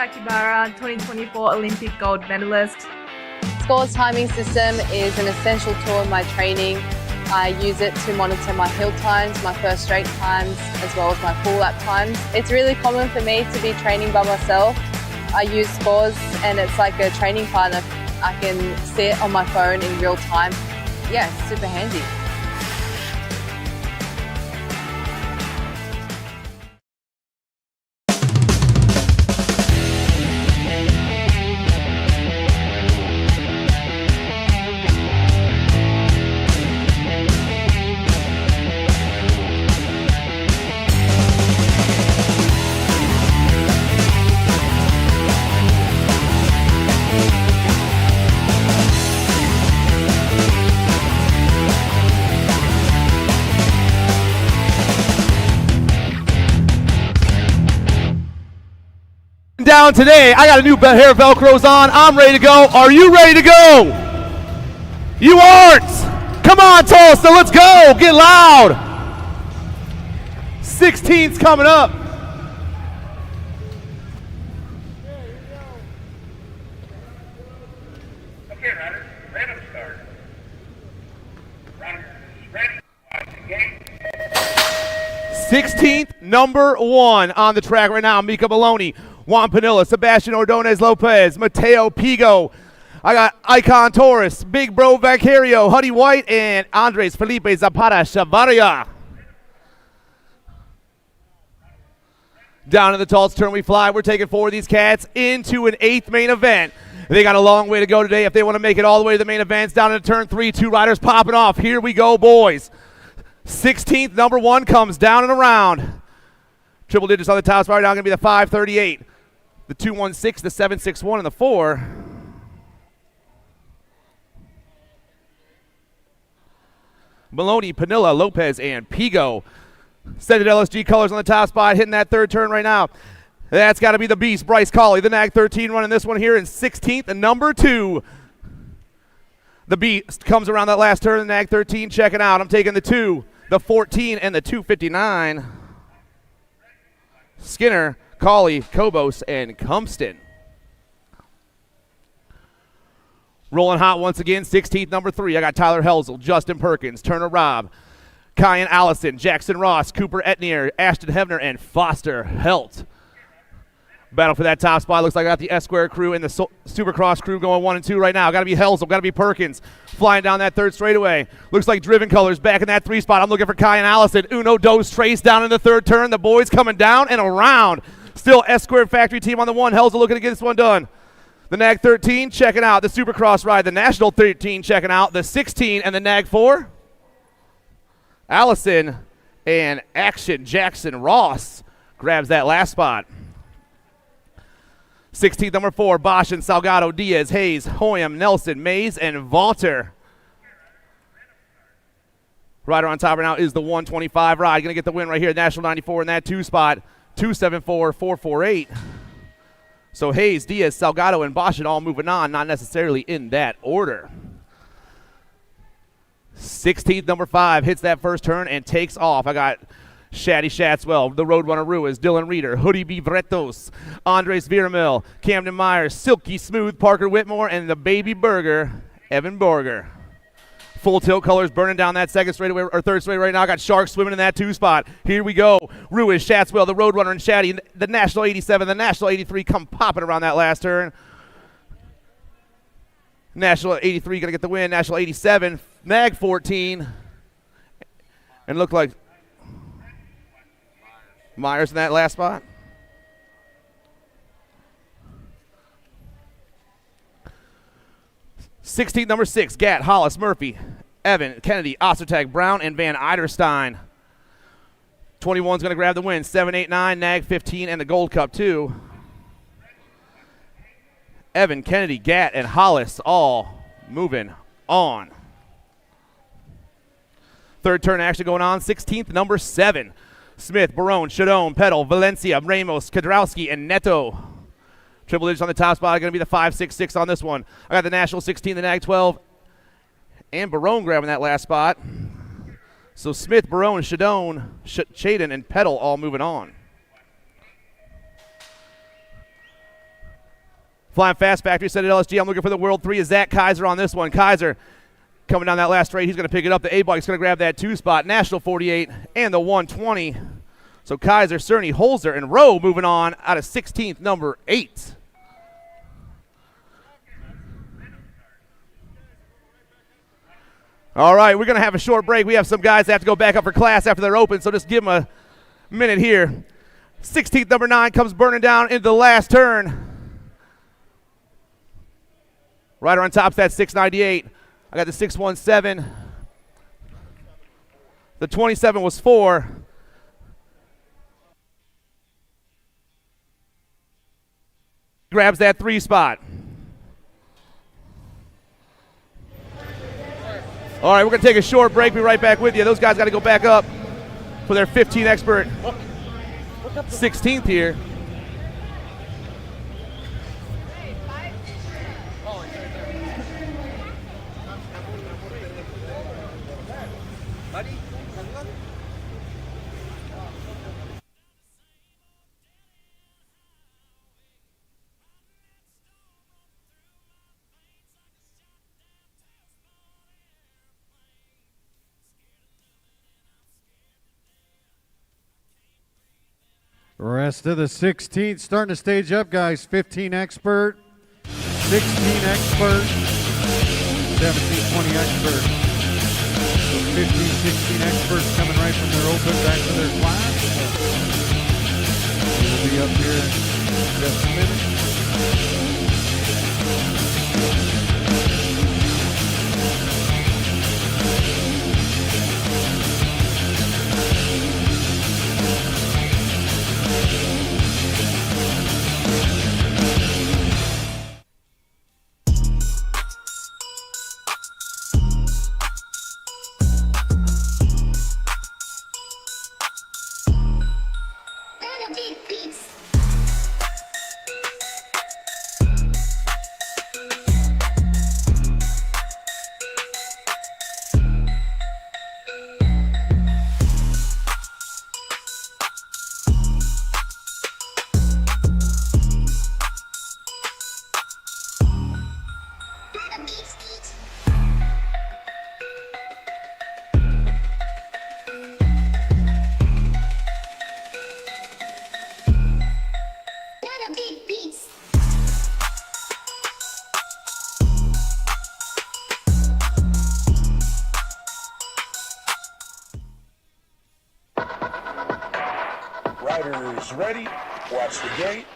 Sakibara, 2024 Olympic gold medalist. Scores timing system is an essential tool in my training. I use it to monitor my hill times, my first straight times, as well as my full lap times. It's really common for me to be training by myself. I use Scores and it's like a training partner. I can see it on my phone in real time. Yeah, it's super handy. Down today. I got a new pair of Velcros on. I'm ready to go. Are you ready to go? You aren't. Come on, Tulsa. Let's go. Get loud. 16's coming up. Okay, runners. Random start. Runners ready. Watch the game. 16th, number 1 on the track right now. Mika Maloney, Juan Panilla, Sebastian Ordonez Lopez, Mateo Pigo. I got Icon Torres, Big Bro Vacario, Huddy White, and Andres Felipe Zapata Chavaria. Down in the Tulsa turn we fly. We're taking 4 of these cats into an 8th main event. They got a long way to go today if they want to make it all the way to the main events. Down in turn 3, 2 riders popping off. Here we go, boys. 16th, number 1 comes down and around. Triple digits on the top spot right now going to be the 538, the 216, the 761, and the 4. Maloney, Panilla, Lopez, and Pigo. Sending LSG colors on the top spot, hitting that 3rd turn right now. That's got to be the beast, Bryce Colley, the Nag 13 running this one here in 16th, and number 2. The beast comes around that last turn, the Nag 13 checking out. I'm taking the 2, the 14, and the 259. Skinner, Colley, Kobos, and Cumston. Rolling hot once again, 16th, number 3. I got Tyler Helzel, Justin Perkins, Turner Robb, Kyan Allison, Jackson Ross, Cooper Etnier, Ashton Hevner, and Foster Helt. Battle for that top spot. Looks like I got the S-Square crew and the Supercross crew going 1 and 2 right now. Got to be Helzel, got to be Perkins. Flying down that 3rd straightaway. Looks like Driven Colors back in that 3 spot. I'm looking for Kyan Allison. Uno, Dos, Trace down in the 3rd turn. The boys coming down and around. Still S-Square factory team on the 1. Helzel looking to get this one done. The Nag 13 checking out. The Supercross ride. The National 13 checking out. The 16 and the Nag 4. Allison and Action Jackson Ross grabs that last spot. 16th, number 4, Bosch and Salgado, Diaz, Hayes, Hoyam, Nelson, Mays, and Vaulter. Rider on top right now is the 125 ride. Going to get the win right here. National 94 in that 2 spot. 274, 448. So Hayes, Diaz, Salgado, and Bosch all moving on. Not necessarily in that order. 16th, number 5, hits that first turn and takes off. I got Shaddy Shatswell, the Roadrunner Ruiz, Dylan Reeder, Hoodie B. Bretos, Andres Vieramil, Camden Myers, Silky Smooth, Parker Whitmore, and the Baby Burger, Evan Borger. Full tilt colors burning down that 2nd straightaway or 3rd straightaway right now. Got Sharks swimming in that 2 spot. Here we go. Ruiz, Shatswell, the Roadrunner, and Shaddy, the National 87, the National 83 come popping around that last turn. National 83 going to get the win. National 87, Nag 14. And look like Myers in that last spot. #16, number 6, Gatt, Hollis, Murphy, Evan, Kennedy, Ostertag, Brown, and Van Eiderstein. 21's going to grab the win. 7, 8, 9, Nag 15, and the Gold Cup 2. Evan, Kennedy, Gatt, and Hollis all moving on. 3rd turn action going on. 16th, number 7. Smith, Barone, Chadone, Pedal, Valencia, Ramos, Kadrowski, and Neto. Triple digits on the top spot. Going to be the 5-6-6 on this one. I got the National 16, the Nag 12, and Barone grabbing that last spot. So Smith, Barone, Chadone, Chaden, and Pedal all moving on. Flying Fast Factory said at LSG, I'm looking for the World 3 is Zach Kaiser on this one. Kaiser coming down that last straight. He's going to pick it up. The A-Bike's going to grab that 2 spot. National 48 and the 120. So Kaiser, Cerny, Holzer, and Rowe moving on out of 16th, number 8. All right, we're going to have a short break. We have some guys that have to go back up for class after they're open, so just give them a minute here. 16th, number 9, comes burning down into the last turn. Rider on top's that 698. I got the 617. The 27 was 4. Grabs that 3 spot. All right, we're going to take a short break. Be right back with you. Those guys got to go back up for their 15 expert 16th here. Rest of the 16th starting to stage up, guys. 15 expert, 16 expert, 17, 20 expert. So 15, 16 experts coming right from their open back to their class. We'll be up here in just a minute. Riders ready, watch the gate.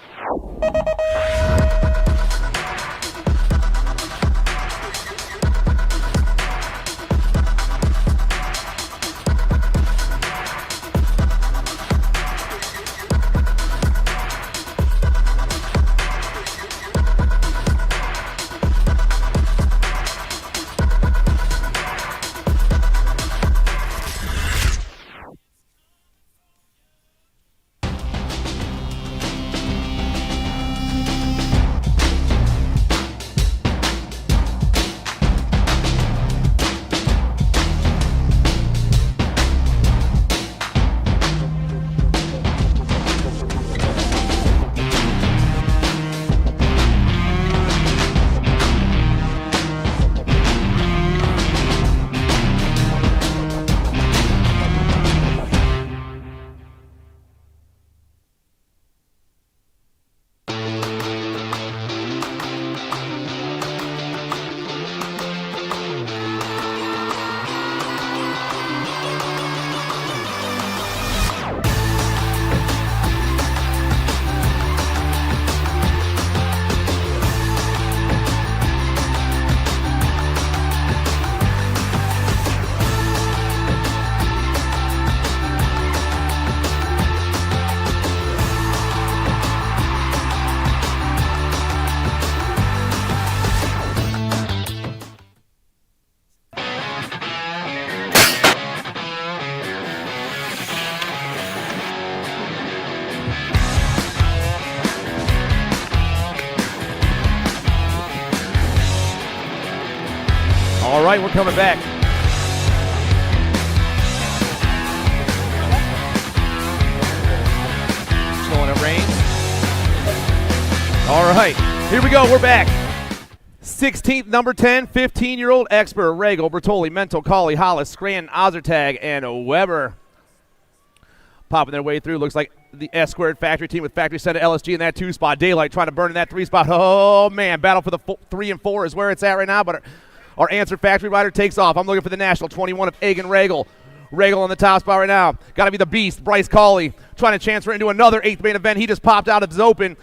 All right, we're coming back. Snowing it rains. All right, Here we go, we're back. 16th, number 10, 15-year-old expert, Regal, Bertoli, Mental, Colley, Hollis, Scranton, Ozertag, and Weber. Popping their way through. Looks like the S-squared factory team with Factory Center LSG in that 2 spot. Daylight trying to burn in that 3 spot. Oh, man. Battle for the 3 and 4 is where it's at right now, but our answer factory rider takes off. I'm looking for the national 21 of Egan Regal. Regal on the top spot right now. Got to be the beast, Bryce Colley, trying to transfer into another 8th main event. He just popped out of his open.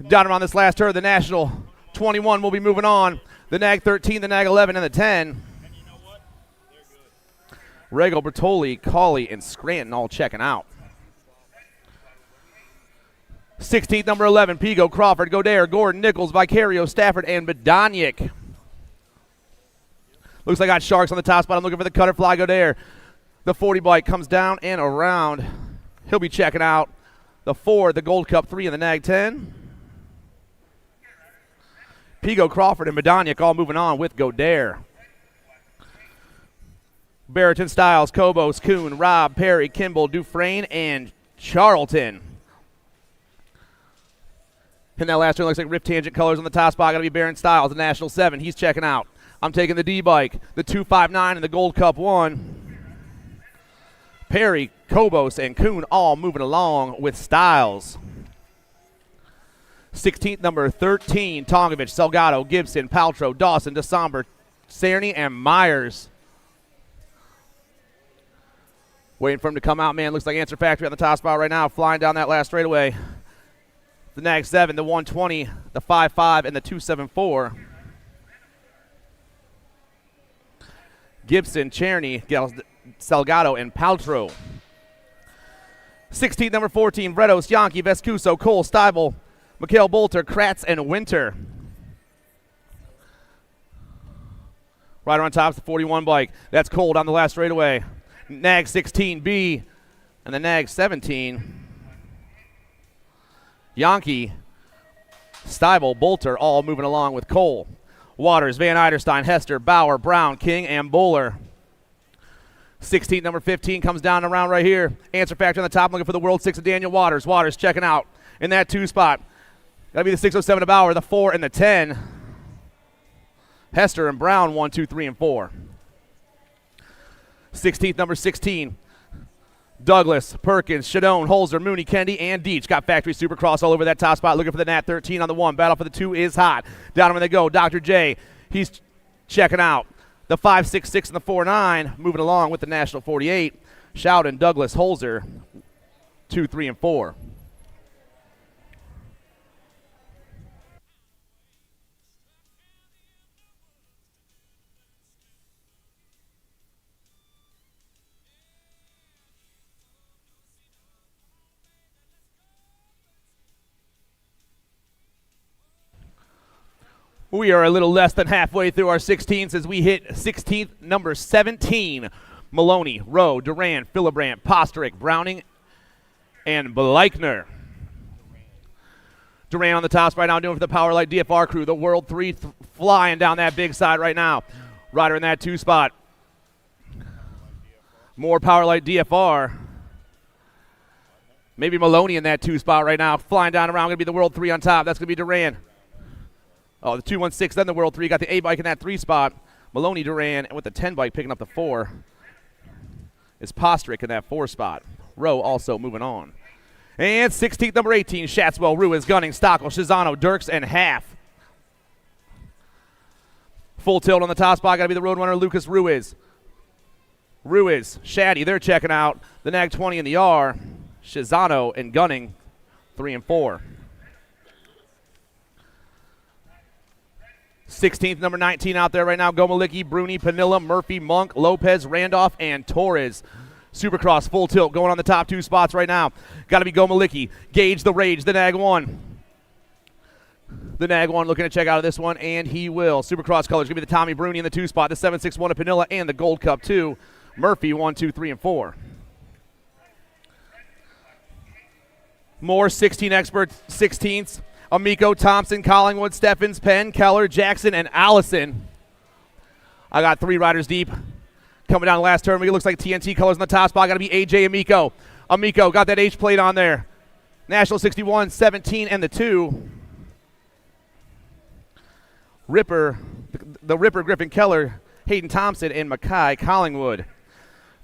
Down around this last turn, the national 21 will be moving on. The NAG 13, the NAG 11, and the 10. Regal, Bertoli, Colley, and Scranton all checking out. 16th, number 11, Pigo, Crawford, Godare, Gordon, Nichols, Vicario, Stafford, and Bedoniak. Looks like I got Sharks on the top spot. I'm looking for the cutter fly, Godare. The 40 bike comes down and around. He'll be checking out the 4, the Gold Cup 3, and the NAG 10. Pigo, Crawford, and Bedoniak all moving on with Godare. Barrington, Styles, Kobos, Kuhn, Robb, Perry, Kimball, Dufresne, and Charlton. In that last turn, looks like Rift Tangent colors on the top spot. Got to be Barron Styles, the National 7. He's checking out. I'm taking the D-Bike, the 259, and the Gold Cup 1. Perry, Kobos, and Kuhn all moving along with Styles. 16th, number 13, Tongovich, Salgado, Gibson, Paltrow, Dawson, DeSomber, Cerny, and Myers. Waiting for him to come out, man. Looks like Answer Factory on the top spot right now, flying down that last straightaway. The NAG 7, the 120, the 55, and the 274. Gibson, Czerny, Salgado, and Paltrow. 16th, number 14, Vredos, Yankee, Vescuso, Cole, Steibel, Mikhail Bolter, Kratz, and Winter. Right on top is the 41 bike. That's Cole down the last straightaway. NAG 16B and the NAG 17. Yankee, Steibel, Bolter all moving along with Cole. Waters, Van Eiderstein, Hester, Bauer, Brown, King, and Bowler. 16th, number 15 comes down around right here. Answer Factory on the top, looking for the World 6 of Daniel Waters. Waters checking out in that 2 spot. That'll be the 607 of Bauer, the 4 and the 10. Hester and Brown, 1, 2, 3, and 4. 16th, number 16. Douglas, Perkins, Shadone, Holzer, Mooney, Kendi, and Deach. Got Factory Supercross all over that top spot. Looking for the Nat 13 on the 1. Battle for the 2 is hot. Down when they go. Dr. J, he's checking out. The 5.66 and the 4.9 moving along with the National 48. Showden, Douglas, Holzer, 2, 3, and 4. We are a little less than halfway through our 16ths as we hit 16th, number 17. Maloney, Rowe, Duran, Fillibrandt, Posterick, Browning, and Bleichner. Duran on the top right now doing for the Power Light DFR crew. The World 3 flying down that big side right now. Rider in that 2 spot. More Power Light DFR. Maybe Maloney in that 2 spot right now. Flying down around. Going to be the World 3 on top. That's going to be Duran. Oh, the 216, then the World 3. Got the A bike in that 3 spot. Maloney, Duran, and with the 10 bike picking up the 4 is Posterick in that 4 spot. Rowe also moving on. And 16th, number 18, Shatswell, Ruiz, Gunning, Stockel, Shizano, Dirks, and Half. Full tilt on the top spot. Got to be the Roadrunner, Lucas Ruiz. Ruiz, Shaddy, they're checking out. The NAG 20 in the R. Shizano and Gunning, 3 and 4. 16th, number 19 out there right now. Gomalicki, Bruni, Panilla, Murphy, Monk, Lopez, Randolph, and Torres. Supercross, full tilt, going on the top 2 spots right now. Got to be Gomalicki. Gage the Rage, the NAG 1. The NAG 1 looking to check out of this one, and he will. Supercross colors, going to be the Tommy Bruni in the 2 spot, the 761 of Panilla, and the Gold Cup 2. Murphy, 1, 2, 3, and 4. More 16 experts, 16ths. Amico, Thompson, Collingwood, Steffens, Penn, Keller, Jackson, and Allison. I got 3 riders deep. Coming down the last turn, it looks like TNT colors on the top spot. Got to be AJ Amico. Amico got that H plate on there. National 61, 17, and the 2. Ripper, the Ripper, Griffin Keller, Hayden Thompson, and Mackay Collingwood.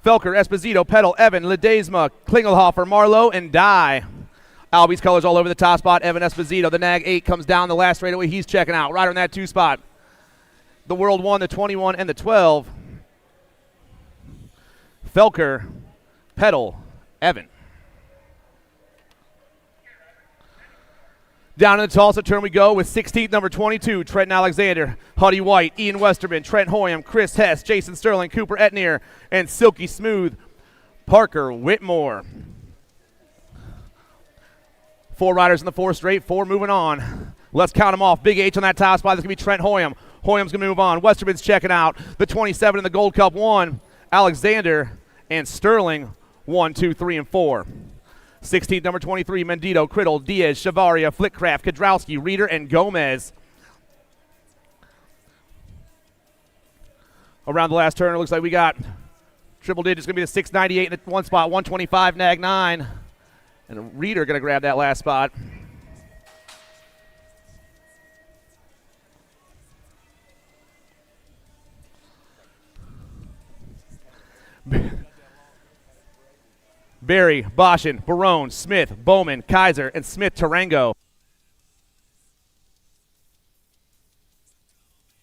Felker, Esposito, Petal, Evan, Ledesma, Klingelhofer, Marlowe, and Dye. Albie's colors all over the top spot. Evan Esposito, the nag 8 comes down the last straightaway. He's checking out. Rider in that 2 spot. The World 1, the 21, and the 12. Felker, Petal, Evan. Down in the Tulsa turn we go with 16th, number 22, Trenton Alexander, Huddy White, Ian Westerman, Trent Hoyam, Chris Hess, Jason Sterling, Cooper Etnier, and Silky Smooth, Parker Whitmore. 4 riders in the 4 straight, 4 moving on. Let's count them off. Big H on that top spot. That's going to be Trent Hoyam. Hoyam's going to move on. Westerman's checking out. The 27 in the Gold Cup 1, Alexander, and Sterling 1, 2, 3, and 4. 16th, number 23, Mendito, Criddle, Diaz, Chavaria, Flickcraft, Kadrowski, Reeder, and Gomez. Around the last turn, it looks like we got triple digits. Going to be the 698 in the 1 spot, 125, nag 9. And Reeder going to grab that last spot. Barry, Boschen, Barone, Smith, Bowman, Kaiser, and Smith Tarango.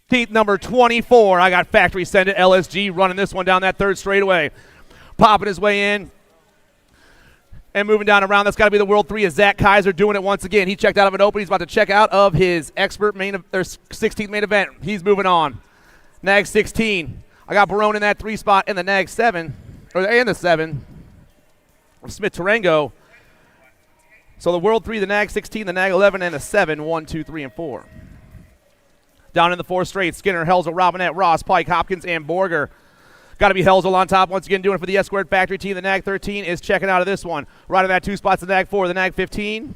Teeth number 24. I got Factory Send It, LSG running this one down that 3rd straightaway. Popping his way in. And moving down around, that's got to be the World 3 is Zach Kaiser doing it once again. He checked out of an open. He's about to check out of his expert 16th main event. He's moving on. Nag 16. I got Barone in that 3 spot and the Nag 7, and the 7. Smith Tarango. So the World 3, the Nag 16, the Nag 11, and the 7, 1, 2, 3, and 4. Down in the 4 straight, Skinner, Helzel, Robinette, Ross, Pike, Hopkins, and Borger. Got to be Helzel on top once again, doing it for the S-Squared Factory team. The Nag 13 is checking out of this one. Right in that 2 spots, the Nag 4, the Nag 15,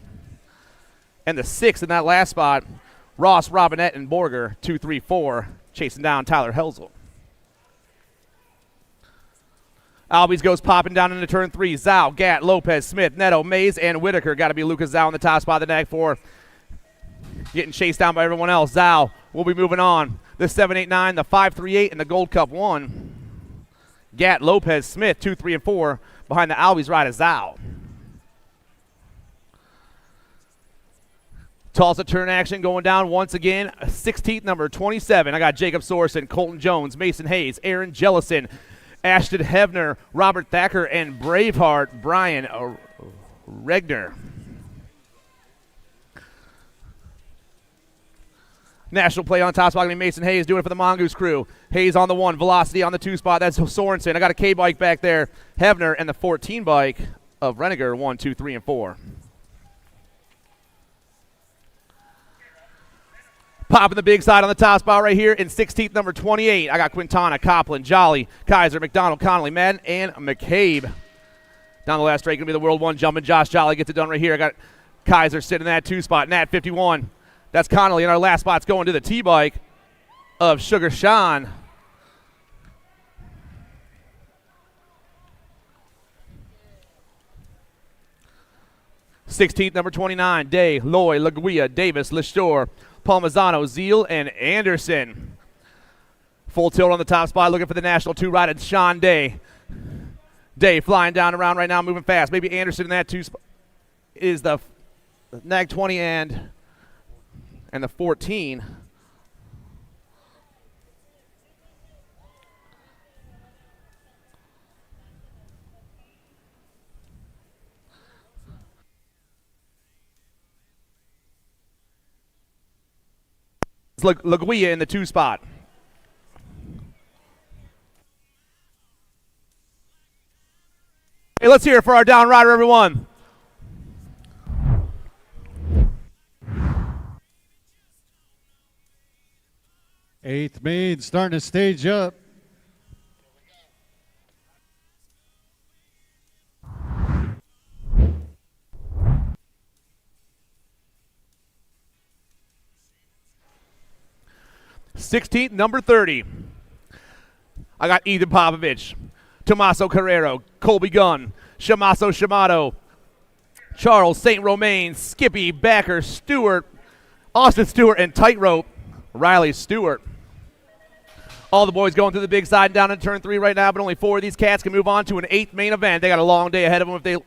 and the 6 in that last spot. Ross, Robinette, and Borger, 2, 3, 4, chasing down Tyler Helzel. Albies goes popping down into turn 3. Zhao, Gatt, Lopez, Smith, Neto, Mays, and Whitaker. Got to be Lucas Zhao in the top spot of the Nag 4. Getting chased down by everyone else. Zhao will be moving on. The 789, the 538, and the Gold Cup 1. Gatt, Lopez, Smith, 2, 3, and 4. Behind the Albies ride is Zhao. Tulsa turn action going down once again. 16th, number 27. I got Jacob Sorensen, Colton Jones, Mason Hayes, Aaron Jellison, Ashton Hebner, Robert Thacker, and Braveheart Brian Regner. National play on top spot, going to be Mason Hayes doing it for the Mongoose crew. Hayes on the 1, Velocity on the 2 spot. That's Sorensen. I got a K bike back there. Hebner and the 14 bike of Reniger, 1, 2, 3, and 4. Popping the big side on the top spot right here in 16th, number 28. I got Quintana, Copland, Jolly, Kaiser, McDonald, Connolly, Madden, and McCabe. Down the last straight, going to be the World 1 jumping. Josh Jolly gets it done right here. I got Kaiser sitting in that 2 spot. Nat 51. That's Connolly. And our last spot's going to the T-bike of Sugar Sean. '16th, number 29. Day, Loy, Laguia, Davis, Leshore, Palmazano, Zeal, and Anderson. Full tilt on the top spot, looking for the National 2 ride. It's Sean Day. Day flying down around right now, moving fast. Maybe Anderson in that 2 spot is the Nag 20 and the 14. It's Laguia in the 2 spot. Hey, let's hear it for our down rider, everyone. Eighth main starting to stage up. '16th, number 30. I got Ethan Popovich, Tommaso Carrero, Colby Gunn, Shamaso Shamato, Charles St. Romain, Skippy, Backer, Stewart, Austin Stewart, and Tightrope. Riley Stewart. All the boys going through the big side and down in turn 3 right now, but only 4 of these cats can move on to an 8th main event. They got a long day ahead of them if they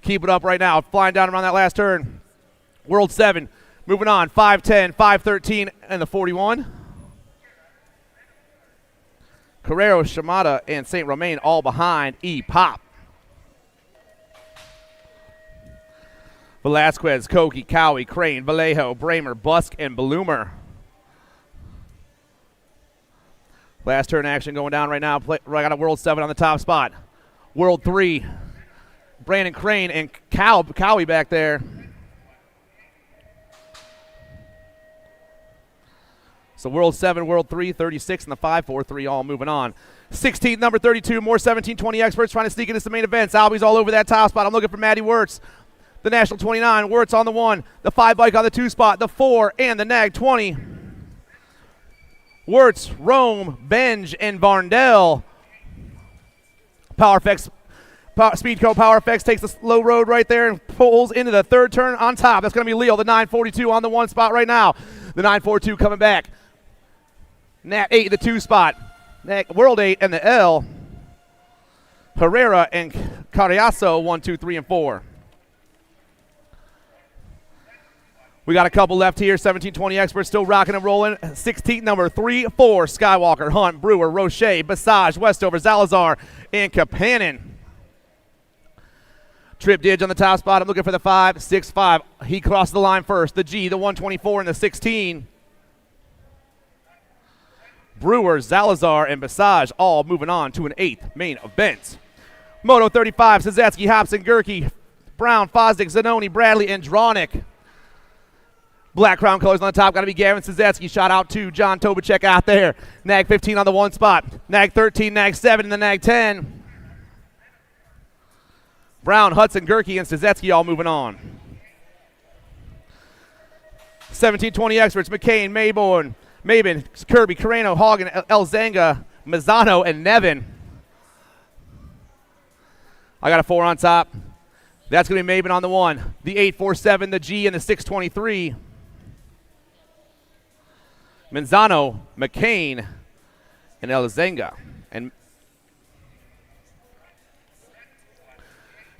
keep it up right now. Flying down around that last turn. World 7 moving on. 5'10", 5'13", and the 41. Carrero, Shimada, and St. Romain all behind E-Pop. Velasquez, Koki, Cowie, Crane, Vallejo, Bramer, Busk, and Bloomer. Last turn action going down right now. I got a World 7 on the top spot. World 3, Brandon Crane and Cowie back there. So World 7, World 3, 36, and the 5-4-3 all moving on. 16th, number 32, more 1720 experts trying to sneak into some main events. Albie's all over that top spot. I'm looking for Matty Wirtz. The National 29, Wirtz on the 1, the 5 bike on the 2 spot, the 4, and the Nag 20. Wirtz, Rome, Benj, and Varndell. Speedco Power Effects takes the slow road right there and pulls into the 3rd turn on top. That's going to be Leo, the 942 on the 1 spot right now. The 942 coming back. Nat 8, the 2 spot. World 8 and the L. Herrera and Carriazo, 1, 2, 3, and 4. We got a couple left here. 1720 experts still rocking and rolling. 16th, number 3, 4, Skywalker, Hunt, Brewer, Roche, Basage, Westover, Zalazar, and Kapanen. Trip Didge on the top spot. I'm looking for the 5, 6, 5. He crossed the line first. The G, the 124, and the 16. Brewer, Zalazar, and Basage all moving on to an 8th main event. Moto 35, Sazetsky, Hobson, Gerke, Brown, Fosdick, Zanoni, Bradley, and Dronick. Black crown colors on the top. Got to be Gavin Sazetsky. Shout out to John Tobacek out there. Nag 15 on the 1 spot. Nag 13, Nag 7, and the Nag 10. Brown, Hudson, Gerke, and Sazetsky all moving on. 1720 experts. McCain, Mabin, Kirby, Carreno, Hagen, Elzanga, Mazzano, and Nevin. I got a 4 on top. That's going to be Mabin on the 1. The 847, the G, and the 623. Manzano, McCain, and Elzenga. And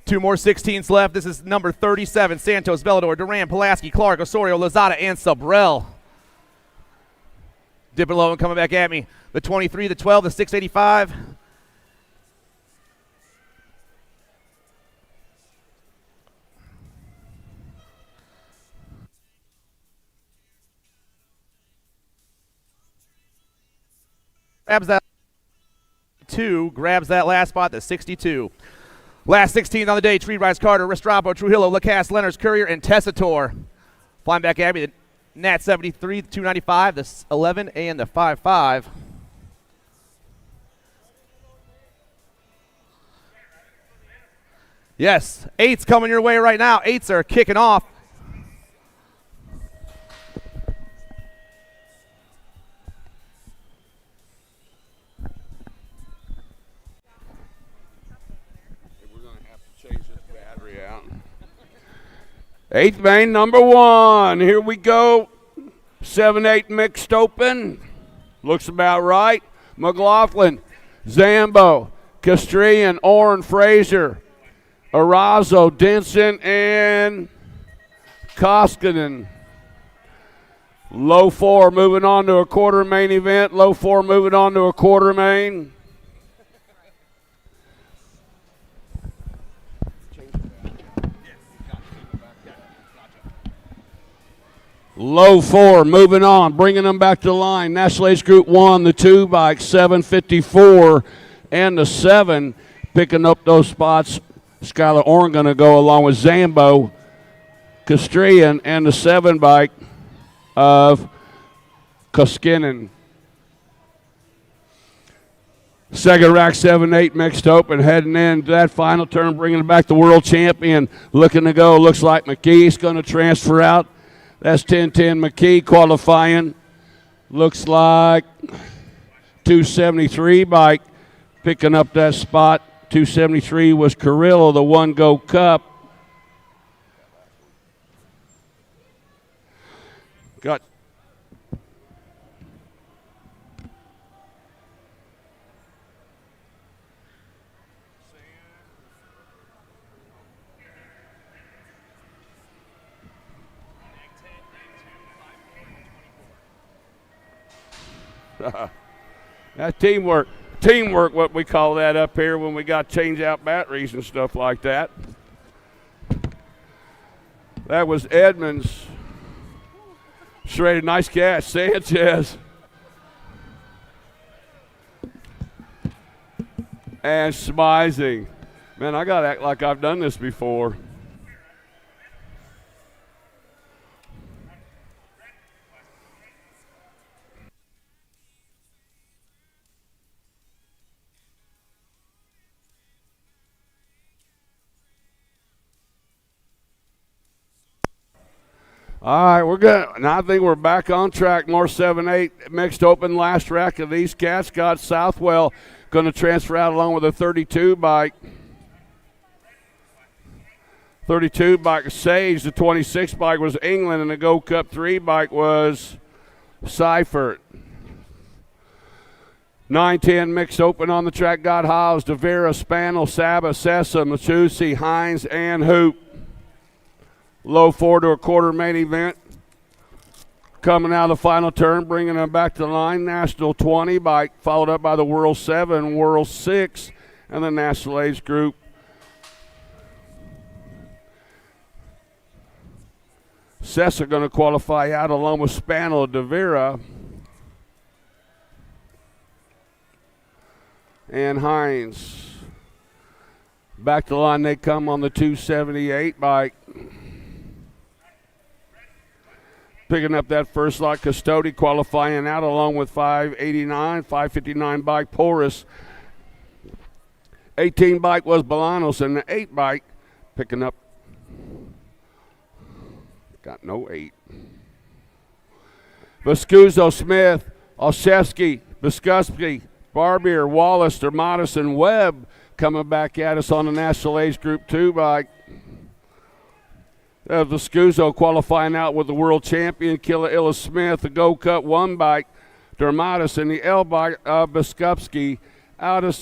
2 more 16s left. This is number 37, Santos, Velador, Duran, Pulaski, Clark, Osorio, Lozada, and Sabrell. Dipping low and coming back at me. The 23, the 12, the 685. Grabs that 2, grabs that last spot, the 62. Last 16 on the day, Tree Rise, Carter, Restrepo, Trujillo, Lacasse, Lenners, Courier, and Tessitore. Flying back at me, the Nat 73, the 295, the 11, and the 5.5. Yes, 8's coming your way right now. 8's are kicking off. Eighth main, number 1. Here we go. 7-8 mixed open. Looks about right. McLaughlin, Zambo, Castrian, Orrin, Fraser, Arazo, Denson, and Koskinen. Low 4 moving on to a quarter main event. Low 4 moving on to a quarter main. Low 4 moving on, bringing them back to the line. National Age Group 1, the 2 bike, 754, and the 7 picking up those spots. Skylar Orrin going to go along with Zambo, Castrian, and the 7 bike of Koskinen. Second rack 7-8 mixed open, heading into that final turn, bringing it back the world champion. Looking to go, looks like McKee's going to transfer out. That's 10-10 McKee qualifying. Looks like 273 bike picking up that spot. 273 was Carrillo, the 1-Go Cup. Got That's teamwork. Teamwork, what we call that up here when we got change out batteries and stuff like that. That was Edmonds. Straight, nice catch. Sanchez. And Smizing. Man, I got to act like I've done this before. All right, we're good. And I think we're back on track. More 7-8 mixed open. Last rack of these cats got Southwell going to transfer out along with a 32 bike. 32 bike Sage. The 26 bike was England, and the Go Cup 3 bike was Seifert. 9-10 mixed open on the track. Got Howes, DeVera, Spanel, Saba, Sessa, Machusi, Hines, and Hoop. Low 4 to a quarter main event. Coming out of the final turn, bringing them back to the line. National 20 bike, followed up by the World 7, World 6, and the National Age group. Sessa going to qualify out along with Spanel, DeVera, and Hines. Back to the line they come on the 278 bike. Picking up that first lot, Custody qualifying out along with 559 bike Porus. 18 bike was Bolanos, and the 8 bike picking up. Got no 8. Vescuso, Smith, Olszewski, Biskupski, Barbier, Wallace, Dermatis, and Webb coming back at us on the National Age Group 2 bike. Vescuso qualifying out with the world champion, Killa Illa Smith, the Go Cup 1 bike, Dermatis, and the L bike of Biskupski out of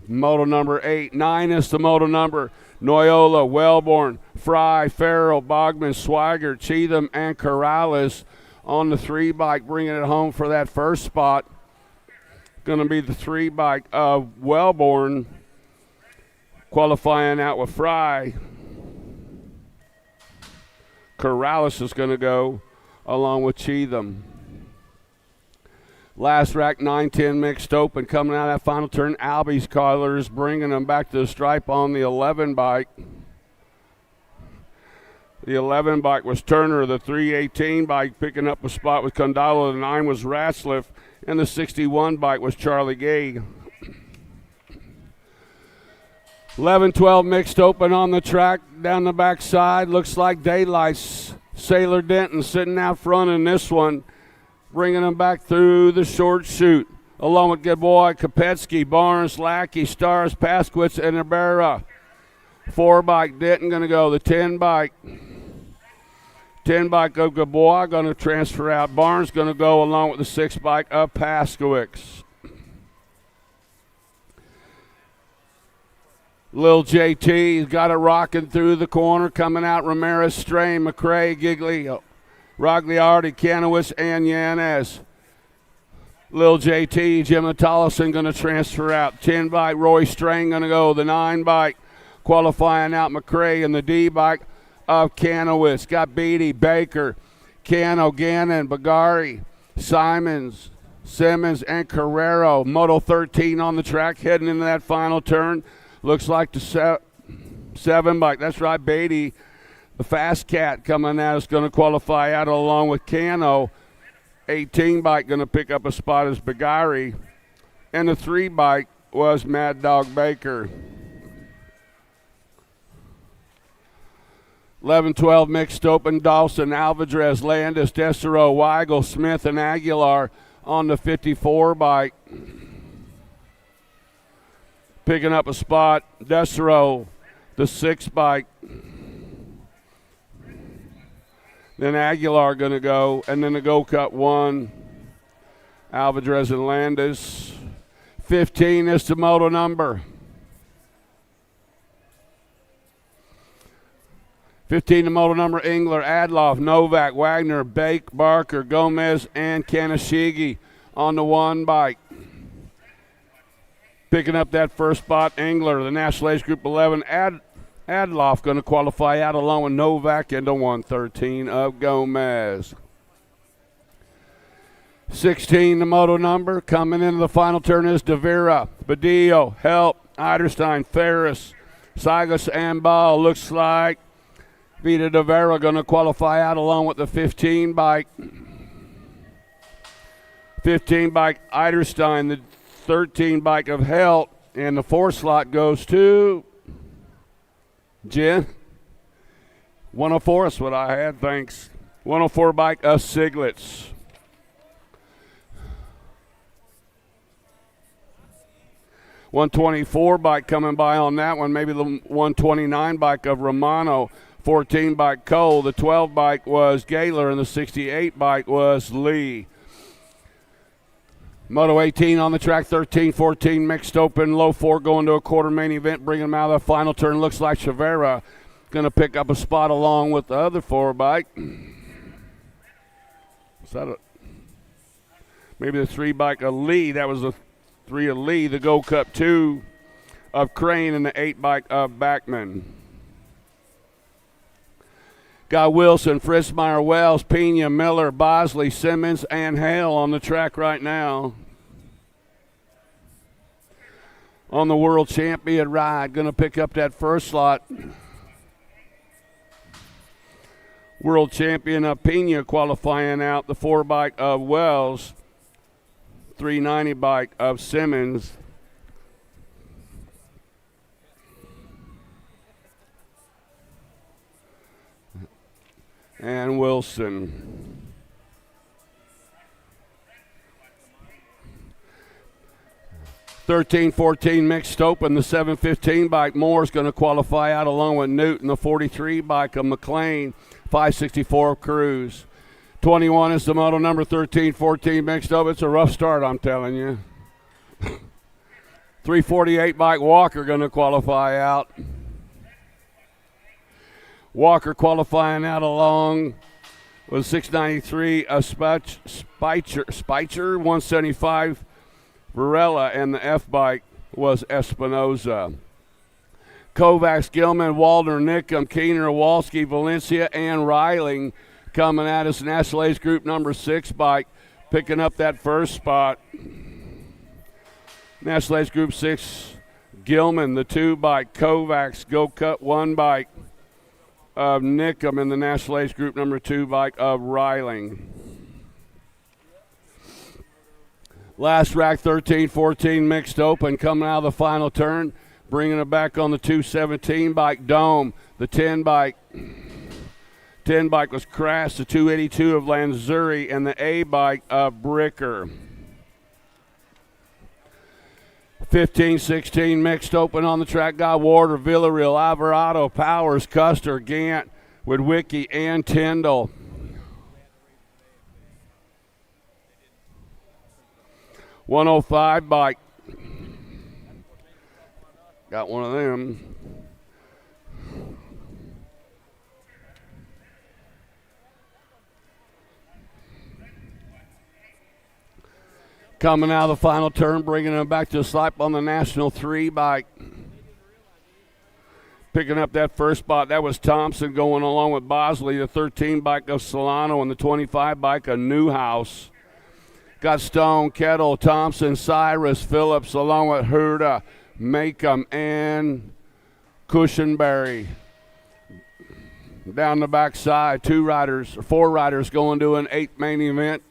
moto number 8. 9 is the moto number. Noyola, Wellborn, Fry, Farrell, Bogman, Swigert, Cheatham, and Corrales on the 3 bike, bringing it home for that first spot. Going to be the 3 bike of Wellborn qualifying out with Fry. Corrales is going to go along with Cheatham. Last rack, 9-10 mixed open. Coming out of that final turn, Albie's Colors bringing them back to the stripe on the 11 bike. The 11 bike was Turner. The 318 bike picking up a spot with Condalo. The 9 was Ratzliff. And the 61 bike was Charlie Gay. 11-12 mixed open on the track. Down the backside, looks like Daylights. Sailor Denton sitting out front in this one, bringing them back through the short chute, along with good boy Kopetsky, Barnes, Lackey, Stars, Pasquitz, and Ibarra. 4 bike Denton going to go. The 10 bike. 10 bike of Gabois going to transfer out. Barnes going to go along with the 6 bike of Paskowicz. Lil JT's got it rocking through the corner, coming out Ramirez, Strain, McRae, Giglio, Rogliardi, Kanowitz, and Yanez. Lil JT, Jim Tollison going to transfer out. 10 bike, Roy Strain going to go. The 9 bike qualifying out McRae, and the D bike of Kanowitz. Got Beatty, Baker, Cano, Gannon, Bagari, Simons, Simmons, and Carrero. Moto 13 on the track heading into that final turn. Looks like the 7 bike. That's right, Beatty, the fast cat coming out is going to qualify out along with Cano. 18 bike going to pick up a spot as Bagari. And the 3 bike was Mad Dog Baker. 11-12 mixed open. Dawson, Alvarez, Landis, Desero, Weigel, Smith, and Aguilar on the 54 bike. Picking up a spot, Desero, the 6 bike. Then Aguilar going to go, and then the Go Cut 1, Alvarez and Landis. 15 is the moto number. 15 the moto number, Engler, Adloff, Novak, Wagner, Bake, Barker, Gomez, and Kanashigi on the 1 bike. Picking up that first spot, Engler, the National Age Group 11. Adloff going to qualify out along with Novak into 113 of Gomez. 16, the moto number. Coming into the final turn is Devera, Badillo, Help, Eiderstein, Ferris, Sigas, and Ball. Looks like Vita Devera going to qualify out along with the 15 bike. 15 bike Eiderstein, the 13 bike of Helt, and the 4 slot goes to Jen. 104 is what I had, thanks. 104 bike of Siglitz. $124 bike coming by on that one, maybe the 129 bike of Romano. 14 bike Cole, the 12 bike was Gaylor, and the 68 bike was Lee. Moto 18 on the track, 13-14 mixed open, low 4 going to a quarter main event, bringing them out of the final turn. Looks like Chavera going to pick up a spot along with the other 4 bike. Is that maybe the 3 bike of Lee? That was the 3 of Lee, the Gold Cup 2 of Crane, and the 8 bike of Backman. Got Wilson, Frismeyer, Wells, Pena, Miller, Bosley, Simmons, and Hale on the track right now. On the world champion ride, going to pick up that first slot. World champion of Pena qualifying out the 4 bike of Wells, 390 bike of Simmons. And Wilson. $13-14 mixed open. The 715 bike Moore's going to qualify out along with Newton. The 43 bike of McLean. 564 Cruz. 21 is the moto number. 13-14 mixed up. It's a rough start, I'm telling you. 348 bike Walker going to qualify out. Walker qualifying out along with 693 Spicer, 175 Varela, and the F bike was Espinoza. Kovacs, Gilman, Waldner, Nickham, Keener, Walski, Valencia, and Reiling coming at us. National Age Group number 6 bike picking up that first spot. National Age Group 6, Gilman, the 2 bike, Kovacs, Go Cut 1 bike of Nickham, in the National Age Group number 2 bike of Reiling. Last rack, 13-14 mixed open, coming out of the final turn, bringing it back on the 217 bike Dome, the 10 bike. 10 bike was Crash, the 282 of Lanzuri, and the A bike of Bricker. 15-16 mixed open on the track. Got Warder, Villarreal, Alvarado, Powers, Custer, Gant, Woodwicky, and Tyndall. $105 bike. Got one of them. Coming out of the final turn, bringing them back to a slap on the National 3 bike. Picking up that first spot, that was Thompson going along with Bosley, the 13 bike of Solano, and the 25 bike of Newhouse. Got Stone, Kettle, Thompson, Cyrus, Phillips, along with Herda, Macomb, and Cushenberry. Down the backside, 4 riders going to an 8 main event.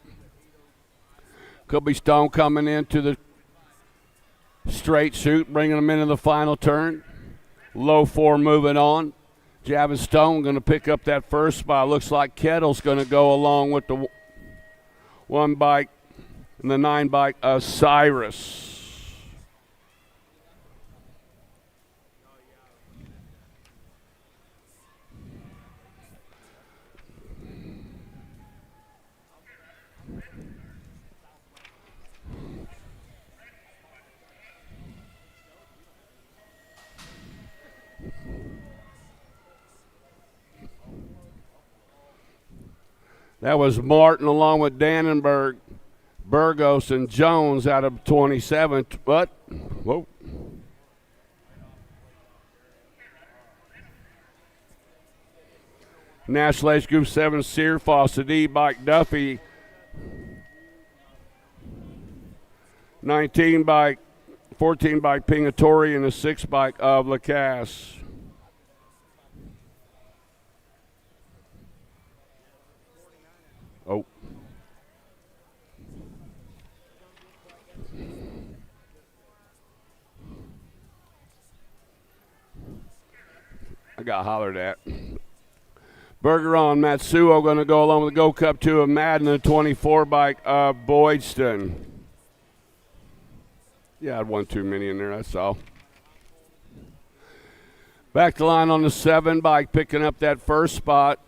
Could be Stone coming into the straight shoot, bringing them into the final turn. Low 4 moving on. Javis Stone going to pick up that first spot. Looks like Kettle's going to go along with the 1 bike and the 9 bike of Cyrus. That was Martin along with Dannenberg, Burgos and Jones out of 27. What? Whoa. National Age Group 7, Searfoss, D bike Duffy. 19 bike, 14 bike Pingatori, and a 6 bike of Lacasse. Oh. I got hollered at. Bergeron Matsuo going to go along with the Go Cup 2 of Madden, the 24 bike of Boydston. Yeah, I had one too many in there, that's all. Back to line on the 7 bike, picking up that first spot.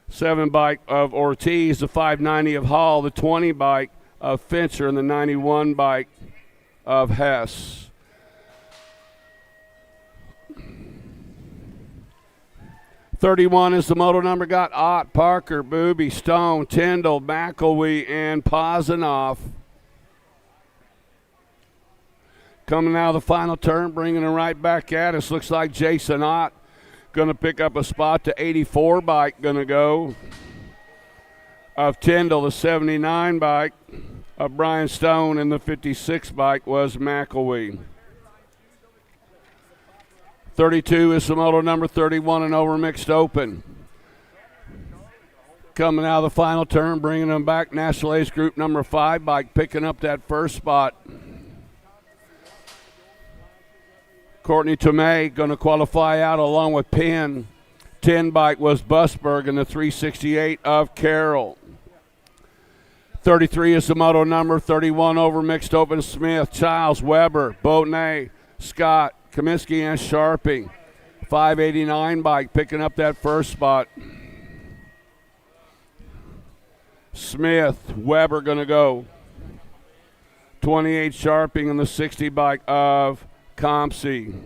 7 bike of Ortiz, the 590 of Hall, the 20 bike of Fincher, and the 91 bike of Hess. .31 is the moto number. Got Ott, Parker, Booby, Stone, Tyndall, McElwee, and Pozanoff. Coming out of the final turn, bringing it right back at us. Looks like Jason Ott going to pick up a spot to 84 bike going to go. Of Tyndall, the 79 bike. Of Brian Stone, and the 56 bike was McElwee. 32 is the moto number 31 and over mixed open. Coming out of the final turn, bringing them back, National Ace Group number 5 bike picking up that first spot. Courtney Tomei going to qualify out along with Penn. 10 bike was Busberg and the 368 of Carroll. 33 is the moto number 31 over mixed open. Smith, Childs, Weber, Boatney, Scott, Kaminsky, and Sharping. 589 bike picking up that first spot. Smith, Weber going to go. 28 Sharping and the 60 bike of Compsey.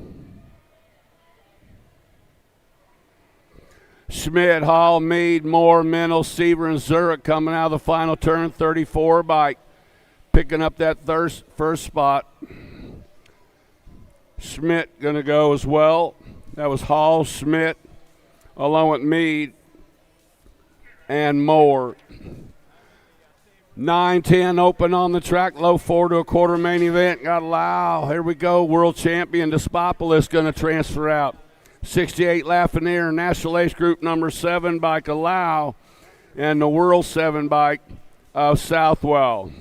Schmidt, Hall, Mead, Moore, Mennel, Seaver, and Zurich coming out of the final turn. 34 bike picking up that first spot. Schmidt going to go as well. That was Hall, Schmidt, along with Mead and Moore. 9-10 open on the track. Low 4 to a quarter main event. Got Lau. Here we go. World champion Despopoulos going to transfer out. 68 Lafreniere, National Ace Group number 7 bike of Lau, and the World 7 bike of Southwell.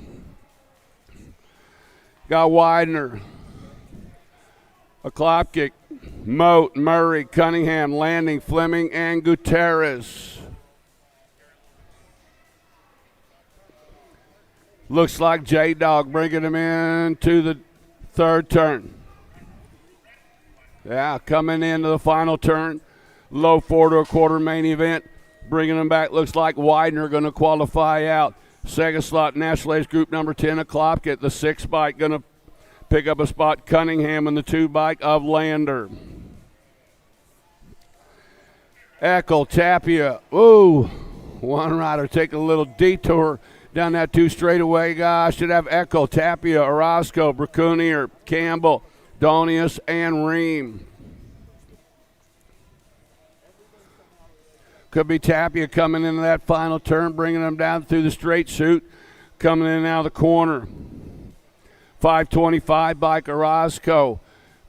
Got Widener, Aklopkic, Moat, Murray, Cunningham, Landing, Fleming, and Gutierrez. Looks like J-Dog bringing him in to the third turn. Yeah, coming into the final turn. Low 4 to a quarter main event. Bringing him back. Looks like Widener going to qualify out. Second slot, National Ace Group number 10 o'clock at the 6 bike. Going to pick up a spot, Cunningham, and the 2 bike of Lander. Eckel, Tapia. Ooh, one rider taking a little detour down that 2 straightaway. Guys, should have Eckel, Tapia, Orozco, Bracunier, Campbell, Donius, and Ream. Could be Tapia coming into that final turn, bringing them down through the straight chute, coming in and out of the corner. 525 bike Orozco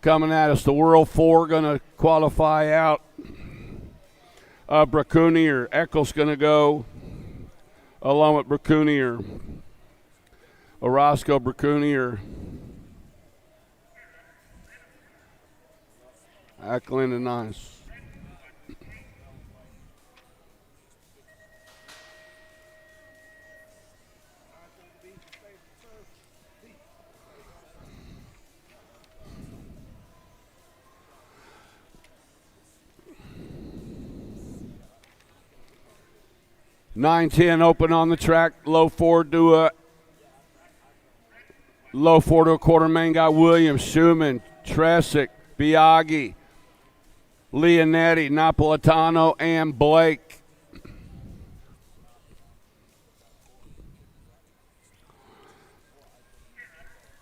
coming at us. The World 4 going to qualify out. Bracunier. Eckel's going to go along with Bracunier. Orozco, Bracunier. Eklund and nice. .910 open on the track. Low 4 to a quarter main. Got Williams, Schumann, Tresick, Biaggi, Leonetti, Napolitano, and Blake.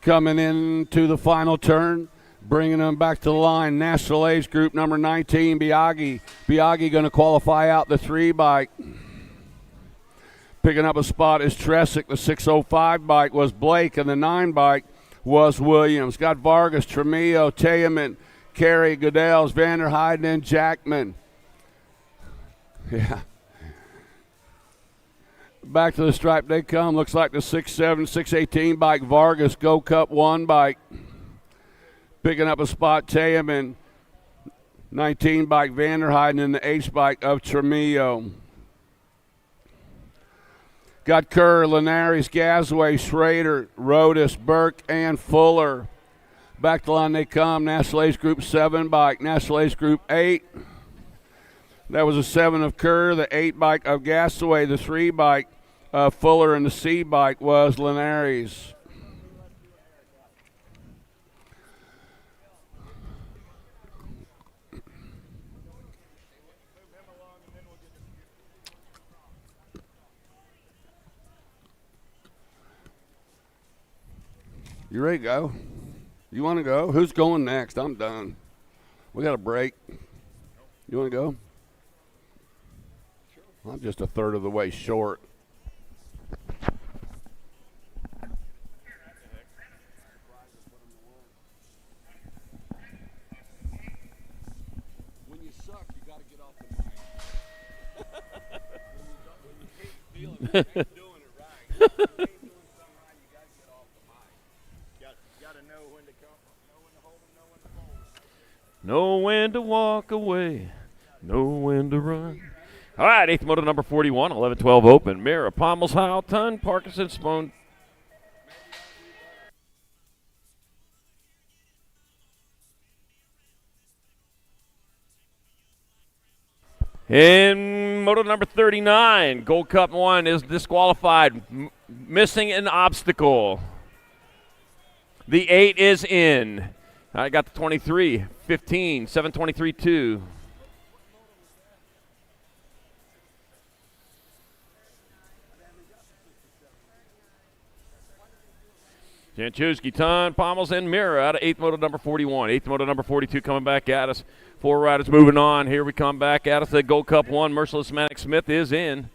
Coming into the final turn, bringing them back to the line. National Age Group number 19, Biaggi. Biaggi going to qualify out the 3 bike. Picking up a spot is Tresick. The 605 bike was Blake, and the 9 bike was Williams. Got Vargas, Tremillo, Teeman, Carey, Goodell's, Vanderheiden, and Jackman. Yeah. Back to the stripe they come. Looks like the 6'7", 618 bike, Vargas, Go Cup 1 bike. Picking up a spot, Teeman, 19 bike, Vanderheiden, and the H bike of Tremillo. Got Kerr, Linares, Gasway, Schrader, Rodas, Burke, and Fuller. Back to the line they come. National Age Group 7 bike, National Age Group 8. That was a 7 of Kerr, the 8 bike of Gasaway, the 3 bike of Fuller, and the C bike was Linares. You ready to go? You want to go? Who's going next? I'm done. We got a break. You want to go? I'm just a third of the way short. When you suck, you got to get off the mic. When you ain't doing it right. When you ain't doing something right, you got to get off the mic. Got to know when to come, know when to hold them, know when to fold them. Know when to walk away, know when to run. All right, 8th moto number 41, 11-12 open. Mira, Pommels, Howell, Ton, Parkinson, Spohn. In moto number 39, Gold Cup 1 is disqualified, missing an obstacle. The 8 is in. I got the 23, 15, 723, 2. Janchowski, Ton, Pommels, and Mira out of 8th moto number 41. 8th moto number 42 coming back at us. 4 riders moving on. Here we come back at us. The Gold Cup 1, Merciless Manic Smith is in.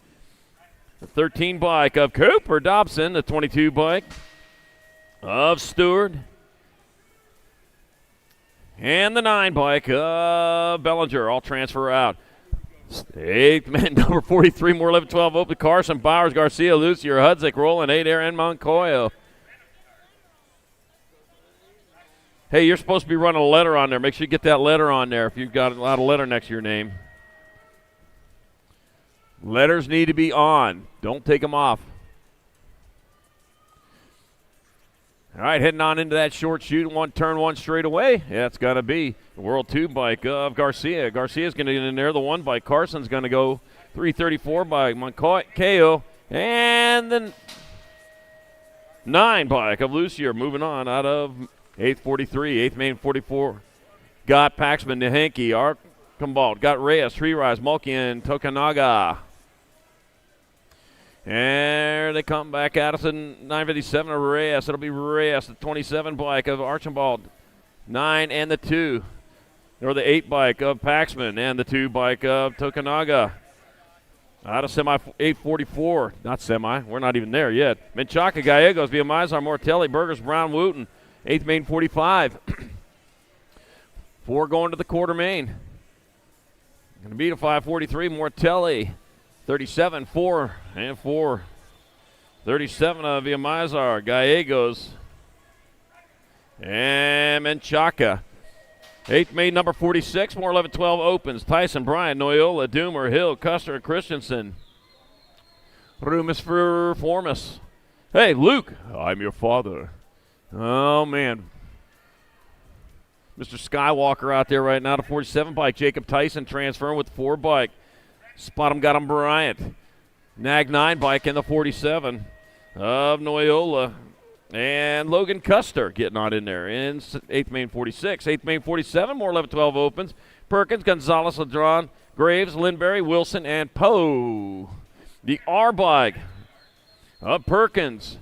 The 13 bike of Cooper Dobson. The 22 bike of Stewart. And the 9 bike of Bellinger. All transfer out. 8th man number 43, more 11-12 open. Carson, Bowers, Garcia, Lucier, Hudzik, Roland, Adair, and Moncoyo. Hey, you're supposed to be running a letter on there. Make sure you get that letter on there if you've got a lot of letter next to your name. Letters need to be on. Don't take them off. All right, heading on into that short shoot. Turn one straight away. Yeah, it's got to be the World 2 bike of Garcia. Garcia's going to get in there. The 1 bike. Carson's going to go 334 by Moncayo. And then 9 bike of Lucier moving on out of 8th 43, 8th main 44. Got Paxman, Nehenke, Archambault, got Reyes, Tree Rise, Mulkey, and Tokanaga. And they come back at us in 957 of Reyes. It'll be Reyes, the 27 bike of Archambault, 9 and the 2. Or the 8 bike of Paxman and the 2 bike of Tokanaga. Out of semi 844, not semi, we're not even there yet. Menchaca, Gallegos, Villamizar, Mortelli, Burgers, Brown, Wooten. 8th main 45. 4 going to the quarter main. Going to beat a 543. Mortelli. 37, 4, and 4. 37 of Villamizar. Gallegos. And Menchaca. 8th main number 46. More 11-12 opens. Tyson, Bryant, Noyola, Doomer, Hill, Custer, Christensen. Room is for Formus. Hey, Luke. I'm your father. Oh, man. Mr. Skywalker out there right now. The 47 bike. Jacob Tyson transferring with the 4 bike. Spot him, got him Bryant. Nag 9 bike in the 47 of Noyola. And Logan Custer getting on in there in 8th main 46. 8th main 47. More 11-12 opens. Perkins, Gonzalez, Ladron, Graves, Lindberry, Wilson, and Poe. The R bike of Perkins.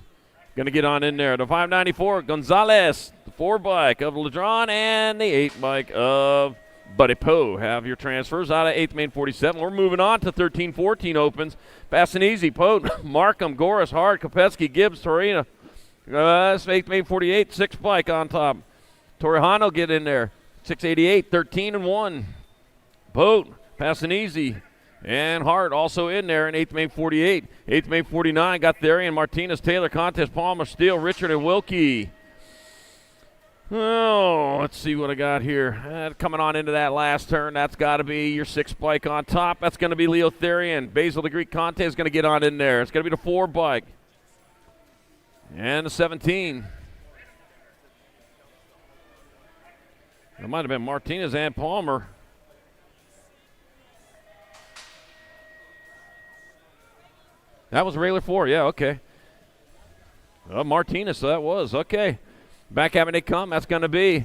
going to get on in there. The 594, Gonzalez, the 4 bike of Ladron, and the 8 bike of Buddy Poe. Have your transfers out of 8th main 47. We're moving on to 13-14 opens. Fast and easy. Poe, Markham, Goris, Hart, Kopetsky, Gibbs, Torina. That's 8th main 48, 6 bike on top. Torrijano get in there. 688, 13-1. Poe, fast and easy. And Hart also in there in 8th main 48. 8th main 49 got Therian, Martinez, Taylor, Contest, Palmer, Steele, Richard, and Wilkie. Oh, let's see what I got here. Coming on into that last turn, that's got to be your 6 bike on top. That's going to be Leo Therian. Basil the Greek Conte is going to get on in there. It's going to be the 4 bike. And the 17. It might have been Martinez and Palmer. That was Railer 4, yeah, okay. Martinez, so that was, okay. Back having they come, that's going to be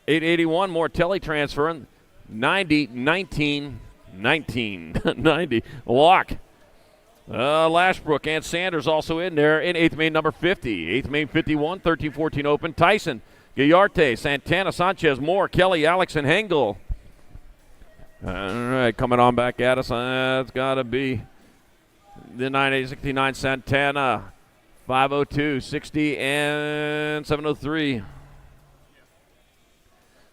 881, Mortelli transferring. 90, 19, 19, 90. Lock. Lashbrook and Sanders also in there in 8th main number 50. 8th main 51, 13-14 open. Tyson, Gallarte, Santana, Sanchez, Moore, Kelly, Alex, and Hengel. All right, coming on back at us. That's got to be the 9869 Santana. 502, 60, and 703.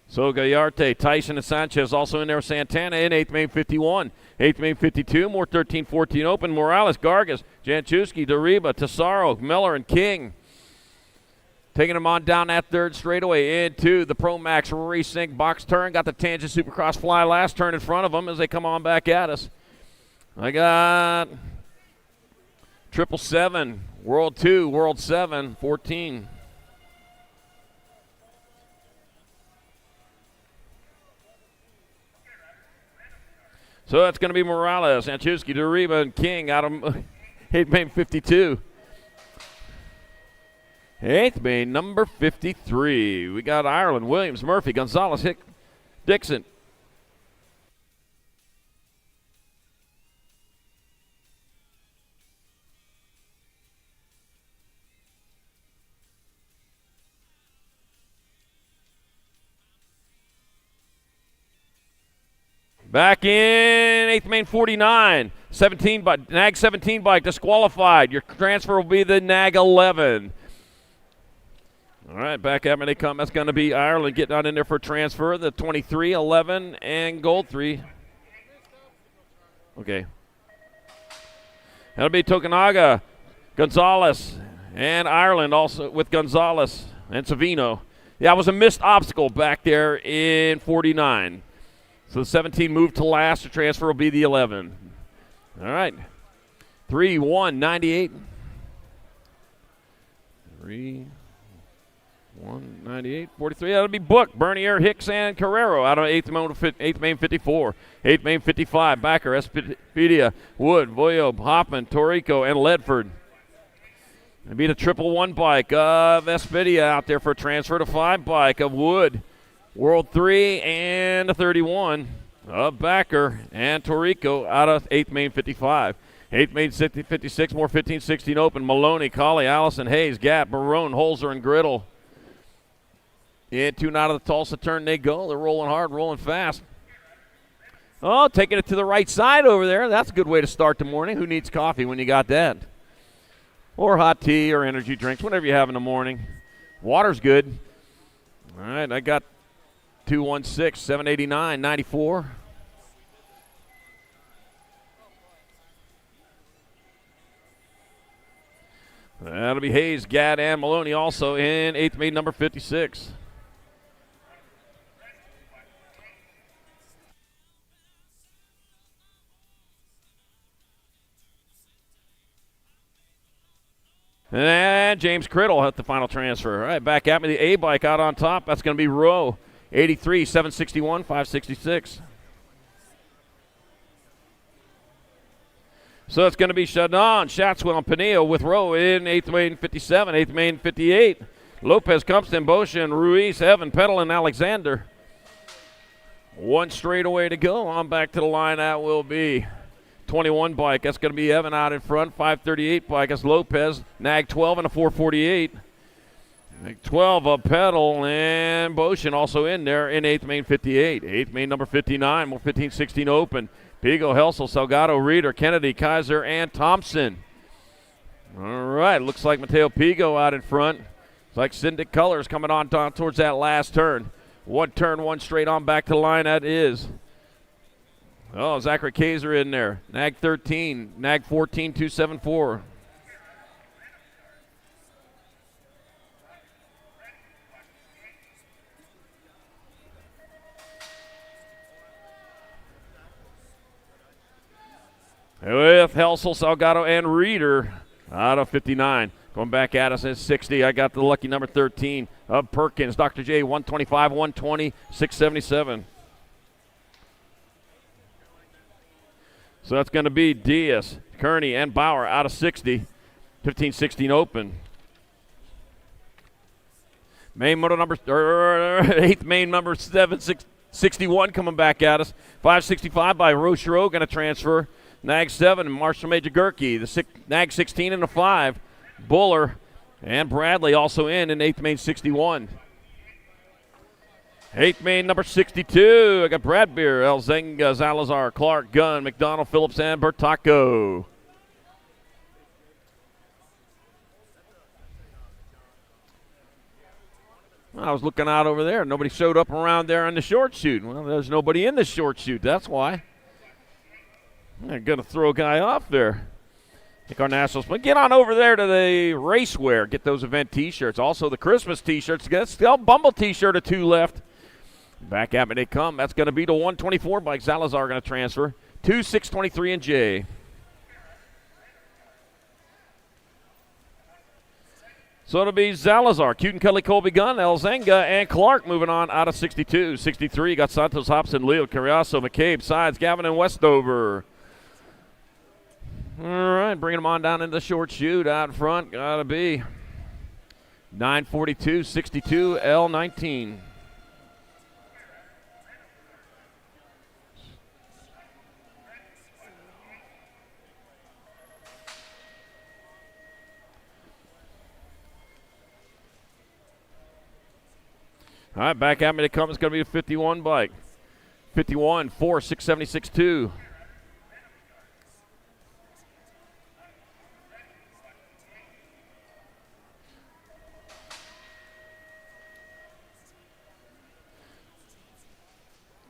So Gallarte, Tyson, and Sanchez also in there with Santana in 8th main 51. 8th main 52, more 13-14 open. Morales, Gargas, Janchuski, Dariba, Tesaro, Miller, and King. Taking them on down that 3rd straightaway into the Pro Max Racing box turn. Got the Tangent Supercross fly last turn in front of them as they come on back at us. I got 777, World 2, World 7, 14. So that's going to be Morales, Anchuski, Dariba, and King out of 8th main 52. 8th main number 53. We got Ireland, Williams, Murphy, Gonzalez, Dixon. Back in 8th main 49, 17 bike, NAG 17 bike disqualified. Your transfer will be the NAG 11. All right, back up and they come. That's going to be Ireland getting on in there for transfer. The 23, 11, and gold 3. Okay. That'll be Tokunaga, Gonzalez, and Ireland also with Gonzalez and Savino. Yeah, it was a missed obstacle back there in 49. So the 17 moved to last. The transfer will be the 11. All right. 3-1, 98. 3-1, 98, 43. That'll be Book, Bernier, Hicks, and Carrero out of 8th main 54. 8th main 55, Backer, Espedia, Wood, Voyo, Hoffman, Torrico, and Ledford. It'll be the 111 bike of Espedia out there for a transfer to 5 bike of Wood. World 3 and a 31 of Backer and Torrico out of 8th main 55. 8th main 56, more 15-16 open. Maloney, Colley, Allison, Hayes, Gap, Barone, Holzer, and Griddle. In 2 out of the Tulsa turn they go. They're rolling hard, rolling fast. Oh, taking it to the right side over there. That's a good way to start the morning. Who needs coffee when you got that? Or hot tea or energy drinks, whatever you have in the morning. Water's good. All right, I got 216, 789, 94. That'll be Hayes, Gadd, and Maloney also in 8th main number 56. And James Criddle at the final transfer. All right, back at me, the A bike out on top. That's going to be Rowe. 83, 761, 566. So it's going to be Shadon, Shatswell, and Pineo with Rowe in 8th main 57, 8th main 58. Lopez, Compton, Boshin, Ruiz, Evan, Petal, and Alexander. 1 straightaway to go. On back to the line, that will be 21 bike. That's going to be Evan out in front. 538 bike. That's Lopez. Nag 12 and a 448. Nag 12 a pedal, and Boshin also in there in 8th main 58. 8th main number 59. 15-16 open. Pigo, Helsel, Salgado, Reeder, Kennedy, Kaiser, and Thompson. All right, looks like Mateo Pigo out in front. It's like Syndic Colors coming on down towards that last turn. One turn, one straight on back to the line. That is. Oh, Zachary Kaiser in there. Nag 13, Nag 14, 274. With Helsel, Salgado, and Reeder out of 59. Going back at us at 60. I got the lucky number 13 of Perkins. Dr. J, 125, 120, 677. So that's going to be Diaz, Kearney, and Bauer out of 60. 15-16 open. Main motor number, 8th main number 761 coming back at us. 565 by Rochereau going to transfer. Nag 7, Marshall Major Gerke. The Nag 16 and a 5. Buller and Bradley also in 8th main 61. 8th main number 62. I got Bradbeer, Elzenga, Zalazar, Clark, Gunn, McDonald, Phillips, and Bertacco. I was looking out over there. Nobody showed up around there in the short shoot. Well, there's nobody in the short shoot. That's why. I'm going to throw a guy off there. I think our nationals. But get on over there to the racewear. Get those event T-shirts. Also the Christmas T-shirts. Get still Bumble T-shirt or 2 left. Back at me they come. That's going to be the 124 bike. Salazar going to transfer. 2, 623, and J. So it'll be Salazar, Cuten, Kelly, Colby, Gunn, Elzenga, and Clark moving on out of 62. 63 got Santos, Hobson, Leo, Carriazo, McCabe, Sides, Gavin, and Westover. All right, bringing them on down into the short chute out front. Got to be 942, 62, L19. All right, back at me to come. It's going to be a 51 bike. 51, 4, 676, 2.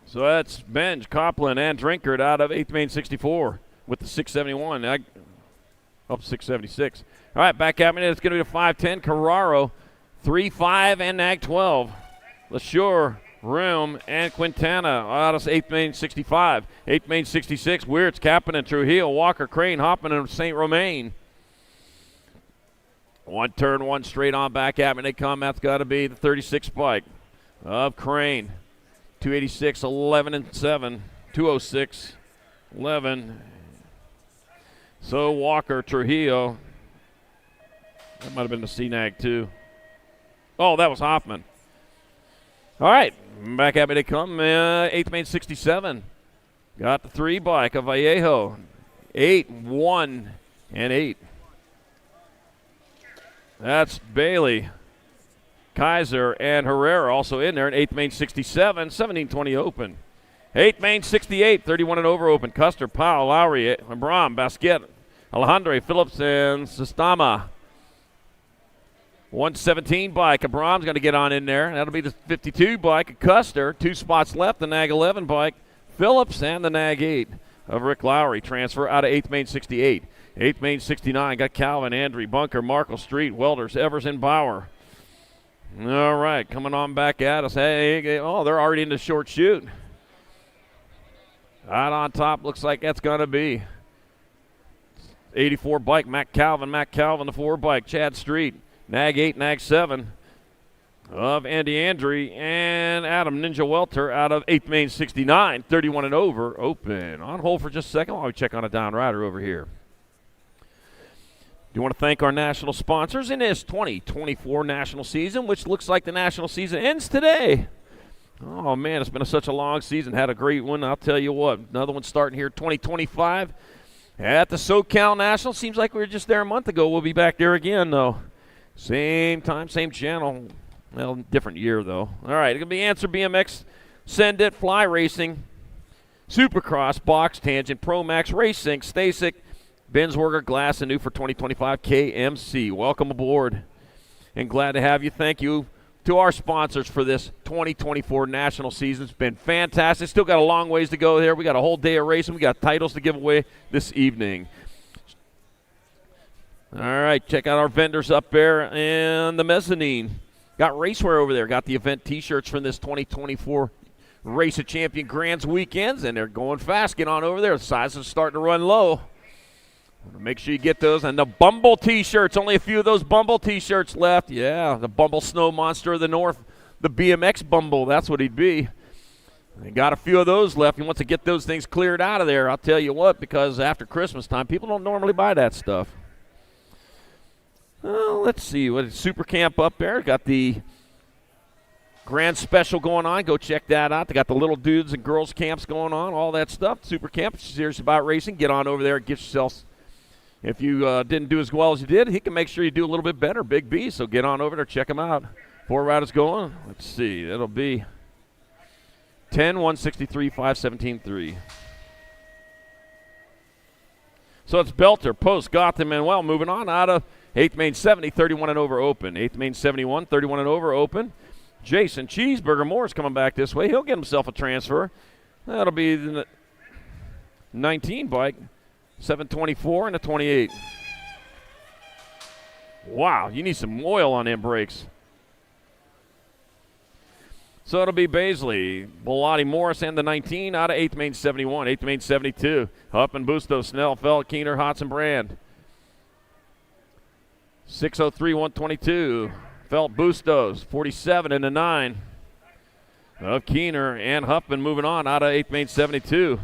So that's Benj, Copland, and Drinkard out of 8th main 64 with the 671. 676. All right, back at me. It's going to be the 510. Carraro, 3-5, and Nag 12. LaSure, Room, and Quintana out of 8th main 65. 8th main 66. Weirds, Kapanen, Trujillo, Walker, Crane, Hoffman, and St. Romain. One turn, one straight on back at me. They come. That's got to be the 36 bike of Crane. 286, 11, and 7. 206, 11. So Walker, Trujillo. That might have been the CNAG too. Oh, that was Hoffman. All right, back at me they come. 8th main 67. Got the 3 bike of Vallejo. 8, 1, and 8. That's Bailey, Kaiser, and Herrera also in there. And 8th main 67, 17-20 open. 8th main 68, 31 and over open. Custer, Powell, Lowry, Abram, Basquet, Alejandro, Phillips, and Sistama. 117 bike. Abram's going to get on in there. That'll be the 52 bike of Custer. 2 spots left. The Nag 11 bike, Phillips, and the Nag 8 of Rick Lowry. Transfer out of 8th main 68. 8th main 69. Got Calvin, Andrew, Bunker, Markle, Street, Welders, Evers, and Bauer. All right, coming on back at us. Hey, oh, they're already in the short chute. Out on top, looks like that's going to be 84 bike, Matt Calvin, the 4 bike, Chad Street. Nag 8, Nag 7 of Andy Andry, and Adam Ninja Welter out of 8th main 69, 31 and over, open. On hold for just a second while we check on a down rider over here. Do want to thank our national sponsors in this 2024 national season, which looks like the national season ends today. Oh, man, it's been such a long season. Had a great one. I'll tell you what, another one starting here 2025. at the SoCal National. Seems like we were just there a month ago. We'll be back there again, though. Same time, same channel. Well, different year, though. All right, it's going to be Answer BMX, Send It, Fly Racing, Supercross, Box, Tangent, Pro Max, Racing, Stasic, Benswerger, Glass, and new for 2025, KMC. Welcome aboard, and glad to have you. Thank you to our sponsors for this 2024 national season. It's been fantastic. Still got a long ways to go there. We got a whole day of racing. We got titles to give away this evening. All right, check out our vendors up there and the mezzanine. Got racewear over there. Got the event T-shirts from this 2024 Race of Champion Grands weekends, and they're going fast. Get on over there. The sizes are starting to run low. Make sure you get those. And the Bumble T-shirts. Only a few of those Bumble T-shirts left. Yeah, the Bumble Snow Monster of the North. The BMX Bumble. That's what he'd be. They got a few of those left. He wants to get those things cleared out of there. I'll tell you what, because after Christmas time, people don't normally buy that stuff. Let's see. What is Super Camp up there? Got the Grand Special going on. Go check that out. They got the little dudes and girls camps going on, all that stuff. Super Camp, serious about racing. Get on over there and get yourself, if you didn't do as well as you did, he can make sure you do a little bit better, Big B. So get on over there, check him out. 4 riders going. Let's see. That'll be 10, 163, 5, 17, 3. So it's Belter, Post, Gotham, and well, moving on out of 8th Main 70, 31 and over open. 8th Main 71, 31 and over open. Jason Cheeseburger Moore's coming back this way. He'll get himself a transfer. That'll be the 19 bike, 724 and a 28. Wow, you need some oil on them brakes. So it'll be Baisley, Bellotti, Morris, and the 19 out of 8th Main 71, 8th Main 72. Hupp and Busto, Snell, Felt, Keener, Hodson, Brand. 603, 122. Felt, Bustos, 47 and a 9. Of Keener and Huffman moving on out of 8th Main 72.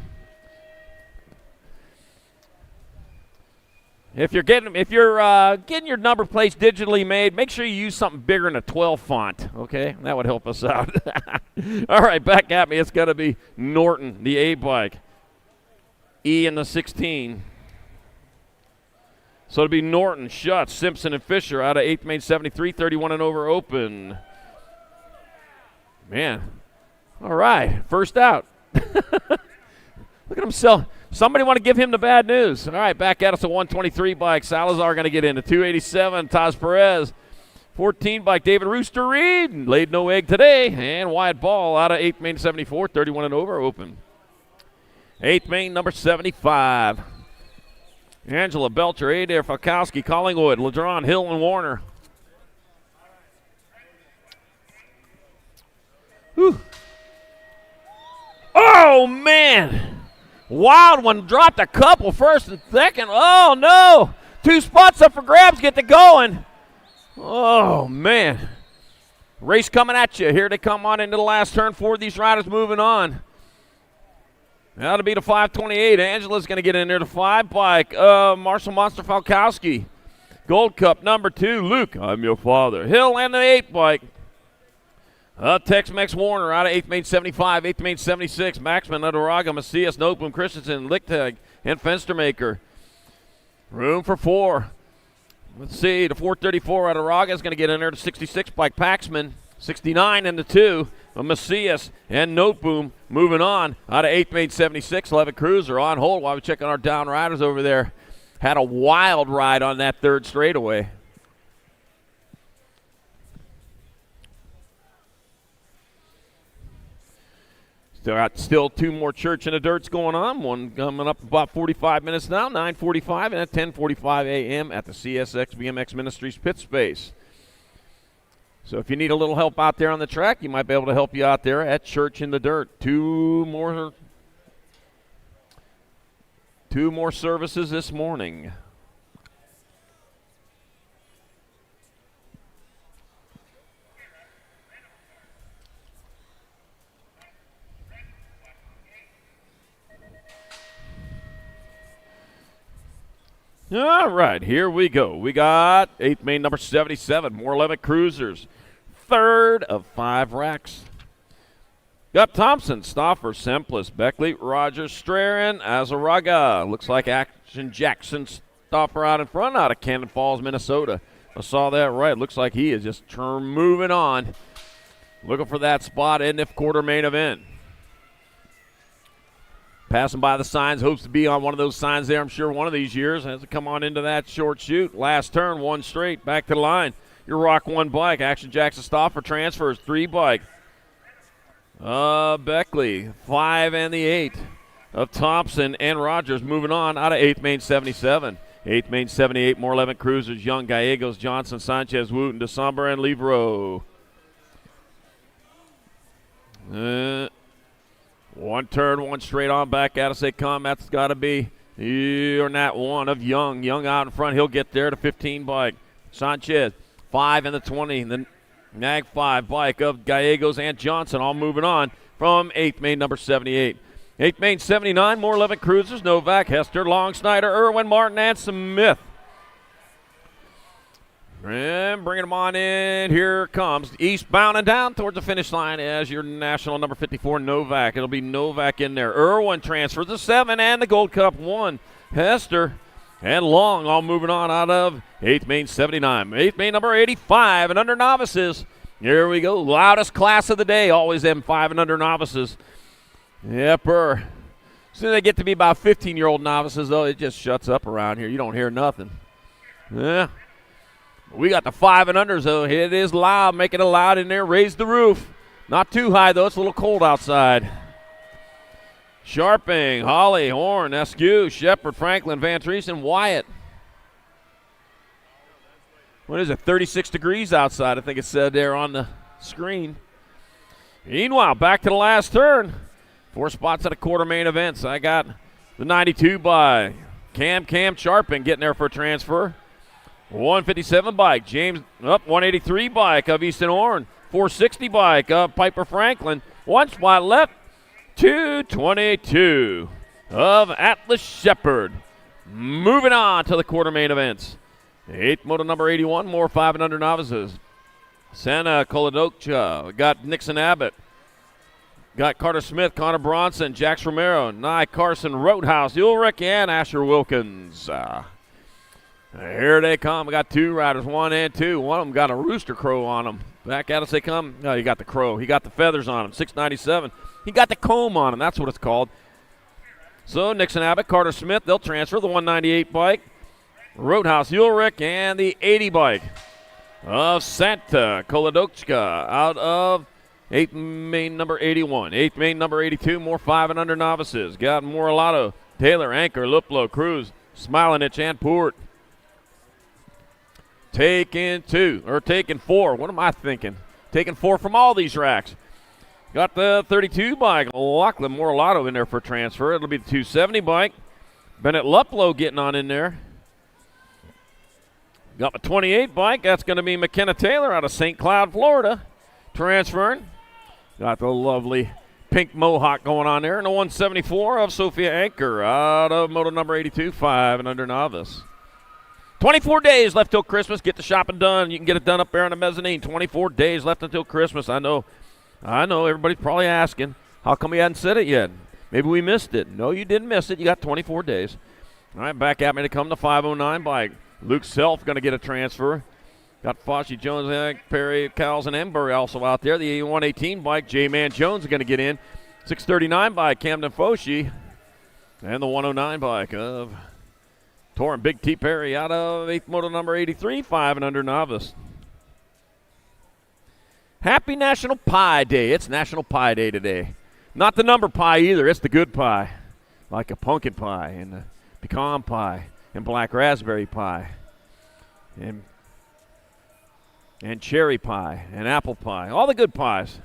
If you're getting your number plates digitally made, make sure you use something bigger than a 12 font, okay? That would help us out. All right, back at me. It's going to be Norton, the A bike. E in the 16. So it'll be Norton, Schutz, Simpson, and Fisher out of 8th Main 73, 31 and over open. Man. All right, first out. Look at him sell. Somebody want to give him the bad news. All right, back at us a 123 bike. Salazar going to get in. A 287, Taz Perez. 14 bike, David Rooster Reed. Laid no egg today. And Wyatt Ball out of 8th Main 74, 31 and over open. 8th Main number 75. Angela Belcher, Adair, Falkowski, Collingwood, Ladron, Hill, and Warner. Whew. Oh, man. Wild one, dropped a couple first and second. Oh, no. 2 spots up for grabs, get the going. Oh, man. Race coming at you. Here they come on into the last turn. 4 of these riders moving on. That'll be the 528. Angela's going to get in there. The 5 bike. Marshall Monster Falkowski. Gold Cup number 2. Luke, I'm your father. Hill and the 8 bike. Tex-Mex Warner out of 8th Main 75, 8th Main 76. Maxman, Adaraga, Macias, Noteboom, Christensen, Lichtag, and Fenstermaker. Room for 4. Let's see. The 434 Adaraga is going to get in there. The 66 bike. Paxman, 69 and the 2. Macias and Noteboom moving on out of 8th Main 76. 11 Cruiser on hold while we're checking our down riders over there. Had a wild ride on that 3rd straightaway. Still 2 more Church in the Dirts going on. One coming up about 45 minutes now, 9:45 and at 10:45 a.m. at the CSX BMX Ministries pit space. So if you need a little help out there on the track, you might be able to help you out there at Church in the Dirt. 2 more services this morning. All right, here we go. We got 8th Main number 77, more 11 Cruisers. 3rd of 5 racks. Got Thompson, Stoffer, Semplis, Beckley, Rogers, Strarin, Azaraga. Looks like Action Jackson Stoffer out in front out of Cannon Falls, Minnesota. I saw that right. Looks like he is just moving on. Looking for that spot in the quarter main event. Passing by the signs, hopes to be on one of those signs there, I'm sure, one of these years. Has to come on into that short chute. Last turn, one straight, back to the line. Your Rock 1 bike. Action Jackson Stoffer transfers, 3 bike. Beckley, 5 and the 8 of Thompson and Rogers moving on out of 8th main 77. 8th main 78, more 11 cruisers, Young, Gallegos, Johnson, Sanchez, Wooten, DeSombre, and Livro. One turn, one straight on back at us. They come. That's got to be you're not one of Young. Young out in front. He'll get there to 15 bike. Sanchez, 5 and the 20. The Nag 5 bike of Gallegos and Johnson all moving on from 8th main number 78. 8th main 79, more 11 cruisers. Novak, Hester, Long, Snyder, Irwin, Martin, and Smith. And bringing them on in. Here comes eastbound and down towards the finish line as your national number 54, Novak. It'll be Novak in there. Irwin transfers the 7 and the Gold Cup 1. Hester and Long all moving on out of 8th main 79. 8th main number 85 and under novices. Here we go. Loudest class of the day. Always them 5 and under novices. Yepper. As soon as they get to be about 15-year-old novices, though, it just shuts up around here. You don't hear nothing. Yeah. We got the 5 and unders, though. It is loud. Making it loud in there. Raise the roof. Not too high, though. It's a little cold outside. Sharping, Holly, Horn, Eskew, Shepard, Franklin, Van Treesen, Wyatt. What is it, 36 degrees outside, I think it said there on the screen. Meanwhile, back to the last turn. 4 spots at a quarter main events. I got the 92 by Cam Sharping getting there for a transfer. 157 bike, James, 183 bike of Easton Horn. 460 bike of Piper Franklin. 1 spot left. 222 of Atlas Shepard. Moving on to the quarter main events. 8th moto number 81, more 5 and under novices. Santa Coladocha. We got Nixon Abbott. Got Carter Smith, Connor Bronson, Jax Romero, Nye Carson, Roadhouse, Ulrich, and Asher Wilkins. Here they come. We got 2 riders, 1 and 2. One of them got a rooster crow on them. Back at us they come. No, he got the crow. He got the feathers on him. 697. He got the comb on him. That's what it's called. So Nixon Abbott, Carter Smith, they'll transfer the 198 bike. Roadhouse, Ulrich, and the 80 bike of Santa Koladochka out of 8th main number 81. 8th main number 82, more 5 and under novices. Got Moralato, Taylor, Anchor, Luplo, Cruz, Smilinich, and Port. Taking 4. What am I thinking? Taking 4 from all these racks. Got the 32 bike, Lachlan Moralato in there for transfer. It'll be the 270 bike. Bennett Luplo getting on in there. Got the 28 bike. That's going to be McKenna Taylor out of St. Cloud, Florida. Transferring. Got the lovely pink mohawk going on there. And the 174 of Sophia Anchor out of moto number 82, 5 and under novice. 24 days left till Christmas. Get the shopping done. You can get it done up there on the mezzanine. 24 days left until Christmas. I know. Everybody's probably asking, how come we hadn't said it yet? Maybe we missed it. No, you didn't miss it. You got 24 days. All right, back at me to come the 509 bike. Luke Self going to get a transfer. Got Fossey, Jones, Perry, Cowles, and Embury also out there. The 118 bike, J-Man Jones is going to get in. 639 bike, Camden Foshee. And the 109 bike of Torrin Big T. Perry out of 8th moto number 83, 5 and under novice. Happy National Pie Day. It's National Pie Day today. Not the number pie either. It's the good pie. Like a pumpkin pie and a pecan pie and black raspberry pie and cherry pie and apple pie. All the good pies.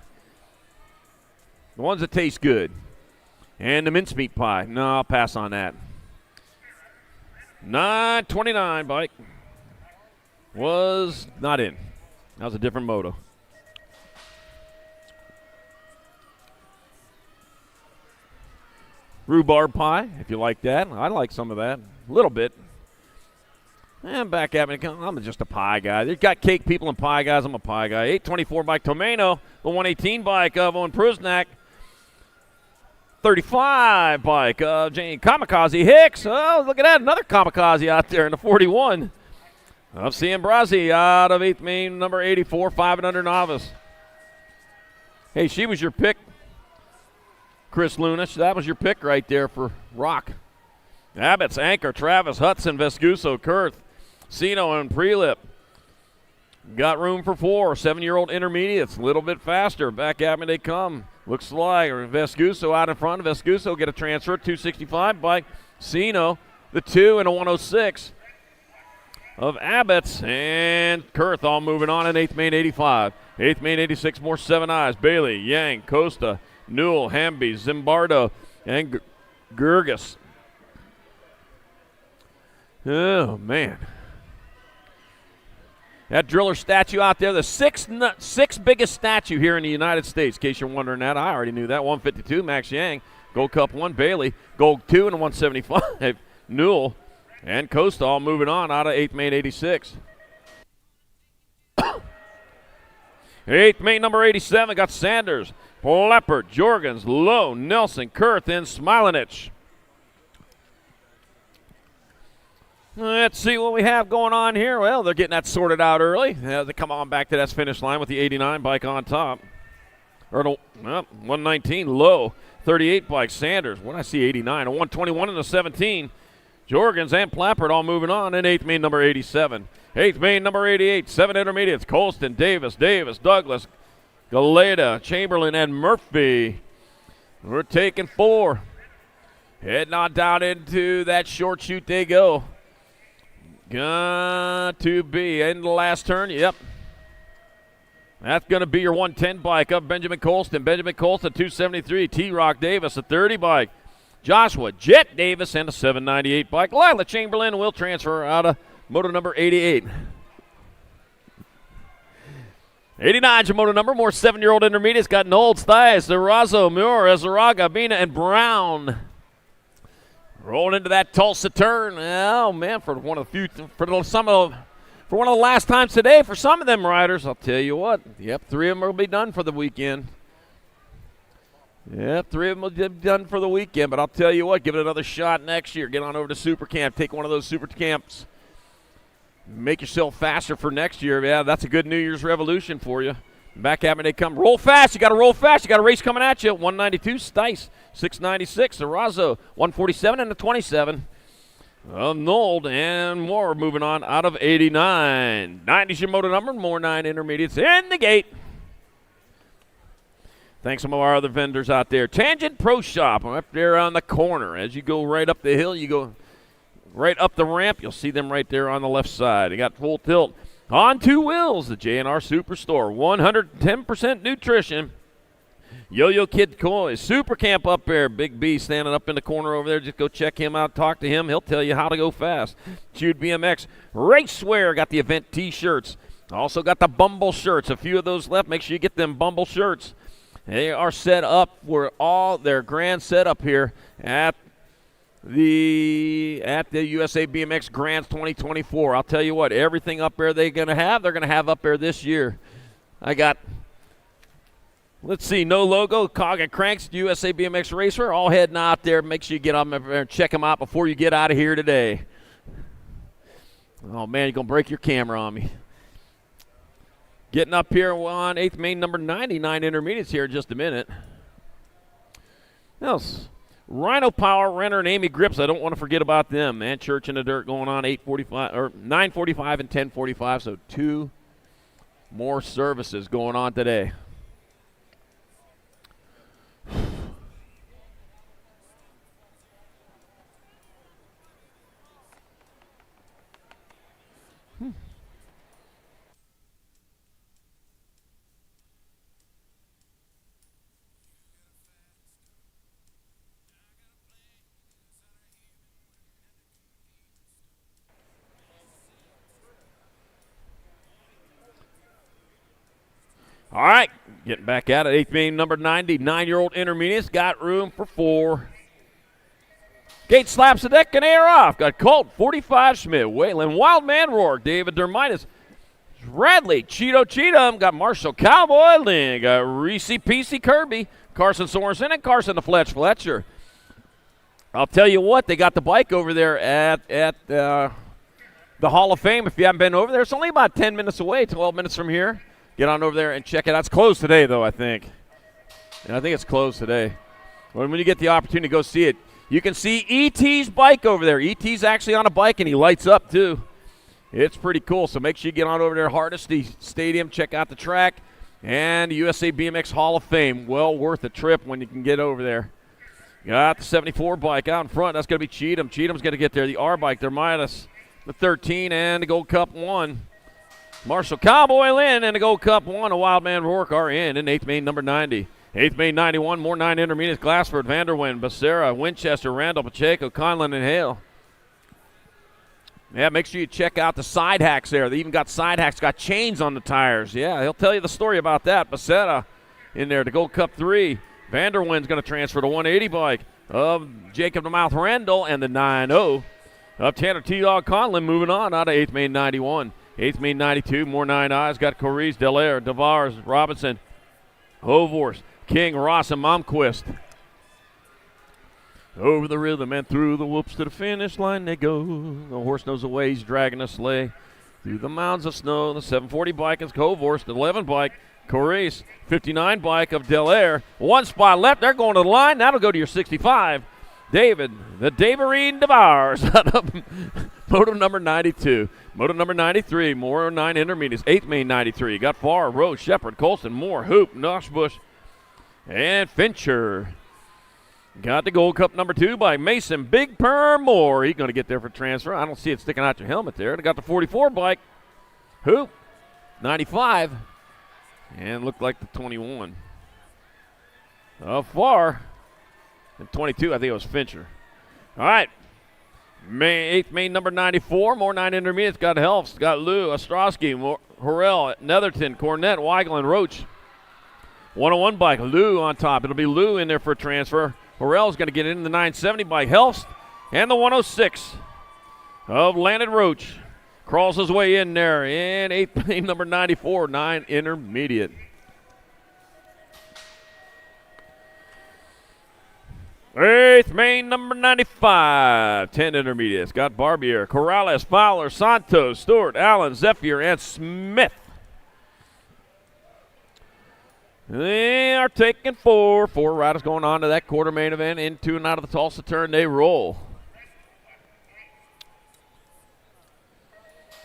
The ones that taste good. And the mincemeat pie. No, I'll pass on that. 929 bike was not in. That was a different moto. Rhubarb pie, if you like that. I like some of that. A little bit. And back at me. I'm just a pie guy. They've got cake people and pie guys. I'm a pie guy. 824 bike Tomeno. The 118 bike of Owen Prusnak. 35 bike of Jane Kamikaze Hicks. Oh, look at that. Another Kamikaze out there in the 41 of Cianbrazzi out of 8th Main, number 84, 5 and under novice. Hey, she was your pick, Chris Lunish. That was your pick right there for Rock. Abbott's Anchor, Travis, Hudson, Vescuso, Kurth, Sino, and Prelip. Got room for 4. 7-year-old intermediates, a little bit faster. Back at me they come. Looks like Vescuso out in front. Vescuso get a transfer, 265 bike. Sino, the 2 and a 106 of Abbott's. And Kurth all moving on in 8th Main 85. 8th Main 86, more 7 eyes. Bailey, Yang, Costa, Newell, Hamby, Zimbardo, and Gurgis. Oh, man. That driller statue out there, the sixth biggest statue here in the United States, in case you're wondering that. I already knew that. 152, Max Yang. Gold Cup 1, Bailey. Gold 2 and a 175, Newell. And Costa all moving on out of 8th Main 86. 8th Main number 87 got Sanders, Leopard, Jorgens, Lowe, Nelson, Kurth, and Smilanich. Let's see what we have going on here. Well, they're getting that sorted out early. They come on back to that finish line with the 89 bike on top. Or the 119, Lowe, 38 bike, Sanders. When I see 89, a 121 and a 17. Jorgens and Plappert all moving on in 8th Main number 87. 8th Main number 88, 7 intermediates, Colston, Davis, Douglas, Galeda, Chamberlain, and Murphy. We're taking 4. Heading on down into that short chute they go. Got to be in the last turn. Yep. That's going to be your 110 bike of Benjamin Colston. Benjamin Colston, 273. T-Rock Davis, a 30 bike. Joshua Jet Davis, and a 798 bike. Lila Chamberlain will transfer out of moto number 88. 89 is your moto number. More 7-year-old intermediates. Got Nold, Stias, Durazo, Muir, Ezaraga, Bina, and Brown. Rolling into that Tulsa turn. Oh man, for one of the last times today for some of them riders, I'll tell you what. Yep, 3 of them will be done for the weekend. Yep, 3 of them will be done for the weekend. But I'll tell you what, give it another shot next year. Get on over to Super Camp. Take one of those Super Camps. Make yourself faster for next year. Yeah, that's a good New Year's revolution for you. Back at me they come. Roll fast. You got to roll fast. You got a race coming at you. 192, Stice. 696, Arazo. 147 and a 27. Nold and more moving on out of 89. 90's your motor number. More 9 intermediates in the gate. Thanks to some of our other vendors out there. Tangent Pro Shop. I'm up there on the corner. As you go right up the hill, you go right up the ramp. You'll see them right there on the left side. They got full tilt. On 2 wheels, the J&R Superstore. 110% nutrition. Yo-Yo Kid Coys. Super Camp up there. Big B standing up in the corner over there. Just go check him out. Talk to him. He'll tell you how to go fast. Chewed BMX. Racewear. Got the event T-shirts. Also got the Bumble shirts. A few of those left. Make sure you get them Bumble shirts. They are set up for all their grand setup here at the USA BMX Grands 2024. I'll tell you what, everything up there they're going to have up there this year. I got, let's see, no logo, Cog and Cranks, USA BMX Racer, all heading out there. Make sure you get on there and check them out before you get out of here today. Oh, man, you're going to break your camera on me. Getting up here on 8th Main number 99 intermediates here in just a minute. Else. Rhino Power, Renner, and Amy Grips. I don't want to forget about them, man. Church in the Dirt going on 8:45 or 9:45 and 10:45. So 2 more services going on today. All right, getting back at it. 8th Main number 90, 9-year-old intermediates. Got room for 4. Gate slaps the deck and air off. Got Colt, 45 Schmidt, Waylon, Wildman Rourke, David Dermitis, Radley, Cheeto Cheatham, got Marshall Cowboy Lynn, got Reese PC Kirby, Carson Sorensen, and Carson the Fletcher. I'll tell you what, they got the bike over there at the Hall of Fame. If you haven't been over there, it's only about 10 minutes away, 12 minutes from here. Get on over there and check it out. It's closed today, though, I think. And I think it's closed today. When you get the opportunity to go see it, you can see E.T.'s bike over there. E.T.'s actually on a bike, and he lights up, too. It's pretty cool, so make sure you get on over there, Hardesty Stadium, check out the track, and the USA BMX Hall of Fame. Well worth a trip when you can get over there. Got the 74 bike out in front. That's going to be Cheatham. Cheatham's going to get there. The R bike, they're minus the 13 and the Gold Cup 1. Marshall Cowboy Lynn and the Gold Cup 1. A Wildman Rourke are in 8th main number 90. 8th main 91, more 9 intermediates. Glassford, Vanderwind, Becerra, Winchester, Randall, Pacheco, Conlon, and Hale. Yeah, make sure you check out the side hacks there. They even got side hacks, got chains on the tires. Yeah, he'll tell you the story about that. Becerra in there, the Gold Cup 3. Vanderwind's going to transfer to 180 bike of Jacob the Mouth Randall and the 9-0 of Tanner T-Dog Conlon moving on out of 8th main 91. 8th main 92, more 9 eyes. Got Coriz, Delaire, Devars, Robinson, Hovors, King, Ross, and Momquist. Over the rhythm and through the whoops to the finish line they go. The horse knows the way, he's dragging a sleigh through the mounds of snow. The 740 bike is Hovors, the 11 bike. Coriz, 59 bike of Delaire. 1 spot left. They're going to the line. That'll go to your 65. David, the Daverine Devars out of moto number 92. Moto number 93, more 9 intermediates. 8th main 93. Got Farr, Rose, Shepard, Colston, Moore, Hoop, Noshbush, and Fincher. Got the Gold Cup number 2 by Mason Big Perm Moore. He's going to get there for transfer. I don't see it sticking out your helmet there. They got the 44 bike. Hoop, 95. And looked like the 21. Far. And 22, I think it was Fincher. All right. 8th main number 94. More 9 intermediates. Got Helfs. Got Lou, Ostrowski, Horrell, Netherton, Cornett, Weigel, and Roach. 101 bike. Lou on top. It'll be Lou in there for a transfer. Horrell's going to get in the 970 bike. Helfs and the 106 of Landon Roach. Crawls his way in there in 8th main number 94, 9 intermediate. Eighth main number 95, 10 intermediates. Got Barbier, Corrales, Fowler, Santos, Stewart, Allen, Zephyr, and Smith. They are taking 4. 4 riders going on to that quarter main event. Into and out of the Tulsa turn, they roll.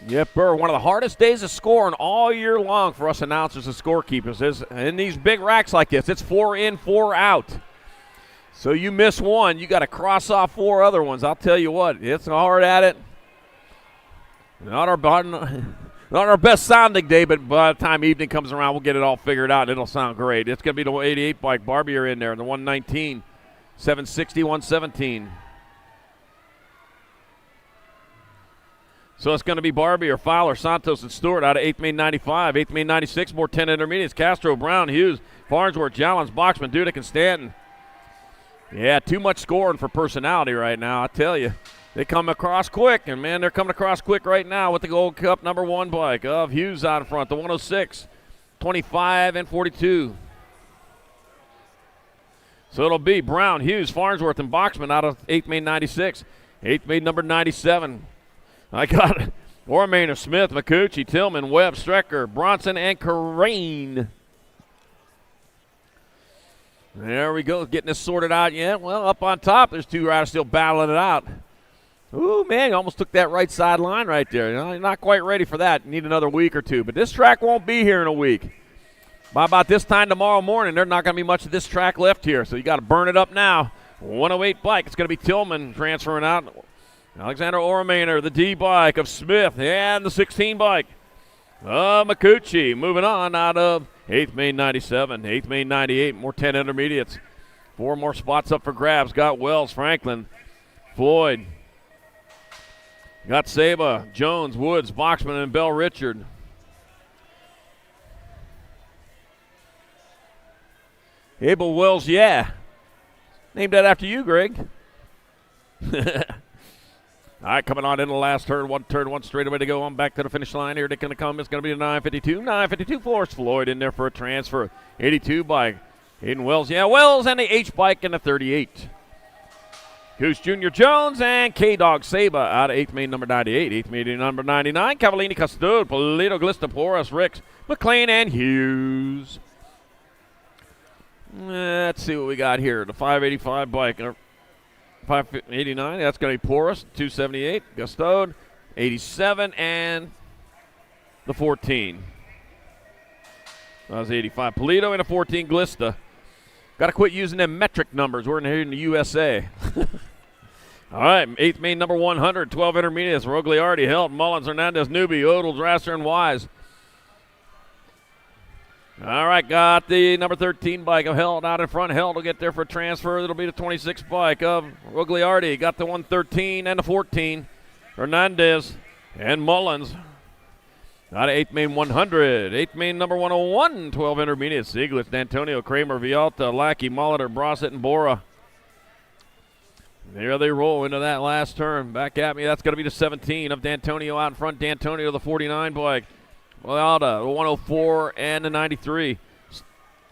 Yep, Burr, one of the hardest days of scoring all year long for us announcers and scorekeepers is in these big racks like this. It's 4 in, 4 out. So you miss one, you got to cross off 4 other ones. I'll tell you what, it's hard at it. Not our best sounding day, but by the time evening comes around, we'll get it all figured out. It'll sound great. It's going to be the 88 bike, Barbier in there, the 119, 760, 117. So it's going to be Barbier, Fowler, Santos, and Stewart out of 8th main 95. 8th main 96, more 10 intermediates. Castro, Brown, Hughes, Farnsworth, Jallens, Boxman, Dudek, and Stanton. Yeah, too much scoring for personality right now, I tell you. They come across quick, and, man, they're coming across quick right now with the Gold Cup number 1 bike of Hughes out in front, the 106, 25, and 42. So it'll be Brown, Hughes, Farnsworth, and Boxman out of 8th main 96. 8th main number 97. I got Ormainer, Smith, McCucci, Tillman, Webb, Strecker, Bronson, and Carrane. There we go, getting this sorted out yet. Well, up on top, there's 2 riders still battling it out. Ooh, man, you almost took that right side line right there. You know, you're not quite ready for that. You need another week or 2. But this track won't be here in a week. By about this time tomorrow morning, there's not going to be much of this track left here. So you got to burn it up now. 108 bike, it's going to be Tillman transferring out. Alexander Ormainer, the D bike of Smith, and the 16 bike of McCucci. Moving on out of 8th main 97, 8th main 98, more 10 intermediates. 4 more spots up for grabs. Got Wells, Franklin, Floyd. Got Saba, Jones, Woods, Boxman, and Bell Richard. Abel Wells, yeah. Named that after you, Greg. All right, coming on into the last turn, one straightaway to go on back to the finish line here. They're going to come. It's going to be a 9:52. 9:52 Forrest Floyd in there for a transfer. 82 by Hayden Wells. Yeah, Wells and the H bike in the 38. Goose Jr. Jones and K-Dog Saba out of 8th main number 98. 8th main number 99. Cavallini Custode, Polito Glista, Porras, Ricks, McLean, and Hughes. Let's see what we got here. The 585 bike. 589, that's going to be Porras. 278, Gustode. 87, and the 14. That was 85. Polito and a 14, Glista. Got to quit using them metric numbers. We're here in the USA. All right, 8th main number 100. 12 intermediates. Rogliardi, Helt, Mullins, Hernandez, Newby, Odell, Drasser, and Wise. All right, got the number 13 bike of Held out in front. Held will get there for a transfer. It'll be the 26 bike of Rogliardi. Got the 113 and the 14. Hernandez and Mullins. Out of 8th main 100. 8th main number 101. 12 intermediate. Sieglitz, D'Antonio, Kramer, Vialta, Lackey, Molitor, Brossett, and Bora. There they roll into that last turn. Back at me. That's going to be the 17 of D'Antonio out in front. D'Antonio, the 49 bike. Vialta, the 104 and the 93.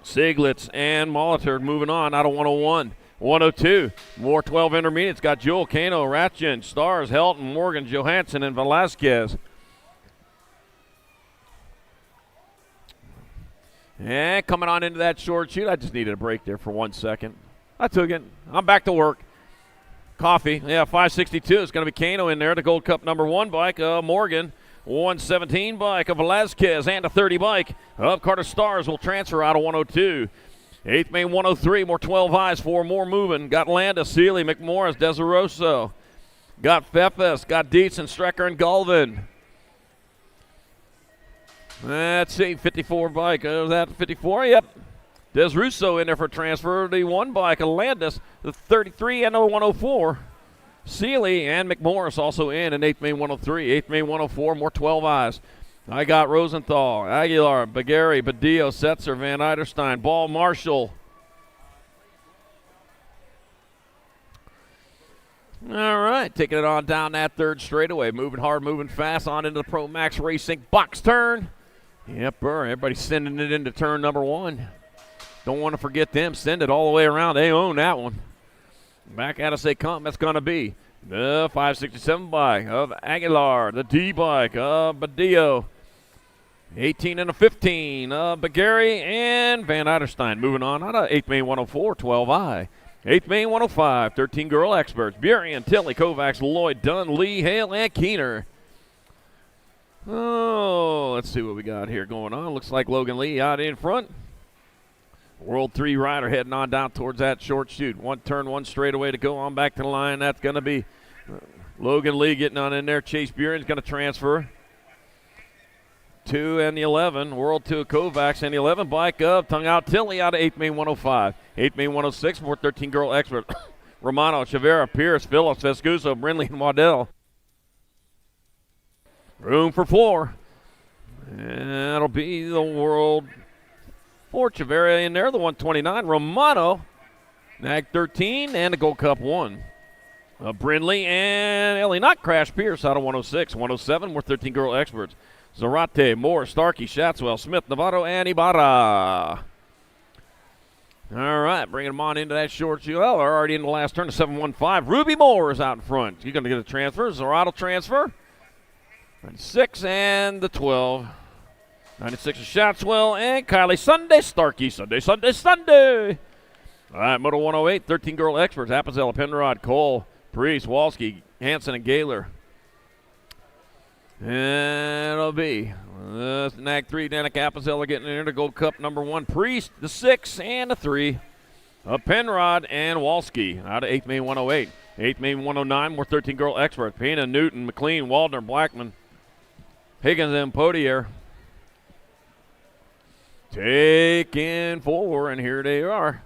Sieglitz and Molitor moving on out of 101. 102. More 12 intermediates. Got Joel, Kano, Ratchin, Stars, Helton, Morgan, Johansson, and Velasquez. And coming on into that short shoot, I just needed a break there for 1 second. I took it. I'm back to work. Coffee. Yeah, 562. It's going to be Kano in there. The Gold Cup number 1 bike. Morgan. 117 bike of Velasquez and a 30 bike of Carter Stars will transfer out of 102. 8th main 103. More 12 eyes. 4 more moving. Got Landa, Seeley, McMorris, Deseroso. Got Fefes. Got Dietzen, Strecker, and Galvin. Let's see, 54 bike. Was that 54? Yep. Des Russo in there for transfer. The 1 bike of Landis, the 33 and the 104. Seeley and McMorris also in 8th main 103. 8th main 104, more 12 eyes. I got Rosenthal, Aguilar, Bagari, Badillo, Setzer, Van Eiderstein, Ball, Marshall. All right, taking it on down that third straightaway. Moving hard, moving fast on into the Pro Max Racing box turn. Yep, everybody's sending it into turn number 1. Don't want to forget them. Send it all the way around. They own that one. Back at us they come. That's going to be the 567 bike of Aguilar. The D bike of Badillo. 18 and a 15 of Bagari and Van Eiderstein. Moving on out of 8th main 104, 12I. 8th main 105, 13 girl experts. Burien, Tilly, Kovacs, Lloyd, Dunn, Lee, Hale, and Keener. Oh, let's see what we got here going on. Looks like Logan Lee out in front. World 3 rider heading on down towards that short shoot. 1 turn, 1 straightaway to go on back to the line. That's going to be Logan Lee getting on in there. Chase Buren's going to transfer. 2 and the 11. World 2 of Kovacs and the 11 bike of Tongue Out Tilly out of 8th main 105. 8th main 106, more 13 girl expert. Romano, Chavera, Pierce, Phillips, Vescuso, Brindley, and Waddell. Room for 4. And that'll be the World 4. Chavera in there, the 129. Romano, Nag 13, and the Gold Cup 1. Brindley and Ellie Not Crash Pierce out of 106. 107, more 13 girl experts. Zarate, Moore, Starkey, Shatswell, Smith, Novato, and Ibarra. All right, bringing them on into that short shoot. Well, they're already in the last turn of 715. Ruby Moore is out in front. You're going to get a transfer. Zarato transfer. 96 and the 12. 96 is Shatswell and Kylie Sunday. Starkey, Sunday. All right, Moto 108, 13 girl experts. Appenzel, Penrod, Cole, Priest, Walski, Hansen, and Gaylor. And it'll be Nag 3, Danica Appenzeller getting in the Gold Cup number 1. Priest, the 6, and the 3. Penrod and Walski out of 8th main 108. 8th main 109, more 13 girl expert. Pena, Newton, McLean, Waldner, Blackman, Higgins, and Potier. Taking 4, and here they are.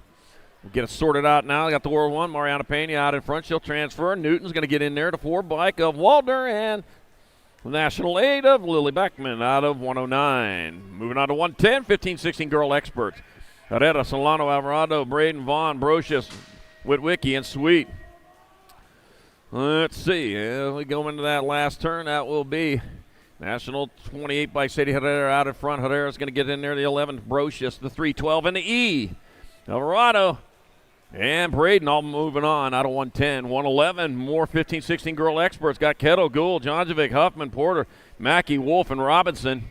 We'll get it sorted out now. Got the World 1, Mariana Pena out in front. She'll transfer. Newton's going to get in there. The 4 bike of Waldner and the National 8 of Lily Beckman out of 109. Moving on to 110, 15, 16 girl experts. Herrera, Solano, Alvarado, Braden, Vaughn, Brocious, Witwicky, and Sweet. Let's see. We go into that last turn. That will be National 28 by Sadie Herrera out in front. Herrera's going to get in there. The 11th, Brocious. The 312 and the E. Alvarado and Braden all moving on out of 110. 111, more 15-16 girl experts. Got Kettle, Gould, Jonjovic, Huffman, Porter, Mackey, Wolf, and Robinson.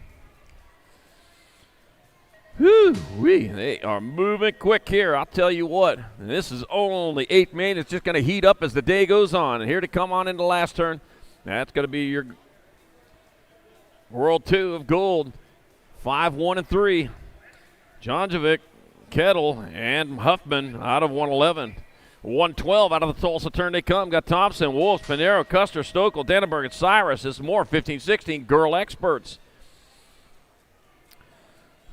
Whew-wee, they are moving quick here. I'll tell you what, this is only 8 main. It's just going to heat up as the day goes on. And here to come on into the last turn, that's going to be your World 2 of Gold. 5, 1, and 3. Jonjovic, Kettle, and Huffman out of 111. 112 out of the Tulsa turn they come. Got Thompson, Wolf, Pinero, Custer, Stokel, Dannenberg, and Cyrus. This is more 15-16 girl experts.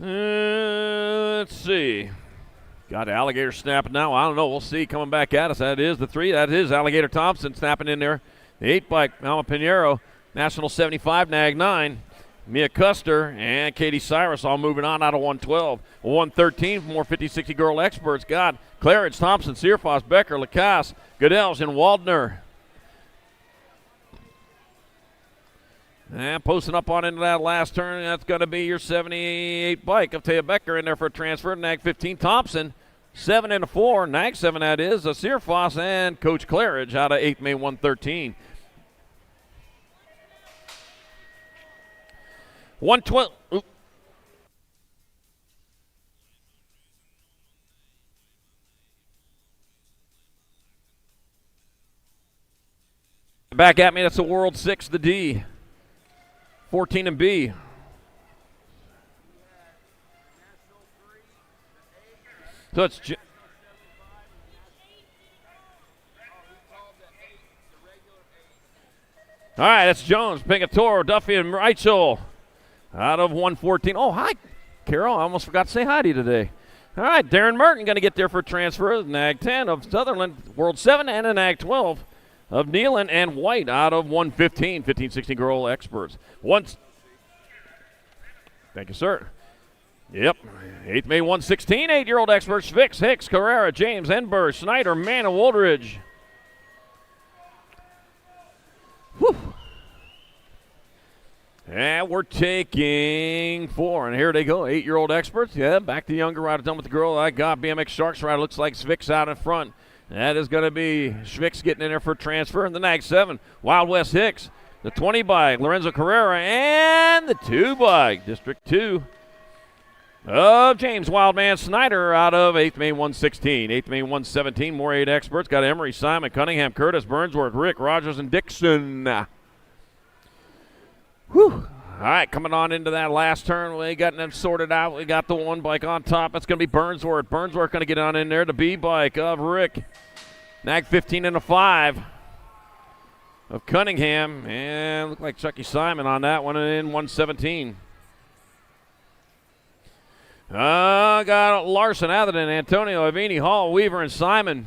Let's see. Got Alligator snapping now. I don't know. We'll see coming back at us. That is the 3. That is Alligator Thompson snapping in there. The 8 bike, Alma Pinero. National 75, Nag 9. Mia Custer and Katie Cyrus all moving on out of 112. 113 more 50-60 girl experts. Got Claridge, Thompson, Searfoss, Becker, Lacasse, Goodels, and Waldner. And posting up on into that last turn, that's going to be your 78 bike of Taya Becker in there for a transfer. Nag 15, Thompson, 7 and a 4. Nag 7, that is. Searfoss and Coach Claridge out of 8 May 113. 112. Oop. Back at me, that's the World 6, the D. 14 and B. So it's all right, that's Jones, Pingatoro, Duffy, and Reichel out of 114. Oh, hi, Carol. I almost forgot to say hi to you today. All right, Darren Merton going to get there for a transfer. Nag 10 of Sutherland, World 7, and a Nag 12 of Nealon and White out of 115, 15-16 girl experts. Thank you, sir. Yep, 8th May 116, 8-year-old experts, Fix, Hicks, Carrera, James, Enberg, Snyder, Mann, and Woldridge. Whew. And we're taking 4, and here they go, 8-year-old experts. Yeah, back to younger rider, done with the girl. I got BMX Sharks rider, looks like Svix out in front. That is going to be Schwicks getting in there for a transfer. And the Nag 7, Wild West Hicks. The 20 bike, Lorenzo Carrera. And the 2 bike, District 2 of James Wildman Snyder out of 8th May 116. 8th May 117, more 8 experts. Got Emery, Simon, Cunningham, Curtis, Burnsworth, Rick, Rogers, and Dixon. Whew. All right, coming on into that last turn. We got them sorted out. We got the 1 bike on top. That's going to be Burnsworth. Burnsworth going to get on in there. The B bike of Rick. Nag 15 and a 5 of Cunningham. And look like Chucky Simon on that one in 117. Got Larson, Atherton, Antonio, Avini, Hall, Weaver, and Simon.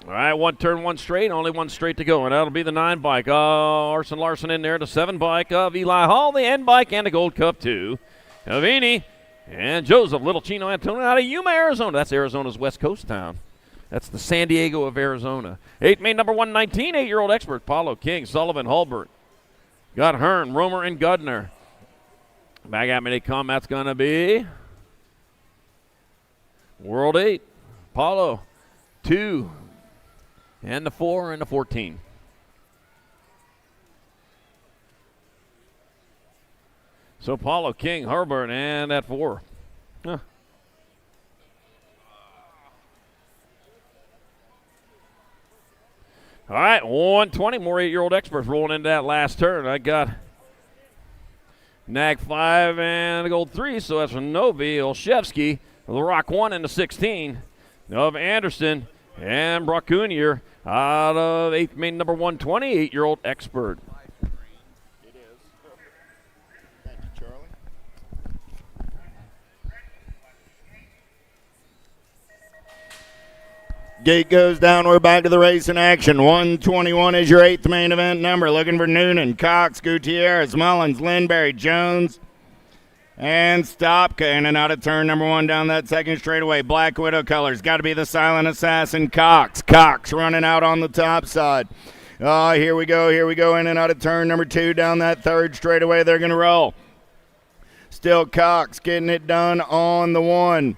All right, 1 turn, 1 straight, only 1 straight to go, and that'll be the 9 bike. Arson Larson in there, the 7 bike of Eli Hall, the N bike, and the Gold Cup 2. Avini and Joseph Little Chino Antonio out of Yuma, Arizona. That's Arizona's West Coast town. That's the San Diego of Arizona. 8 May number 119, 8-year-old expert, Paulo King, Sullivan, Hulbert. Got Hearn, Romer, and Gudner. Back at me they come. That's going to be World 8, Paulo 2. And the 4 and the 14. So Paulo, King, Herbert, and that 4. Huh. All right, 120, more 8-year-old experts rolling into that last turn. I got Nag 5 and the Gold 3, so that's from Novi, Olszewski, the Rock 1 and the 16 of Anderson and Brockunier. Out of 8th Main number 120, 8-year-old expert. It is. Thank you, Charlie. Gate goes down. We're back to the race in action. 121 is your 8th main event number. Looking for Noonan, Cox, Gutierrez, Mullins, Lindberry, Jones, And stop, in and out of turn number 1 down that second straightaway. Black Widow colors. Got to be the silent assassin, Cox. Cox running out on the top side. Here we go, in and out of turn number 2 down that third straightaway. They're going to roll. Still Cox getting it done on the 1.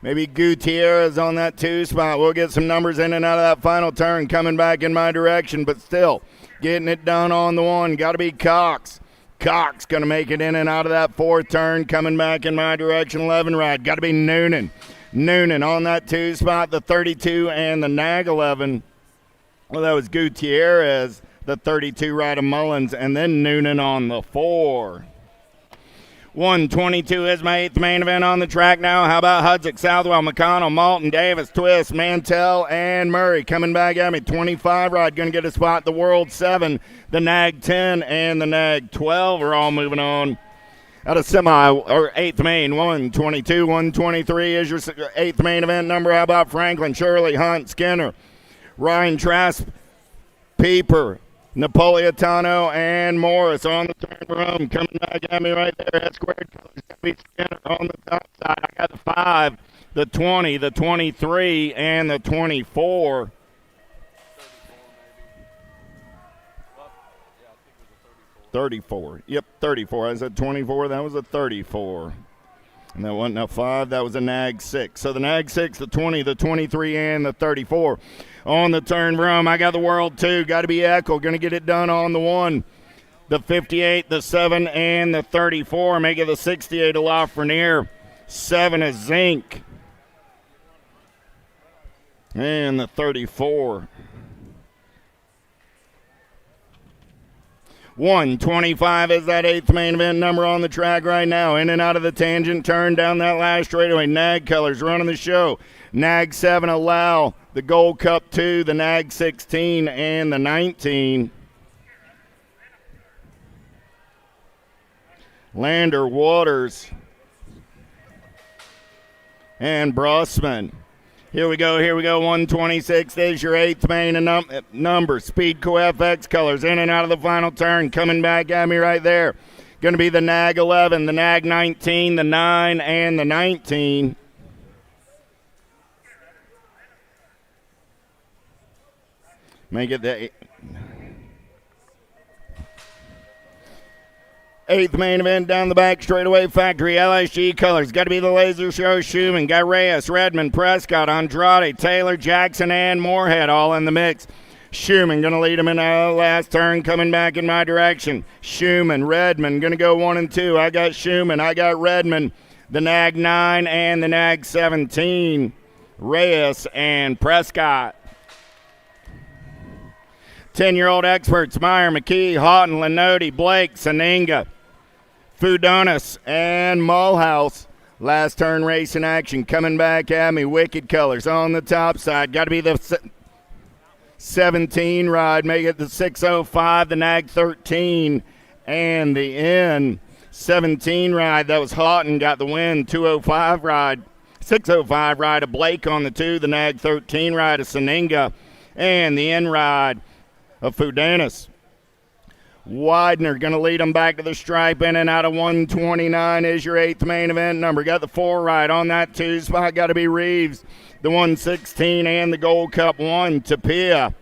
Maybe Gutierrez on that 2 spot. We'll get some numbers in and out of that final turn coming back in my direction, but still getting it done on the 1. Got to be Cox. Cox going to make it in and out of that 4th turn, coming back in my direction, 11 ride. Got to be Noonan. Noonan on that 2 spot, the 32 and the nag 11. Well, that was Gutierrez, the 32 ride of Mullins, and then Noonan on the 4. 122 is my 8th main event on the track now. How about Hudzik, Southwell, McConnell, Malton, Davis, Twist, Mantell, and Murray coming back at me. 25 ride, going to get a spot. The World 7, the Nag 10, and the Nag 12 are all moving on. Out of semi, or 8th main, 122, 123 is your 8th main event number. How about Franklin, Shirley, Hunt, Skinner, Ryan Trask, Pieper, Napolitano, and Morris on the turn room. Coming back at me right there. That squared colors. Got to be Skinner on the top side. I got the 5, the 20, the 23, and the 24. 34. Yep, 34. I said 24. That was a 34. And that wasn't a 5. That was a Nag 6. So the Nag 6, the 20, the 23, and the 34. On the turn room, I got the World 2. Got to be Eckel. Going to get it done on the 1. The 58, the 7, and the 34. Make it the 68 of Lafreniere. 7 is Zink. And the 34. 125 is that 8th main event number on the track right now. In and out of the tangent turn down that last straightaway. Nag colors running the show. Nag 7 allow. The Gold Cup 2, the Nag 16, and the 19. Lander, Waters, and Brossman. Here we go. 126 is your 8th main number. Speedco FX colors in and out of the final turn. Coming back at me right there. Going to be the Nag 11, the Nag 19, the 9, and the 19. Make it the 8th main event down the back straightaway. Factory LSG colors. Got to be the Laser Show. Schumann, got Reyes, Redmond, Prescott, Andrade, Taylor, Jackson, and Moorhead all in the mix. Schumann going to lead him in the last turn, coming back in my direction. Schumann, Redmond going to go 1 and 2. I got Schumann. I got Redmond, the Nag 9, and the Nag 17. Reyes and Prescott. 10-year-old experts, Meyer, McKee, Houghton, Lenotti, Blake, Saninga, Fudonis, and Mulhouse. Last turn racing action coming back at me. Wicked colors on the top side. Got to be the 17 ride. Make it the 605, the Nag 13, and the N 17 ride. That was Houghton. Got the win. 205 ride. 605 ride of Blake on the 2. The Nag 13 ride of Saninga. And the N ride of Fudanis. Widener going to lead them back to the stripe. In and out of 129 is your 8th main event number. Got the 4 ride on that 2 spot. Got to be Reeves, the 116, and the Gold Cup 1. Tapia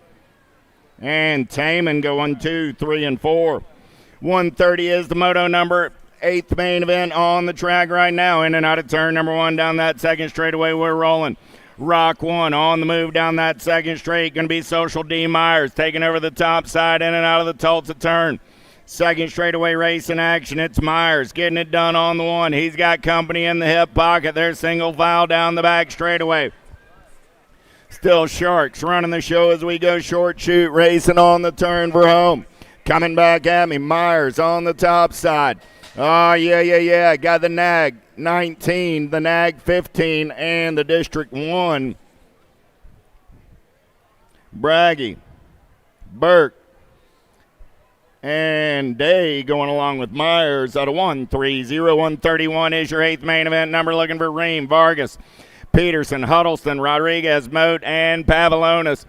and Taman go 1, 2, 3, and 4. 130 is the moto number. 8th main event on the track right now. In and out of turn number 1 down that second straightaway. We're rolling. Rock 1 on the move down that second straight. Going to be Social D. Myers taking over the top side in and out of the Tulsa turn. Second straightaway race in action. It's Myers getting it done on the 1. He's got company in the hip pocket. There's single file down the back straightaway. Still Sharks running the show as we go short shoot. Racing on the turn for home. Coming back at me. Myers on the top side. Oh, yeah. Got the Nag 19, the Nag 15, and the District 1. Braggy, Burke, and Day going along with Myers out of 130. 131 is your 8th main event number. Looking for Ream, Vargas, Peterson, Huddleston, Rodriguez, Moat, and Pavilonis.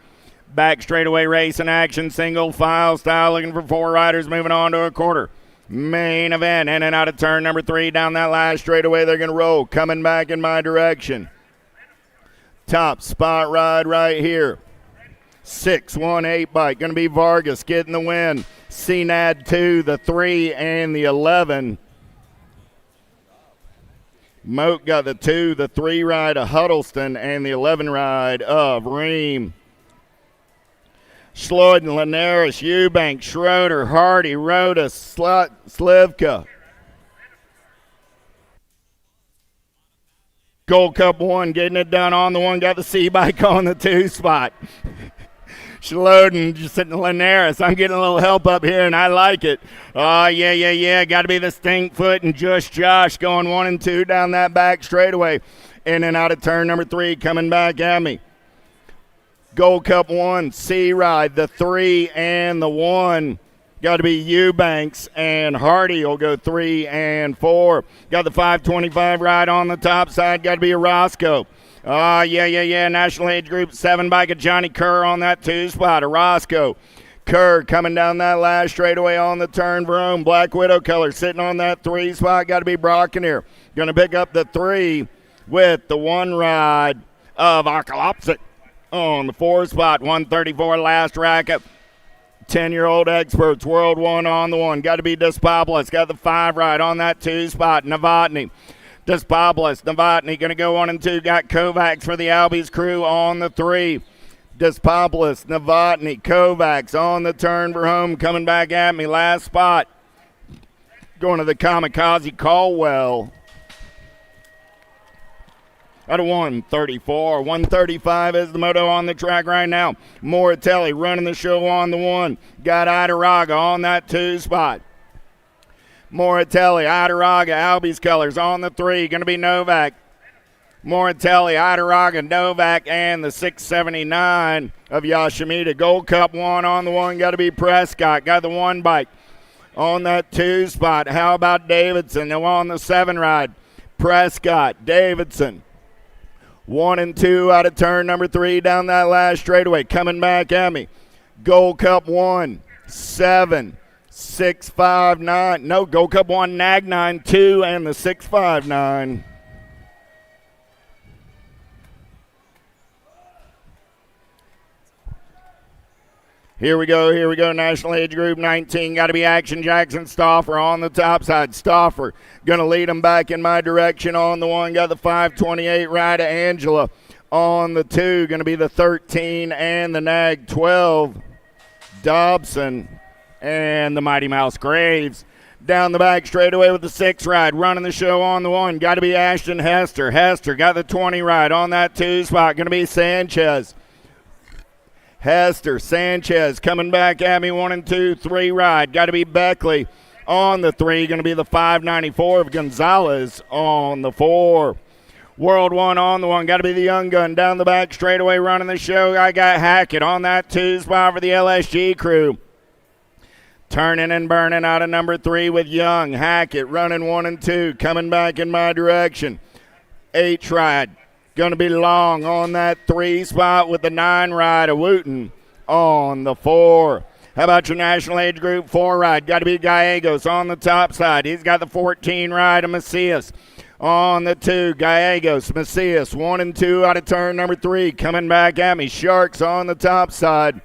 Back straightaway race in action, single file style. Looking for 4 riders moving on to a quarter. Main event, in and out of turn number 3. Down that last straightaway, they're going to roll. Coming back in my direction. Top spot ride right here. 618 bike. Going to be Vargas getting the win. CNAD 2, the 3, and the 11. Moat got the 2, the 3 ride of Huddleston, and the 11 ride of Ream. Schleuden, Linares, Eubank, Schroeder, Hardy, Rhoda, Slivka. Gold Cup 1 getting it done on the 1. Got the C-bike on the 2 spot. Schleuden just sitting Linares. I'm getting a little help up here, and I like it. Oh, yeah. Got to be the Stinkfoot and Just Josh going 1 and 2 down that back straightaway. In and out of turn number 3, coming back at me. Gold Cup 1, C-Ride, the 3 and the 1. Got to be Eubanks, and Hardy will go 3 and 4. Got the 525 ride on the top side. Got to be a Roscoe. Oh, yeah. National Age Group 7 bike of Johnny Kerr on that 2 spot. A Roscoe. Kerr coming down that last straightaway on the turn for home. Black Widow color sitting on that 3 spot. Got to be Brockeneer. Going to pick up the 3 with the 1 ride of Arkalopsic on the 4 spot. 134 last racket. 10-year-old experts. World 1 on the 1. Got to be Despopoulos. Got the 5 ride on that 2 spot. Novotny. Despopoulos, Novotny going to go 1 and 2. Got Kovacs for the Albies crew on the 3. Despopoulos, Novotny, Kovacs on the turn for home. Coming back at me. Last spot. Going to the Kamikaze Caldwell. Out of 134. 135 is the moto on the track right now. Moratelli running the show on the 1. Got Idaraga on that 2 spot. Moratelli, Idaraga, Albies colors on the 3. Going to be Novak. Moratelli, Idaraga, Novak, and the 679 of Yoshimita. Gold Cup 1 on the 1. Got to be Prescott. Got the 1 bike on that 2 spot. How about Davidson on the 7 ride? Prescott, Davidson. 1 and 2 out of turn number 3 down that last straightaway. Coming back at me. Gold Cup 1, 7, 659. No, Gold Cup 1, Nag 9, 2, and the 659. Here we go, National Age Group 19. Got to be Action Jackson Stauffer on the top side. Stauffer going to lead him back in my direction on the 1. Got the 528 ride of Angela on the 2. Going to be the 13 and the Nag 12. Dobson and the Mighty Mouse Graves. Down the back straightaway with the 6 ride. Running the show on the 1. Got to be Ashton Hester. Hester got the 20 ride on that 2 spot. Going to be Sanchez. Hester, Sanchez coming back at me. 1 and 2, 3 ride. Got to be Beckley on the 3. Going to be the 594 of Gonzalez on the 4. World 1 on the 1. Got to be the Young Gun down the back straightaway running the show. I got Hackett on that 2 spot for the LSG crew. Turning and burning out of number 3 with Young. Hackett running 1 and 2. Coming back in my direction. H ride. Going to be Long on that 3 spot with the 9 ride of Wooten on the 4. How about your National Age Group 4 ride? Got to be Gallegos on the top side. He's got the 14 ride of Macias on the 2. Gallegos, Macias, 1 and 2 out of turn number 3. Coming back at me. Sharks on the top side.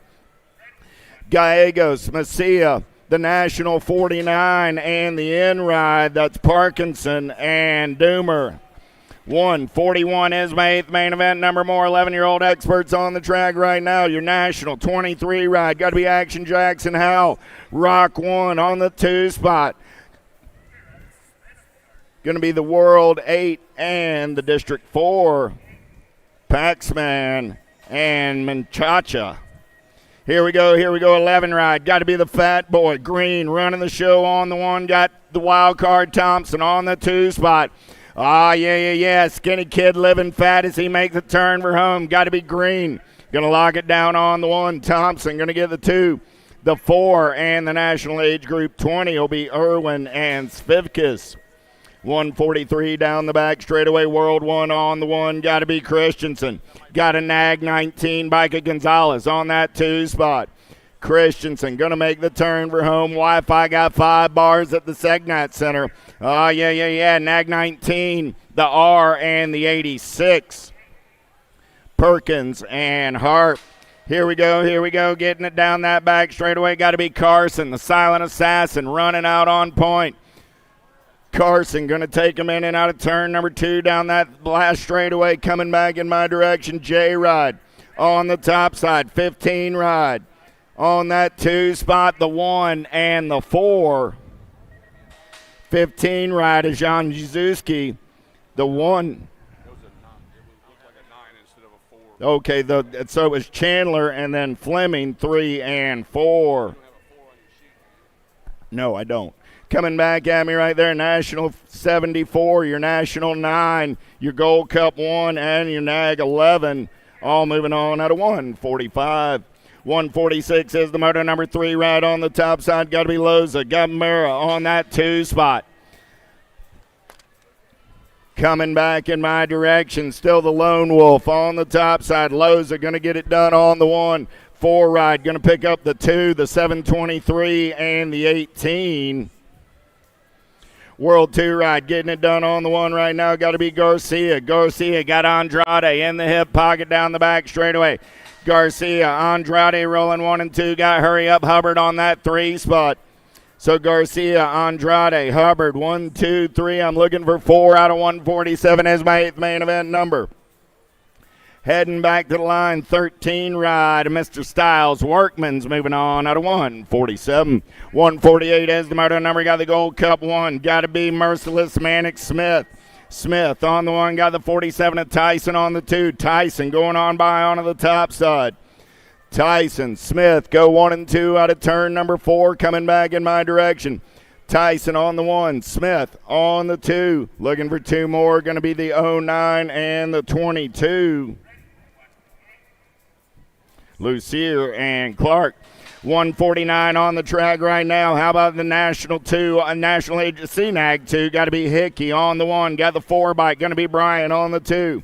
Gallegos, Macias, the National 49 and the N ride. That's Parkinson and Doomer. 141 is my 8th main event. Number more 11-year-old experts on the track right now. Your National 23 ride. Got to be Action Jackson Howell. Rock 1 on the 2 spot. Going to be the World 8 and the District 4. Paxman and Menchacha. Here we go, 11 ride. Got to be the Fat Boy. Green running the show on the 1. Got the Wild Card Thompson on the 2 spot. Ah, yeah. Skinny kid living fat as he makes the turn for home. Got to be Green. Going to lock it down on the 1. Thompson going to get the 2. The 4 and the National Age Group 20 will be Irwin and Svivkis. 143 down the back straightaway. World 1 on the 1. Got to be Christensen. Got a Nag 19 bike of Gonzalez on that 2 spot. Christensen going to make the turn for home. Wi-Fi got 5 bars at the Sagenet Center. Oh, yeah. Nag 19, the R, and the 86. Perkins and Hart. Here we go. Getting it down that back straightaway. Got to be Carson, the silent assassin, running out on point. Carson going to take him in and out of turn number 2 down that last straightaway. Coming back in my direction, J-Rod on the top side. 15 Rod on that 2 spot, the 1 and the 4. 15 Rod is Jan Jizuski, the 1. Okay, so it was Chandler and then Fleming, 3 and 4. No, I don't. Coming back at me right there, National 74, your National 9, your Gold Cup 1, and your Nag 11. All moving on out of 145. 146 is the moto number 3 right on the top side. Got to be Loza. Got Mura on that 2 spot. Coming back in my direction, still the Lone Wolf on the top side. Loza going to get it done on the 1. 4 ride, going to pick up the 2, the 723, and the 18. World 2 ride, getting it done on the 1 right now. Got to be Garcia. Garcia got Andrade in the hip pocket down the back straightaway. Garcia, Andrade rolling 1 and 2. Got Hurry Up Hubbard on that 3 spot. So Garcia, Andrade, Hubbard, 1, 2, 3. I'm looking for 4 out of 147 as my 8th main event number. Heading back to the line, 13 ride, Mr. Styles. Workman's moving on out of 147. 148 as the moto number. Got the Gold Cup 1. Got to be Merciless Manic Smith. Smith on the 1. Got the 47 of Tyson on the 2. Tyson going on by onto the top side. Tyson, Smith go 1 and 2 out of turn number 4. Coming back in my direction. Tyson on the 1. Smith on the 2. Looking for 2 more. Going to be the 09 and the 22. Lucier and Clark. 149 on the track right now. How about the National 2? National CNAG 2. Got to be Hickey on the 1. Got the 4 bike. Going to be Brian on the 2.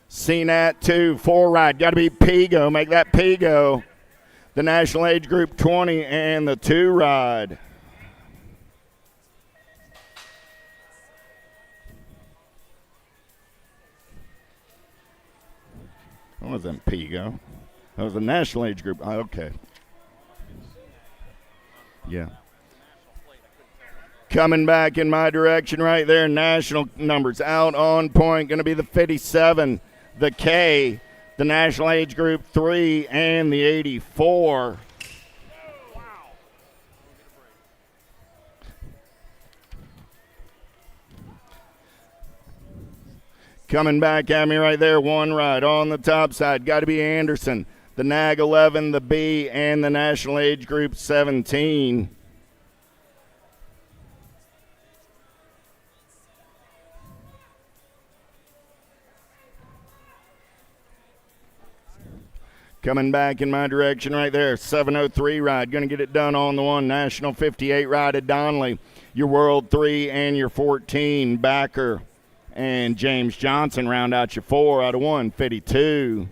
CNAT 2. 4 ride. Got to be Pigo. Make that Pigo. The National Age Group 20 and the 2 ride. What was that, Pigo? That was the National Age Group. Oh, okay. Yeah. Coming back in my direction right there. National numbers out on point. Going to be the 57, the K, the National Age Group 3, and the 84. Coming back at me right there, 1 ride on the top side. Got to be Anderson, the NAG 11, the B, and the National Age Group 17. Coming back in my direction right there, 703 ride. Going to get it done on the 1. National 58 ride at Donnelly. Your World 3 and your 14, Backer and James Johnson round out your 4 out of 152.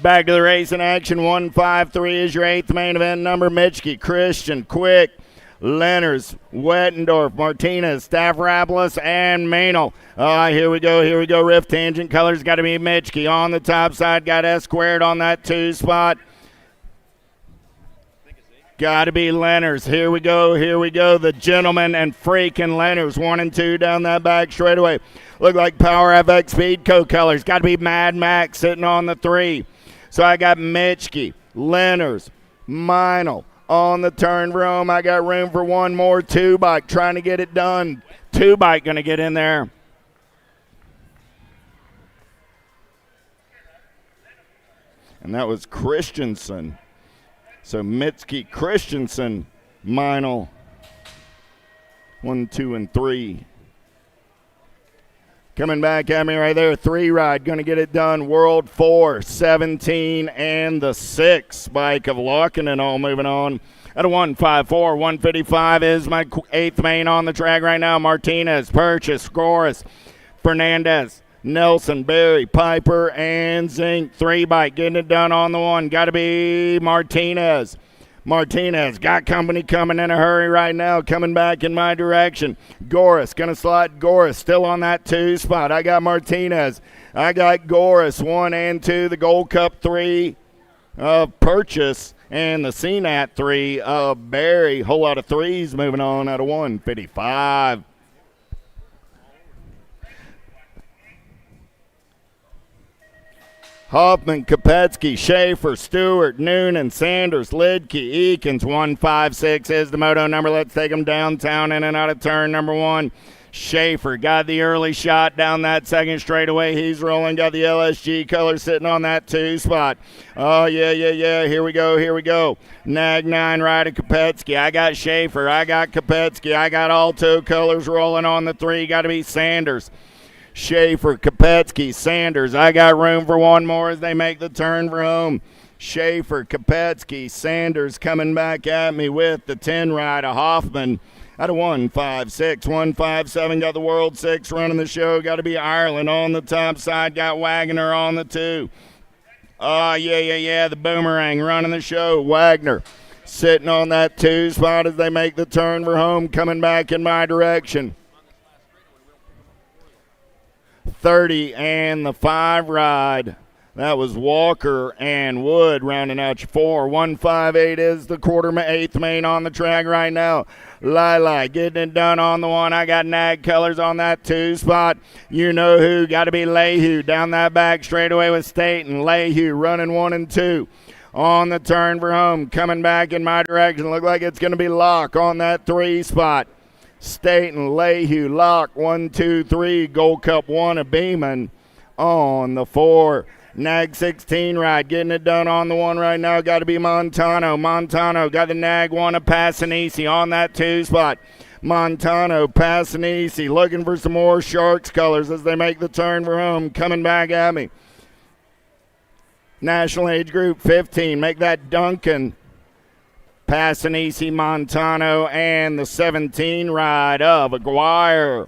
Back to the race in action. 153 is your 8th main event number. Mitchke, Christian, Quick, Lenners, Wettendorf, Martinez, Stavropoulos, and Maynell. Here we go. Rift Tangent colors got to be Mitchke. On the top side, got S squared on that 2 spot. Got to be Lenners. Here we go. The gentleman and freaking Lenners. 1 and 2 down that back straightaway. Look like Power FX Speed co-colors. Got to be Mad Max sitting on the 3. So I got Mitchke, Lenners, Meinl on the turn room. I got room for one more 2-bike. Trying to get it done. 2-bike going to get in there. And that was Christensen. So Mitski, Christensen, Meinl, 1, 2, and 3. Coming back at me right there, 3 ride, going to get it done. World 4, 17, and the 6 bike of Lockinen all moving on. At a 154, 155 is my 8th main on the track right now. Martinez, Purchase, Goris, Fernandez, Nelson, Berry, Piper, and Zink. 3 bike getting it done on the 1. Got to be Martinez. Martinez got company coming in a hurry right now, coming back in my direction. Goris, going to slide Goris, still on that 2 spot. I got Martinez. I got Goris, 1 and 2. The Gold Cup 3 of Purchase and the CNAT 3 of Berry. Whole lot of 3s moving on at a 155. Hoffman, Kopetsky, Schaefer, Stewart, Noonan, Sanders, Lidke, Eakins. 156 is the moto number. Let's take them downtown in and out of turn number 1. Schaefer got the early shot down that second straightaway. He's rolling. Got the LSG color sitting on that 2 spot. Oh, yeah. Here we go. Nag 9 right at Kopetsky. I got Schaefer. I got Kopetsky. I got Alto colors rolling on the 3. Got to be Sanders. Schaefer, Kopetsky, Sanders. I got room for one more as they make the turn for home. Schaefer, Kopetsky, Sanders coming back at me with the 10 ride of Hoffman. Out of 156, 157, got the World 6 running the show. Got to be Ireland on the top side. Got Wagner on the 2. Oh, yeah, the Boomerang running the show. Wagner sitting on that 2 spot as they make the turn for home, coming back in my direction. 30 and the 5 ride. That was Walker and Wood rounding out your 4. 158 is the 8th main on the track right now. Lila getting it done on the 1. I got Nag colors on that 2 spot. You know who. Got to be Lehue down that back straightaway with Staten. Lehue running 1 and 2. On the turn for home. Coming back in my direction. Look like it's going to be Locke on that 3 spot. Staten, Lehue, Locke, 1, 2, 3. Gold Cup 1 of Beeman on the 4. Nag 16 ride, getting it done on the 1 right now. Got to be Montano. Montano got the Nag 1 of Passanisi on that 2 spot. Montano, Passanisi, looking for some more Sharks colors as they make the turn for home. Coming back at me. National Age Group 15, make that Duncan. Passanisi, Montano, and the 17 ride of Aguirre.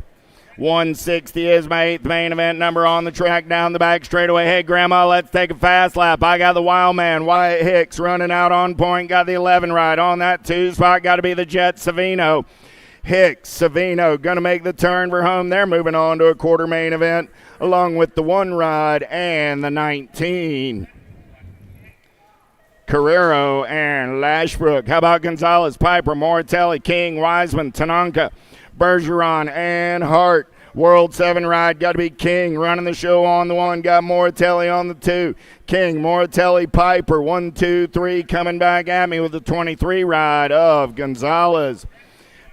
160 is my 8th main event number on the track down the back straightaway. Hey, Grandma, let's take a fast lap. I got the Wild Man, Wyatt Hicks, running out on point. Got the 11 ride on that 2 spot. Got to be the Jet Savino. Hicks, Savino, going to make the turn for home. They're moving on to a quarter main event along with the 1 ride and the 19. Carrero and Lashbrook. How about Gonzalez, Piper, Moratelli, King, Wiseman, Tananka, Bergeron, and Hart. World 7 ride, got to be King running the show on the 1. Got Moratelli on the 2. King, Moratelli, Piper, 1, 2, 3. Coming back at me with the 23 ride of Gonzalez.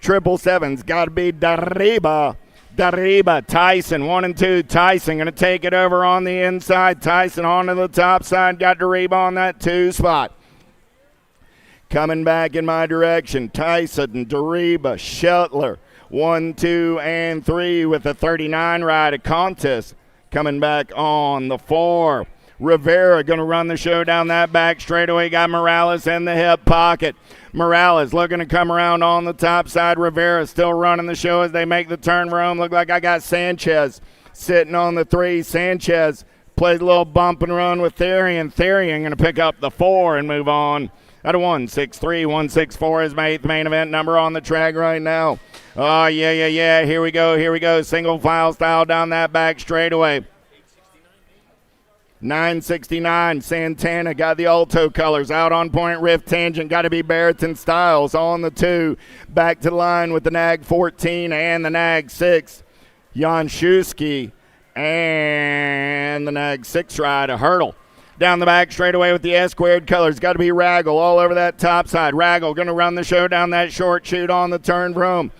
777's got to be Dariba. Tyson, 1 and 2. Tyson going to take it over on the inside. Tyson onto the top side. Got Dariba on that 2 spot. Coming back in my direction. Tyson, Dariba, Shetler. 1, 2, and 3 with the 39 ride of Contis. Coming back on the 4. Rivera going to run the show down that back straightaway. Got Morales in the hip pocket. Morales looking to come around on the top side. Rivera still running the show as they make the turn for home. Look like I got Sanchez sitting on the 3. Sanchez plays a little bump and run with Therian. Therian going to pick up the 4 and move on. Out of 163, 164 is my 8th main event number on the track right now. Oh, yeah. Here we go. Single file style down that back straightaway. 969, Santana got the Alto colors. Out on point, Rift Tangent. Got to be Barretton Styles on the 2. Back to the line with the Nag 14 and the Nag 6. Jan Schuski and the Nag 6 ride, a hurdle. Down the back straightaway with the S-squared colors. Got to be Raggle all over that top side. Raggle going to run the show down that short chute on the turn for home.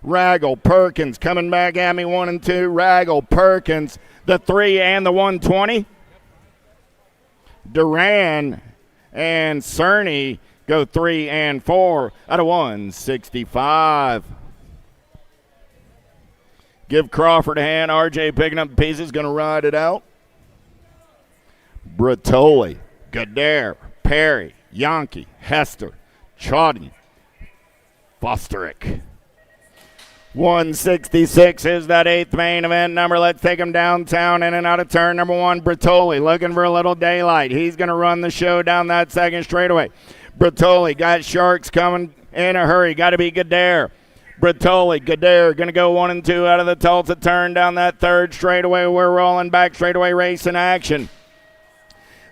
Raggle, Perkins coming back at me, 1 and 2. Raggle, Perkins, the 3 and the 120. Duran and Cerny go 3 and 4 out of 165. Give Crawford a hand. RJ picking up the pieces, going to ride it out. Bertoli, Gadare, Perry, Yankee, Hester, Chodden, Fosterick. 166 is that 8th main event number. Let's take him downtown in and out of turn number 1. Bertoli looking for a little daylight. He's going to run the show down that second straightaway. Bertoli got Sharks coming in a hurry. Got to be Gadare. Bertoli, Gadare going to go 1 and 2 out of the Tulsa turn down that third straightaway. We're rolling back straightaway race in action.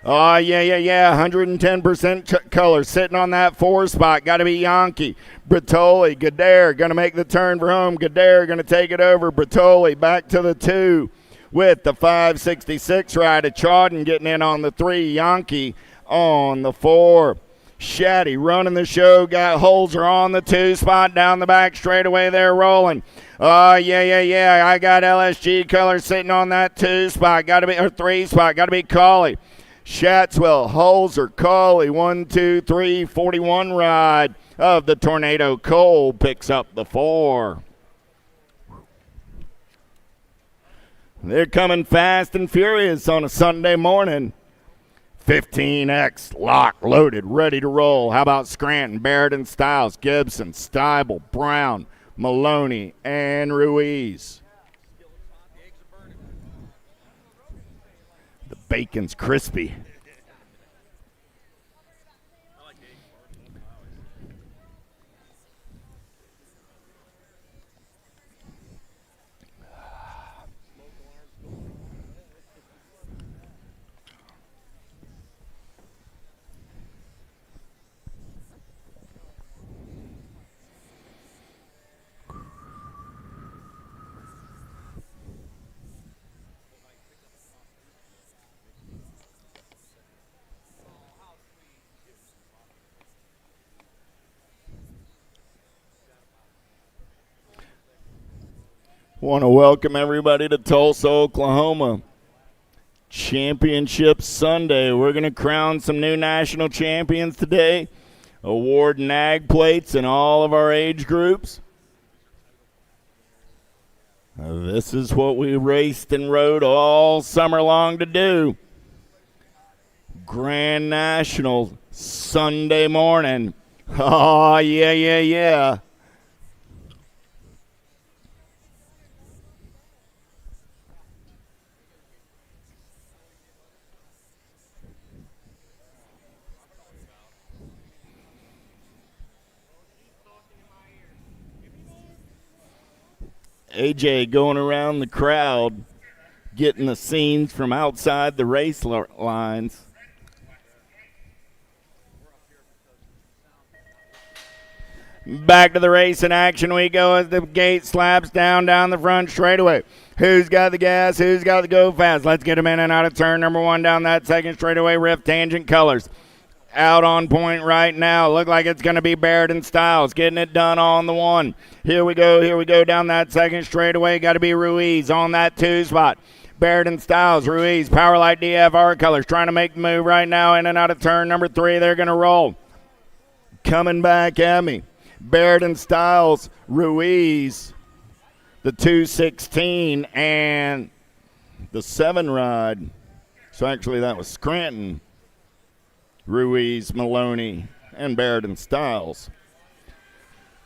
Oh, yeah. 110% color sitting on that 4 spot. Got to be Yankee. Bertoli, Gadare going to make the turn for home. Gadare going to take it over. Bertoli back to the 2 with the 566 ride of Chodden getting in on the 3. Yankee on the 4. Shatty running the show. Got Holzer on the 2 spot down the back straightaway. They're rolling. Oh, yeah. I got LSG color sitting on that 2 spot. Got to be, or 3 spot. Got to be Cawley. Shatswell, Holzer, Cawley, 1, 2, 3, 41 ride of the Tornado. Cole picks up the 4. They're coming fast and furious on a Sunday morning. 15X, locked, loaded, ready to roll. How about Scranton, Barretton Styles, Gibson, Steibel, Brown, Maloney, and Ruiz. The bacon's crispy. Want to welcome everybody to Tulsa, Oklahoma. Championship Sunday. We're going to crown some new national champions today. Award nag plates in all of our age groups. This is what we raced and rode all summer long to do. Grand National Sunday morning. Oh, yeah. AJ going around the crowd, getting the scenes from outside the race lines. Back to the race in action we go as the gate slaps down the front straightaway. Who's got the gas? Who's got the go fast? Let's get them in and out of turn number 1 down that second straightaway. Rift Tangent colors. Out on point right now. Look like it's going to be Barretton Styles getting it done on the 1. Here we go down that second straightaway. Got to be Ruiz on that 2 spot. Barretton Styles, Ruiz, Powerlight DFR colors trying to make the move right now in and out of turn number 3. They're going to roll. Coming back at me. Barretton Styles, Ruiz, the 216 and the 7 ride. So actually that was Scranton. Ruiz, Maloney, and Barretton Styles.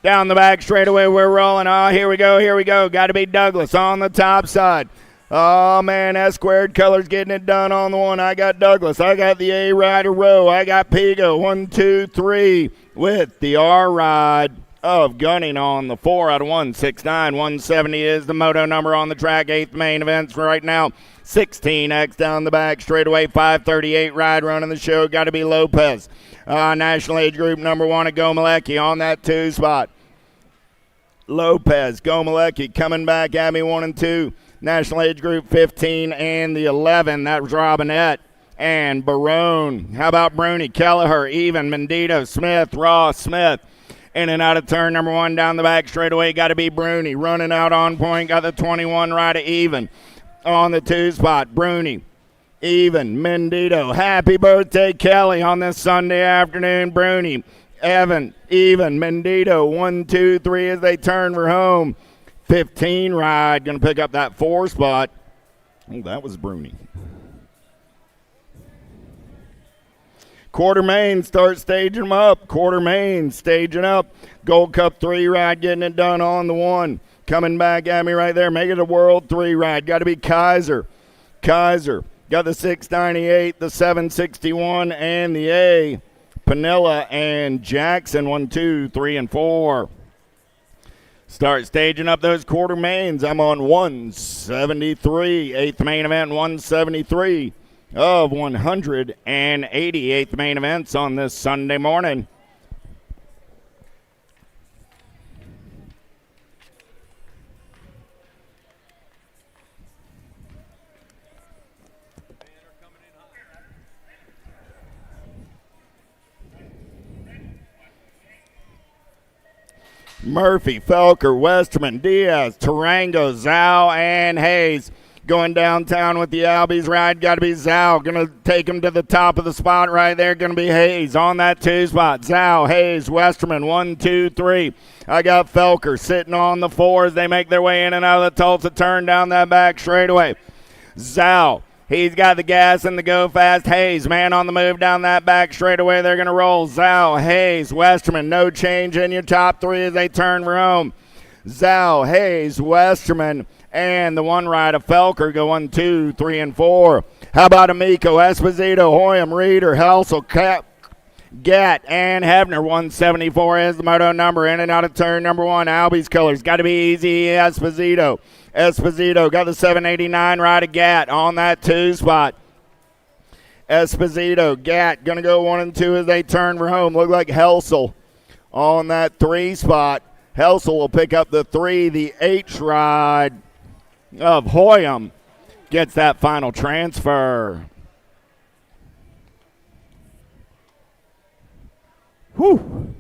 Down the back straightaway, we're rolling. Oh, here we go. Got to be Douglas on the top side. Oh, man, S-squared colors getting it done on the 1. I got Douglas. I got the A Rider row. I got Pigo. 1, 2, 3 with the R ride. of gunning on the 4 out of 169. 170 is the moto number on the track. 8th main events right now. 16X down the back, straightaway 538 ride running the show. Got to be Lopez. National age group number 1 at Gomalecki on that 2 spot. Lopez, Gomalecki coming back at me 1 and 2. National age group 15 and the 11. That was Robinette and Barone. How about Bruni, Kelleher, Even, Mendito, Smith, Ross, Smith. In and out of turn number 1 down the back straightaway. Got to be Bruni. Running out on point. Got the 21 right of Even. On the 2 spot, Bruni. Even, Mendito. Happy birthday, Kelly, on this Sunday afternoon. Bruni, Evan, Even, Mendito. 1, 2, 3 as they turn for home. 15 ride. Going to pick up that 4 spot. Oh, that was Bruni. Quarter main, start staging them up. Quarter main, staging up. Gold Cup 3 ride, getting it done on the 1. Coming back at me right there, make it a World 3 ride. Got to be Kaiser. Kaiser, got the 698, the 761, and the A. Panilla and Jackson, 1, 2, 3, and 4. Start staging up those quarter mains. I'm on 173, 8th main event, 173. Of 188th main events on this Sunday morning. Murphy, Felker, Westerman, Diaz, Tarango, Zhao, and Hayes. Going downtown with the Albies ride, got to be Zhao. Going to take him to the top of the spot right there. Going to be Hayes on that 2 spot. Zhao, Hayes, Westerman, 1, 2, 3. I got Felker sitting on the 4 as they make their way in and out of the Tulsa turn down that back straightaway. Zhao, he's got the gas and the go fast. Hayes, man on the move down that back straightaway. They're going to roll. Zhao, Hayes, Westerman, no change in your top 3 as they turn for home. Zhao, Hayes, Westerman, and the 1 ride of Felker go 1, 2, 3, and 4. How about Amico, Esposito, Hoyam, Reeder, Helsel, Cap, Gatt, and Hebner. 174 is the moto number. In and out of turn number 1. Albie's colors. Got to be easy. Esposito. Esposito got the 789 ride of Gatt on that 2 spot. Esposito, Gatt going to go 1 and 2 as they turn for home. Look like Helsel on that 3 spot. Helsel will pick up the 3. The H ride of Hoyam gets that final transfer. Whew.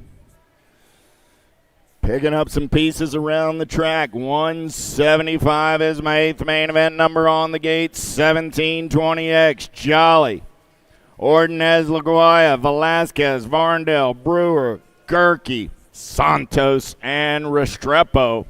Picking up some pieces around the track. 175 is my 8th main event number on the gate. 1720X, Jolly, Ordonez, Laguaya, Velasquez, Varndale, Brewer, Gerke, Santos, and Restrepo.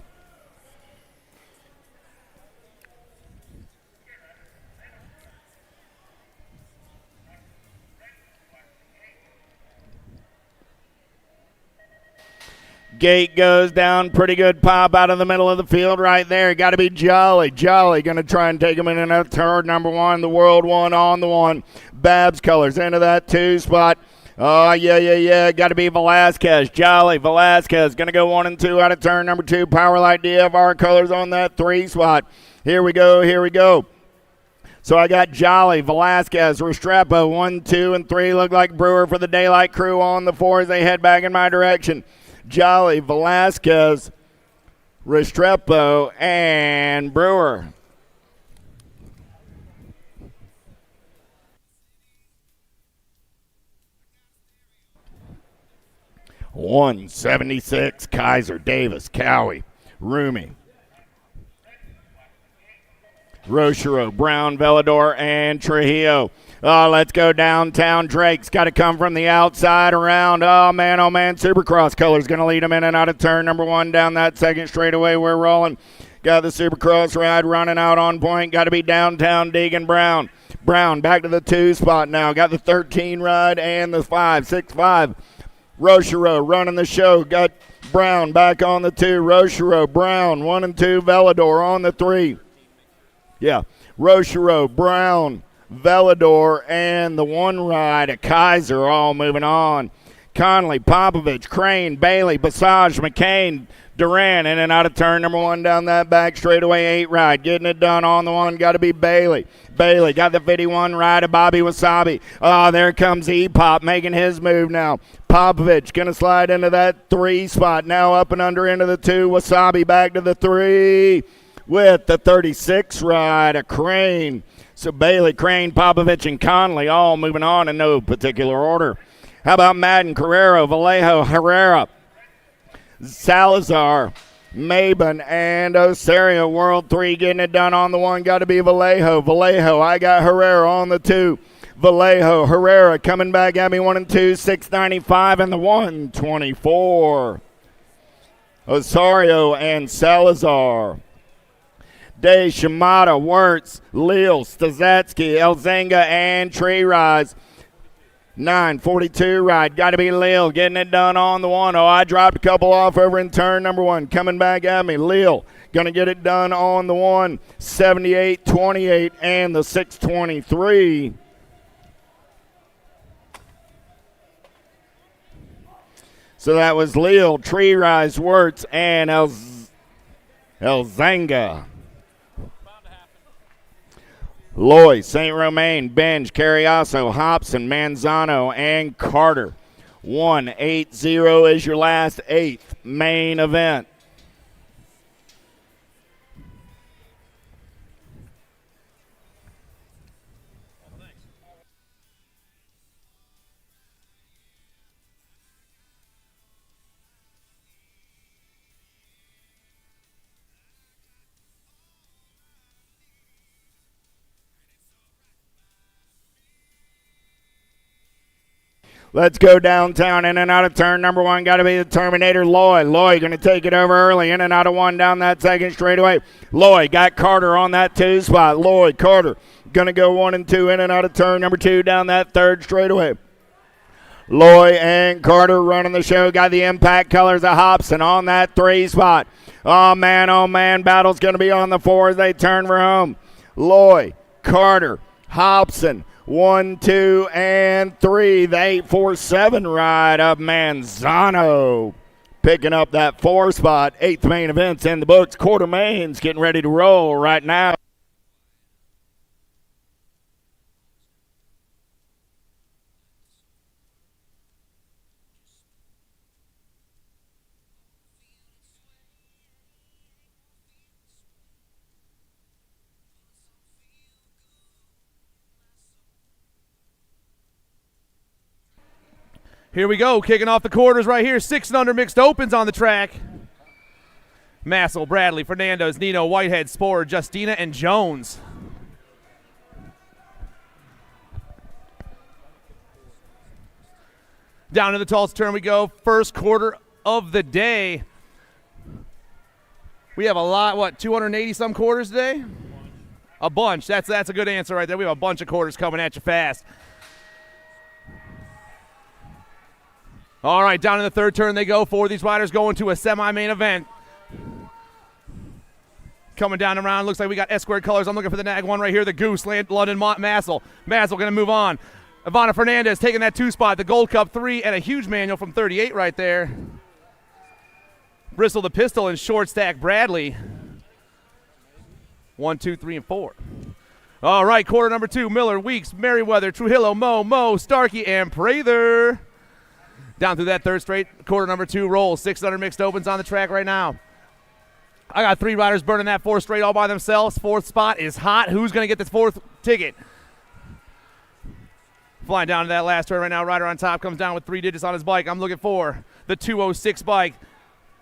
Gate goes down, pretty good pop out of the middle of the field right there. Got to be Jolly. Jolly going to try and take him in another turn. Number 1, the World 1 on the 1. Babs colors into that 2 spot. Oh, yeah. Got to be Velasquez. Jolly, Velasquez going to go 1 and 2 out of turn number 2. Powerlight DFR colors on that 3 spot. Here we go. So I got Jolly, Velasquez, Restrepo, 1, 2, and 3. Look like Brewer for the Daylight crew on the 4 as they head back in my direction. Jolly, Velasquez, Restrepo, and Brewer. $176, Kaiser, Davis, Cowie, Rumi, Rochereau, Brown, Velador, and Trujillo. Oh, let's go downtown. Drake's got to come from the outside around. Oh, man, Supercross colors going to lead him in and out of turn number 1 down that second straightaway. We're rolling. Got the Supercross ride running out on point. Got to be downtown Deegan Brown. Brown back to the 2 spot now. Got the 13 ride and the 5, 6, 5. Rochereau running the show. Got Brown back on the 2. Rochereau, Brown, 1 and 2. Velador on the 3. Yeah, Rochereau, Brown, Velador, and the 1 ride of Kaiser all moving on. Conley, Popovich, Crane, Bailey, Basage, McCain, Duran, in and out of turn number 1 down that back straightaway 8 ride. Getting it done on the one, got to be Bailey. Bailey got the 51 ride of Bobby Wasabi. Oh, there comes E-Pop making his move now. Popovich going to slide into that 3 spot. Now up and under into the 2. Wasabi back to the 3 with the 36 ride of Crane. So Bailey, Crane, Popovich, and Conley all moving on in no particular order. How about Madden, Carrero, Vallejo, Herrera, Salazar, Maben, and Osario. World 3 getting it done on the 1. Got to be Vallejo. Vallejo, I got Herrera on the 2. Vallejo, Herrera coming back at me 1 and 2, 695 and the 124. Osario and Salazar. Day, Shimada, Wirtz, Leal, Stazatsky, Elzenga, and Tree Rise. 9:42 ride. Got to be Leal getting it done on the 1. Oh, I dropped a couple off over in turn number 1. Coming back at me. Leal going to get it done on the 1. 78-28 and the 623. So that was Leal, Tree Rise, Wirtz, and Elzanga. Loy, St. Romain, Benj, Carriaso, Hobson, Manzano, and Carter. 1-8-0 is your last 8th main event. Let's go downtown, in and out of turn number 1. Got to be the Terminator, Loy. Loy going to take it over early, in and out of 1 down that second straightaway. Loy got Carter on that 2 spot. Loy, Carter going to go 1 and 2, in and out of turn number 2 down that 3rd straightaway. Loy and Carter running the show. Got the impact colors of Hobson on that 3 spot. Oh, man, battle's going to be on the 4 as they turn for home. Loy, Carter, Hobson. 1, 2, and 3. The 8-4-7 ride of Manzano. Picking up that 4 spot. 8th main event's in the books. Quarter mains getting ready to roll right now. Here we go, kicking off the quarters right here. 6 and under mixed opens on the track. Massel, Bradley, Fernandez, Nino, Whitehead, Sporer, Justina, and Jones. Down to the Tulsa turn we go. First quarter of the day. We have a lot, 280 some quarters today? A bunch. That's a good answer right there. We have a bunch of quarters coming at you fast. All right, down in the third turn they go. 4 of these riders going to a semi-main event. Coming down around, looks like we got S-squared colors. I'm looking for the nag one right here, the Goose, London Massel. Massel going to move on. Ivana Fernandez taking that 2 spot, the Gold Cup 3, and a huge manual from 38 right there. Bristol the Pistol and Short Stack Bradley. 1, 2, 3, and 4. All right, quarter number 2, Miller, Weeks, Merriweather, Trujillo, Mo, Starkey, and Prather. Down through that third straight, quarter number 2 roll. 6 under mixed opens on the track right now. I got 3 riders burning that 4th straight all by themselves. 4th spot is hot. Who's going to get this 4th ticket? Flying down to that last turn right now. Rider on top comes down with 3 digits on his bike. I'm looking for the 206 bike.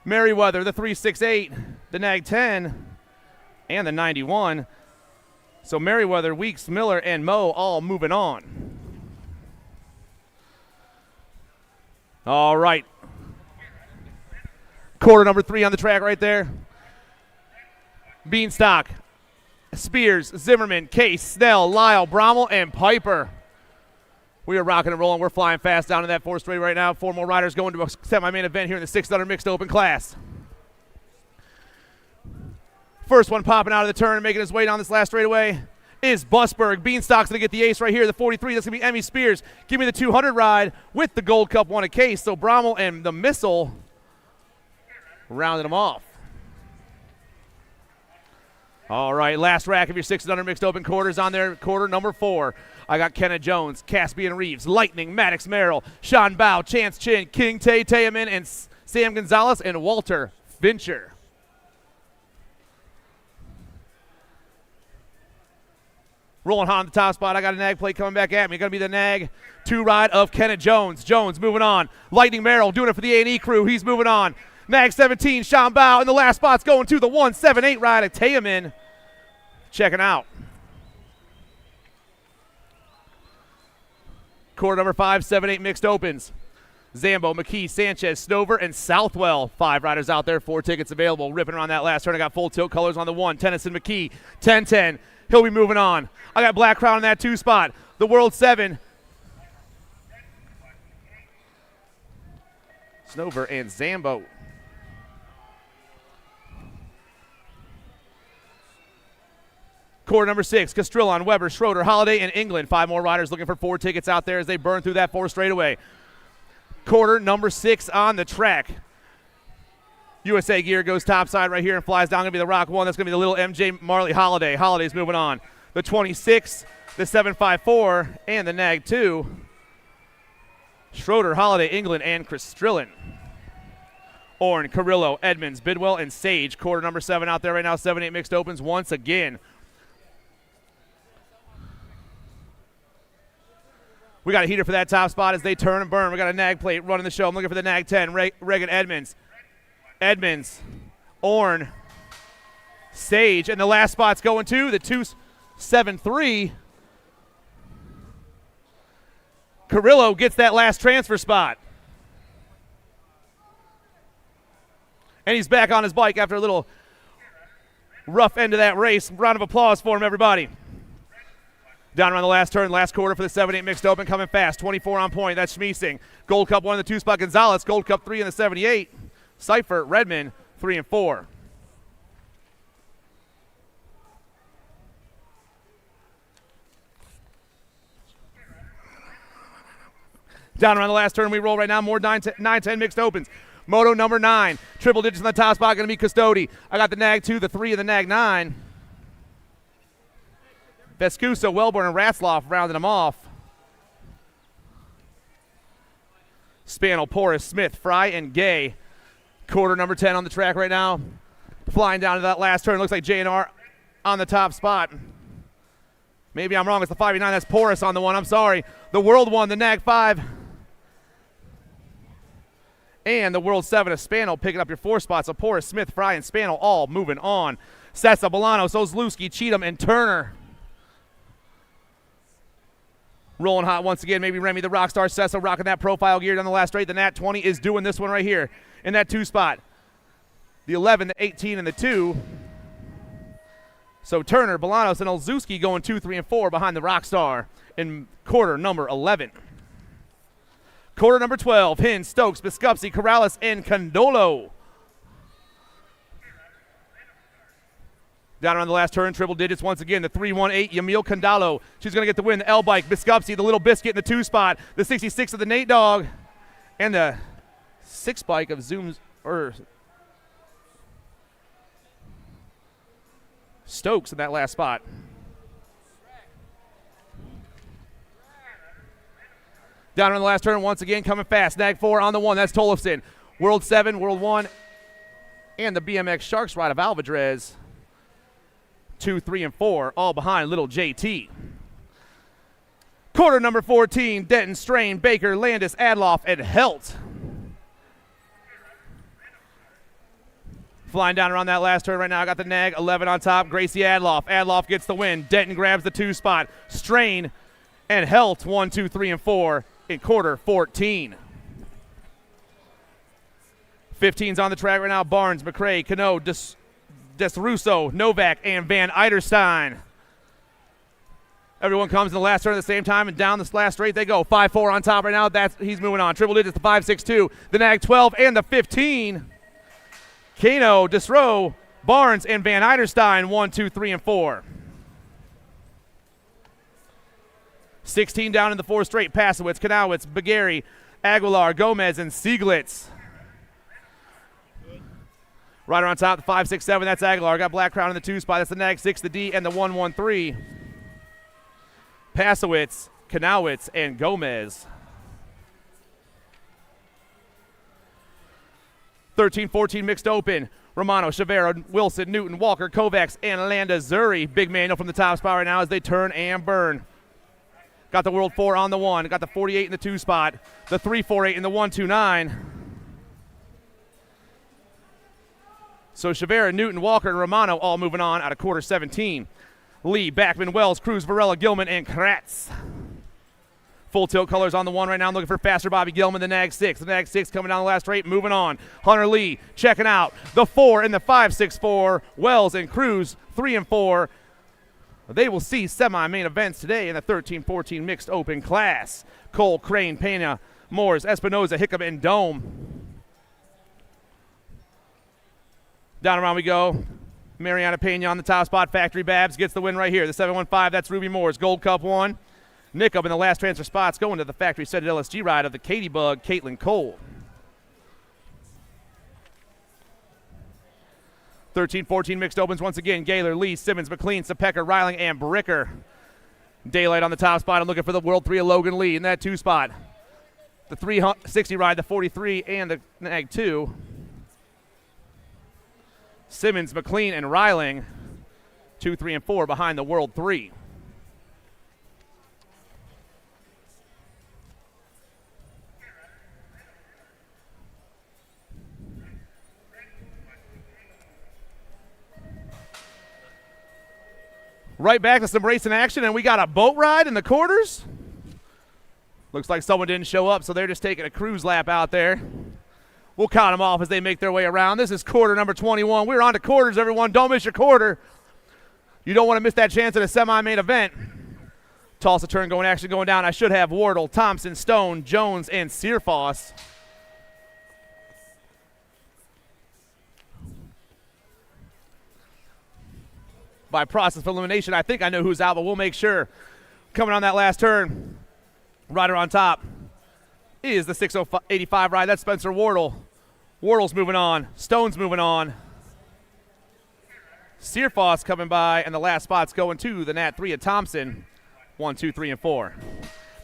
Merriweather, the 368, the Nag 10, and the 91. So Merriweather, Weeks, Miller, and Mo all moving on. All right. Quarter number 3 on the track right there. Beanstalk, Spears, Zimmerman, Case, Snell, Lyle, Brommel, and Piper. We are rocking and rolling. We're flying fast down in that 4th straight right now. 4 more riders going to a semi-main event here in the 6 under mixed open class. First one popping out of the turn and making his way down this last straightaway. is Busberg. Beanstalk's going to get the ace right here. The 43, that's going to be Emmy Spears. Give me the 200 ride with the Gold Cup one a case. So Brommel and the Missile rounded them off. All right, last rack of your 600 mixed open quarters on there. Quarter number 4. I got Kenna Jones, Caspian Reeves, Lightning, Maddox Merrill, Sean Bao, Chance Chin, King Tay Tayaman, and Sam Gonzalez, and Walter Fincher. Rolling hot on the top spot. I got a nag plate coming back at me. Going to be the nag 2 ride of Kenna Jones. Jones moving on. Lightning Merrill doing it for the A&E crew. He's moving on. Nag 17, Sean Bao, and the last spot's going to the 178 ride of Tayaman. Checking out. Quarter number 5, 7-8 mixed opens. Zambo, McKee, Sanchez, Snover, and Southwell. 5 riders out there, 4 tickets available. Ripping around that last turn. I got full tilt colors on the 1. Tennyson McKee, 10-10. He'll be moving on. I got Black Crown in that 2 spot. The World 7. Snover and Zambo. Quarter number 6, Castrillon, Weber, Schroeder, Holiday, and England. 5 more riders looking for 4 tickets out there as they burn through that 4 straightaway. Quarter number 6 on the track. USA gear goes topside right here and flies down. Going to be the Rock 1. That's going to be the little MJ Marley Holiday. Holiday's moving on. The 26, the 754, and the Nag 2. Schroeder, Holiday, England, and Castrillon. Orn, Carrillo, Edmonds, Bidwell, and Sage. Quarter number 7 out there right now. 7-8 mixed opens once again. We got a heater for that top spot as they turn and burn. We got a nag plate running the show. I'm looking for the nag 10, Reagan Edmonds. Edmonds, Orn, Sage, and the last spot's going to the 273. Carrillo gets that last transfer spot. And he's back on his bike after a little rough end of that race. Round of applause for him, everybody. Down around the last turn, last quarter for the 7-8 mixed open, coming fast. 24 on point, that's Schmiesing. Gold Cup 1 in the 2 spot, Gonzalez. Gold Cup 3 in the 78. Seifert, Redmond, 3 and 4. Down around the last turn, we roll right now. More 9-10 mixed opens. Moto number 9. Triple digits in the top spot, going to be Custodi. I got the Nag 2, the 3, and the Nag 9. Vescuso, Wellborn, and Ratzloff rounding them off. Spannel, Porras, Smith, Fry, and Gay. Quarter number 10 on the track right now. Flying down to that last turn. Looks like J&R on the top spot. Maybe I'm wrong. It's the 589. That's Porras on the 1. I'm sorry. The World 1, the Nag 5. And the World 7 of Spannel picking up your 4 spots. So Porras, Smith, Fry, and Spannel all moving on. Sessa, Bolanos, Ozlewski, Cheatham, and Turner. Rolling hot once again, maybe Remy the Rockstar. Sessa rocking that profile gear down the last straight. The Nat 20 is doing this one right here in that 2 spot. The 11, the 18, and the 2. So Turner, Bolanos, and Olszewski going 2, 3, and 4 behind the Rockstar in quarter number 11. Quarter number 12, Hinn, Stokes, Biskupski, Corrales, and Condolo. Down around the last turn, triple digits once again. The 318, Yamil Condalo. She's going to get the win. The L bike, Biskupski, the little biscuit in the 2 spot. The 66 of the Nate Dog. And the 6 bike of Zooms, or Stokes in that last spot. Down around the last turn once again, coming fast. Nag 4 on the 1. That's Tollefson. World 7, World 1, and the BMX Sharks ride of Alvadrez. 2, 3, and 4, all behind little JT. Quarter number 14, Denton, Strain, Baker, Landis, Adloff, and Helt. Flying down around that last turn right now. I got the Nag 11 on top. Gracie Adloff. Adloff gets the win. Denton grabs the 2 spot. Strain and Helt 1, 2, 3, and 4 in quarter 14. 15's on the track right now. Barnes, McRae, Cano, Desrusso, Novak, and Van Eiderstein. Everyone comes in the last turn at the same time, and down this last straight they go. 5-4 on top right now. He's moving on. Triple digits, the 5-6-2, the Nag 12, and the 15. Kano, Desro, Barnes, and Van Eiderstein, 1, 2, 3, and 4. 16 down in the 4 straight. Pasowitz, Kanowitz, Bagari, Aguilar, Gomez, and Sieglitz. Rider on top, the 5, 6, 7. That's Aguilar. Got Black Crown in the 2 spot. That's the nag 6, the D, and the 1, 1, 3. Pasowitz, Kanowitz, and Gomez. 13-14 mixed open. Romano, Chavera, Wilson, Newton, Walker, Kovacs, and Landazuri. Big manual from the top spot right now as they turn and burn. Got the World 4 on the 1. Got the 48 in the 2 spot. The 348 in the 129. So Chavera, Newton, Walker, and Romano all moving on out of quarter 17. Lee, Backman, Wells, Cruz, Varela, Gilman, and Kratz. Full tilt colors on the 1 right now. I'm looking for faster Bobby Gilman, the nag 6. The nag 6 coming down the last straight, moving on. Hunter Lee checking out the 4 and the 5, 6, 4. Wells and Cruz 3 and 4. They will see semi-main events today in the 13-14 mixed open class. Cole, Crane, Pena, Moores, Espinoza, Hickam, and Dome. Down around we go. Mariana Pena on the top spot. Factory Babs gets the win right here. The 715, that's Ruby Moores. Gold Cup 1. Nick up in the last transfer spots going to the factory set LSG ride of the Katie Bug, Caitlin Cole. 13-14 mixed opens once again. Gaylor, Lee, Simmons, McLean, Sapeka, Riling, and Bricker. Daylight on the top spot. I'm looking for the World 3 of Logan Lee in that 2 spot. The 360 ride, the 43, and the nag 2. Simmons, McLean, and Riling, 2, 3, and 4 behind the World 3. Right back to some racing action, and we got a boat ride in the quarters. Looks like someone didn't show up, so they're just taking a cruise lap out there. We'll count them off as they make their way around. This is quarter number 21. We're on to quarters, everyone. Don't miss your quarter. You don't want to miss that chance at a semi-main event. Tulsa turn going down. I should have Wardle, Thompson, Stone, Jones, and Searfoss. By process of elimination, I think I know who's out, but we'll make sure. Coming on that last turn, rider on top is the 685 ride. That's Spencer Wardle. Wardle's moving on. Stone's moving on. Searfoss coming by, and the last spot's going to the Nat 3 of Thompson. 1, 2, 3, and 4.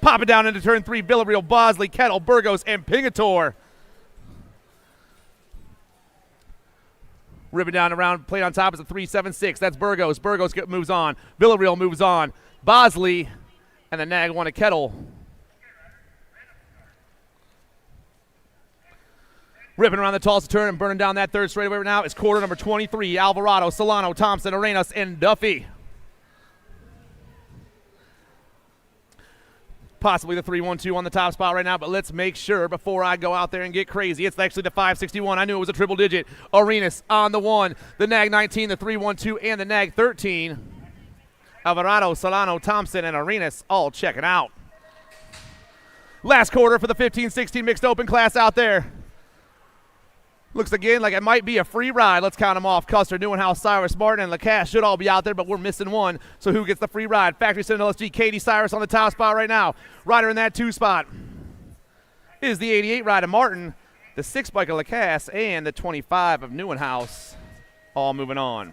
Popping down into turn 3, Villarreal, Bosley, Kettle, Burgos, and Pingator. Ribbon down around, plate on top is a 3-7-6. That's Burgos. Burgos moves on. Villarreal moves on. Bosley and the nag 1 of Kettle. Ripping around the Tulsa turn and burning down that third straightaway right now is quarter number 23. Alvarado, Solano, Thompson, Arenas, and Duffy. Possibly the 3-1-2 on the top spot right now, but let's make sure before I go out there and get crazy. It's actually the 561. I knew it was a triple digit. Arenas on the 1, the nag 19, the 3-1-2, and the nag 13. Alvarado, Solano, Thompson, and Arenas all checking out. Last quarter for the 15-16 mixed open class out there. Looks again like it might be a free ride. Let's count them off. Custer, Newenhouse, Cyrus, Martin, and Lacasse should all be out there, but we're missing one. So who gets the free ride? Factory Center LSG, Katie Cyrus on the top spot right now. Rider in that 2 spot is the 88 ride of Martin, the 6 bike of Lacasse, and the 25 of Newenhouse. All moving on.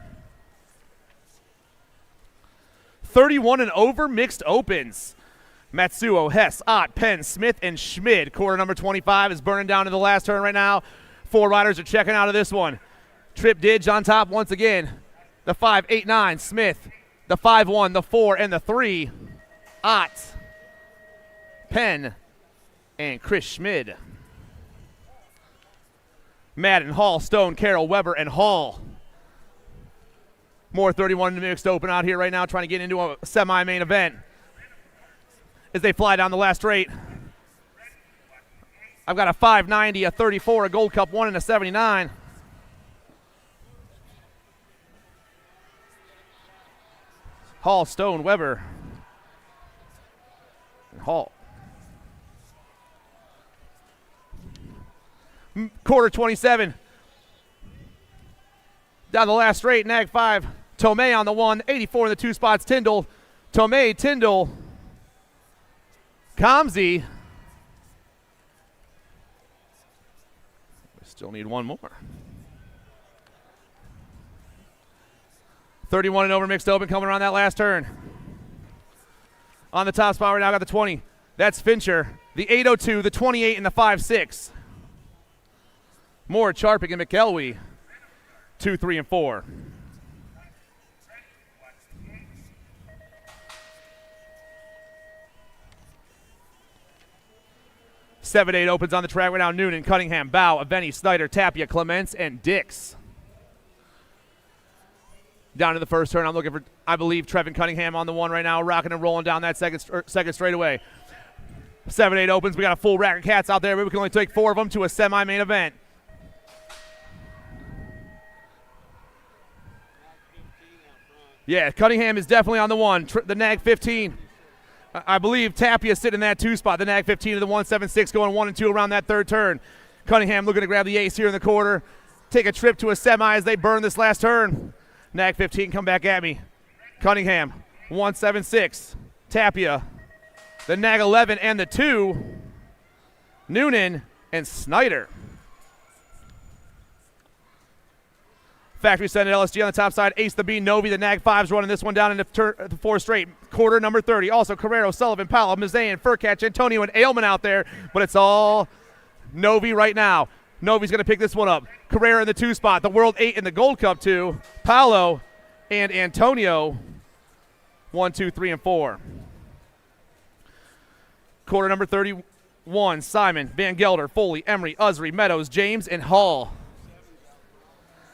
31 and over mixed opens. Matsuo, Hess, Ott, Penn, Smith, and Schmid. Quarter number 25 is burning down to the last turn right now. 4 riders are checking out of this one. Trip Didge on top once again. The 5, 8, 9, Smith. The 5, 1, the 4, and the 3. Ott, Penn, and Chris Schmid. Madden, Hall, Stone, Carroll, Weber, and Hall. More 31 mixed open out here right now, trying to get into a semi-main event. As they fly down the last straight. I've got a 590, a 34, a Gold Cup 1, and a 79. Hall, Stone, Weber, and Hall. Quarter 27. Down the last straight, nag 5. Tomei on the 1, 84 in the 2 spots, Tyndall. Tomei, Tyndall, Comsey. We still need one more. 31 and over mixed open coming around that last turn. On the top spot right now, got the 20. That's Fincher. The 802, the 28, and the 5-6. Moore, Charping, and McElwee. 2, 3, and 4. Seven, 8 opens on the track right now. Noonan, Cunningham, Bow, Aveni, Snyder, Tapia, Clements, and Dix. Down to the first turn, I'm looking for, I believe, Trevin Cunningham on the one right now, rocking and rolling down that second straightaway. 7, 8 opens. We got a full rack of cats out there, but we can only take 4 of them to a semi-main event. Yeah, Cunningham is definitely on the one. The nag 15. I believe Tapia sitting in that 2 spot. The nag 15 to the 176 going 1 and 2 around that third turn. Cunningham looking to grab the ace here in the quarter. Take a trip to a semi as they burn this last turn. Nag 15 come back at me. Cunningham, 176. Tapia, the nag 11 and the 2. Noonan and Snyder. Factory Senate LSG on the top side. Ace the B, Novi, the nag 5's running this one down into the 4 straight. Quarter number 30. Also Carrero, Sullivan, Powell, Mazayan, Furcatch, Antonio, and Ailman out there. But it's all Novi right now. Novi's going to pick this one up. Carrera in the 2 spot. The World 8 in the Gold Cup 2. Paolo and Antonio 1, 2, 3, and 4. Quarter number 31. Simon, Van Gelder, Foley, Emery, Usry, Meadows, James, and Hall.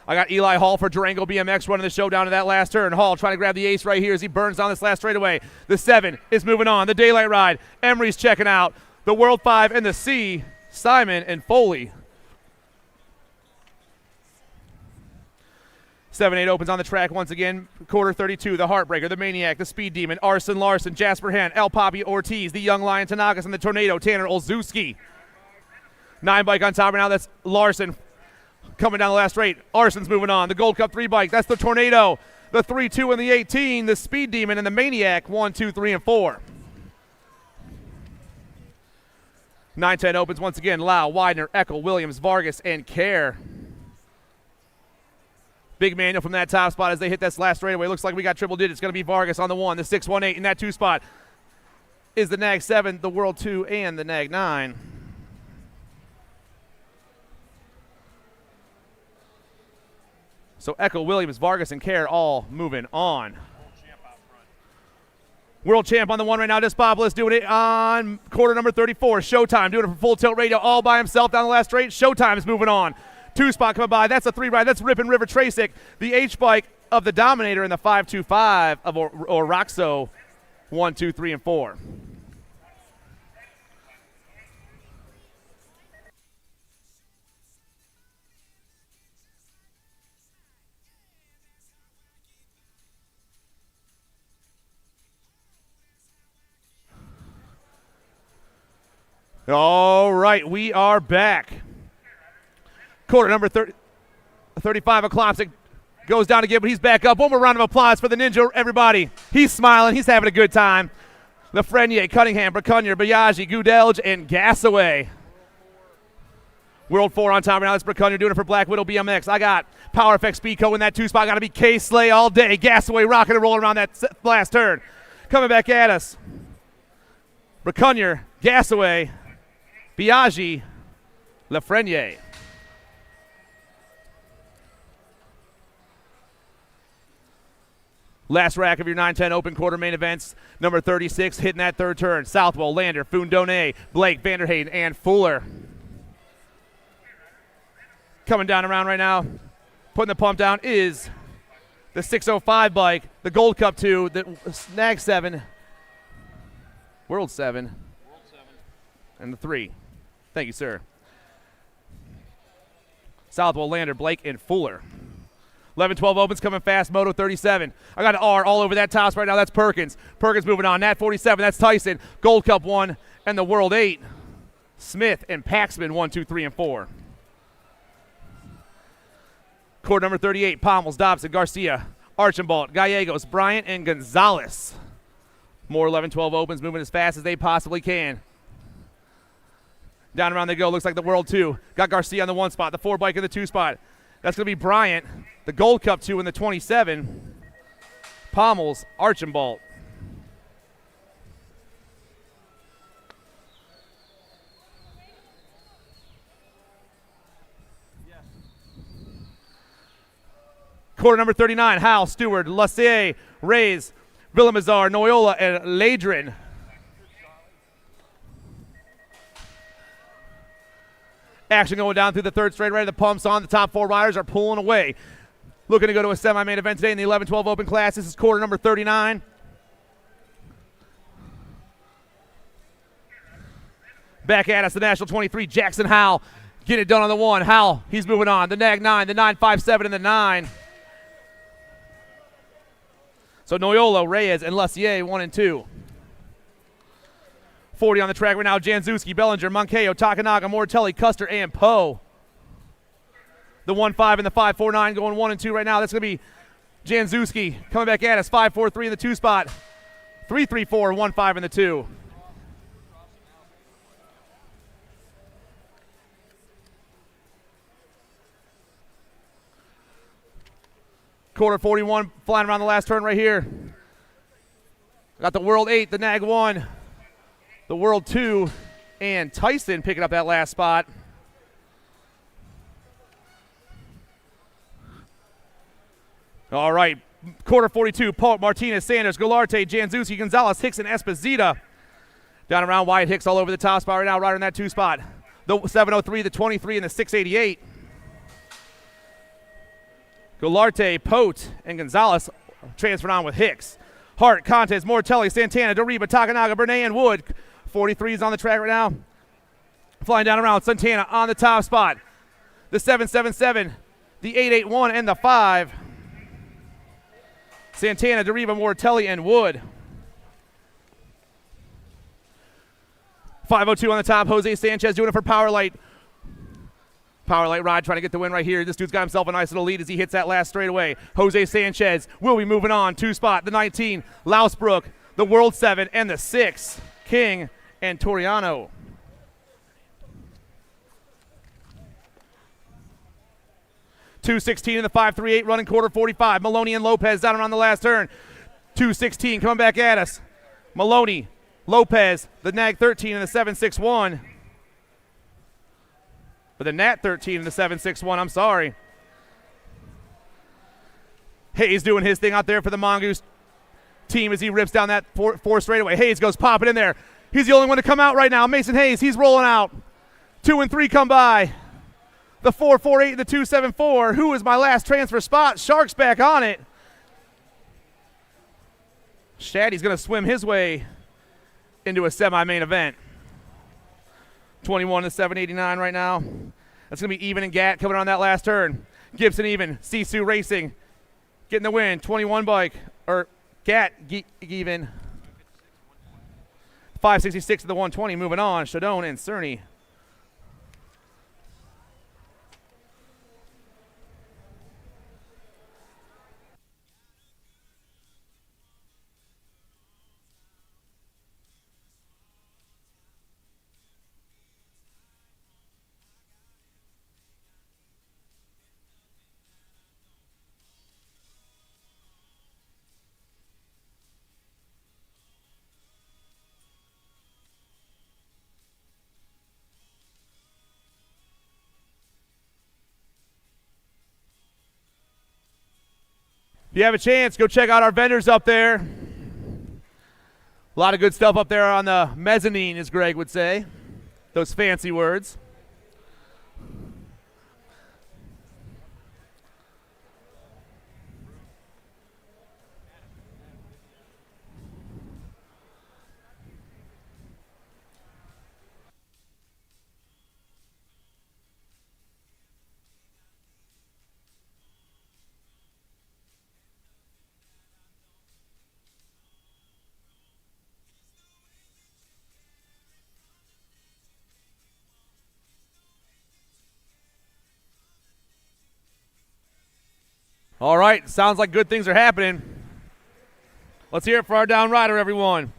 I got Eli Hall for Durango BMX running the show down to that last turn. Hall trying to grab the ace right here as he burns down this last straightaway. The 7 is moving on. The Daylight Ride. Emery's checking out. The World 5 and the C. Simon and Foley. 7, 8 opens on the track once again. Quarter 32, the Heartbreaker, the Maniac, the Speed Demon, Arson Larson, Jasper Hen, El Papi Ortiz, the Young Lion Tanagas, and the Tornado, Tanner Olszewski. 9 bike on top right now, that's Larson coming down the last straight. Arson's moving on. The Gold Cup 3 bike, that's the Tornado, the 3, 2, and the 18, the Speed Demon, and the Maniac, 1, 2, 3, and 4. 9, 10 opens once again. Lau, Widener, Eckel, Williams, Vargas, and Kerr. Big manual from that top spot as they hit this last straightaway. Looks like we got triple digits. It's going to be Vargas on the 1. The 618 in that 2 spot is the nag 7, the World 2, and the nag 9. So Eckel, Williams, Vargas, and Kerr all moving on. World champ on the 1 right now. Despopoulos doing it on quarter number 34. Showtime doing it for Full Tilt Radio all by himself down the last straight. Showtime is moving on. 2 spot coming by. That's a 3 ride. That's Ripon River Trasic. The H bike of the Dominator and the 525 of Roxo. 1, 2, 3, and 4. All right, we are back. Quarter number 35 of Klopsic goes down again, but he's back up. One more round of applause for the Ninja, everybody. He's smiling. He's having a good time. Lafreniere, Cunningham, Bracunier, Biaggi, Goudelge, and Gasaway. World 4 on top right now. That's Bracunier doing it for Black Widow BMX. I got Power FX Speedco in that 2 spot. Got to be K-Slay all day. Gasaway rocking and rolling around that last turn. Coming back at us. Bracunier, Gasaway, Biaggi, Lafreniere. Last rack of your 9-10 open quarter main events. Number 36 hitting that third turn. Southwell, Lander, Fundone, Blake, Vanderhayden, and Fuller. Coming down around right now. Putting the pump down is the 605 bike, the Gold Cup 2, the Snag 7, World 7, and the 3. Thank you, sir. Southwell, Lander, Blake, and Fuller. 11-12 opens coming fast. Moto 37. I got an R all over that toss right now. That's Perkins. Perkins moving on. Nat 47. That's Tyson. Gold Cup 1 and the World 8. Smith and Paxman 1, 2, 3, and 4. Court number 38. Pommels, Dobson, Garcia, Archambault, Gallegos, Bryant, and Gonzalez. More 11-12 opens moving as fast as they possibly can. Down around they go. Looks like the World 2. Got Garcia on the 1 spot, the 4 bike in the 2 spot. That's going to be Bryant, the Gold Cup 2 in the 27. Pommels, Archambault. Quarter number 39, Howell, Stewart, Lassier, Reyes, Villamizar, Noyola, and Ladrin. Action going down through the third straight right. The pumps on. The top 4 riders are pulling away. Looking to go to a semi-main event today in the 11-12 open class. This is quarter number 39. Back at us, the National 23, Jackson Howell. Getting it done on the 1. Howell, he's moving on. The Nag 9, the 9.57, and the 9. So Noyola, Reyes, and Lussier, 1 and 2. 40 on the track right now. Janzuski, Bellinger, Moncayo, Takanaga, Mortelli, Custer, and Poe. The 1.5 and the 5.49 going 1 and 2 right now. That's going to be Janzuski coming back at us. 5.43 in the 2 spot. 3.34, 1.5 in the 2. Quarter 41 flying around the last turn right here. Got the World 8, the Nag 1, the World 2, and Tyson picking up that last spot. All right, quarter 42, Pope, Martinez, Sanders, Golarte, Janzuski, Gonzalez, Hicks, and Esposita. Down around Wyatt Hicks all over the top spot right now, right in that 2 spot. The 703, the 23, and the 688. Golarte, Pote, and Gonzalez transferred on with Hicks. Hart, Contes, Mortelli, Santana, Doriba, Takanaga, Bernay, and Wood. 43 is on the track right now. Flying down around, Santana on the top spot. The 777, the 881, and the 5. Santana, Doriba, Mortelli, and Wood. 502 on the top, Jose Sanchez doing it for Powerlight. Powerlight ride trying to get the win right here. This dude's got himself a nice little lead as he hits that last straightaway. Jose Sanchez will be moving on. 2 spot, the 19, Lausbrook, the World 7, and the 6, King and Toriano. .216 in the 5.38 running quarter 45. Maloney and Lopez down around the last turn. 2:16 coming back at us. Maloney, Lopez, the Nag 13 and the 7.61. But the Nat 13 and the 7.61, I'm sorry. Hayes doing his thing out there for the Mongoose team as he rips down that four straightaway. Hayes goes popping in there. He's the only one to come out right now. Mason Hayes, he's rolling out. 2 and 3 come by. The 4.48 and the 2.74. Who is my last transfer spot? Sharks back on it. Shaddy's going to swim his way into a semi-main event. 21 to 7.89 right now. That's going to be Even and Gat coming on that last turn. Gibson Even, Sisu Racing getting the win. 21 bike, or Gat Even. 5.66 to the 120 moving on. Shadone and Cerny. If you have a chance, go check out our vendors up there. A lot of good stuff up there on the mezzanine, as Greg would say. Those fancy words. All right, sounds like good things are happening. Let's hear it for our down rider, everyone.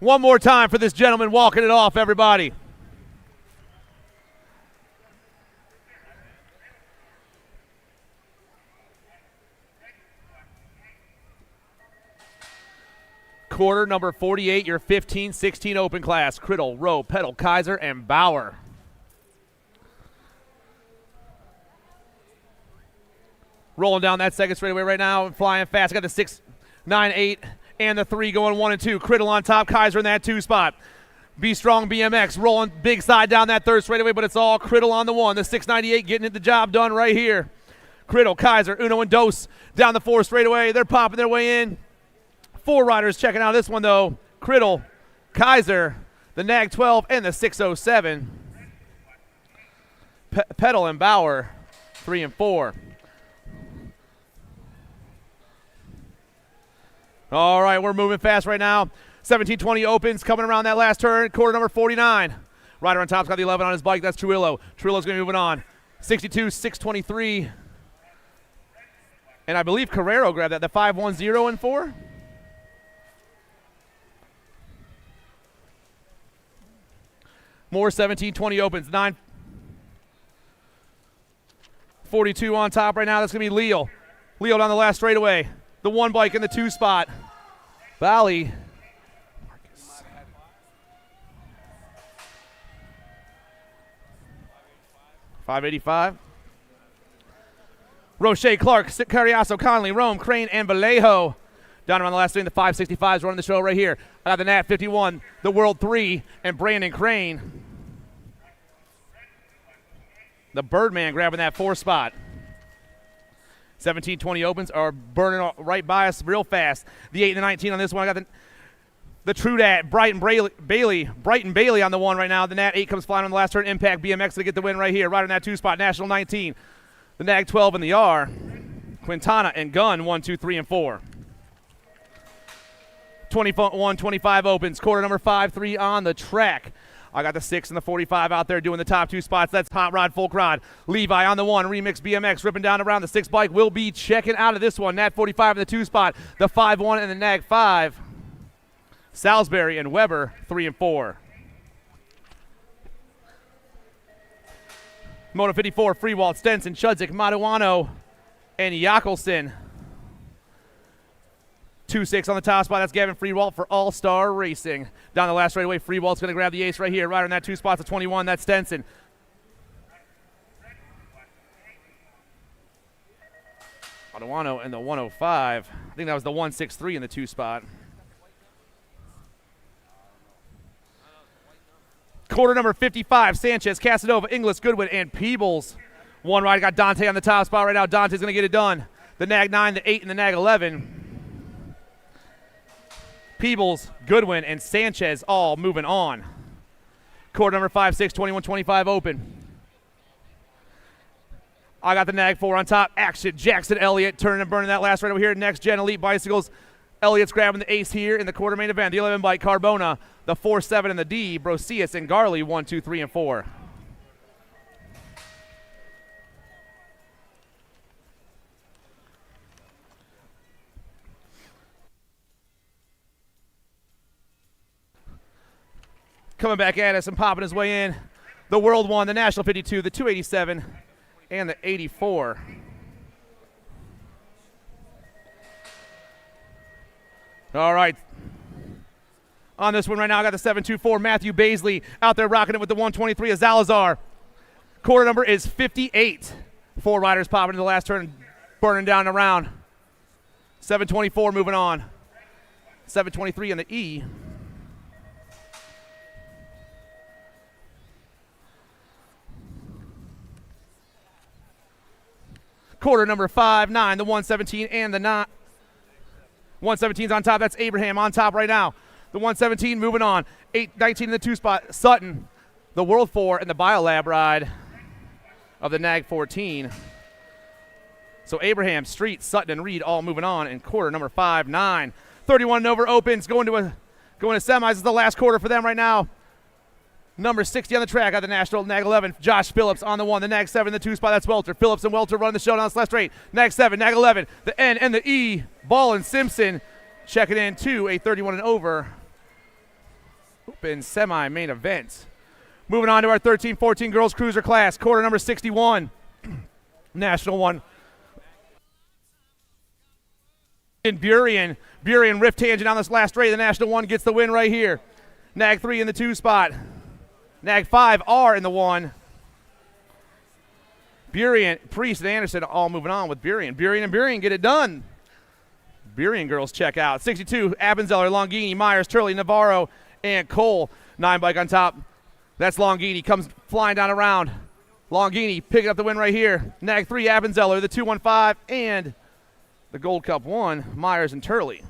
One more time for this gentleman walking it off, everybody. Quarter number 48, your 15-16 open class. Criddle, Rowe, Peddle, Kaiser, and Bauer. Rolling down that second straightaway right now, flying fast. Got the 6, 9, 8, and the 3 going 1 and 2. Criddle on top, Kaiser in that 2 spot. Be Strong BMX rolling big side down that third straightaway, but it's all Criddle on the 1. The 698 getting the job done right here. Criddle, Kaiser, Uno, and Dos down the 4 straightaway. They're popping their way in. 4 riders checking out this one, though. Criddle, Kaiser, the Nag 12, and the 607. Peddle and Bauer, 3 and 4. All right, we're moving fast right now. 17-20 opens, coming around that last turn. Quarter number 49. Rider on top's got the 11 on his bike. That's Trujillo. Trujillo's going to be moving on. 62, 623. And I believe Carrero grabbed that, the 510 and 4. More 17-20 opens. 9:42 on top right now. That's going to be Leo. Leo down the last straightaway. The 1 bike in the 2 spot. Valley. 585. Roche, Clark, Carriazo, Conley, Rome, Crane, and Vallejo. Down around the last thing, the 565s running the show right here. I got the Nat 51, the World 3, and Brandon Crane. The Birdman grabbing that 4 spot. 17-20 opens are burning right by us real fast. The 8 and the 19 on this one. I got the Trudat, Brighton Bailey on the 1 right now. The Nat 8 comes flying on the last turn. Impact BMX to get the win right here. Right on that 2 spot. National 19. The Nag 12 and the R. Quintana and Gunn 1, 2, 3, and 4. 21-25 opens. Quarter number 5-3 on the track. I got the 6 and the 45 out there doing the top 2 spots. That's Hot Rod, Folk Rod. Levi on the 1. Remix BMX ripping down around. The 6 bike will be checking out of this one. Nat 45 in the 2 spot. The 5-1 and the Nag 5. Salisbury and Weber 3 and 4. Moto 54, Freewalt, Stenson, Chudzik, Maduano, and Yakelson. 2-6 on the top spot. That's Gavin Freewalt for All-Star Racing. Down the last straightaway, Freewalt's going to grab the ace right here. Right on that 2 spots at 21. That's Stenson. Maduano and the 105. I think that was the 163 in the 2 spot. Quarter number 55, Sanchez, Casanova, Inglis, Goodwin, and Peebles. 1 ride, got Dante on the top spot right now. Dante's going to get it done. The Nag 9, the 8, and the Nag 11. Peebles, Goodwin, and Sanchez all moving on. Quarter number 5-6, 21-25 open. I got the Nag 4 on top. Action, Jackson Elliott turning and burning that last right over here. Next Gen Elite Bicycles. Elliott's grabbing the ace here in the quarter main event. The 11 bike, Carbona. The 4-7 and the D, Brosius and Garley, 1, 2, 3, and 4. Coming back at us and popping his way in. The World 1, the National 52, the 287, and the 84. All right. On this one right now, I got the 724 Matthew Baisley out there rocking it with the 123 of Zalazar. Quarter number is 58. 4 riders popping in the last turn, burning down the round. 724 moving on. 723 in the E. Quarter number 5-9, the 117 and the 9. 117's on top. That's Abraham on top right now. The 117 moving on. 8-19 in the 2 spot. Sutton, the World 4, and the Biolab ride of the Nag 14. So Abraham, Street, Sutton, and Reed all moving on in quarter number 5-9. 31 and over opens. Going to semis. It's the last quarter for them right now. Number 60 on the track at the National Nag 11. Josh Phillips on the 1. The Nag 7 in the 2 spot. That's Welter. Phillips and Welter running the show down this left straight. Nag 7, Nag 11, the N and the E. Ball and Simpson checking in to a 31 and over open semi-main event. Moving on to our 13-14 girls cruiser class, quarter number 61. National 1. In Burien rift tangent on this last straight. The National 1 gets the win right here. Nag 3 in the 2 spot. Nag 5 are in the 1. Burien, Priest, and Anderson all moving on with Burien. Burien and Burien get it done. Burien girls check out. 62, Abenzeller, Longini, Myers, Turley, Navarro, and Cole. 9 bike on top. That's Longini. Comes flying down around. Longini picking up the win right here. Nag 3, Abenzeller, the 215, and the Gold Cup 1, Myers and Turley.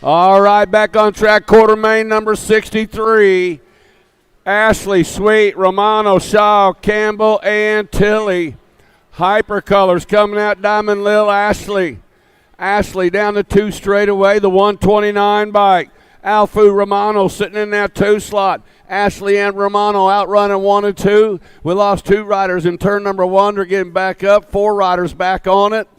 All right, back on track, quarter main number 63. Ashley, Sweet, Romano, Shaw, Campbell, and Tilly. Hypercolors coming out, Diamond Lil, Ashley. Ashley down the 2 straightaway, the 129 bike. Alfu Romano sitting in that 2 slot. Ashley and Romano outrunning 1 and 2. We lost 2 riders in turn number 1. They're getting back up. 4 riders back on it.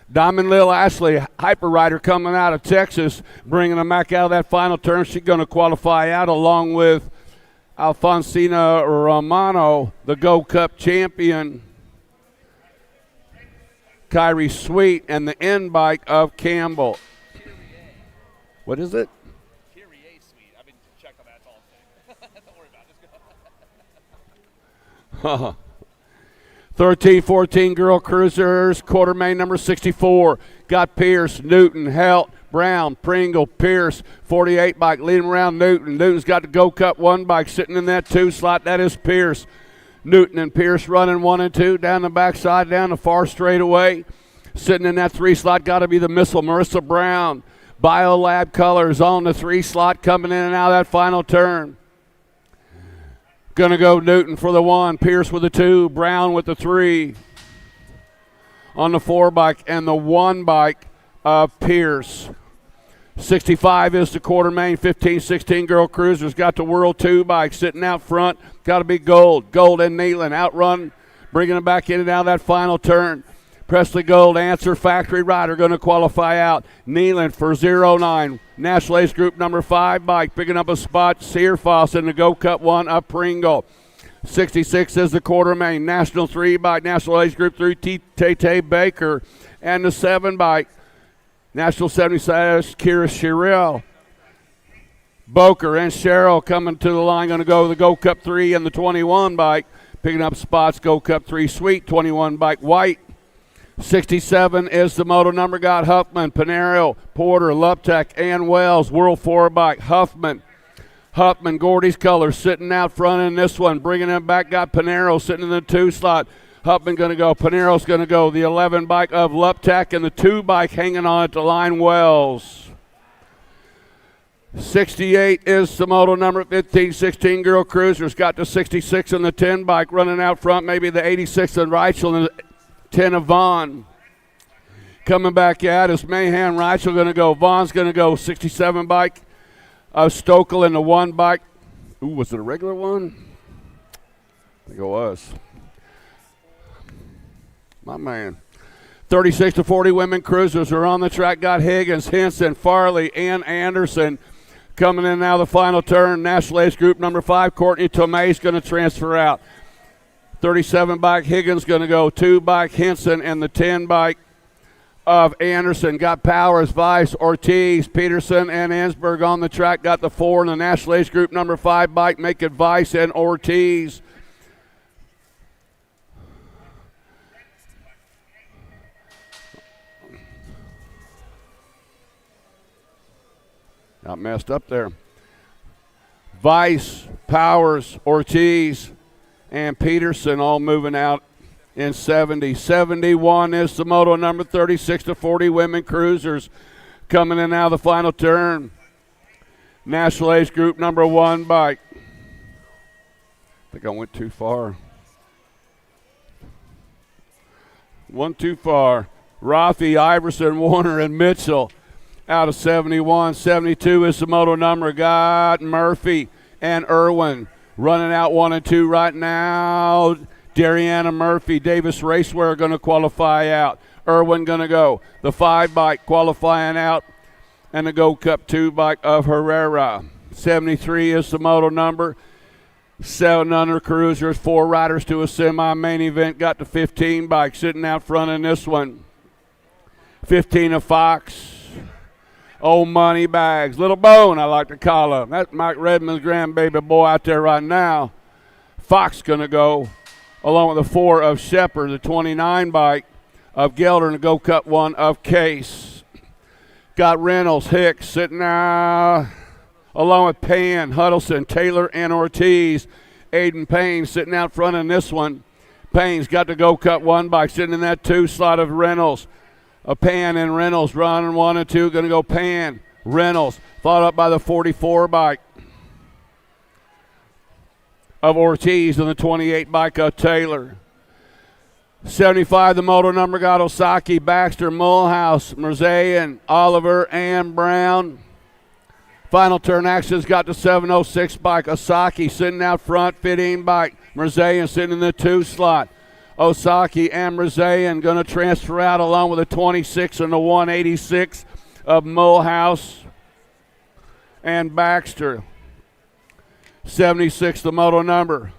Diamond Lil Ashley, hyper rider coming out of Texas, bringing them back out of that final turn. She's going to qualify out along with Alfonsina Romano, the Gold Cup champion. Kyrie Sweet, and the end bike of Campbell. What is it? Kyrie Sweet. I've been checked on that all day. Don't worry about it. 13-14 girl cruisers, quarter main number 64. Got Pierce, Newton, Helt, Brown, Pringle, Pierce, 48 bike leading around Newton. Newton's got the Go Cup 1 bike sitting in that 2 slot. That is Pierce. Newton and Pierce running 1 and 2 down the backside, down the far straightaway. Sitting in that 3 slot, got to be the missile, Marissa Brown. Biolab colors on the 3 slot, coming in and out of that final turn. Going to go Newton for the 1, Pierce with the 2, Brown with the 3 on the 4 bike, and the 1 bike of Pierce. 65 is the quarter main, 15-16 girl cruisers. Got the World 2 bike sitting out front. Got to be Gold. Gold and Nealon outrun, bringing them back in and out of that final turn. Presley Gold, Answer Factory rider, going to qualify out. Nealon for 09. National Ace Group number 5 bike, picking up a spot. Searfoss in the Go Cup 1 up Pringle. 66 is the quarter main. National 3 bike, National Ace Group 3, Tate Baker. And the 7 bike, National 76, Kira Sherrill. Boker and Cheryl coming to the line, going to go the Go Cup 3 and the 21 bike. Picking up spots, Go Cup 3 Sweet, 21 bike White. 67 is the moto number. Got Huffman, Panero, Porter, Luptek, and Wells. World 4 bike, Huffman, Gordy's colors sitting out front in this one. Bringing them back, got Panero sitting in the 2 slot. Huffman going to go, Panero's going to go. The 11 bike of Luptek and the 2 bike hanging on at the line, Wells. 68 is the moto number, 15-16 girl cruisers. Got the 66 and the 10 bike running out front. Maybe the 86 and Reichel and the 10 of Vaughn. Coming back out is Mahan. Reichel going to go. Vaughn's going to go. 67 bike of Stokel and the 1 bike. Ooh, was it a regular one? I think it was. My man. 36-40 women cruisers are on the track. Got Higgins, Henson, Farley, and Anderson coming in now the final turn. National Ace Group number 5. Courtney Tomei is going to transfer out. 37 bike Higgins going to go. 2 bike Henson and the 10 bike of Anderson. Got Powers, Weiss, Ortiz, Peterson, and Ensberg on the track. Got the 4 in the National Ace Group number 5 bike. Make it Weiss and Ortiz. Got messed up there. Vice, Powers, Ortiz, and Peterson all moving out in 70. 71 is the moto number 36 to 40 women cruisers coming in now the final turn. National age group number 1 bike. I think I went too far. One too far. Rothie, Iverson, Warner, and Mitchell out of 71. 72 is the moto number. Got Murphy and Irwin running out 1 and 2 right now. Dariana Murphy, Davis Raceware going to qualify out. Irwin going to go. The 5 bike qualifying out. And the Gold Cup 2 bike of Herrera. 73 is the moto number. 7 under cruisers, 4 riders to a semi-main event. Got the 15 bike sitting out front in this one. 15 of Fox. Old Money Bags. Little Bone, I like to call him. That's Mike Redmond's grandbaby boy out there right now. Fox going to go along with the 4 of Shepard, the 29 bike of Gelder, and the Go Cup 1 of Case. Got Reynolds, Hicks sitting out along with Pan, Huddleston, Taylor, and Ortiz. Aiden Payne sitting out front in this one. Payne's got the Go Cup 1 bike sitting in that 2 slot of Reynolds. Pan and Reynolds running 1 and 2. Going to go Pan, Reynolds, followed up by the 44 bike of Ortiz and the 28 bike of Taylor. 75, the moto number got Osaki, Baxter, Mulhouse, Merzayan, Oliver, and Brown. Final turn action's got the 706 bike. Osaki sitting out front, 15 bike. Merzayan sitting in the 2 slot. Osaki and Merzayan going to transfer out along with the 26 and the 186 of Mulhouse and Baxter. 76, the moto number.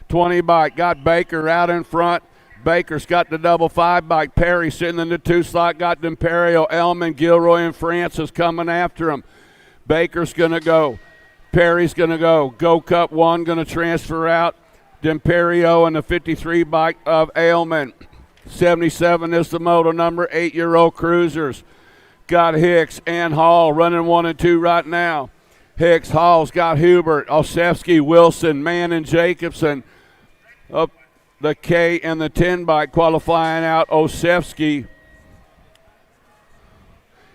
20 bike. Got Baker out in front. Baker's got the double 5 bike. Perry sitting in the 2 slot. Got D'Imperio, Elman, Gilroy, and Francis coming after him. Baker's going to go. Perry's going to go. Go Cup 1 going to transfer out. D'Imperio and the 53 bike of Ailman. 77 is the moto number. 8-year-old cruisers. Got Hicks and Hall running 1 and 2 right now. Hicks, Hall's got Hubert, Olszewski, Wilson, Mann, and Jacobson. Up the K and the 10 bike qualifying out. Olszewski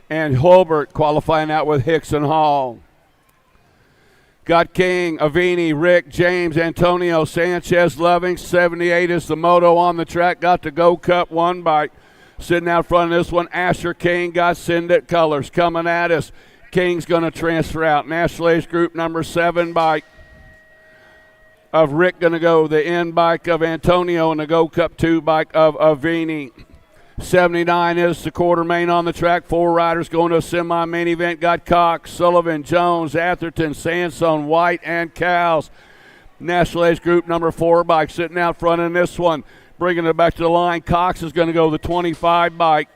and Hulbert qualifying out with Hicks and Hall. Got King, Avini, Rick, James, Antonio, Sanchez, Loving. 78 is the moto on the track. Got the Go Cup 1 bike sitting out front of this one. Asher King got Syndet Colors coming at us. King's going to transfer out. National Age Group number 7 bike of Rick going to go. The N bike of Antonio and the Go Cup 2 bike of Avini. 79 is the quarter main on the track. 4 riders going to a semi-main event. Got Cox, Sullivan, Jones, Atherton, Sansone, White, and Cowles. National Age Group number 4 bike sitting out front in this one. Bringing it back to the line. Cox is going to go the 25 bike.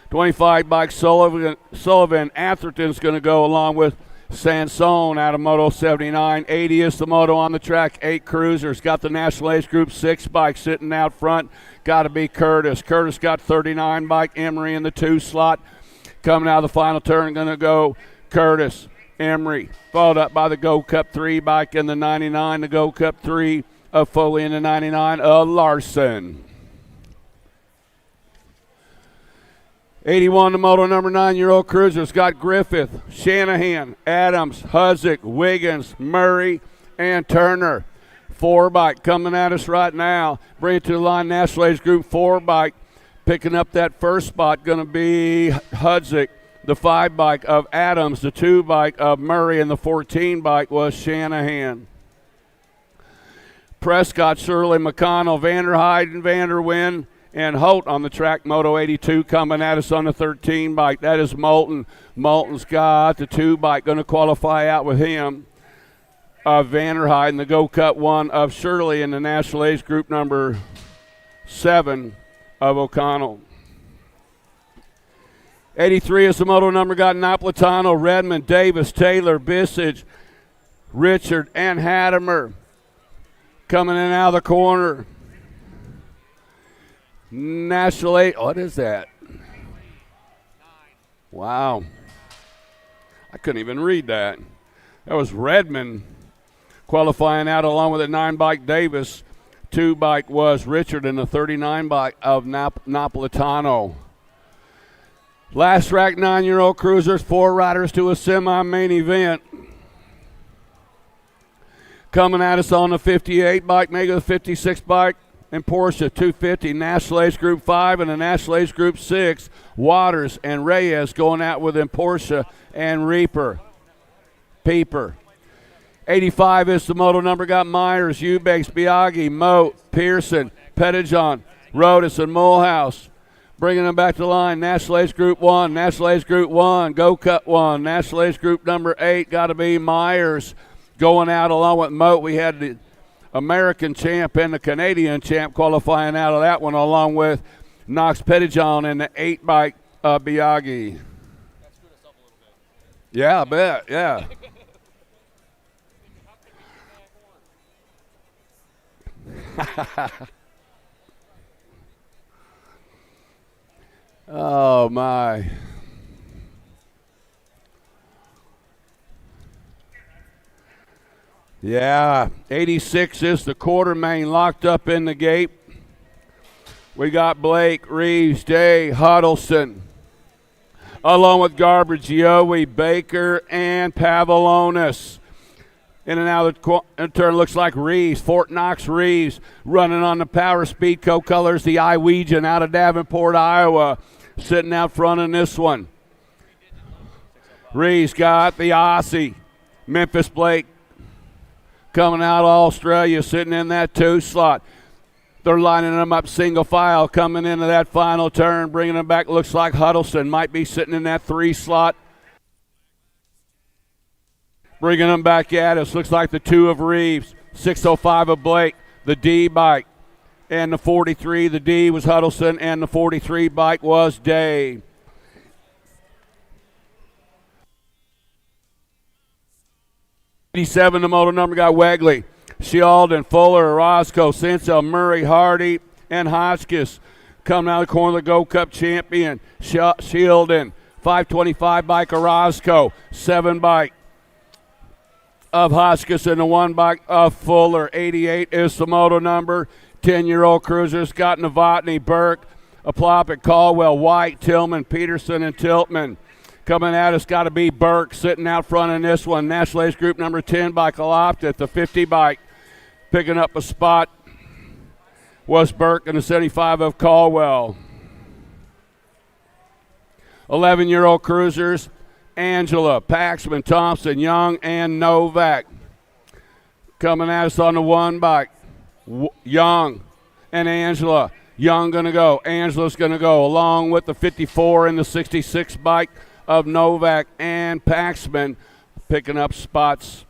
25 bike Sullivan. Atherton's going to go along with Sansone out of Moto 79. 80 is the moto on the track. 8 cruisers. Got the National Age Group 6 bike sitting out front. Got to be Curtis. Curtis got 39 bike. Emery in the 2 slot. Coming out of the final turn, going to go Curtis, Emery. Followed up by the Go Cup 3 bike in the 99. The Go Cup 3 of Foley in the 99 of Larson. 81, the moto number 9-year-old cruisers. Got Griffith, Shanahan, Adams, Hudzik, Wiggins, Murray, and Turner. 4 bike coming at us right now. Bring it to the line. National Age Group 4 bike. Picking up that first spot going to be Hudzik. The 5 bike of Adams. The 2 bike of Murray. And the 14 bike was Shanahan. Prescott, Shirley, McConnell, Vanderheiden, Vanderwyn, and Holt on the track. Moto 82 coming at us on the 13 bike. That is Moulton. Moulton's got the 2 bike going to qualify out with him. Vanderheiden, the Go Cup 1 of Shirley in the National Age Group number 7 of O'Connell. 83 is the moto number. Got Napolitano, Redmond, Davis, Taylor, Bissage, Richard, and Hattemer coming in out of the corner. National 8, what is that? Wow. I couldn't even read that. That was Redmond qualifying out along with a 9-bike Davis. 2-bike was Richard and the 39-bike of Napolitano. Last rack 9-year-old cruisers, 4 riders to a semi-main event. Coming at us on the 58 bike, maybe the 56 bike, and Porsche 250, National Ace Group 5 and the National Ace Group 6. Waters and Reyes going out with them Porsche and Pieper. 85 is the moto number. Got Myers, Eubanks, Biaggi, Moat, Pearson, Pettijohn, Rodas, and Mulhouse. Bringing them back to the line. National Ace Group 1, National Ace Group 1, Go Cut 1. National Ace Group number 8, got to be Myers. Going out along with Moat, we had the American champ and the Canadian champ qualifying out of that one, along with Knox Pettijohn and the 8-bike Biaggi. Yeah, I bet, yeah. Oh, my. Yeah, 86 is the quarter main locked up in the gate. We got Blake, Reeves, Day, Huddleston, along with Garbage, Yowie, Baker, and Pavlonis. In and out of the turn looks like Reeves, Fort Knox Reeves, running on the Power Speedco colors, the Iowegian out of Davenport, Iowa, sitting out front in this one. Reeves got the Aussie, Memphis Blake, coming out of Australia, sitting in that 2 slot. They're lining them up single file, coming into that final turn, bringing them back. Looks like Huddleston might be sitting in that 3 slot. Bringing them back at us. Looks like the 2 of Reeves, 605 of Blake, the D bike, and the 43. The D was Huddleston, and the 43 bike was Day. '87, the motor number got Wegley, Sheldon, Fuller, Roscoe, Sinsel, Murray, Hardy, and Hotchkiss. Coming out of the corner, the Go Cup champion, Sheldon, 525 bike of Roscoe, 7 bike of Hotchkiss, and the 1 bike of Fuller. 88 is the moto number. 10-year-old cruisers got Novotny, Burke, Aplopit, Caldwell, White, Tillman, Peterson, and Tiltman. Coming at us, got to be Burke sitting out front in this one. National Ace Group number 10 by Kalopta, the 50 bike. Picking up a spot was Burke and the 75 of Caldwell. 11-year-old cruisers, Angela, Paxman, Thompson, Young, and Novak. Coming at us on the 1 bike, Young and Angela. Young going to go. Angela's going to go along with the 54 and the 66 bike of Novak and Paxman, picking up spots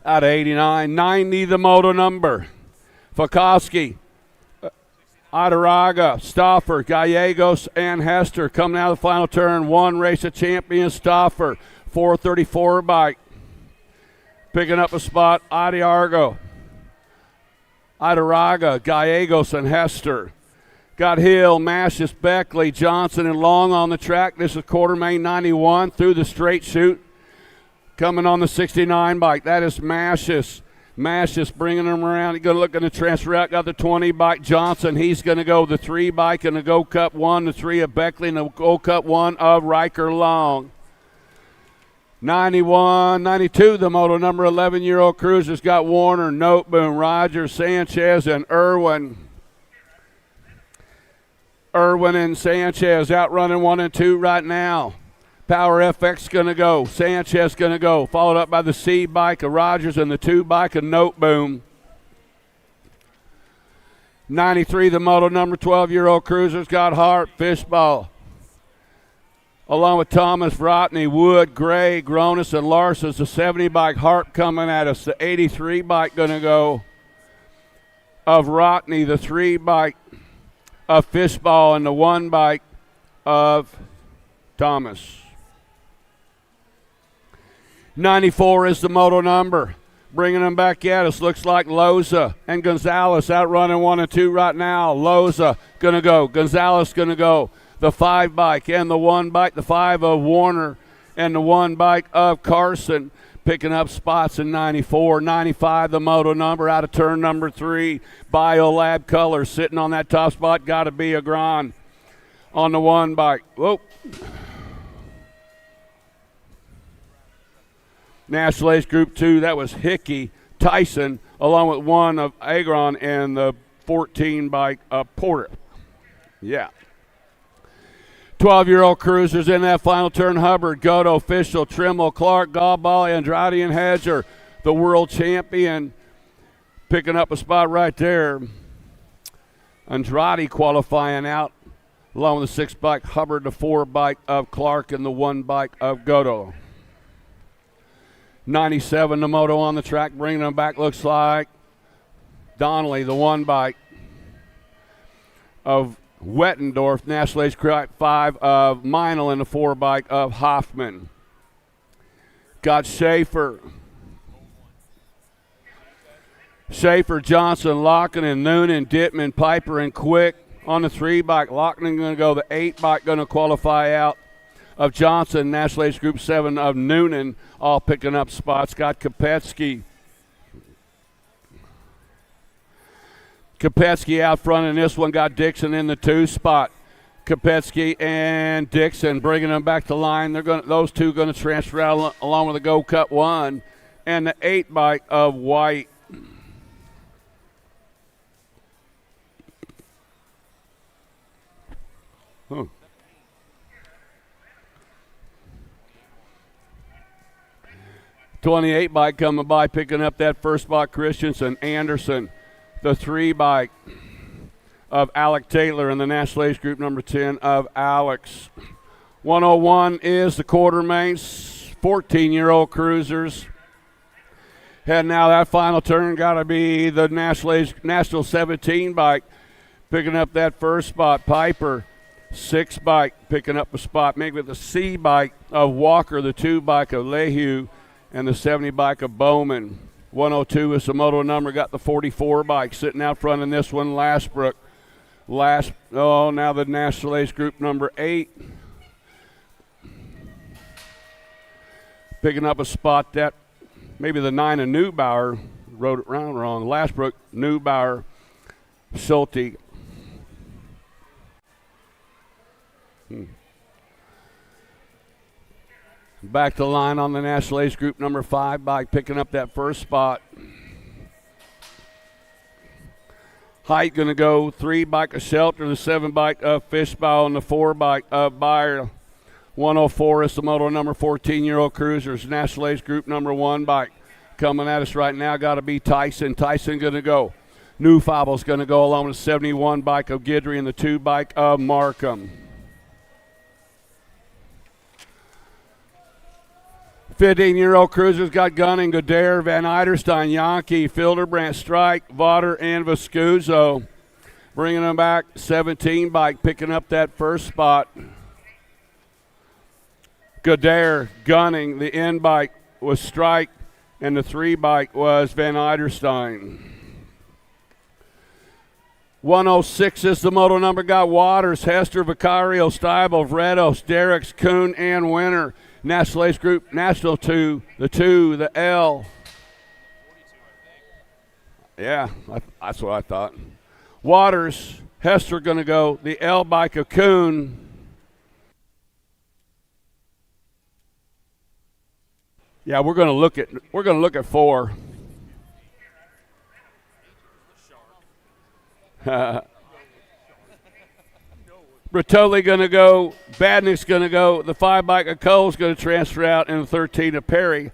out of 89. 90, the moto number. Fakowski, Adaraga, Stauffer, Gallegos, and Hester coming out of the final turn. 1 race of champion, Stauffer, 434 bike. Picking up a spot, Adiargo, Adaraga, Gallegos, and Hester. Got Hill, Mashis, Beckley, Johnson, and Long on the track. This is quarter main 91 through the straight chute. Coming on the 69 bike, that is Mashis. Mashis bringing them around. He's going to look at the transfer out. Got the 20 bike, Johnson. He's going to go the 3 bike and the Go Cup 1, the 3 of Beckley, and the Go Cup 1 of Riker Long. 91, 92, the moto number. 11-year-old cruisers got Warner, Noteboom, Rogers, Sanchez, and Irwin. Irwin and Sanchez out running 1 and 2 right now. Power FX going to go. Sanchez going to go. Followed up by the C bike of Rogers and the 2 bike of Noteboom. 93, the moto number. 12-year-old cruisers got Hart, Fishball, along with Thomas, Rotney, Wood, Gray, Gronis, and Larson. The 70 bike Hart coming at us. The 83 bike going to go of Rotney. The 3 bike of Fishball and the 1 bike of Thomas. 94 is the moto number. Bringing them back at us. Looks like Loza and Gonzalez out running 1 and 2 right now. Loza going to go. Gonzalez going to go. The 5 bike and the 1 bike. The 5 of Warner and the 1 bike of Carson picking up spots in 94. 95, the moto number out of turn number 3. BioLab Color sitting on that top spot. Got to be a Grand on the 1 bike. Whoa. National Ace Group 2, that was Hickey Tyson, along with 1 of Agron and the 14 bike of Porter. Yeah. 12-year-old cruisers in that final turn. Hubbard, Goto, Fischel, Trimmel, Clark, Galball, Andrade, and Hedger. The world champion picking up a spot right there. Andrade qualifying out along with the 6 bike Hubbard, the 4 bike of Clark, and the 1 bike of Goto. 97, the moto on the track, bringing them back, looks like Donnelly, the 1 bike of Wettendorf. National Ace Group 5 of Meinl, and the 4 bike of Hoffman. Got Schaefer, Johnson, Lockton, Noonan, Dittman, Piper, and Quick on the 3 bike. Lockton going to go. The 8 bike going to qualify out of Johnson. National Ace Group 7 of Noonan, all picking up spots. Got Kopetsky out front in this one. Got Dixon in the 2 spot. Kopetsky and Dixon bringing them back to line. Those two going to transfer out along with the Go Cut 1 and the 8 bike of White. Huh. 28 bike coming by, picking up that first spot. Christensen, Anderson, the 3 bike of Alec Taylor, and the National Ace Group number 10 of Alex. 101 is the quartermains, 14-year-old cruisers. Heading out that final turn, got to be the National 17 bike, picking up that first spot. Piper, 6 bike, picking up a spot. Maybe the C bike of Walker, the 2 bike of Lehue, and the 70 bike of Bowman. 102 is the moto number. Got the 44 bike sitting out front in this one. Lastbrook. Now the National Ace Group number 8. Picking up a spot that maybe the 9 of Neubauer wrote it round wrong. Lastbrook, Neubauer, Schulte. Back to line on the National Ace Group number 5 bike, picking up that first spot. Height going to go 3 bike of Shelter, the 7 bike of Fishbowl, and the 4 bike of Bayer. 104 is the moto number 14-year-old cruisers. National Ace Group number 1 bike coming at us right now. Got to be Tyson. Tyson going to go. New Fable's going to go along with the 71 bike of Guidry and the 2 bike of Markham. 15-year-old cruisers got Gunning, Godair, Van Eiderstein, Yankee, Filderbrandt, Strike, Vaughter, and Vescuzzo. Bringing them back, 17 bike, picking up that first spot. Godair, Gunning, the N bike was Strike, and the 3 bike was Van Eiderstein. 106 is the moto number. Got Waters, Hester, Vicario, Steibel, Vredos, Derricks, Kuhn, and Winter. National Ace Group, National 2, the 2, the L. Yeah, that's what I thought. Waters, Hester going to go. The L bike of Kuhn. Yeah, we're going to look at 4. Bertoli going to go. Badnick's going to go. The 5 bike of Cole's going to transfer out, and the 13 of Perry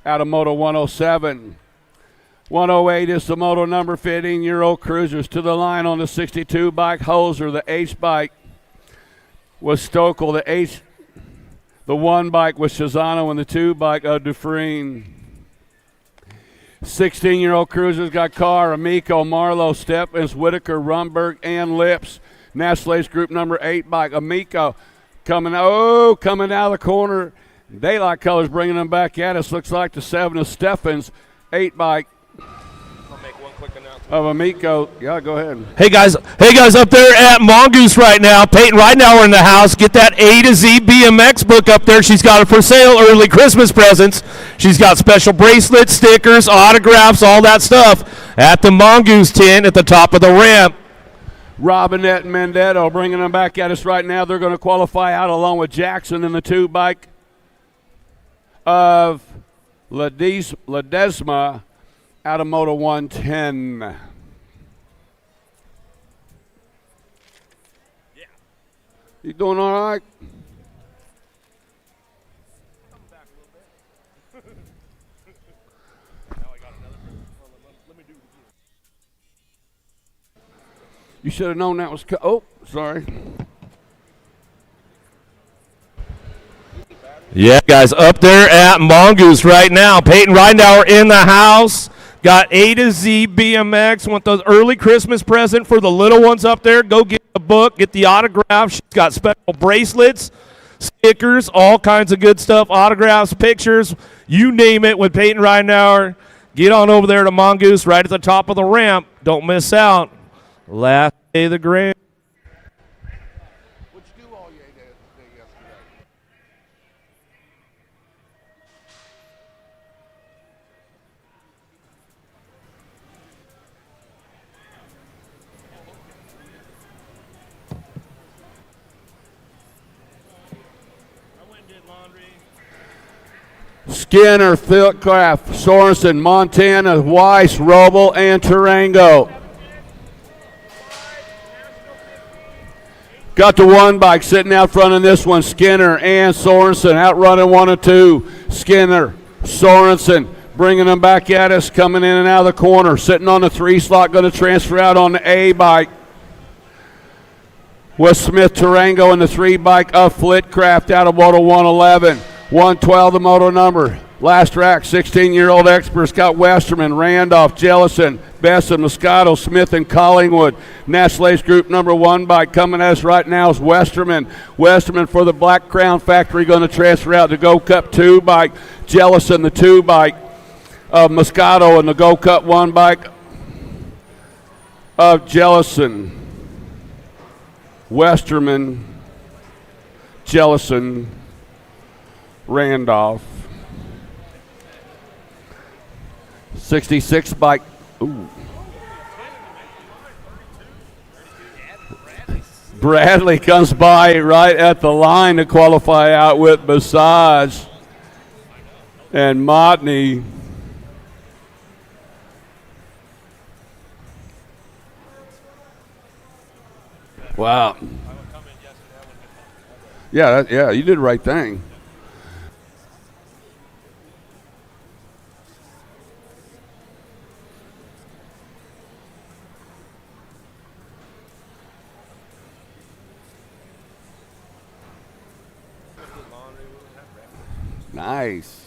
out of Moto 107. 108 is the moto number. 15-year-old cruisers to the line on the 62 bike. Holzer, the ace bike was Stokel. The 1 bike was Shazano, and the 2 bike of Dufresne. 16-year-old cruisers got Carr, Amico, Marlowe, Stephens, Whitaker, Rumberg, and Lips. National Ace Group number 8 bike. Amico coming out of the corner. Daylight Colors bringing them back at us. Looks like the 7 of Stephens. 8 bike. I'll make one quick announcement. of Amico. Yeah, go ahead. Hey guys up there at Mongoose right now. Peyton Ridenauer in the house. Get that A to Z BMX book up there. She's got it for sale, early Christmas presents. She's got special bracelets, stickers, autographs, all that stuff at the Mongoose tent at the top of the ramp. Robinette and Mendetto bringing them back at us right now. They're going to qualify out along with Jackson in the 2 bike of Ledesma out of Moto 110. You doing all right? You should have known that was. Oh, sorry. Yeah, guys, up there at Mongoose right now. Peyton Ridenauer in the house. Got A to Z BMX. Want those early Christmas present for the little ones up there. Go get the book, get the autograph. She's got special bracelets, stickers, all kinds of good stuff, autographs, pictures, you name it with Peyton Ridenauer. Get on over there to Mongoose right at the top of the ramp. Don't miss out. Last day of the Grand. What'd you do all day yesterday? Skinner, Fieldcraft, Sorensen, Montana, Weiss, Roble, and Tarango. Got the 1 bike sitting out front in this one. Skinner and Sorensen outrunning 1 and 2. Skinner, Sorensen bringing them back at us, coming in and out of the corner. Sitting on the 3 slot, going to transfer out on the A bike. With Smith Tarango in the 3 bike of Flitcraft out of Moto 111. 112 the moto number. Last rack, 16-year-old experts got Westerman, Randolph, Jellison, Besson, Moscato, Smith, and Collingwood. National Ace Group number 1 bike coming at us right now is Westerman. Westerman for the Black Crown Factory going to transfer out the Go Cup 2 bike. Jellison, the 2 bike of Moscato, and the Go Cup 1 bike of Jellison. Westerman, Jellison, Randolph. 66 bike. Ooh. Bradley comes by right at the line to qualify out with Massage and Motney. Wow. Yeah, you did the right thing. Nice.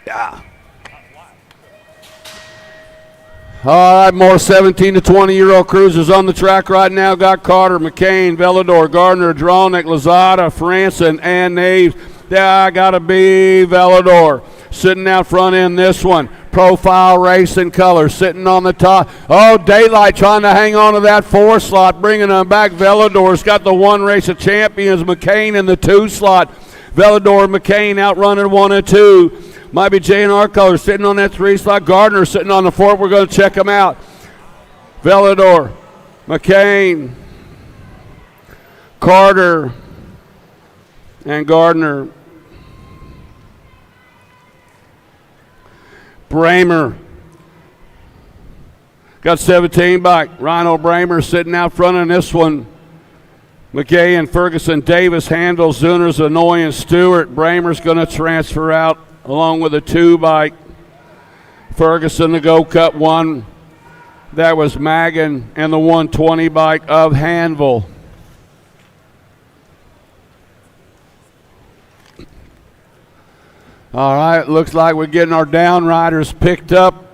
Yeah. All right, more 17 to 20-year-old cruisers on the track right now. Got Carter, McCain, Velador, Gardner, Dronick, Lazada, Franson, and Naves. Yeah, gotta be Velador. Sitting out front in this one. Profile Racing Color sitting on the top. Oh, Daylight trying to hang on to that 4 slot, bringing them back. Velador's got the 1 race of champions. McCain in the 2 slot. Velador, McCain outrunning 1 and 2. Might be J&R Color sitting on that 3 slot. Gardner sitting on the 4. We're going to check them out. Velador, McCain, Carter, and Gardner. Bramer. Got 17 bike. Rhino Bramer sitting out front in this one. McGay and Ferguson, Davis, Handel, Zuner, Zanoy, and Stewart. Bramer's going to transfer out along with a 2 bike. Ferguson to go Cup 1. That was Magan and the 120 bike of Hanville. All right, looks like we're getting our down riders picked up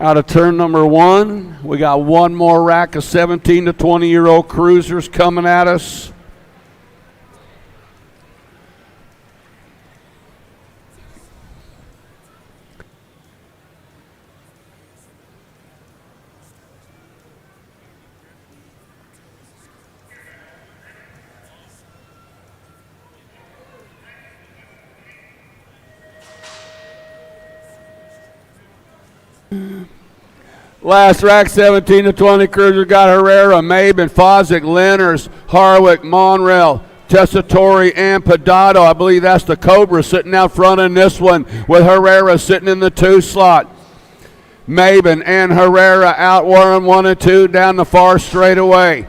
out of turn number 1. We got one more rack of 17 to 20-year-old cruisers coming at us. Last rack, 17 to 20 cruiser got Herrera, Maben, Fosdick, Lenners, Harwick, Monreal, Tessatori, and Pedato. I believe that's the Cobra sitting out front in this one with Herrera sitting in the 2 slot. Maben and Herrera out 1 and 2 down the far straightaway.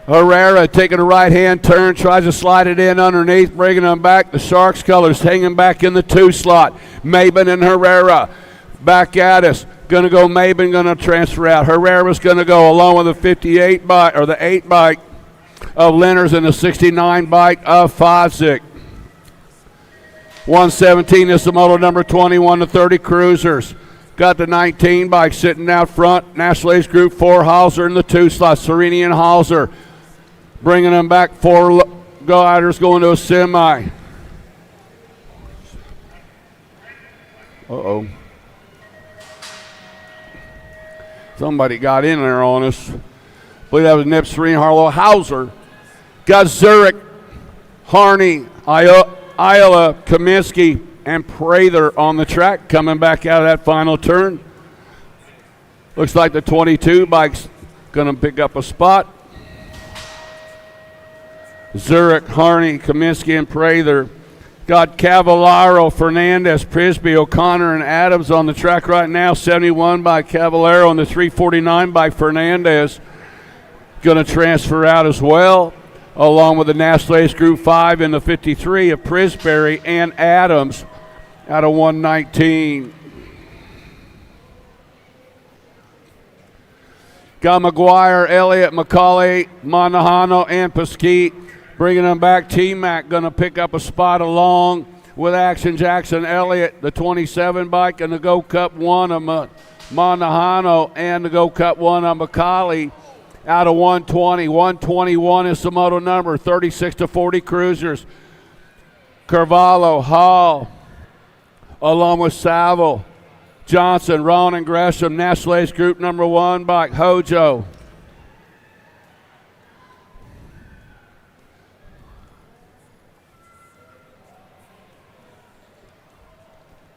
Herrera taking a right-hand turn, tries to slide it in underneath, bringing them back. The Sharks colors hanging back in the 2 slot. Maben and Herrera back at us. Going to go Maben, going to transfer out. Herrera's going to go along with the 58 bike, or the 8 bike of Lenners and the 69 bike of Fosdick. 117 is the model number 21 to 30 cruisers. Got the 19 bike sitting out front. National Ace Group 4, Hauser in the 2 slot. Serini and Hauser bringing them back. 4 riders going to a semi. Uh-oh. Somebody got in there on us. I believe that was Nip, Serene, Harlow, Hauser. Got Zurich, Harney, Ayala, Kaminsky, and Prather on the track coming back out of that final turn. Looks like the 22 bike's going to pick up a spot. Zurich, Harney, Kaminsky, and Prather. Got Cavallaro, Fernandez, Prisby, O'Connor, and Adams on the track right now. 71 by Cavallaro and the 349 by Fernandez. Going to transfer out as well, along with the National Ace Group 5 and the 53 of Prisbury and Adams out of 119. Got McGuire, Elliott, McCauley, Monahano, and Pesquite. Bringing them back, T-Mac going to pick up a spot along with Action Jackson Elliott, the 27 bike, and the Go Cup 1 of Monahano, and the Go Cup 1 of McCauley out of 120. 121 is the moto number, 36 to 40 cruisers. Carvalho, Hall, along with Saville, Johnson, Ron, and Gresham, National Ace Group number 1 bike, Hojo.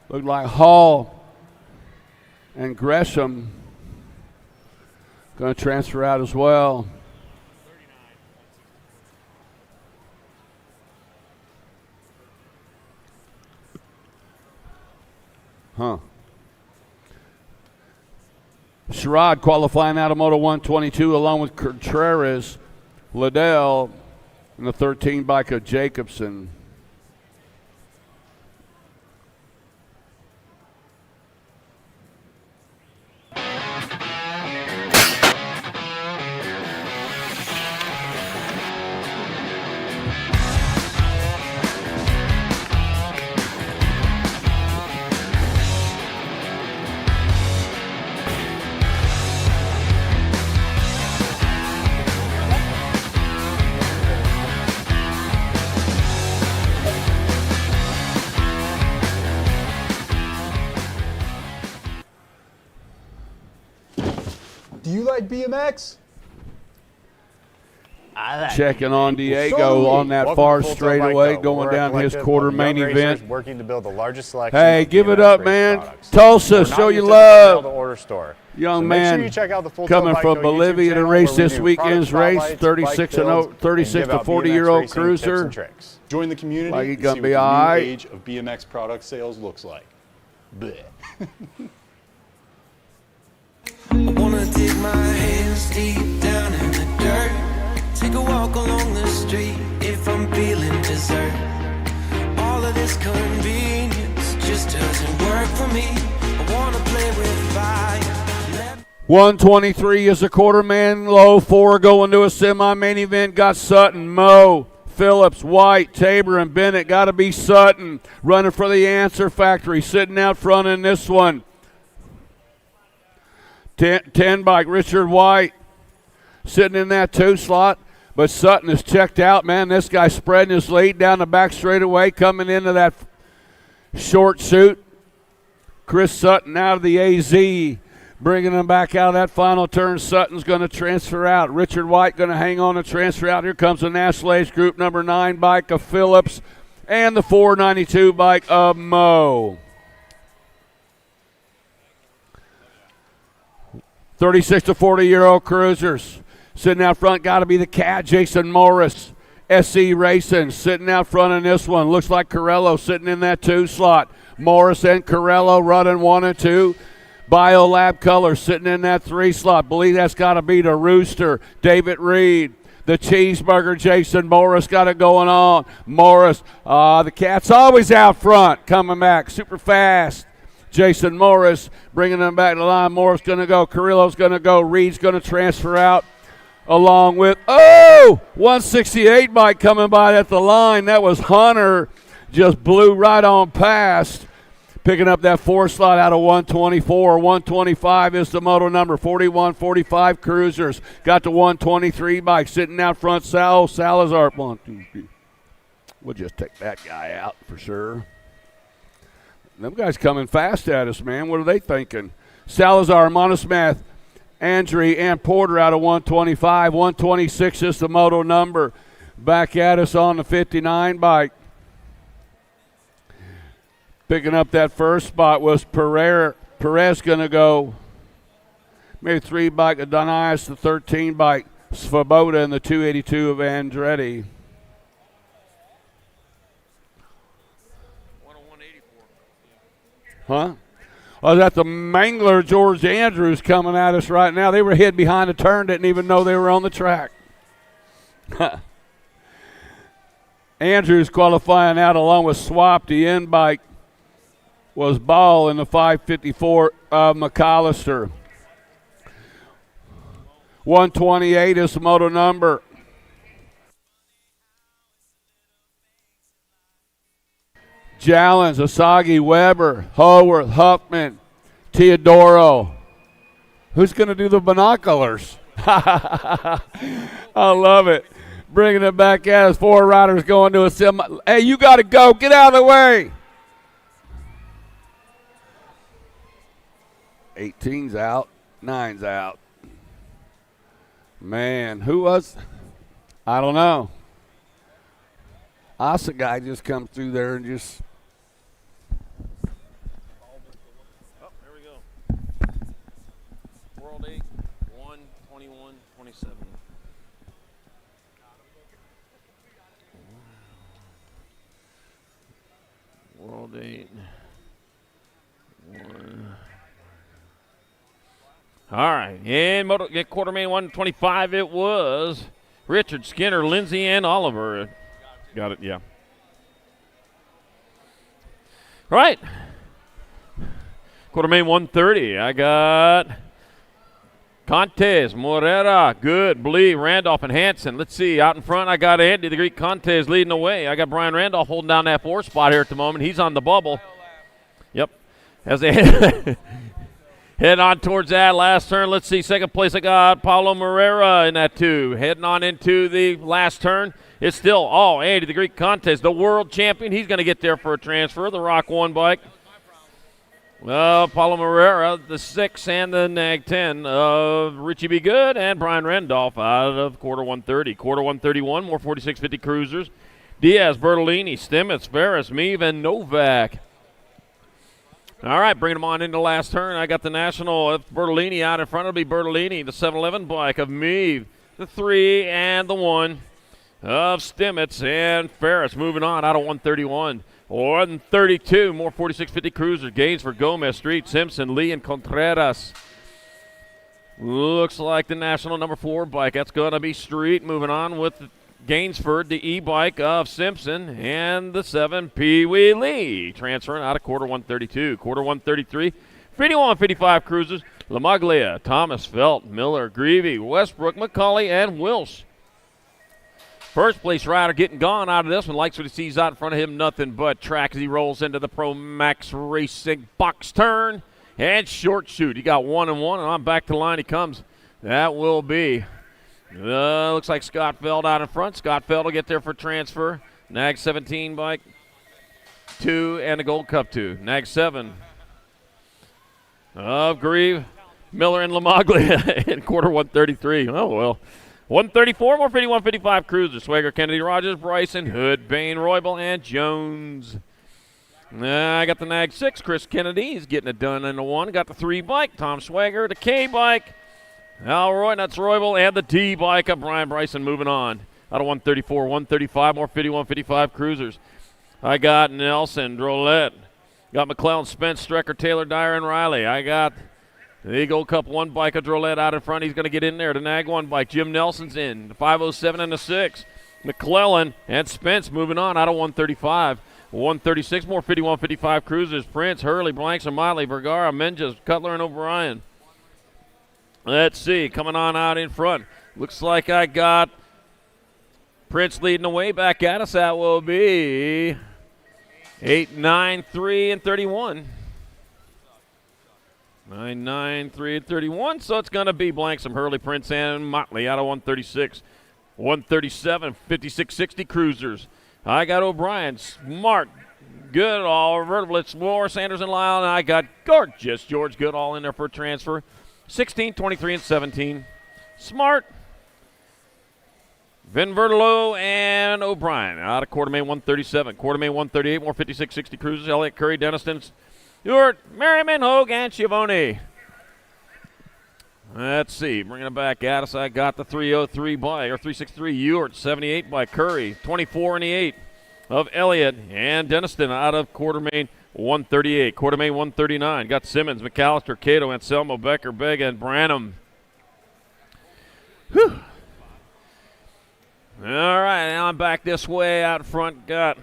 Looked like Hall and Gresham going to transfer out as well. Sherrod qualifying out of Moto 122 along with Contreras, Liddell, and the 13 bike of Jacobson. Do you like BMX? Checking on Diego on that far straightaway, going down his quarter main event. Working to build the largest selection. Hey, give it up, man. Products. Tulsa, show you love. Young So man coming from Bolivia to race this weekend's race, 36 and 36 to 40-year-old cruiser. Join the community. Like he's and gonna see be what the all new right. age of BMX product sales looks like. Bleh. I wanna dig my hands deep down in the dirt. Take a walk along the street if I'm feeling dessert. All of this convenience just doesn't work for me. 123 is a quarter man low. 4 going to a semi-main event. Got Sutton, Moe, Phillips, White, Tabor, and Bennett. Got to be Sutton running for the Answer Factory. Sitting out front in this one. 10 bike, Richard White. Sitting in that 2 slot. But Sutton is checked out, man. This guy spreading his lead down the back straightaway, coming into that short suit. Chris Sutton out of the AZ, bringing him back out of that final turn. Sutton's going to transfer out. Richard White going to hang on and transfer out. Here comes the National Age Group number 9 bike of Phillips and the 492 bike of Moe. 36 to 40-year-old cruisers. Sitting out front, got to be the Cat, Jason Morris. SC Racing sitting out front in this one. Looks like Corello sitting in that 2 slot. Morris and Corello running 1 and 2. BioLab Color sitting in that 3 slot. Believe that's got to be the Rooster, David Reed. The Cheeseburger, Jason Morris got it going on. Morris, the Cat's always out front, coming back super fast. Jason Morris bringing them back to the line. Morris going to go. Carrillo's going to go. Reed's going to transfer out. Along with, 168 bike coming by at the line. That was Hunter. Just blew right on past. Picking up that 4 slot out of 124. 125 is the moto number. 41, 45 cruisers. Got the 123 bike sitting out front. Salazar. 1, 2, 3. We'll just take that guy out for sure. Them guys coming fast at us, man. What are they thinking? Salazar, Monosmith, Andre and Porter out of 125. 126 is the moto number. Back at us on the 59 bike. Picking up that first spot was Perez going to go. Maybe 3 bike, Adonias, the 13 bike, Svoboda, and the 282 of Andretti. Huh? Oh, that's the Mangler George Andrews coming at us right now. They were hid behind the turn, didn't even know they were on the track. Andrews qualifying out along with Swap. The end bike was Ball in the 554 of McAllister. 128 is the moto number. Jallens, Asagi, Weber, Howarth, Huffman, Teodoro. Who's going to do the binoculars? I love it. Bringing it back at us. 4 riders going to a semi. Hey, you got to go. Get out of the way. 18's out. 9's out. Man, who was? I don't know. Asa guy just comes through there and just. Oh, there we go. World 8, 1, 21, 27. World 8, 1. All right, and quarter main 125 it was. Richard, Skinner, Lindsay, and Oliver. Got it, yeah. All right. Quarter main 130. I got Contes, Morera, Good, Blee, Randolph, and Hanson. Let's see. Out in front, I got Andy the Greek Contes leading the way. I got Brian Randolph holding down that 4 spot here at the moment. He's on the bubble. Yep. As they head on towards that last turn. Let's see. Second place, I got Paulo Morera in that 2. Heading on into the last turn. It's still, Andy the Greek Contest, the world champion. He's going to get there for a transfer, the Rock 1 bike. Paulo Morera, the 6 and the Nag 10 of Richie B. Good and Brian Randolph out of quarter 130. Quarter 131, more 4650 cruisers. Diaz, Bertolini, Stimmitz, Ferris, Meave, and Novak. All right, bringing them on into the last turn. I got the National Bertolini out in front. It'll be Bertolini, the 711 bike of Meave, the 3 and the 1 of Stimmitz and Ferris. Moving on out of 131. 132, more 4650 cruisers. Gains for Gomez, Street, Simpson, Lee, and Contreras. Looks like the National number 4 bike. That's going to be Street. Moving on with Gainsford, the E-bike of Simpson, and the 7 Pee Wee Lee. Transferring out of quarter 132. Quarter 133, 51, 55 cruisers. Lamaglia, Thomas, Felt, Miller, Greavy, Westbrook, McCauley, and Wilsh. First place rider getting gone out of this one. Likes what he sees out in front of him. Nothing but track as he rolls into the Pro Max Racing box turn and short shoot. He got 1 and 1, and on back to the line he comes. That will be, looks like Scott Feld out in front. Scott Feld will get there for transfer. Nag 17 bike 2 and the Gold Cup 2. Nag 7 of Grieve, Miller, and Lamaglia in quarter 133. Oh, well. 134, 150, 155 Cruiser. Swagger, Kennedy, Rogers, Bryson, Hood, Bain, Roybal, and Jones. I got the Nag 6, Chris Kennedy. He's getting it done in the 1. Got the 3 bike, Tom Swagger. The K bike, Al Roy, that's Roybal. And the D bike of Brian Bryson moving on. Out of 134, 135, more 50, 155 Cruisers. I got Nelson, Drolet. Got McClellan, Spence, Strecker, Taylor, Dyer, and Riley. I got the Gold Cup 1 bike of Drolet out in front. He's going to get in there. The Nag 1 bike. Jim Nelson's in. The 507 and the 6. McClellan and Spence moving on out of 135. 136, more 50, 155 Cruisers. Prince, Hurley, Blanks, and Motley, Vergara, Menges, Cutler, and O'Brien. Let's see. Coming on out in front. Looks like I got Prince leading the way back at us. That will be 8, 9, 3, and 31. 9, 9, 3, and 31. So it's going to be Blanksom, Hurley, Prince, and Motley out of 136. 137, 56, 60 Cruisers. I got O'Brien, Smart, Goodall, Vertical, Explorer, Sanders, and Lyle. And I got Gorgeous George Goodall in there for a transfer. 16, 23, and 17. Smart, Vin Vertolo, and O'Brien out of Quarter Main 137. Quarter Main 138, more 56, 60 Cruisers. Elliott, Curry, Deniston, Stewart, Merriman, Hogue, and Schiavone. Let's see. Bringing it back at us, I got the 303 by, or 363 Ewart, 78 by Curry, 24 and the 8 of Elliott, and Deniston out of Quarter Main 138. Quarter Main 139. Got Simmons, McAllister, Cato, Anselmo, Becker, Bega, and Branham. Whew. All right, now I'm back this way out front. Got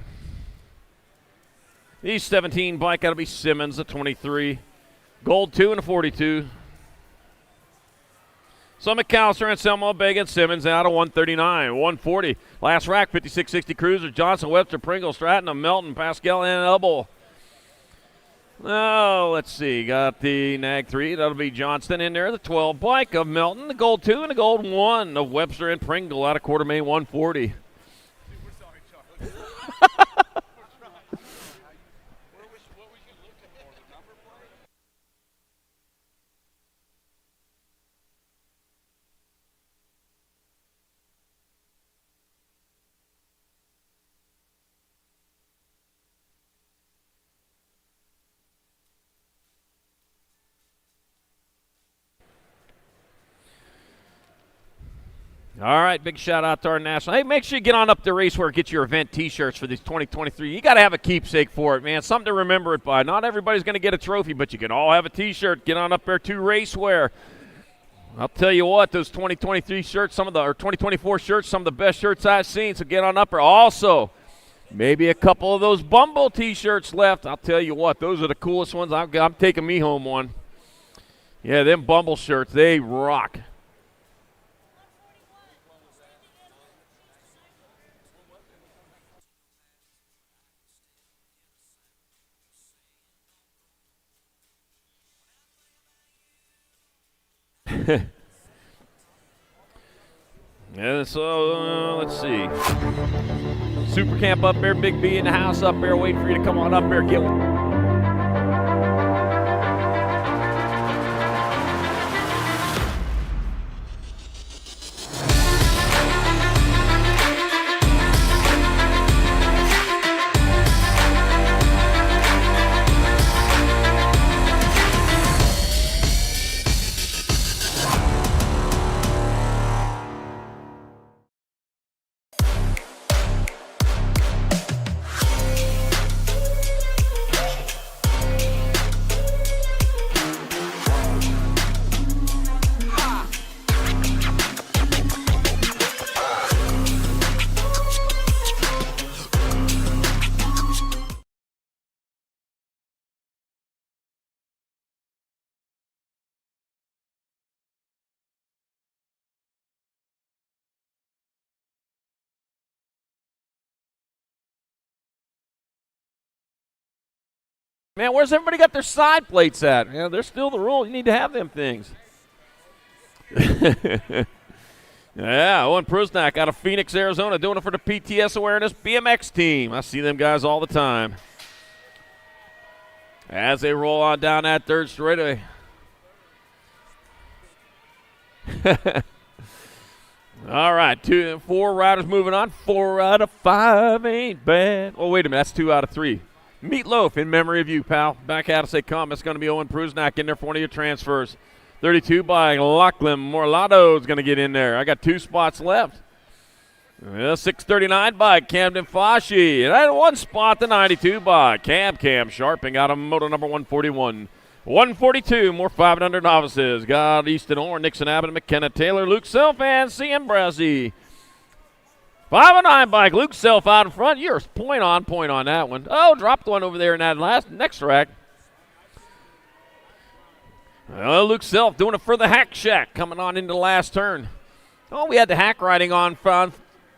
the 17 bike, got to be Simmons, the 23. Gold 2 and a 42. So McAllister, Anselmo, Bega, and Simmons out of 139. 140. Last rack, 56-60 Cruiser. Johnson, Webster, Pringle, Stratton, Melton, Pascal, and Elbow. Oh, let's see. Got the Nag 3. That'll be Johnston in there. The 12 bike of Melton. The Gold 2 and the Gold 1 of Webster and Pringle out of Quarter Main 140. All right, big shout out to our national. Hey, make sure you get on up to Racewear, get your event T-shirts for these 2023. You got to have a keepsake for it, man. Something to remember it by. Not everybody's going to get a trophy, but you can all have a T-shirt. Get on up there to Racewear. I'll tell you what, those 2023 shirts, or 2024 shirts, some of the best shirts I've seen. So get on up there. Also, maybe a couple of those Bumble T-shirts left. I'll tell you what, those are the coolest ones. I'm taking me home one. Yeah, them Bumble shirts, they rock. Yeah, so let's see. Super Camp up there, Big B in the house up there, waiting for you to come on up there, get one. Man, where's everybody got their side plates at? Yeah, they're still the rule. You need to have them things. Yeah, Owen Prusnak out of Phoenix, Arizona, doing it for the PTS Awareness BMX team. I see them guys all the time. As they roll on down that third straightaway. All right, 4 riders moving on. 4 out of 5 ain't bad. Oh, wait a minute, that's 2 out of 3. Meatloaf, in memory of you, pal. Back out to say come. It's going to be Owen Prusnak in there for one of your transfers. 32 by Lachlan Morlado is going to get in there. I got 2 spots left. 639 by Camden Foshee. And I had 1 spot, the 92 by Cam Sharping out of moto number 141. 142, more 5 and under novices. Got Easton Orr, Nixon Abbott, McKenna Taylor, Luke Self, and CM Brazzi. 5 and 9 bike, Luke Self out in front. You're point on that one. Oh, dropped one over there in that next rack. Luke Self doing it for the Hack Shack, coming on into the last turn. Oh, we had the hack riding on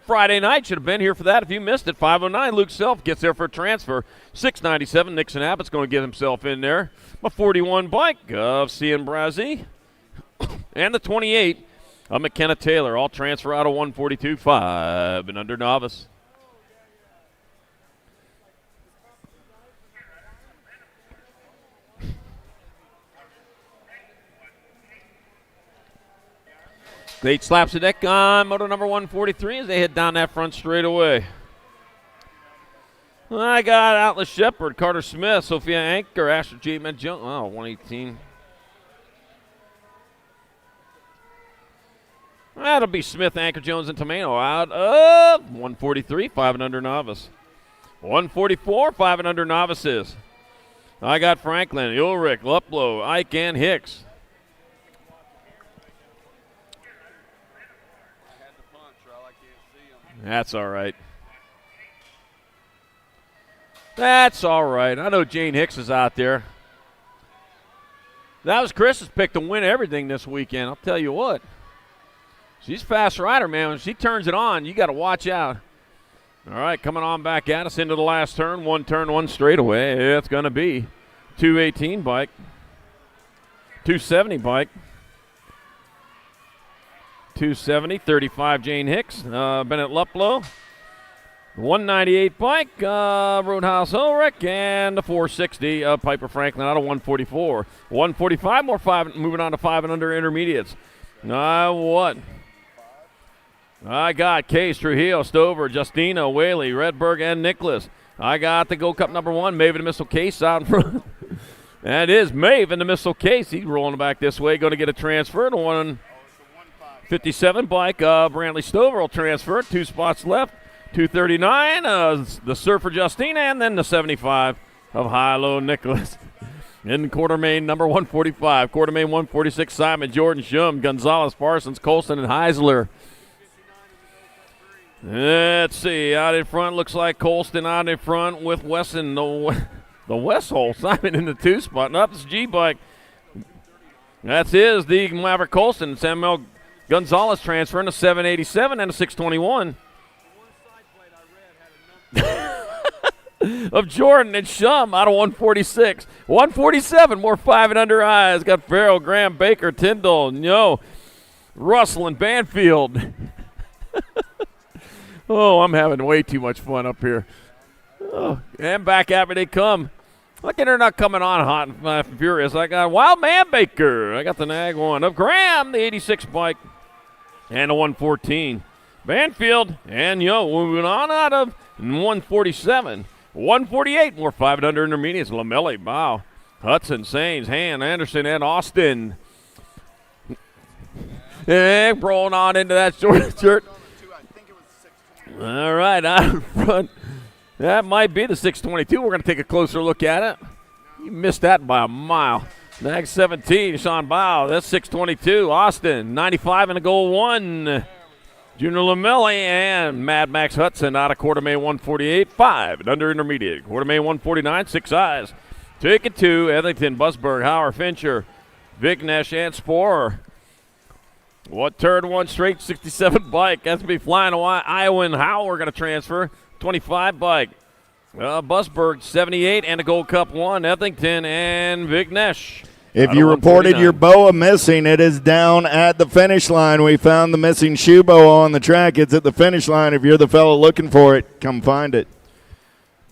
Friday night. Should have been here for that if you missed it. 509, Luke Self gets there for a transfer. 697, Nixon Abbott's going to get himself in there. My 41 bike of CN Brazzi. And the 28 of McKenna Taylor. All transfer out of 142, 5 and under novice. Eight slaps the deck on moto number 143 as they head down that front straightaway. I got Atlas Shepard, Carter Smith, Sophia Anker, Asher G. Jones. Oh, 118. That'll be Smith, Anker, Jones, and Tomeno out of 143, 5 and under novice. 144, 5 and under novices. I got Franklin, Ulrich, Luplow, Ike, and Hicks. That's all right. That's all right. I know Jane Hicks is out there. That was Chris's pick to win everything this weekend. I'll tell you what. She's a fast rider, man. When she turns it on, you got to watch out. All right, coming on back at us into the last turn. 1 turn, 1 straightaway. It's going to be 218 bike. 270 bike. 270, 35 Jane Hicks, Bennett Luplow. 198 bike, Roadhouse Ulrich, and the 460 of Piper Franklin out of 144. 145, more 5, moving on to 5 and under intermediates. What? I got Case, Trujillo, Stover, Justina, Whaley, Redberg, and Nicholas. I got the Gold Cup number 1, Maven the Missile Case out in front. That is Maven the Missile Case. He's rolling back this way, going to get a transfer to 157 bike. Brantley Stover will transfer. 2 spots left. 239, the Surfer Justina, and then the 75 of High-Low Nicholas. In Quartermain, number 145. Quartermain 146, Simon, Jordan, Shum, Gonzalez, Parsons, Colston, and Heisler. Let's see. Out in front, looks like Colston out in front with Wesson. The Westhole. Simon in the 2 spot. Up this G-bike. That's the Maverick Colston. Samuel Gonzalez transferring to 787 and a 621. Of Jordan and Shum out of 146. 147, more 5 and under eyes. Got Farrell, Graham, Baker, Tyndall, Russell, and Banfield. Oh, I'm having way too much fun up here. Oh, and back at me they come. Look at her not coming on hot and furious. I got Wild Man Baker. I got the nag one of Graham, the 86 bike, and a 114. Banfield, and moving on out of 147. 148, more 5 and under intermediates. Lamelli, Bow, Hudson, Sains, Han, Anderson, and Austin. And rolling on into that short shirt. All right, out in front. That might be the 622. We're going to take a closer look at it. You missed that by a mile. Nag 17, Sean Bow. That's 622. Austin, 95 and a goal 1. Junior Lamelli and Mad Max Hudson out of Quartermain 148, 5 and under intermediate. Quartermain 149, 6 eyes. Ticket 2, Etherington, Busberg, Hauer, Fincher, Vignesh, and Sporer. What turn 1 straight 67 bike. That's going to be flying away. Iowa and Howell are going to transfer. 25 bike. Busberg, 78, and a Gold Cup 1, Ethington and Vignesh. If you reported your BOA missing, it is down at the finish line. We found the missing shoe BOA on the track. It's at the finish line. If you're the fellow looking for it, come find it.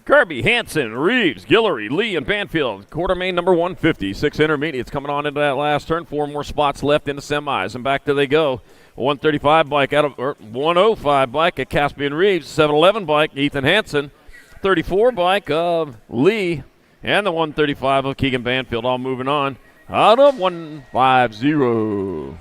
Kirby, Hanson, Reeves, Guillory, Lee, and Banfield. Quarter main number 150. 6 intermediates coming on into that last turn. 4 more spots left in the semis, and back there they go. A 135 bike out of 105 bike at Caspian Reeves. 711 bike, Ethan Hanson. 34 bike of Lee, and the 135 of Keegan Banfield, all moving on out of 150.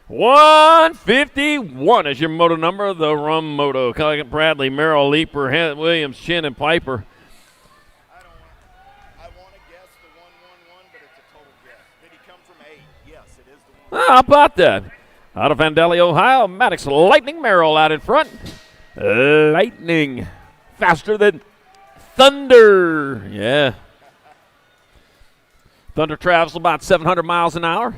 $151 is your moto number, the Rum Moto. Culligan, Bradley, Merrill, Leeper, Williams, Chin, and Piper. I want to guess the 111, but it's a total guess. Did he come from 8? Yes, it is the 1. How about that? Out of Vandalia, Ohio, Maddox Lightning Merrill out in front. Lightning. Faster than Thunder. Yeah. Thunder travels about 700 miles an hour.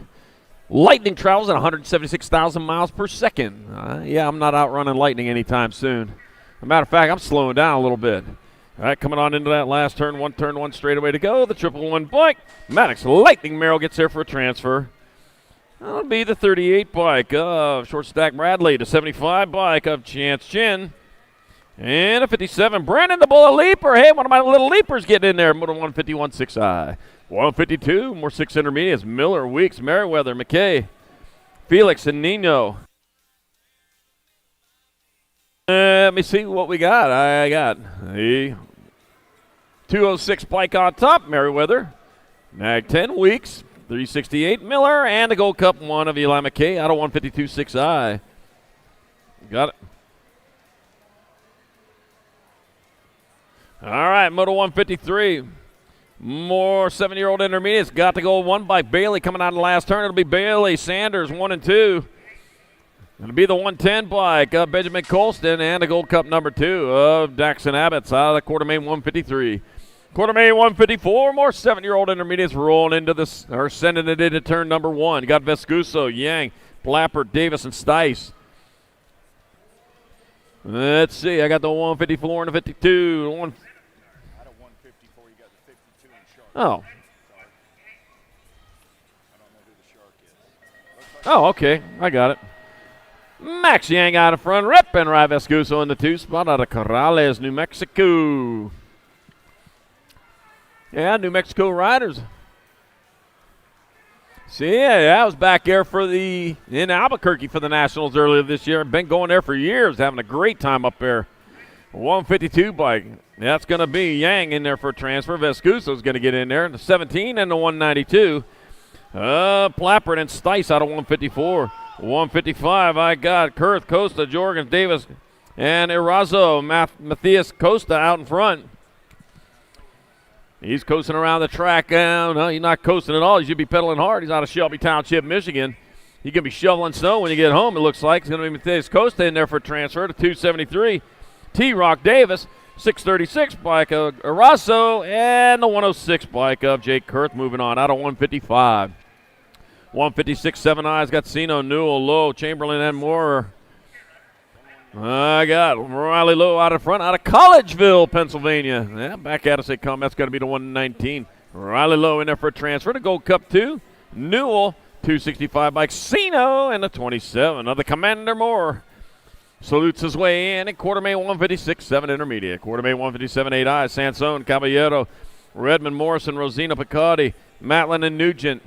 Lightning travels at 176,000 miles per second. Yeah, I'm not outrunning Lightning anytime soon. As a matter of fact, I'm slowing down a little bit. All right, coming on into that last turn, one straightaway to go. The 111 bike. Maddox Lightning Merrill gets there for a transfer. That'll be the 38 bike of Short Stack Bradley, the 75 bike of Chance Chin, and a 57 Brandon the Bullet Leaper. Hey, one of my little leapers getting in there. Moto 151 6i. 152, more 6 intermediates. Miller, Weeks, Merriweather, McKay, Felix, and Nino. Let me see what we got. I got the 206 bike on top, Merriweather. Mag 10 Weeks. 368 Miller, and the Gold Cup 1 of Eli McKay out of 152 6i. Got it. All right, Moto 153. More 7-year-old intermediates. Got to go 1 bike. Bailey coming out of the last turn. It'll be Bailey, Sanders, 1 and 2. It'll be the 110 bike of Benjamin Colston, and the Gold Cup number 2 of Daxon Abbott's out of the quarter main 153. Quarter main 154, more 7-year-old intermediates rolling into this, or sending it into turn number 1. You got Vescuso, Yang, Blapper, Davis, and Stice. Let's see, I got the 154 and the 52. Out of 154, you got the 52 and Shark. Oh. Sorry. I don't know who the Shark is. Oh, okay, I got it. Max Yang out of front, Rip, and Ry Vescuso in the 2 spot out of Corrales, New Mexico. Yeah, New Mexico riders. See, yeah, I was back there in Albuquerque for the Nationals earlier this year. Been going there for years, having a great time up there. 152 bike. That's going to be Yang in there for a transfer. Vescuso's going to get in there. The 17 and the 192. Plappert and Stice out of 154. 155, I got Kurth, Costa, Jorgens, Davis, and Erazo. Matthias Costa out in front. He's coasting around the track. No, he's not coasting at all. He should be pedaling hard. He's out of Shelby Township, Michigan. He's going to be shoveling snow when you get home, it looks like. It's going to be Matthias Costa in there for a transfer to 273. T-Rock Davis, 636 bike of Eraso, and the 106 bike of Jake Kurth moving on out of 155. 156, 7i's got Sino, Newell, Lowe, Chamberlain, and Moore. I got Riley Lowe out in front, out of Collegeville, Pennsylvania. Yeah, back at us they come. That's going to be the 119. Riley Lowe in there for a transfer to Gold Cup 2. Newell, 265 bike. Sino, and the 27 of the Commander Moore. Salutes his way in at quarter main 156, 7 intermediate. Quarter main 157, 8i. Sansone, Caballero, Redmond, Morrison, Rosina, Picardi, Matlin, and Nugent.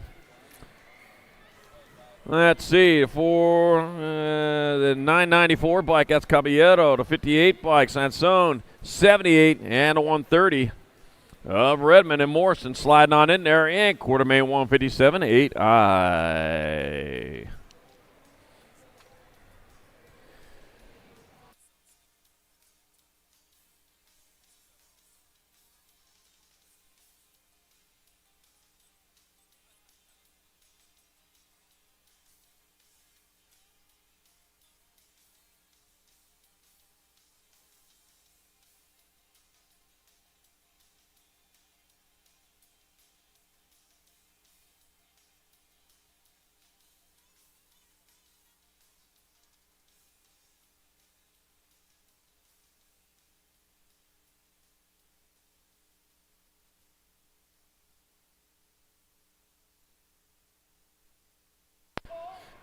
Let's see, for the 994 bike, that's Caballero. The 58 bike, Sansone, 78, and a 130 of Redmond and Morrison sliding on in there. And quarter main 157, 8i.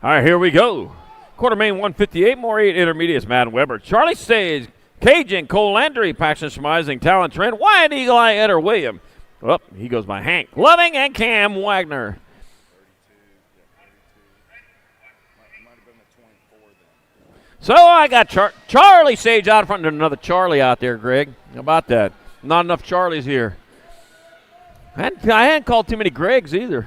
All right, here we go. Quarter main 158, more 8 intermediates. Madden Weber, Charlie Sage, Cajun, Cole Landry, Paxton Schmeising, Talon Trent, Wyatt Eagle Eye, Eder William. Oh, he goes by Hank Loving and Cam Wagner. So I got Charlie Sage out front. There's another Charlie out there, Greg. How about that? Not enough Charlies here. I hadn't called too many Gregs either.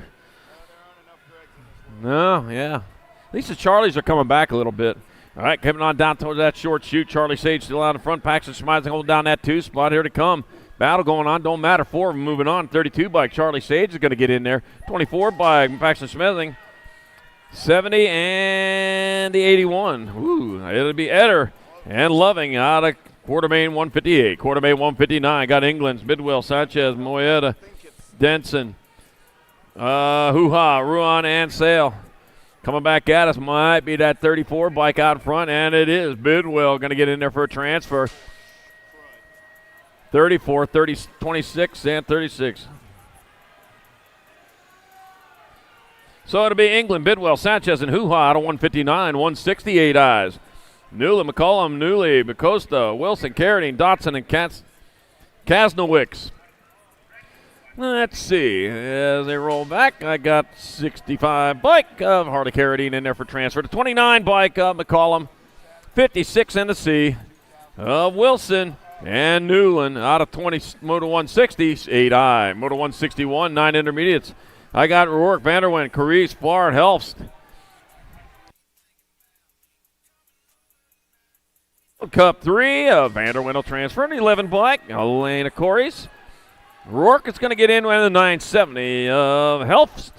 No, yeah. At least the Charlies are coming back a little bit. All right, coming on down towards that short shoot. Charlie Sage still out in front. Paxton Schmeising holding down that 2 spot. Here to come. Battle going on. Don't matter. 4 of them moving on. 32 bike. Charlie Sage is going to get in there. 24 bike. Paxton Schmeising. 70 and the 81. Ooh, it'll be Eder and Loving out of quarter main 158. Quarter main 159. Got England's Bidwell, Sanchez, Moyeda, Denson, Hoo-Ha, Ruan, and Sale. Coming back at us might be that 34 bike out front, and it is. Bidwell going to get in there for a transfer. 34, 30, 26, and 36. So it'll be England, Bidwell, Sanchez, and Hoo-Ha out of 159, 168 eyes. Newley, McCollum, Newley, Bacosta, Wilson, Carradine, Dotson, and Kasnowicz. Let's see. As they roll back, I got 65 bike of Harley Carradine in there for transfer. To 29 bike of McCollum. 56 in the C of Wilson and Newland out of 20 Moto 160, 8I. Moto 161, 9 intermediates. I got Rourke, Vanderwen, Carice, Bard, Helfst. Cup 3 of Vanderwen will transfer. And 11 bike, Elena Corey's. Rourke is going to get in with the 970 of Helfst.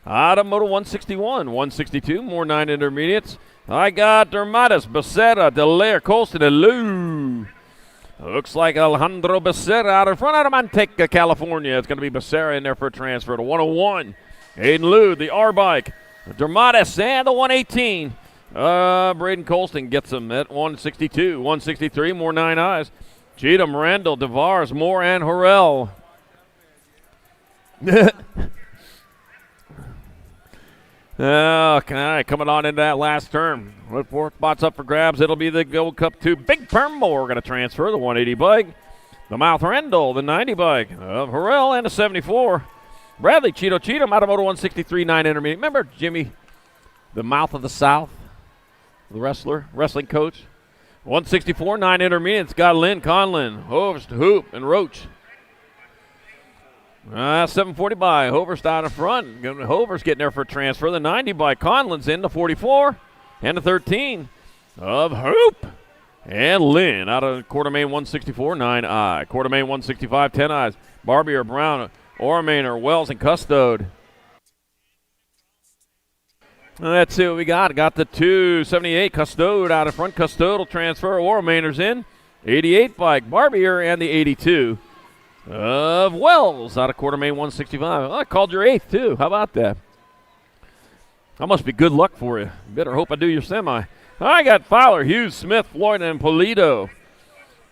Out of Moto 161, 162, more 9 intermediates. I got Dermatis, Becerra, Delaire, Colston, and Lou. Looks like Alejandro Becerra out in front out of Manteca, California. It's going to be Becerra in there for a transfer to 101. Aiden Lou, the R bike. Dermatis and the 118. Braden Colston gets him at 162, 163, more 9 eyes. Cheatham, Randall, DeVars, Moore, and Horrell. Okay, coming on into that last turn. With 4 spots up for grabs, it'll be the Gold Cup 2. Big Perm Moore going to transfer the 180 bike. The Mouth Randall, the 90 bike of Horrell, and a 74. Bradley Cheatham out of Moto 163, 9 intermediate. Remember Jimmy, the Mouth of the South, the wrestling coach? 164, 9 intermediates. Got Lynn Conlin, Hoverst, Hoop, and Roach. 740 by Hoverst out in front. Hoverst getting there for a transfer. The 90 by Conlin's in the 44 and the 13 of Hoop. And Lynn out of quarter main 164, 9I. Quarter main 165, 10 eyes. Barbier, Brown, Ormainer, Wells, and Custode. Let's see what we got. Got the 278 Custode out in front. Custode will transfer. Ormainer's in. 88 bike. Barbier and the 82 of Wells out of quarter main 165. Well, I called your 8th too. How about that? That must be good luck for you. You better hope I do your semi. I got Fowler, Hughes, Smith, Floyd, and Polito.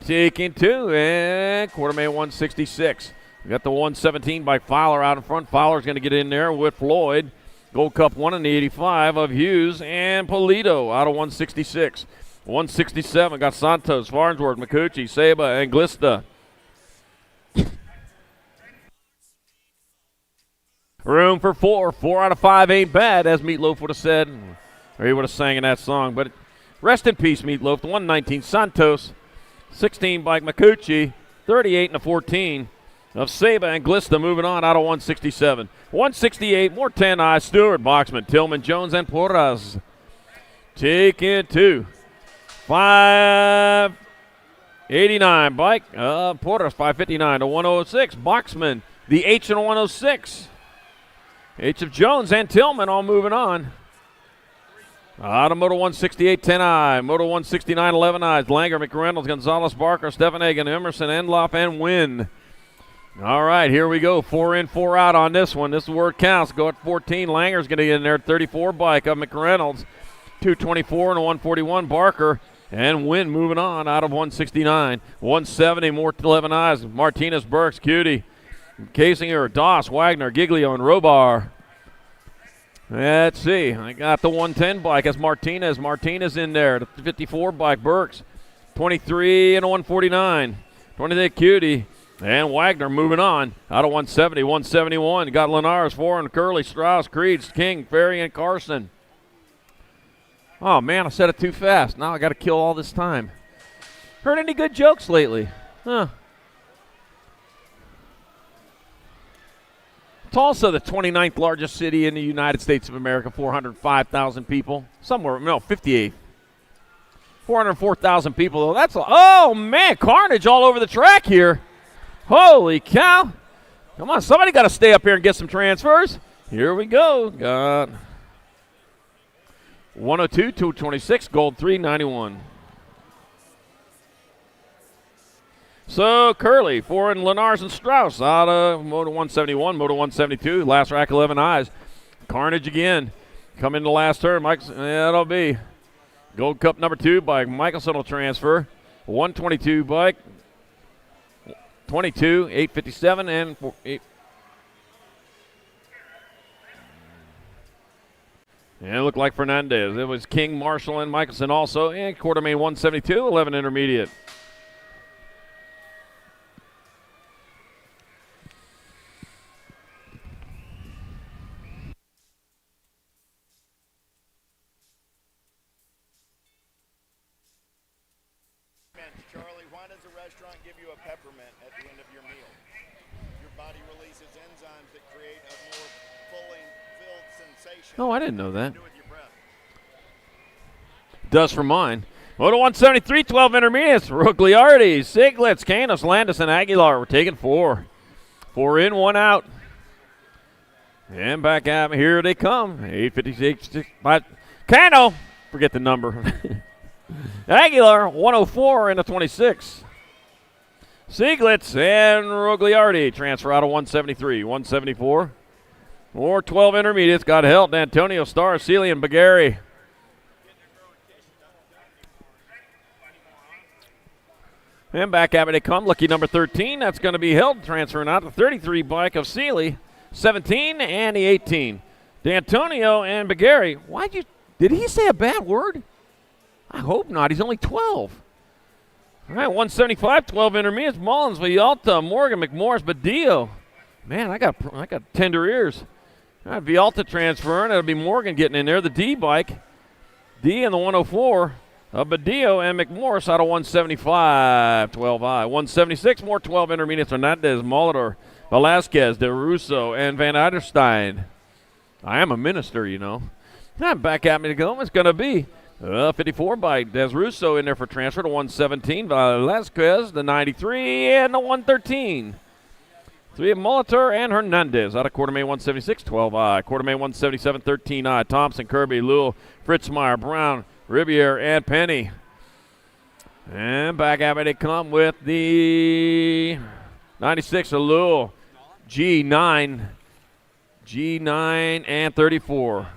Taking 2 and quarter main 166. We got the 117 by Fowler out in front. Fowler's going to get in there with Floyd. Gold Cup 1 in the 85 of Hughes and Polito out of 166. 167 got Santos, Farnsworth, McCucci, Seba, and Glista. Room for 4. 4 out of 5 ain't bad, as Meatloaf would have said, or he would have sang in that song. But rest in peace, Meatloaf. The 119 Santos, 16 bike McCucci, 38 and a 14 of Seba and Glista moving on out of 167. 168, more 10 eyes. Stewart, Boxman, Tillman, Jones, and Porras. Take it to 589 bike. Porras 559 to 106. Boxman, the H and 106. H of Jones and Tillman all moving on. Out of Moto 168, 10I. Moto 169, 11 eyes. Langer, McReynolds, Gonzalez, Barker, Stephen Egan, Emerson, Endloff, and Wynn. All right, here we go. 4 in, 4 out on this one. This is where it counts. Go at 14. Langer's going to get in there. 34 bike of McReynolds. 224 and a 141 Barker. And Wynn moving on out of 169. 170, more 11 eyes. Martinez, Burks, Cutie, Casinger, Doss, Wagner, Giglio, and Robar. Let's see. I got the 110 bike as Martinez. Martinez in there. The 54 bike, Burks. 23 and a 149. 20 Cutie. And Wagner moving on. Out of 170, 171. Got Linares, Foreign, Curley, Strauss, Creed, King, Ferry, and Carson. Oh, man, I said it too fast. Now I got to kill all this time. Heard any good jokes lately? Huh. Tulsa, the 29th largest city in the United States of America, 405,000 people. Somewhere, no, 58. 404,000 people, though. That's, oh, man, carnage all over the track here. Holy cow. Come on, somebody got to stay up here and get some transfers. Here we go. Got 102, 226, gold 391. So Curley, Foreign, Linares, and Strauss out of Moto 171, Moto 172, last rack 11 eyes. Carnage again. Come into the last turn. That'll be Gold Cup number 2 by Michelson will transfer. 122 bike. 22, 857, and 8. And it looked like Fernandez. It was King, Marshall, and Michelson also. And quarter main 172, 11 intermediate. Charlie, why does a restaurant give you a peppermint at the end of your meal? Your body releases enzymes that create a more filled sensation. Oh, I didn't know that. Does for mine. Moto 173, 12 intermediates. Rugliardi, Siglitz, Canos, Landis, and Aguilar. We're taking 4. 4 in, 1 out. And back at me. Here they come. 856. Cano. Forget the number. Aguilar, 104 and a 26. Sieglitz and Rugliardi transfer out of 173, 174. More 12 intermediates got held. Antonio, Starr, Sealy, and Bagari. And back at me they come. Lucky number 13. That's going to be held. Transferring out the 33 bike of Sealy, 17 and the 18. D'Antonio and Bagari. Did he say a bad word? I hope not. He's only 12. All right, 175, 12 intermediates. Mullins, Vialta, Morgan, McMorris, Badillo. Man, I got tender ears. All right, Vialta transferring. That'll be Morgan getting in there. The D bike. D in the 104. Badillo and McMorris out of 175, 12I. 176, more 12 intermediates. Hernandez, Molitor, Velasquez, De Russo, and Van Eiderstein. I am a minister, you know. And back at me to go. It's going to be 54 by Des Russo in there for transfer to 117. Velasquez, the 93, and the 113. 3 of Molitor and Hernandez out of quarter main 176, 12I. Quarter main 177, 13I. Thompson, Kirby, Lewell, Fritzmeyer, Brown, Riviere, and Penny. And back at me they come with the 96 of Lewell, G9, and 34.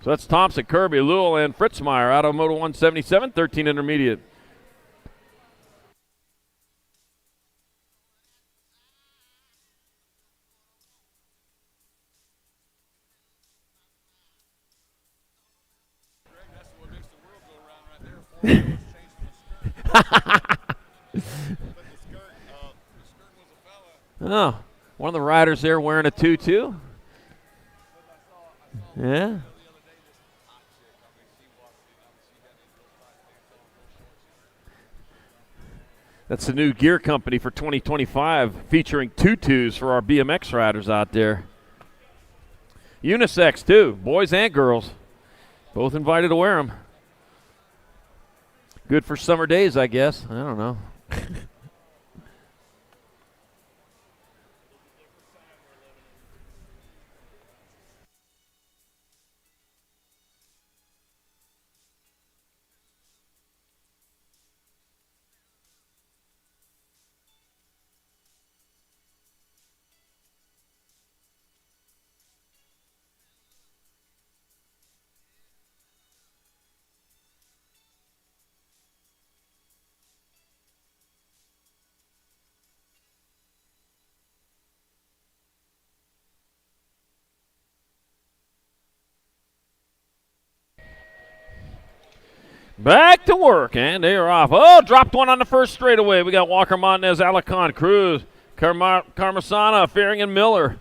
So that's Thompson, Kirby, Lewell, and Fritzmeyer out of Moto 177, 13 intermediate. Oh, one of the riders there wearing a tutu. Yeah. That's the new gear company for 2025, featuring tutus for our BMX riders out there. Unisex, too, boys and girls. Both invited to wear them. Good for summer days, I guess. I don't know. Back to work, and they are off. Oh, dropped one on the first straightaway. We got Walker, Montes, Alicon, Cruz, Carmasana, Faring, and Miller.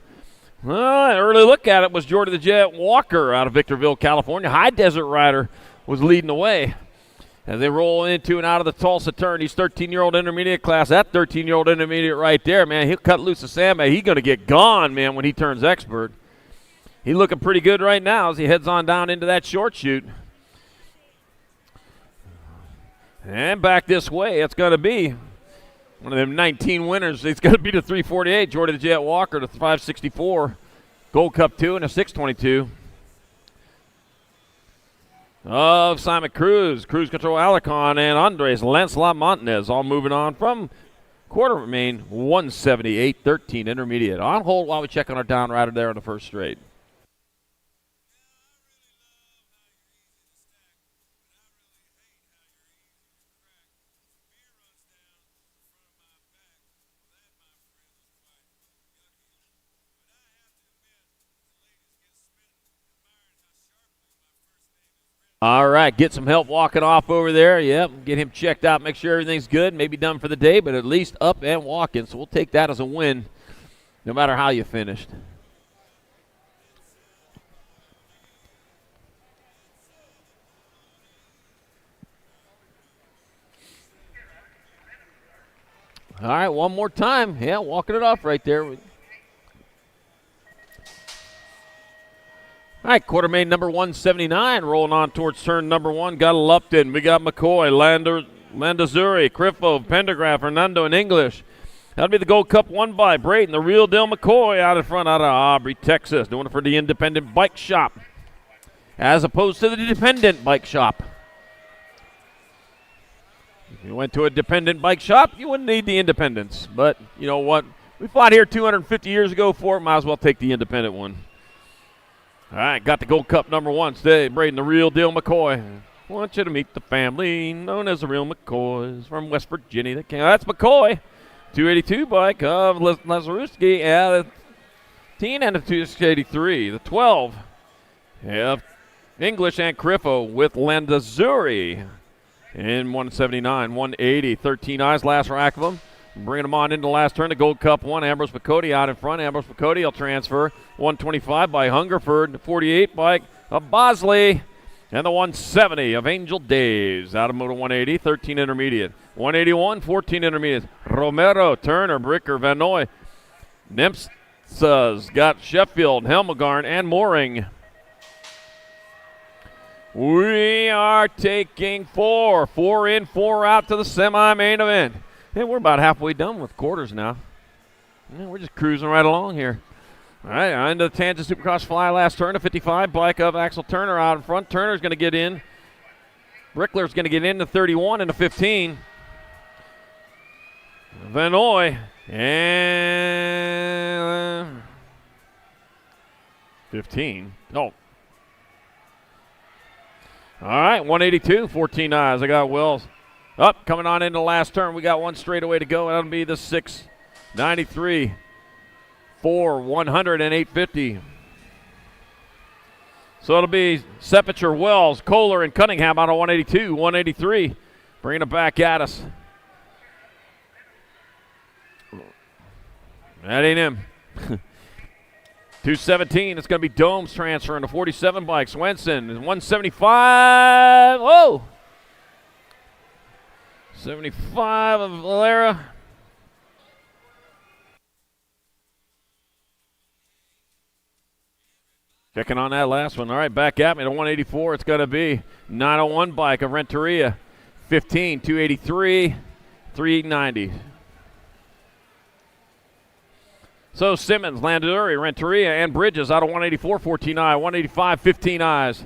An early look at it was Jordy the Jet Walker out of Victorville, California. High Desert Rider was leading the way as they roll into and out of the Tulsa turn. He's 13-year-old intermediate class. That 13-year-old intermediate right there, man, he'll cut loose a sandbag. He's going to get gone, man, when he turns expert. He's looking pretty good right now as he heads on down into that short chute. And back this way, it's going to be one of them 19 winners. It's going to be the 348, Jordy the Jet Walker, the 564, Gold Cup 2, and a 622. Of Simon Cruz, Cruise Control Alicon, and Andres Lancelot Montanez, all moving on from quarter main 178.13 intermediate. On hold while we check on our down rider there on the first straight. All right, get some help walking off over there. Yep, get him checked out, make sure everything's good, maybe done for the day, but at least up and walking. So we'll take that as a win, no matter how you finished. All right, one more time. Yeah, walking it off right there. All right, quarter main number 179, rolling on towards turn number 1. Got Lupton. We got McCoy, Landazuri, Criffo, Pendergraft, Hernando, and English. That'll be the Gold Cup won by Brayton, the real deal McCoy out in front out of Aubrey, Texas, doing it for the Independent Bike Shop as opposed to the Dependent Bike Shop. If you went to a dependent bike shop, you wouldn't need the independents. But you know what? We fought here 250 years ago for it. Might as well take the independent one. All right, got the Gold Cup number 1 today. Braden, the real deal McCoy. Want you to meet the family known as the real McCoys from West Virginia. That's McCoy. 282 bike of Lazarewski. Yeah, the 10 and the 283. The 12. Yeah, English and Criffo with Landazuri. In 179, 180, 13 eyes, last rack of them. Bringing them on into the last turn. The Gold Cup 1, Ambrose McCody out in front. Ambrose McCody will transfer. 125 by Hungerford. 48 bike of Bosley. And the 170 of Angel Days out of Moto 180, 13 intermediate. 181, 14 intermediate. Romero, Turner, Bricker, Van Noy. Nempsa's got Sheffield, Helmegarn, and Mooring. We are taking 4 in, 4 out to the semi-main event. And we're about halfway done with quarters now. Yeah, we're just cruising right along here. All right, into the Tangent Supercross Fly last turn, a 55 bike of Axel Turner out in front. Turner's going to get in. Brickler's going to get in the 31 and the 15. Vanoy and 15. Oh. All right, 182, 14 eyes. I got Wells. Up, coming on into the last turn. We got one straightaway to go. That'll be the 693, 4, 100, and 850. So it'll be Sepulcher, Wells, Kohler, and Cunningham out of 182, 183. Bringing it back at us. That ain't him. 217, it's going to be Domes transferring to 47 bike. Swenson, 175. Whoa! 75 of Valera. Checking on that last one. All right, back at me to 184. It's going to be 901 bike of Renteria. 15, 283, 390. So Simmons, Landuri, Renteria, and Bridges out of 184, 14 eye, 185, 15 eyes.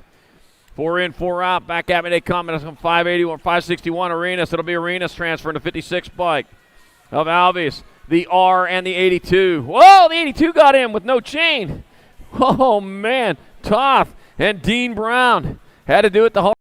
4 in, 4 out. Back at me they come. It's 581, 561 Arenas. It'll be Arenas transferring to 56 bike of Alves. The R and the 82. Whoa, the 82 got in with no chain. Oh, man. Toth and Dean Brown had to do it the whole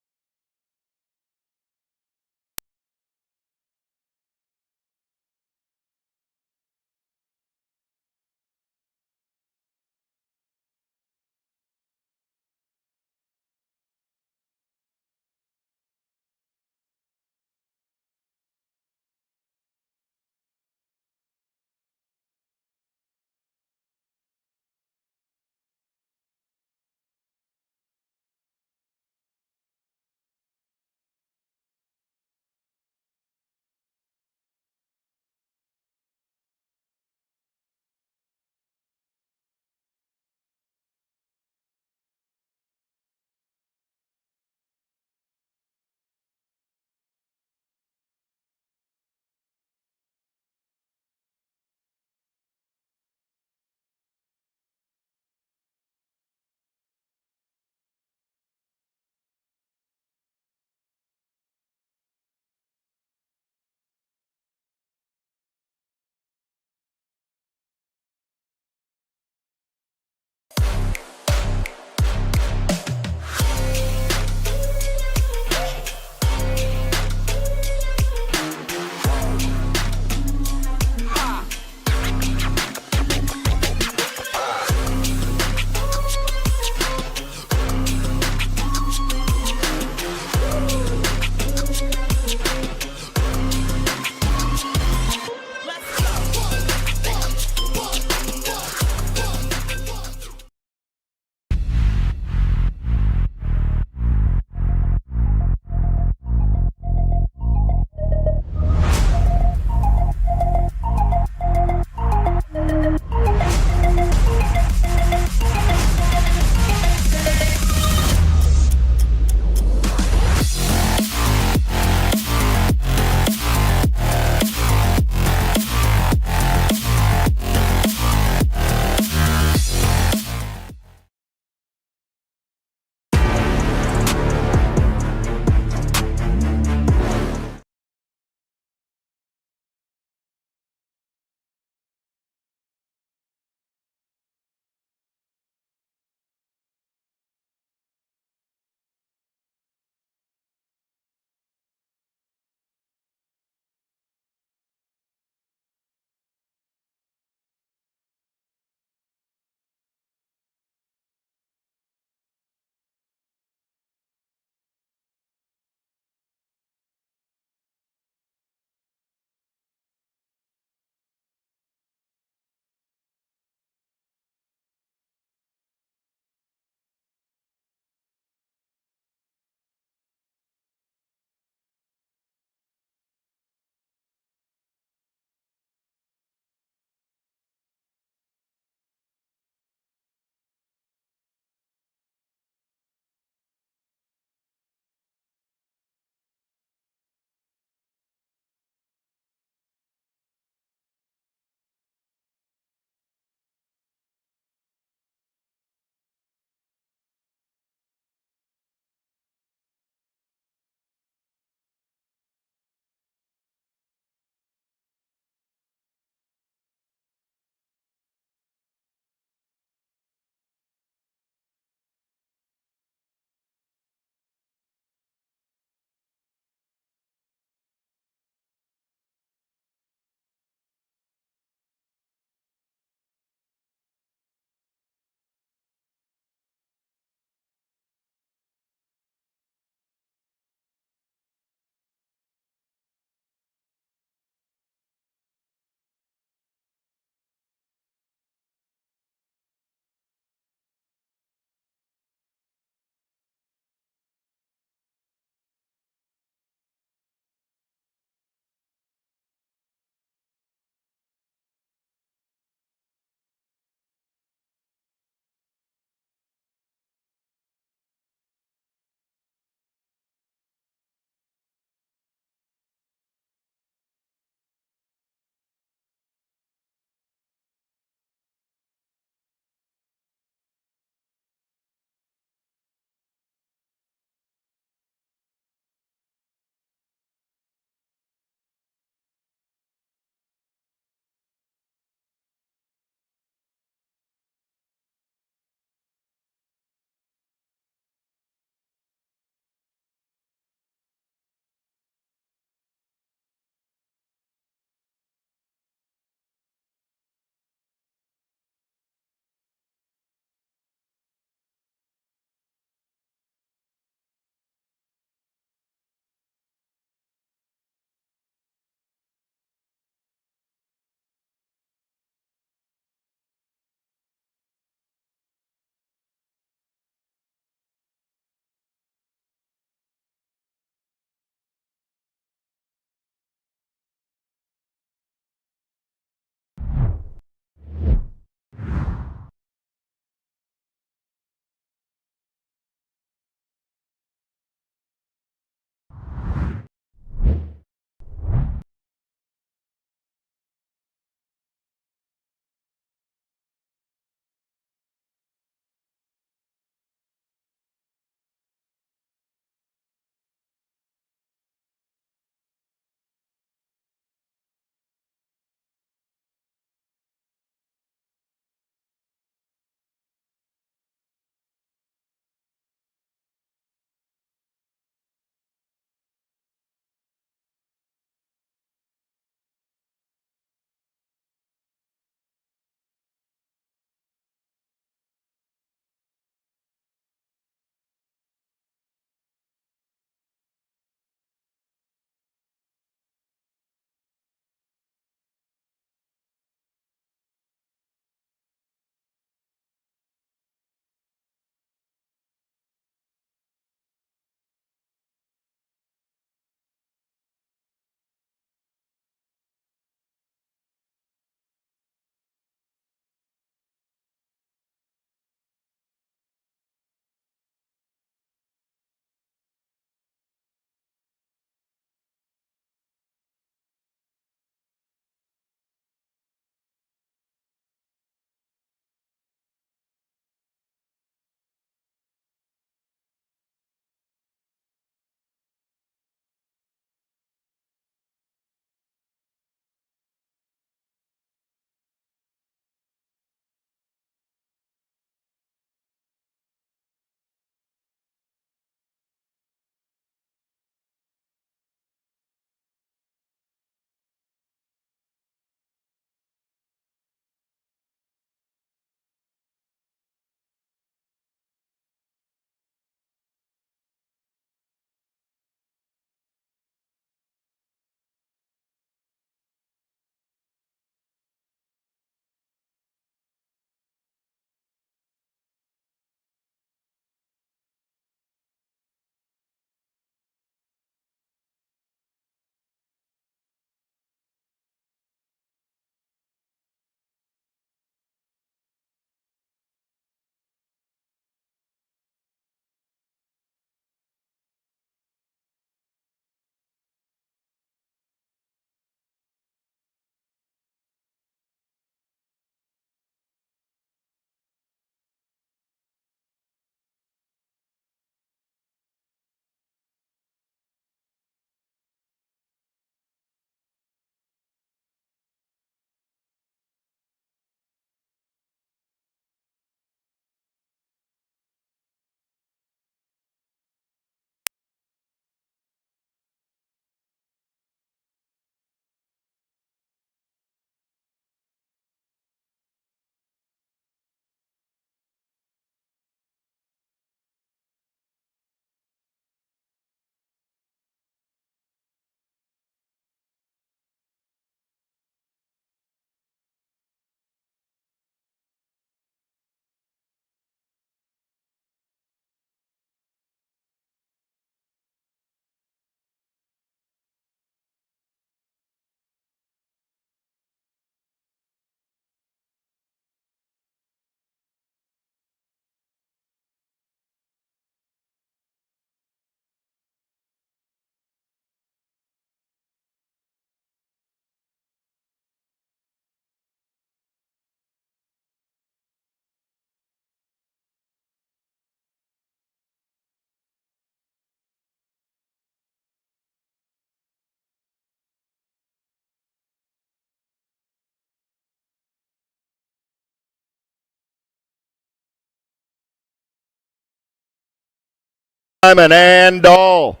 Simon and Dahl.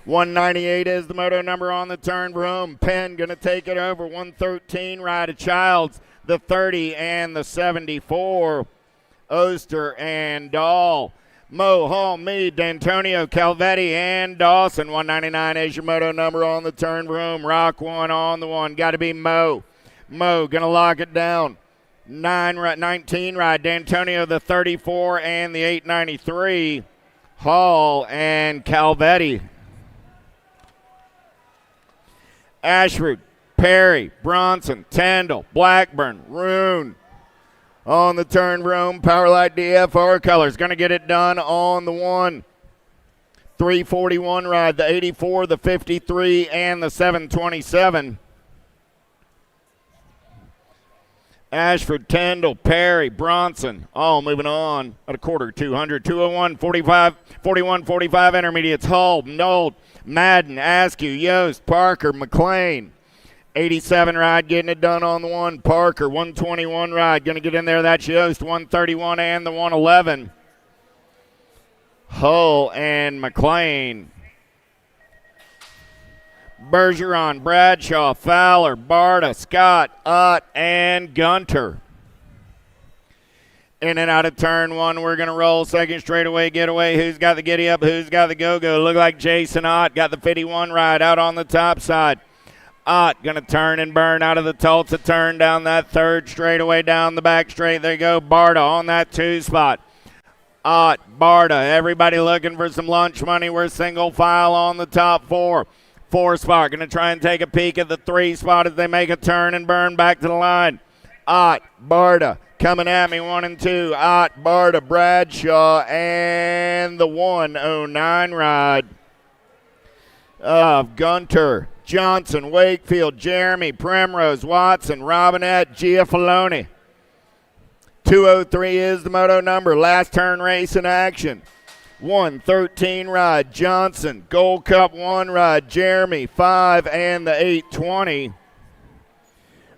198 is the moto number on the turn. Broom. Penn going to take it over. 113 ride of Childs. The 30 and the 74. Oster and Dahl. Mo, Hall, Mead, D'Antonio, Calvetti, and Dawson. 199 is your moto number on the turn. Broom. Rock one on the one. Got to be Mo. Mo going to lock it down. 19 ride. D'Antonio, the 34 and the 893. Hall and Calvetti. Ashford, Perry, Bronson, Tandle, Blackburn, Rune. On the turn, Rome, Powerlight DFR colors. Going to get it done on the one. 341 ride, the 84, the 53, and the 727. Ashford, Tandle, Perry, Bronson, all moving on at a quarter, 200, 201, 45, 41, 45 intermediates. Hull, Nold, Madden, Askew, Yost, Parker, McLean. 87 ride getting it done on the one. Parker, 121 ride, going to get in there. That's Yost, 131 and the 111. Hull and McLean. Bergeron, Bradshaw, Fowler, Barta, Scott, Ott, and Gunter. In and out of turn one, we're going to roll second straightaway getaway. Who's got the giddy up? Who's got the go-go? Look like Jason Ott got the 51 ride out on the top side. Ott going to turn and burn out of the Tulsa turn down that third straightaway down the back straight. There you go, Barta on that 2 spot. Ott, Barta, everybody looking for some lunch money. We're single file on the top 4. 4 spot, going to try and take a peek at the 3 spot as they make a turn and burn back to the line. Ott, Barta, coming at me, 1 and 2. Ott, Barta, Bradshaw, and the 109 ride of Gunter, Johnson, Wakefield, Jeremy, Primrose, Watson, Robinette, Giafalone. 203 is the moto number. Last turn race in action. 113 ride, Johnson. Gold Cup 1 ride, Jeremy, 5 and the 820.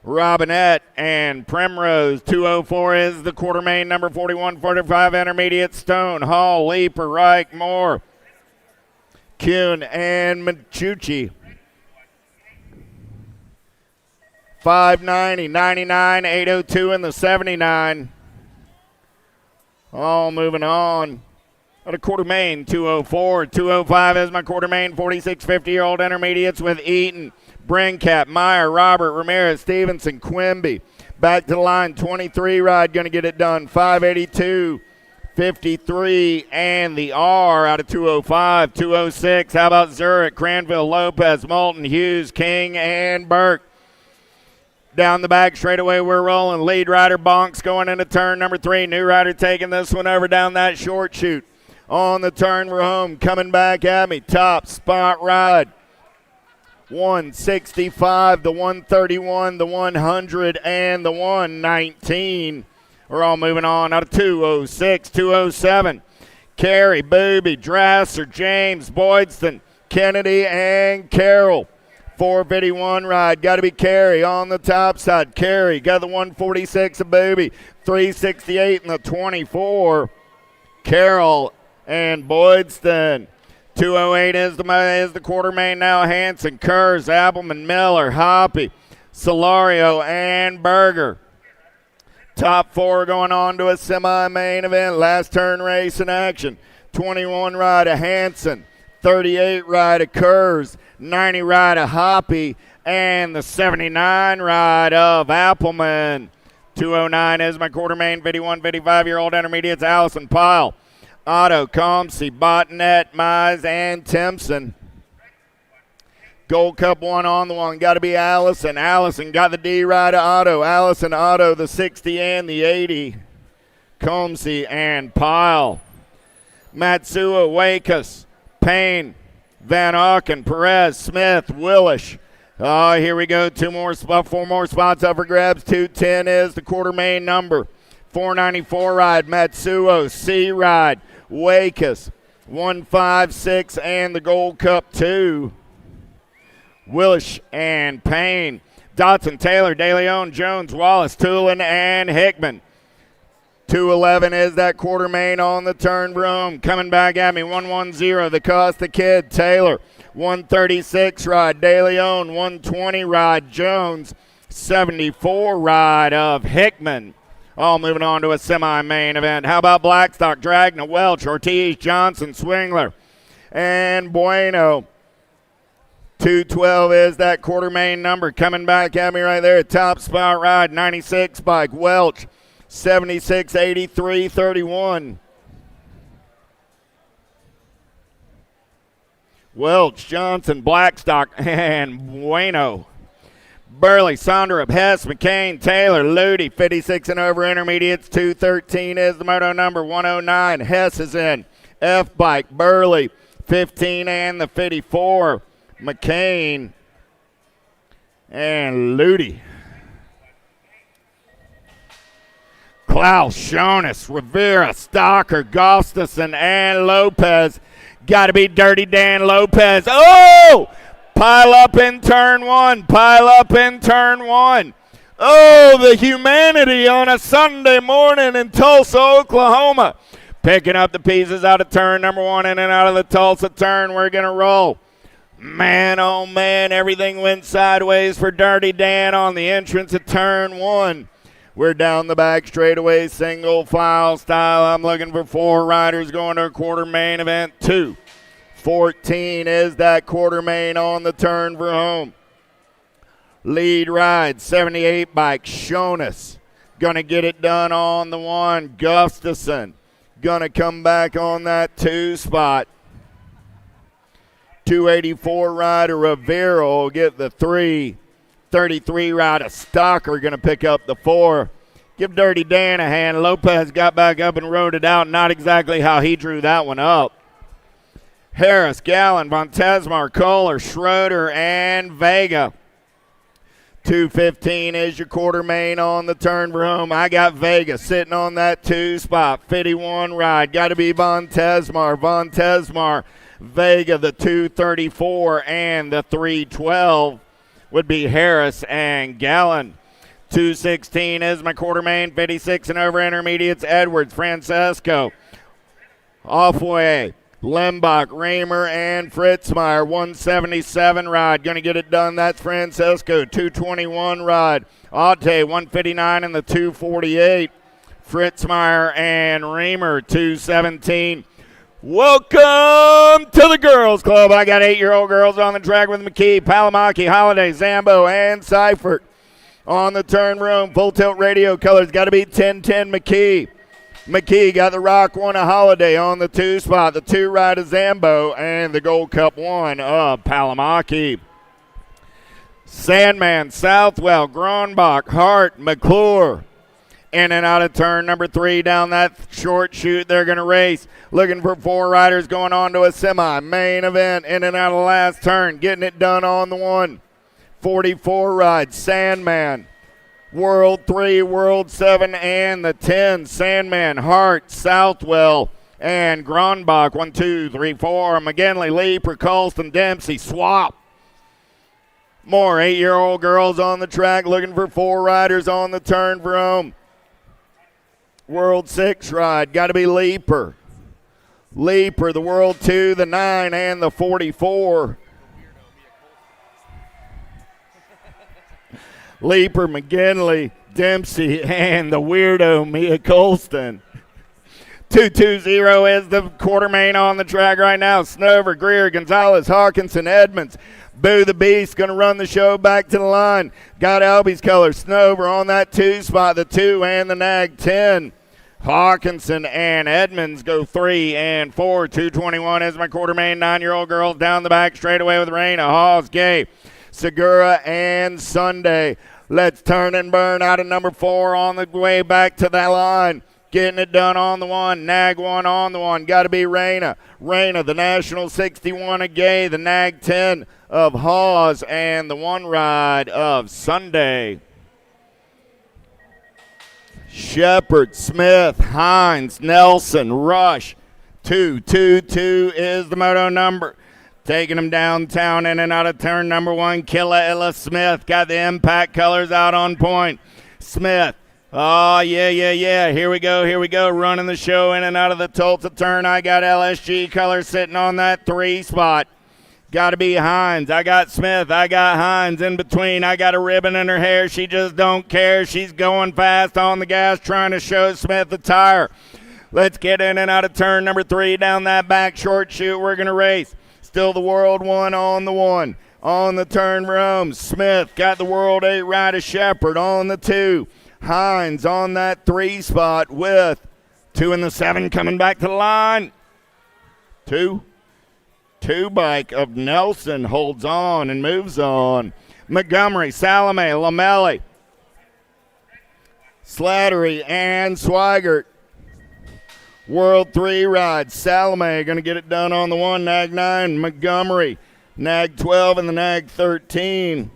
Robinette and Primrose. 204 is the quarter main number. 41-45 intermediate. Stone, Hall, Leaper, Reich, Moore, Kuhn, and Machucci. 590, 99, 802 and the 79. All moving on. At a quarter main, 204. 205 is my quarter main. 46 50-year-old intermediates with Eaton, Brincat, Meyer, Robert, Ramirez, Stevenson, Quimby. Back to the line, 23 ride, going to get it done. 582, 53, and the R out of 205. 206, how about Zurich, Cranville, Lopez, Moulton, Hughes, King, and Burke. Down the back straightaway, we're rolling. Lead rider Bonks going into turn number 3. New rider taking this one over down that short chute. On the turn, we're home. Coming back at me. Top spot ride. 165, the 131, the 100, and the 119. We're all moving on out of 206, 207. Carey, Booby, Drasser, James, Boydston, Kennedy, and Carroll. 451 ride, got to be Carey on the top side. Carey got the 146 of Booby, 368 and the 24. Carroll and Boydston. 208 is the quarter main now. Hanson, Kurz, Appleman, Miller, Hoppy, Solario, and Berger. Top 4 going on to a semi-main event. Last turn race in action. 21 ride of Hanson, 38 ride of Kurz, 90 ride of Hoppy, and the 79 ride of Appleman. 209 is my quarter main. 51, 55-year-old intermediates. Allison Pyle, Otto, Comsey, Botnet, Mize, and Timpson. Gold Cup 1 on the one. Got to be Allison. Allison got the D ride of Otto. Allison, Otto, the 60 and the 80. Comsey and Pyle. Matsuo, Wakus, Payne, Van Auken, Perez, Smith, Willish. Oh, here we go. 4 more spots up for grabs. 210 is the quarter main number. 494 ride, Matsuo, C ride, Wakus, 156, and the Gold Cup 2. Willish and Payne. Dotson, Taylor, De Leon, Jones, Wallace, Tulin, and Hickman. 211 is that quarter main on the turn broom. Coming back at me, 110, the Costa Kid, Taylor. 136 ride, De Leon. 120 ride, Jones. 74 ride of Hickman. All moving on to a semi-main event. How about Blackstock, Dragna, Welch, Ortiz, Johnson, Swingler, and Bueno. 212 is that quarter main number. Coming back at me right there. Top spot ride, 96 bike, Welch. 76, 83, 31. Welch, Johnson, Blackstock, and Bueno. Burley, Sonderup, Hess, McCain, Taylor, Ludy, 56 and over intermediates. 213 is the moto number. 109, Hess is in. F bike, Burley, 15 and the 54. McCain and Ludy. Klaus, Jonas, Rivera, Stocker, Gustafson, and Lopez. Got to be Dirty Dan Lopez. Oh! Pile up in turn one. Pile up in turn one. Oh, the humanity on a Sunday morning in Tulsa, Oklahoma. Picking up the pieces out of turn number one in and out of the Tulsa turn. We're going to roll. Man, oh man, everything went sideways for Dirty Dan on the entrance of turn one. We're down the back straightaway, single file style. I'm looking for 4 riders going to a quarter main event 2. 14 is that quarter main on the turn for home. Lead ride, 78 bike, Jonas. Gonna get it done on the 1, Gustafson. Gonna come back on that 2 spot. 284 rider Rivera will get the 3. 33 rider Stocker going to pick up the 4. Give Dirty Dan a hand. Lopez got back up and rode it out. Not exactly how he drew that one up. Harris, Gallen, Von Tesmar, Kohler, Schroeder, and Vega. 215 is your quarter main on the turn for home. I got Vega sitting on that 2 spot. 51 ride. Got to be Von Tesmar. Von Tesmar. Vega, the 234, and the 312 would be Harris and Gallen. 216 is my quarter main. 56 and over intermediates. Edwards, Francesco, Offway, Lembach, Raymer, and Fritzmeyer. 177 ride. Going to get it done. That's Francesco. 221 ride. Aute, 159 and the 248. Fritzmeyer and Raymer, 217. Welcome to the Girls Club. I got 8-year-old girls on the track with McKee, Palamaki, Holiday, Zambo, and Seifert. On the turn room, full tilt radio colors. Got to be 10-10 McKee. McKee got the Rock 1 of Holiday on the 2 spot. The 2 ride of Zambo and the Gold Cup 1 of Palamaki. Sandman, Southwell, Gronbach, Hart, McClure. In and out of turn number 3 down that short chute. They're going to race. Looking for 4 riders going on to a semi-main event. In and out of the last turn. Getting it done on the 1. 44 ride. Sandman. World 3, World 7, and the 10. Sandman, Hart, Southwell, and Gronbach. 1, 2, 3, 4. McGinley, Leeper, Colston, Dempsey. Swap. More 8-year-old girls on the track. Looking for 4 riders on the turn for home. World 6 ride, got to be Leeper. Leeper, the World 2, the 9, and the 44. Leeper, McGinley, Dempsey, and the weirdo Mia Colston. 220 is the quarter main on the track right now. Snover, Greer, Gonzalez, Hawkinson, Edmonds. Boo the Beast going to run the show back to the line. Got Albie's color. Snover on that 2 spot, the 2 and the nag 10. Hawkinson and Edmonds go 3 and 4. 221 is my quarter main. 9-year-old girls down the back straightaway with Raina, Hawes, Gay, Segura, and Sunday. Let's turn and burn out of number 4 on the way back to that line. Getting it done on the 1. Nag 1 on the 1. Got to be Raina. Raina, the National 61 of Gay, the Nag 10 of Hawes, and the 1 ride of Sunday. Shepard, Smith, Hines, Nelson, Rush. 222 is the moto number. Taking them downtown in and out of turn number 1. Killa Illa Smith got the impact colors out on point. Smith Oh, yeah. Here we go. Running the show in and out of the Tulsa turn. I got LSG colors sitting on that 3 spot. Got to be Hines. I got Smith. I got Hines in between. I got a ribbon in her hair. She just don't care. She's going fast on the gas, trying to show Smith the tire. Let's get in and out of turn number 3 down that back short chute. We're going to race. Still the World 1 on the 1. On the turn for home, Smith got the World 8 right of Shepherd on the 2. Hines on that 3 spot with 2 in the 7 coming back to the line. 2 bike of Nelson holds on and moves on. Montgomery, Salome, Lamelli, Slattery, and Swigert. World 3 ride. Salome going to get it done on the 1, nag 9. Montgomery, nag 12, and the nag 13.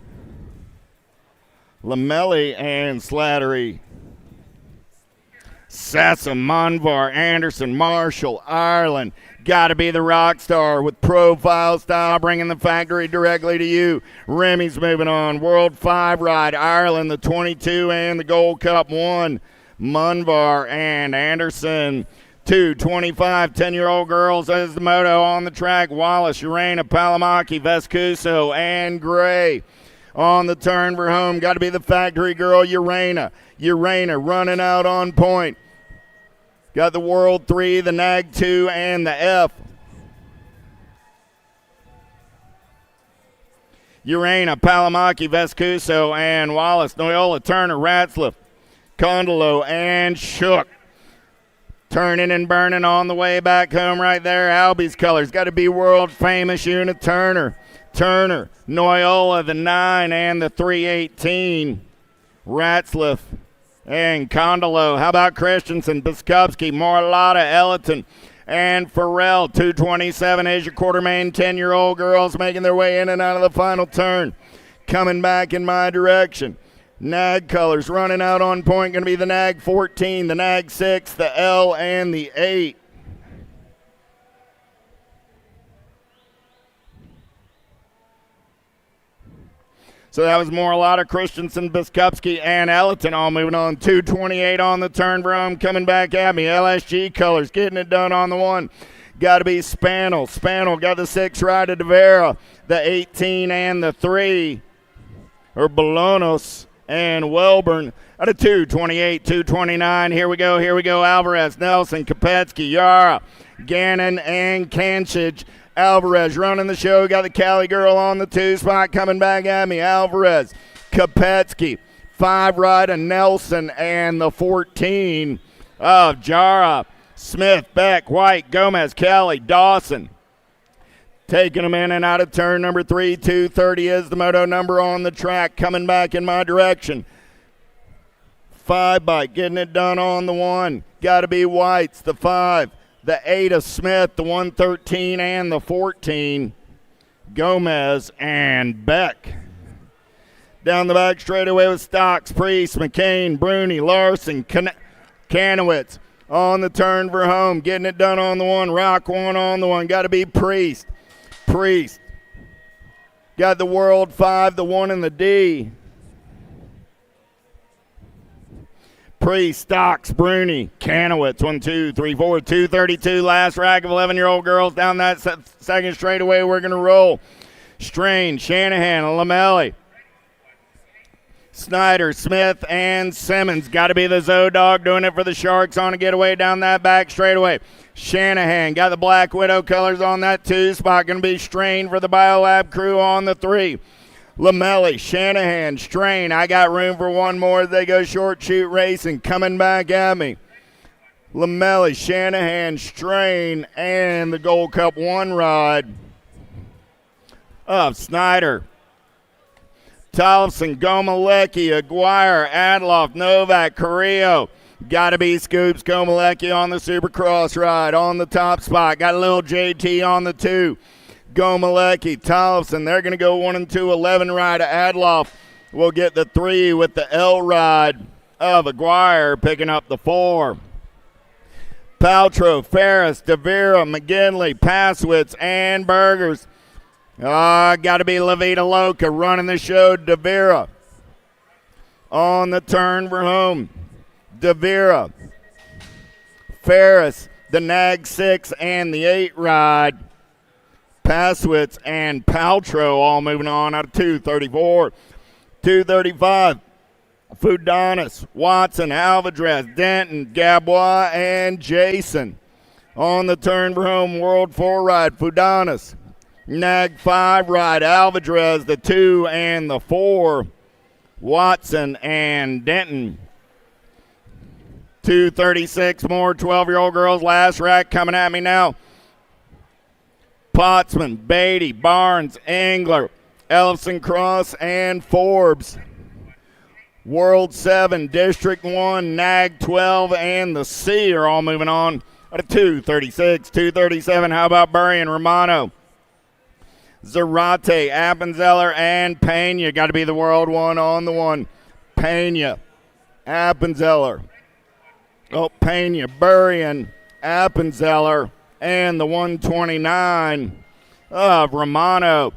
Lamelli and Slattery. Sassam, Monvar, Anderson, Marshall, Ireland. Got to be the rock star with profile style, bringing the factory directly to you. Remy's moving on. World 5 ride. Ireland, the 22 and the Gold Cup 1. Monvar and Anderson. 2, 25, 10-year-old girls as the moto on the track. Wallace, Urena, Palamaki, Vescuso, and Gray. On the turn for home, got to be the factory girl, Urena. Urena running out on point. Got the World 3, the Nag 2, and the F. Urena, Palamaki, Vescuso, and Wallace. Noyola, Turner, Ratzliff, Condolo, and Shook. Turning and burning on the way back home right there. Albie's colors. Got to be world famous Una Turner. Turner, Noyola, the 9 and the 318. Ratzliff and Condolo. How about Christensen, Biskupski, Morlata, Elliton, and Farrell. 227 is your quarter main 10-year-old girls making their way in and out of the final turn. Coming back in my direction. Nag colors running out on point. Going to be the Nag 14, the Nag 6, the L, and the 8. So that was Morlata, Christensen, Biskupski, and Elliton all moving on. 228 on the turn for home. Coming back at me. LSG colors getting it done on the 1. Got to be Spanel. Spanel got the 6 right of De Vera, the 18 and the 3. Or Bolonos and Welburn at a 228, 229. Here we go. Alvarez, Nelson, Kopetsky, Yara, Gannon, and Kanchich. Alvarez running the show. Got the Cali girl on the 2 spot coming back at me. Alvarez, Kopetsky, 5 right of Nelson, and the 14 of Jara. Smith, Beck, White, Gomez, Kelly, Dawson. Taking them in and out of turn number 3. 230 is the moto number on the track. Coming back in my direction. 5 bike getting it done on the 1. Got to be White's, the 5. The 8 of Smith, the 113 and the 14. Gomez and Beck. Down the back straightaway with Stocks, Priest, McCain, Bruni, Larson, Kanowitz. On the turn for home. Getting it done on the 1. Rock 1 on the 1. Got to be Priest. Got the World 5, the 1 and the D. Priest, Stocks, Bruni, Kanowitz, 1, 2, 3, 4, 232. Last rack of 11-year-old girls down that second straightaway. We're going to roll. Strain, Shanahan, Lamelli, Snyder, Smith, and Simmons. Got to be the Zodog doing it for the Sharks on a getaway down that back straightaway. Shanahan got the Black Widow colors on that 2 spot. Going to be Strain for the Biolab crew on the 3. Lamelli, Shanahan, Strain. I got room for one more as they go short shoot racing. Coming back at me. Lamelli, Shanahan, Strain, and the Gold Cup 1 ride of Snyder, Tollefson, Gomalecki, Aguirre, Adloff, Novak, Carrillo. Got to be Scoops, Gomalecki on the Supercross ride on the top spot. Got a little JT on the 2. Gomalecki, Tollefson. They're going to go 1 and 2, 11 ride of Adloff. We'll get the 3 with the L ride of Aguirre picking up the 4. Paltrow, Ferris, DeVera, McGinley, Passwitz, and Burgers. Got to be Levita Loca running the show. DeVera on the turn for home. Devera, Ferris, the nag 6 and the 8 ride. Paswitz and Paltrow all moving on out of 234. 235, Fudanis, Watson, Alvadrez, Denton, Gabois, and Jason. On the turn for home, World 4 ride, Fudanis. Nag 5 ride, Alvadrez, the 2 and the 4. Watson and Denton. 236 more 12-year-old girls. Last rack coming at me now. Pottsman, Beatty, Barnes, Engler, Ellison Cross, and Forbes. World 7, District 1, Nag 12, and the C are all moving on out of 236, 237. How about Burry and Romano? Zarate, Appenzeller, and Pena. Got to be the World 1 on the 1. Pena, Appenzeller. Oh, Pena, Burry, and Appenzeller. And the 129 of Romano.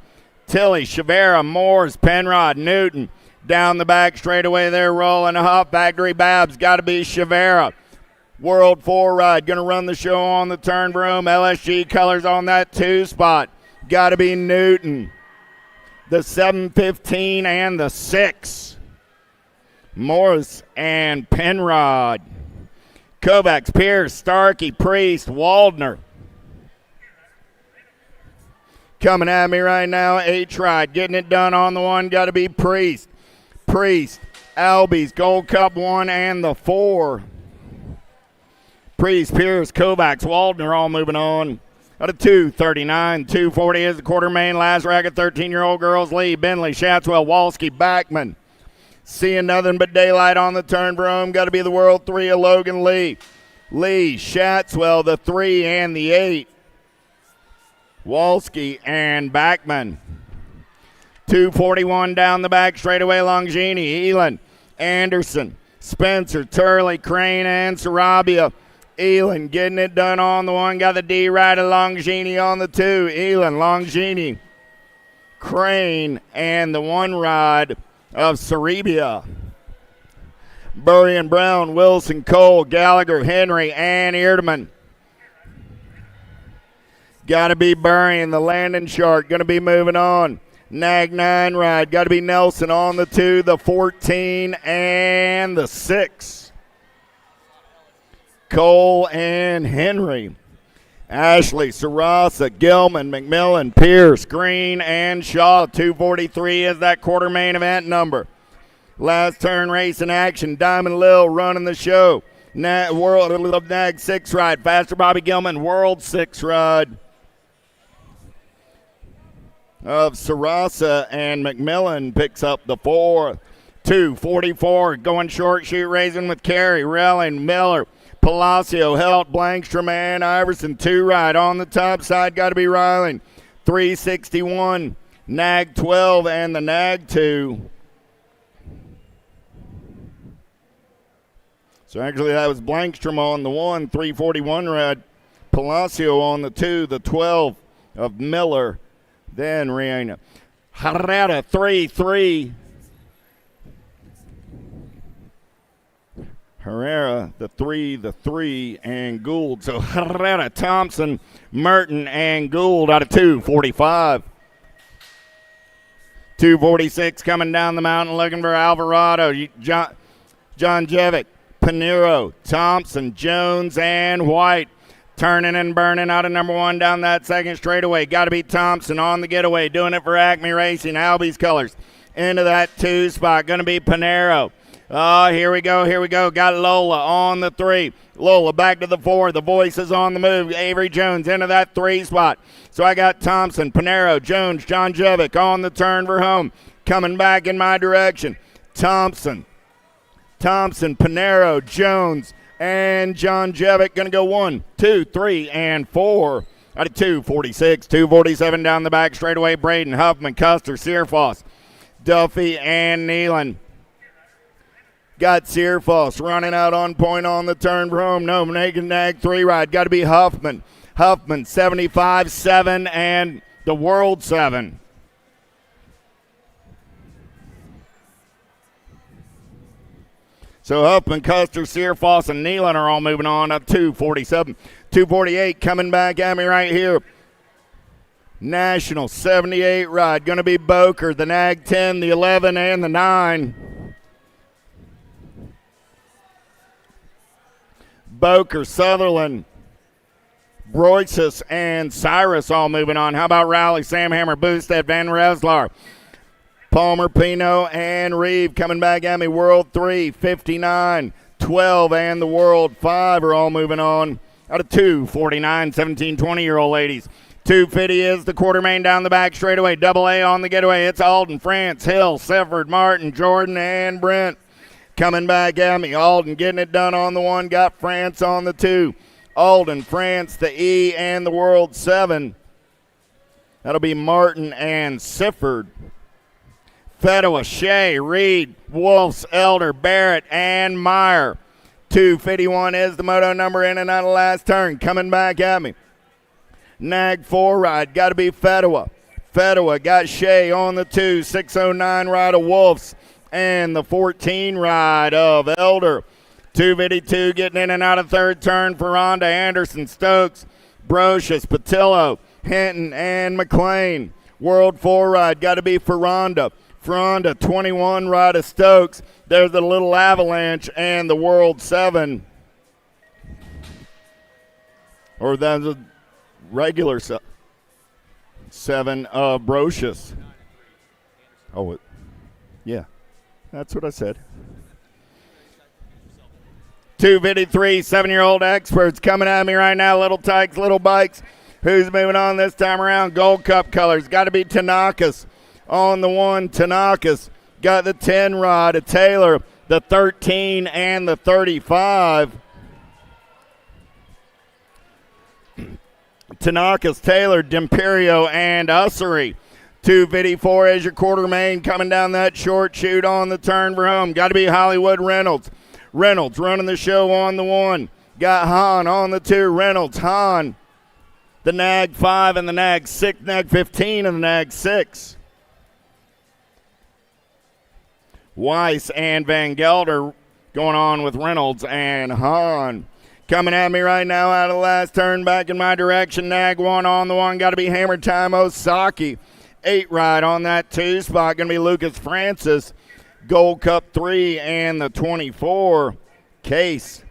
Tilly, Shavera, Moores, Penrod, Newton. Down the back straightaway there, rolling a Huff Factory Babs. Got to be Shavera. World 4 ride. Going to run the show on the turn broom. LSG colors on that 2 spot. Got to be Newton. The 715 and the 6. Morris and Penrod. Kovacs, Pierce, Starkey, Priest, Waldner. Coming at me right now, H-Ride. Getting it done on the 1. Got to be Priest. Priest, Albies, Gold Cup 1 and the 4. Priest, Pierce, Kovacs, Waldner all moving on. Out of 239, 240 is the quarter main. Last racket, 13-year-old girls lead. Bentley, Shatswell, Walski, Backman. Seeing nothing but daylight on the turn broom. Got to be the World 3 of Logan Lee. Lee, Shatswell, the 3 and the 8. Walski and Backman. 241 down the back straightaway. Longini, Elon, Anderson, Spencer, Turley, Crane, and Sarabia. Elon getting it done on the 1. Got the D right of Longini on the 2. Elon, Longini, Crane, and the 1 ride of Sarabia. Burry and Brown, Wilson, Cole, Gallagher, Henry, and Eerdman. Got to be Burry and the Landon Shark. Going to be moving on. Nag 9 ride. Got to be Nelson on the 2, the 14, and the 6. Cole and Henry. Ashley, Sarasa, Gilman, McMillan, Pierce, Green, and Shaw. 243 is that quarter main event number. Last turn race in action. Diamond Lil running the show. World of Nag 6 ride. Faster Bobby Gilman, World 6 ride of Sarasa, and McMillan picks up the 4. 244 going short shoot racing with Carey, Relling, Miller, Palacio, Helt, Blankstrom, and Iverson. 2 ride on the top side. Got to be Ryling. 361 Nag 12 and the Nag 2. So actually that was Blankstrom on the 1, 341 ride. Palacio on the 2, the 12 of Miller. Then Rihanna. Herrera 3-3. Herrera, the 3, and Gould. So Herrera, Thompson, Merton, and Gould out of 245. 246 coming down the mountain looking for Alvarado. John Jevic, Panero, Thompson, Jones, and White. Turning and burning out of number 1 down that second straightaway. Got to be Thompson on the getaway. Doing it for Acme Racing. Albie's colors. Into that 2 spot. Going to be Panero. Here we go. Got Lola on the 3. Lola back to the 4. The voice is on the move. Avery Jones into that 3 spot. So I got Thompson, Panero, Jones, John Jevic on the turn for home. Coming back in my direction. Thompson, Panero, Jones, and John Jevic going to go 1, 2, 3, and 4 out of 246. 247 down the back straightaway. Braden, Huffman, Custer, Searfoss, Duffy, and Nealon. Got Searfoss running out on point on the turn for home. No, Naked Nag 3 ride. Got to be Huffman. 75, 7, and the World 7. So Huffman, Custer, Searfoss, and Nealon are all moving on up 247. 248 coming back at me right here. National 78 ride. Going to be Boker, the Nag 10, the 11, and the 9. Boker, Sutherland, Broyces, and Cyrus all moving on. How about Rowley, Sam Hammer, Boosted, Van Reslar, Palmer, Pino, and Reeve coming back at me. World 3, 59, 12, and the World 5 are all moving on. Out of 249, 17, 20-year-old ladies. 250 is the quarter main down the back straightaway. Double A on the getaway. It's Alden, France, Hill, Sifford, Martin, Jordan, and Brent coming back at me. Alden getting it done on the 1. Got France on the 2. Alden, France, the E, and the World 7. That'll be Martin and Sifford. Fedwa, Shea, Reed, Wolfs, Elder, Barrett, and Meyer. 251 is the moto number in and out of last turn. Coming back at me. Nag 4 ride, got to be Fedwa. Fedwa got Shea on the 2. 609 ride of Wolfs and the 14 ride of Elder. 252 getting in and out of third turn for Rhonda, Anderson, Stokes, Brocious, Patillo, Hinton, and McLean. World 4 ride, got to be for Rhonda. Fronda, 21 ride of Stokes. There's the little Avalanche and the World 7. Or that's a regular 7 of Brocious. Oh, yeah, that's what I said. 253, 7-year-old experts coming at me right now. Little Tykes, little bikes. Who's moving on this time around? Gold Cup colors. Got to be Tanakas on the 1. Tanakas got the 10 rod of Taylor, the 13 and the 35. Tanakas, Taylor, D'Imperio, and Ussery. 254 is your quarter main coming down that short chute on the turn for home. Got to be Hollywood Reynolds. Reynolds running the show on the 1. Got Hahn on the 2. Reynolds, Hahn, the Nag 5 and the Nag 6, Nag 15 and the Nag 6. Weiss and Van Gelder going on with Reynolds and Hahn. Coming at me right now out of the last turn back in my direction. Nag 1 on the 1. Got to be Hammer Time Osaki. 8 ride on that 2 spot. Going to be Lucas Francis. Gold Cup 3 and the 24. Case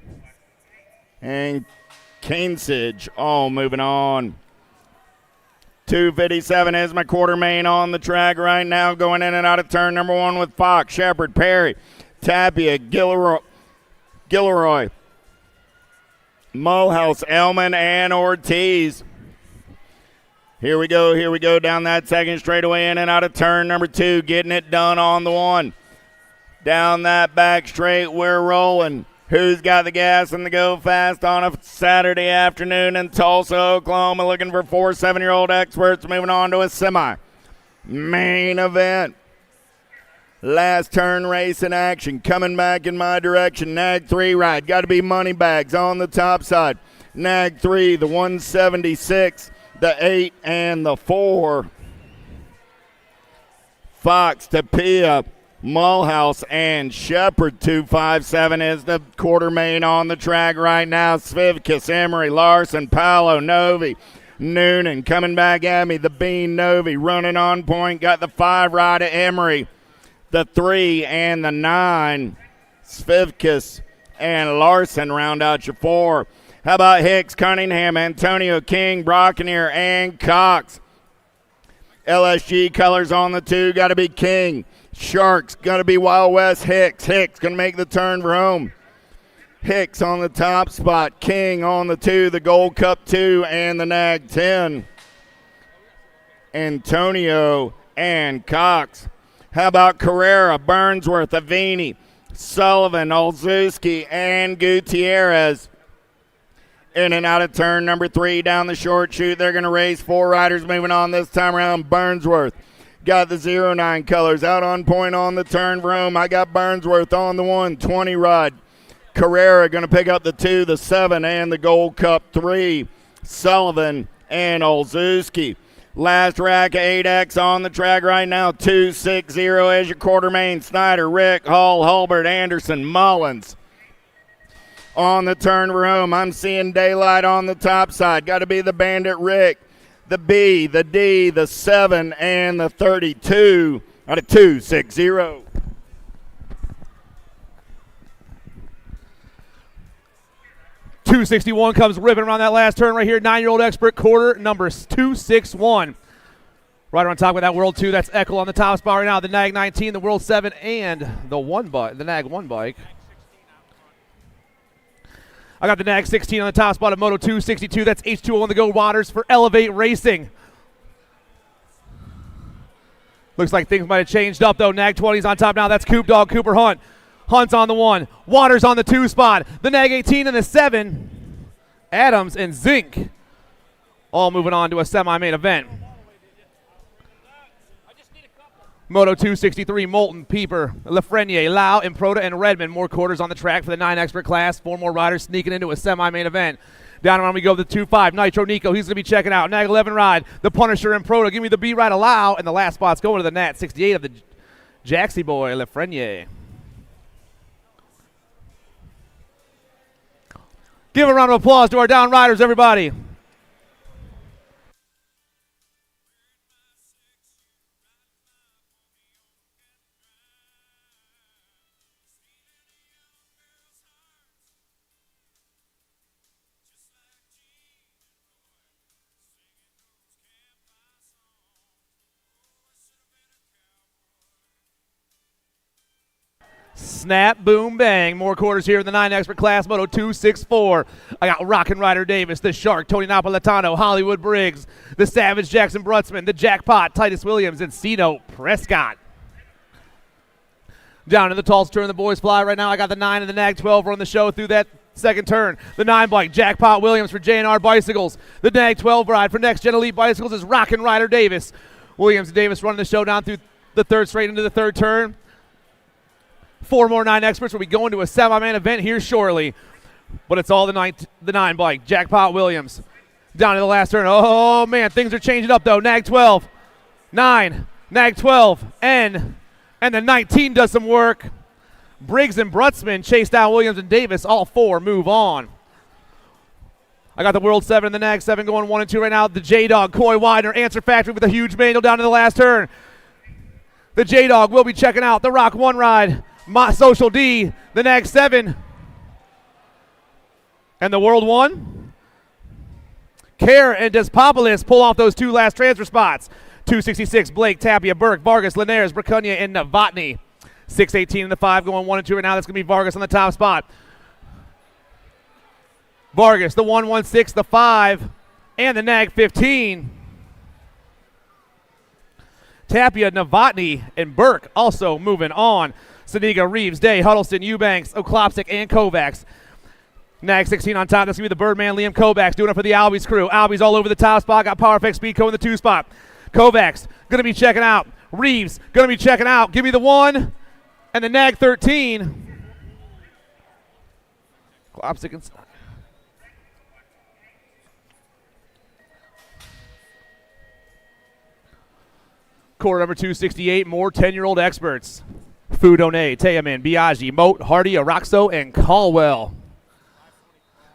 and Kainsage all moving on. 257 is my quarter main on the track right now, going in and out of turn number 1 with Fox, Shepard, Perry, Tapia, Gilroy, Mulhouse, Elman, and Ortiz. Here we go down that second straightaway, in and out of turn number 2, getting it done on the 1. Down that back straight, we're rolling. Who's got the gas and the go fast on a Saturday afternoon in Tulsa, Oklahoma, looking for 4 7-year-old experts, moving on to a semi. Main event. Last turn race in action. Coming back in my direction. Nag 3 ride. Got to be Moneybags on the top side. Nag 3, the 176, the 8, and the 4. Fox, Tapia, Mulhouse, and Shepard. 257 is the quarter main on the track right now. Svivkis, Emery, Larson, Paolo, Novi, Noonan coming back at me. The Bean Novi running on point. Got the 5 ride of Emery, the 3 and the 9. Svivkis and Larson round out your 4. How about Hicks, Cunningham, Antonio King, Brockenier, and Cox? LSG colors on the 2. Got to be King. Sharks, going to be Wild West Hicks. Hicks going to make the turn for home. Hicks on the top spot. King on the 2, the Gold Cup 2, and the Nag 10. Antonio and Cox. How about Carrera, Burnsworth, Avini, Sullivan, Olszewski, and Gutierrez? In and out of turn number 3 down the short chute. They're going to race 4 riders moving on this time around. Burnsworth got the 09 colors out on point on the turn for home. I got Burnsworth on the 1, 20 ride. Carrera going to pick up the 2, the 7, and the Gold Cup 3. Sullivan and Olszewski. Last rack, 8X on the track right now. 260 as your quarter main. Snyder, Rick, Hall, Hulbert, Anderson, Mullins. On the turn room, I'm seeing daylight on the top side. Got to be the Bandit Rick, the B, the D, the 7, and the 32 out of 260. .261 comes ripping around that last turn right here. 9-year-old expert quarter number 261. Right on top of that World 2, that's Eckel on the top spot right now. The Nag 19, the World 7, and the Nag 1 bike. I got the Nag 16 on the top spot of Moto 262. That's H2O on the Go Waters for Elevate Racing. Looks like things might have changed up though. Nag 20's on top now. That's Coop Dog, Cooper Hunt. Hunt's on the 1. Waters on the 2 spot. The Nag 18 and the 7. Adams and Zink. All moving on to a semi-main event. Moto 263, Moulton, Pieper, Lafreniere, Lau, Improda, and Redmond. More quarters on the track for the 9 expert class. 4 more riders sneaking into a semi-main event. Down around we go, the 2-5, Nitro Nico. He's going to be checking out. Nag 11 ride, the Punisher, Improda. Give me the B ride, Lau. And the last spot's going to the Nat 68 of the Jaxie boy, Lafreniere. Give a round of applause to our down riders, everybody. Snap, boom, bang. More quarters here in the 9 expert class, Moto 264. I got Rockin' Ryder Davis, the Shark, Tony Napolitano, Hollywood Briggs, the Savage Jackson Brutzman, the Jackpot, Titus Williams, and Cino Prescott. Down in the Tulsa turn, the boys fly right now. I got the 9 and the Nag 12 run the show through that second turn. The 9 bike, Jackpot Williams for J&R Bicycles. The Nag 12 ride for Next Gen Elite Bicycles is Rockin' Ryder Davis. Williams and Davis running the show down through the third straight into the third turn. 4 more 9 experts will be going to a semi-man event here shortly. But it's all the 9 bike. Jackpot Williams. Down to the last turn. Oh, man, things are changing up, though. Nag 12, 9, Nag 12, N, and the 19 does some work. Briggs and Brutzman chase down Williams and Davis. All 4 move on. I got the World 7 and the Nag 7 going 1 and 2 right now. The J-Dog, Coy Widener, Answer Factory with a huge manual down to the last turn. The J-Dog will be checking out the Rock 1 ride. Social D, the Nag 7, and the World 1. Kerr and Despopoulos pull off those 2 last transfer spots. 266, Blake, Tapia, Burke, Vargas, Linares, Bracunia, and Novotny. 618 in the 5 going 1 and 2 right now. That's going to be Vargas on the top spot. Vargas, the 116, the 5, and the Nag 15. Tapia, Novotny, and Burke also moving on. Saniga, Reeves, Day, Huddleston, Eubanks, Oklopsic, and Kovacs. Nag 16 on top. That's going to be the Birdman, Liam Kovacs, doing it for the Albies crew. Albies all over the top spot. Got Power Effect Speedco in the 2 spot. Kovacs going to be checking out. Reeves going to be checking out. Give me the 1 and the Nag 13. Klopsic and Snyder. Quarter number 268, more 10-year-old experts. Fudone, Teaman, Biaggi, Moat, Hardy, Araxo, and Caldwell.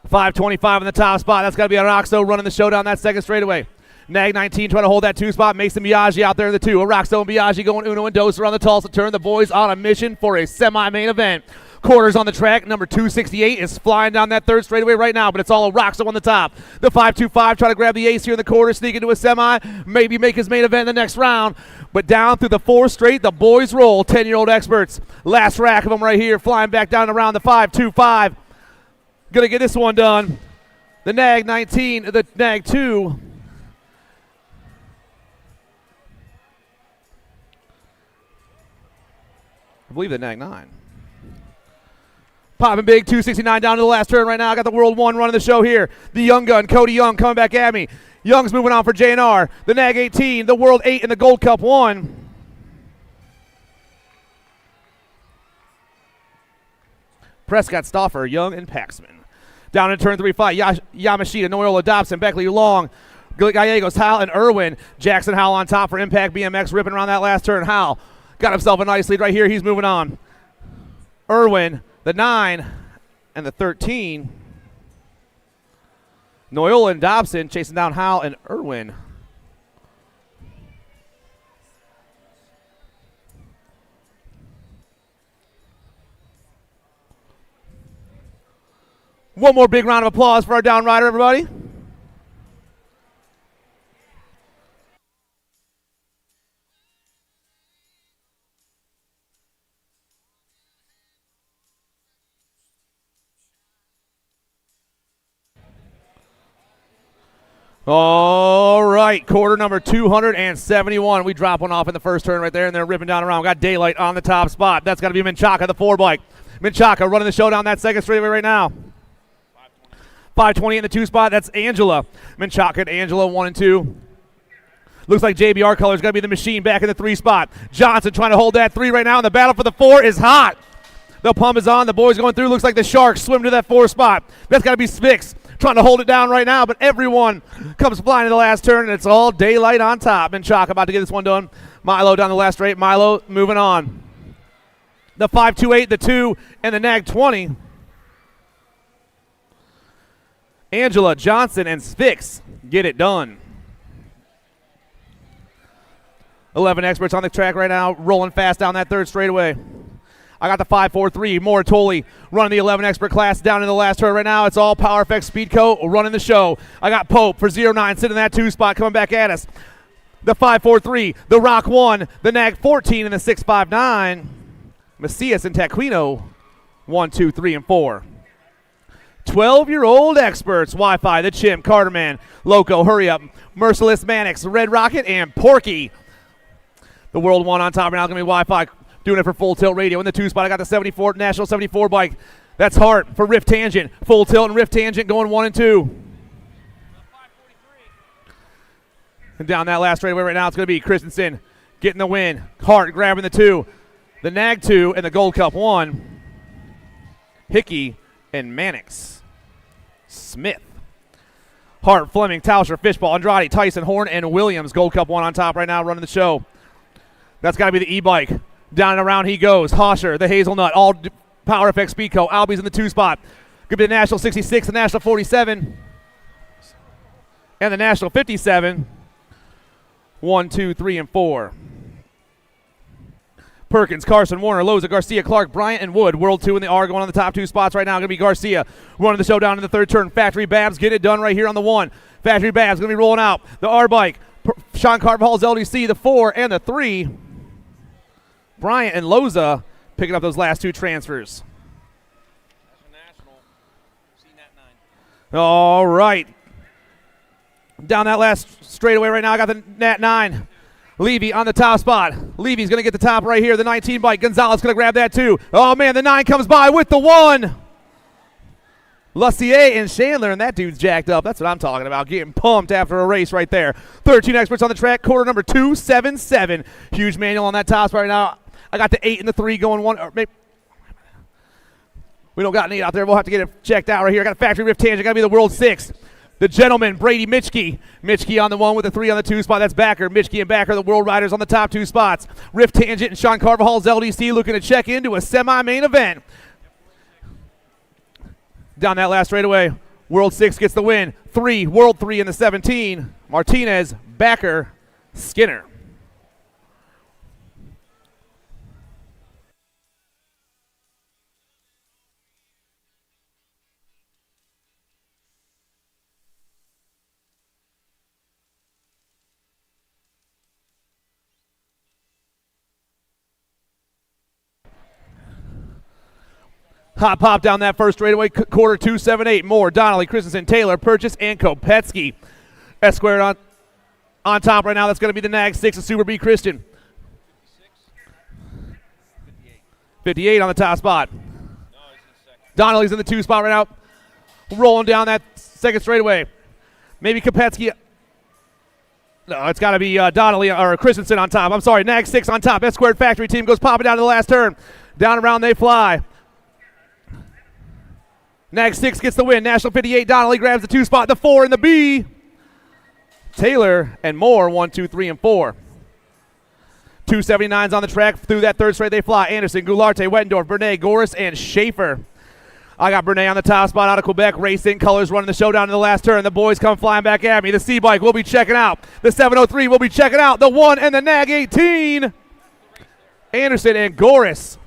525 in the top spot. That's got to be Araxo running the show down that second straightaway. Nag 19 trying to hold that 2 spot. Mason Biaggi out there in the 2. Araxo and Biaggi going uno and dos around the Tulsa turn. The boys on a mission for a semi-main event. Quarters on the track. Number 268 is flying down that third straightaway right now, but it's all Araxo on the top. The 525 trying to grab the ace here in the quarter, sneak into a semi, maybe make his main event in the next round. But down through the 4 straight, the boys roll. 10-year-old experts. Last rack of them right here, flying back down around the 525. Gonna get this one done. The Nag 19, the Nag 2. I believe the Nag 9. Popping big, 269 down to the last turn right now. I got the World 1 running the show here. The young gun, Cody Young, coming back at me. Young's moving on for J&R. The Nag 18, the World 8, and the Gold Cup 1. Prescott, Stauffer, Young, and Paxman. Down in turn 3 fight, Yamashita, Noyola, Dobson, Beckley, Long, Gallegos, Howell, and Irwin. Jackson Howell on top for Impact BMX, ripping around that last turn. Howell got himself a nice lead right here. He's moving on. Irwin, the 9, and the 13. Noyola and Dobson chasing down Howell and Irwin. One more big round of applause for our down rider, everybody. All right, quarter number 271. We drop one off in the first turn right there, and they're ripping down around. We got Daylight on the top spot. That's got to be Menchaca, the 4 bike. Menchaca running the show down that second straightaway right now. 520 in the 2 spot. That's Angela. Menchaca and Angela 1 and 2. Looks like JBR Color's going to be the machine back in the 3 spot. Johnson trying to hold that 3 right now, and the battle for the 4 is hot. The pump is on. The boys going through. Looks like the Sharks swim to that 4 spot. That's got to be Spix trying to hold it down right now, but everyone comes flying in the last turn, and it's all Daylight on top. Menchaca about to get this one done. Milo down the last straight. Milo moving on. The 528, the 2, and the Nag 20. Angela, Johnson, and Spix get it done. 11 experts on the track right now, rolling fast down that 3rd straightaway. I got the 543, Moritoli running the 11 expert class down in the last turn right now. It's all Power FX Speedco running the show. I got Pope for 09 sitting in that 2 spot coming back at us. The 543, the Rock 1, the Nag 14, and the 659. Macias and Taquino 1, 2, 3, and 4. 12-year-old experts, Wi-Fi, the Chimp, Carterman, Loco, Hurry Up, Merciless Mannix, Red Rocket, and Porky. The World 1 on top right now is going to be Wi-Fi doing it for Full Tilt Radio. In the 2 spot, I got the 74 National 74 bike. That's Hart for Rift Tangent. Full Tilt and Rift Tangent going 1 and 2. And down that last straightaway right now, it's going to be Christensen getting the win. Hart grabbing the 2. The Nag 2 and the Gold Cup 1. Hickey and Mannix. Smith. Hart, Fleming, Tauscher, Fishball, Andrade, Tyson, Horn, and Williams. Gold Cup 1 on top right now running the show. That's got to be the e-bike. Down and around he goes. Hosher, the Hazelnut, all Power FX Speedco. Albie's in the 2 spot. Could be the National 66, the National 47, and the National 57. 1, 2, 3, and 4. Perkins, Carson, Warner, Loza, Garcia, Clark, Bryant, and Wood. World 2 in the R going on the top 2 spots right now. Going to be Garcia running the show down in the 3rd turn. Factory Babs get it done right here on the 1. Factory Babs going to be rolling out the R bike. Sean Carvajal's LDC, the 4 and the 3. Bryant and Loza picking up those last 2 transfers. All right. Down that last straightaway right now, I got the Nat 9. Levy on the top spot. Levy's going to get the top right here. The 19 bike. Gonzalez going to grab that too. Oh, man, the 9 comes by with the 1. Lussier and Chandler, and that dude's jacked up. That's what I'm talking about, getting pumped after a race right there. 13 experts on the track, quarter number 277. Huge manual on that top spot right now. I got the 8 and the 3 going 1. Or maybe we don't got an 8 out there. We'll have to get it checked out right here. I got a Factory Rift Tangent. Got to be the World 6. The gentleman, Brady Mitchke. Mitchke on the 1 with the 3 on the 2 spot. That's Backer. Mitchke and Backer, the World Riders on the top 2 spots. Rift Tangent and Sean Carvajal's LDC looking to check into a semi-main event. Down that last straightaway, World 6 gets the win. 3, World 3 in the 17. Martinez, Backer, Skinner. Hot pop down that first straightaway, quarter 278. Moore, Donnelly, Christensen, Taylor, Purchase, and Kopetsky. S squared on top right now. That's going to be the Nag 6 of Super B Christian. 58 on the top spot. Donnelly's in the 2 spot right now. Rolling down that second straightaway. Maybe Kopetsky. No, it's got to be Donnelly or Christensen on top. I'm sorry, Nag 6 on top. S squared factory team goes popping down to the last turn. Down around they fly. Nag 6 gets the win. National 58, Donnelly grabs the 2 spot, the 4 and the B. Taylor and Moore, 1, 2, 3, and 4. 279s on the track. Through that third straight they fly. Anderson, Goularte, Wettendorf, Bernay, Goris, and Schaefer. I got Bernay on the top spot out of Quebec. Racing Colors running the showdown in the last turn. The boys come flying back at me. The C-Bike will be checking out. The 703 will be checking out. The 1 and the Nag 18. Anderson and Goris.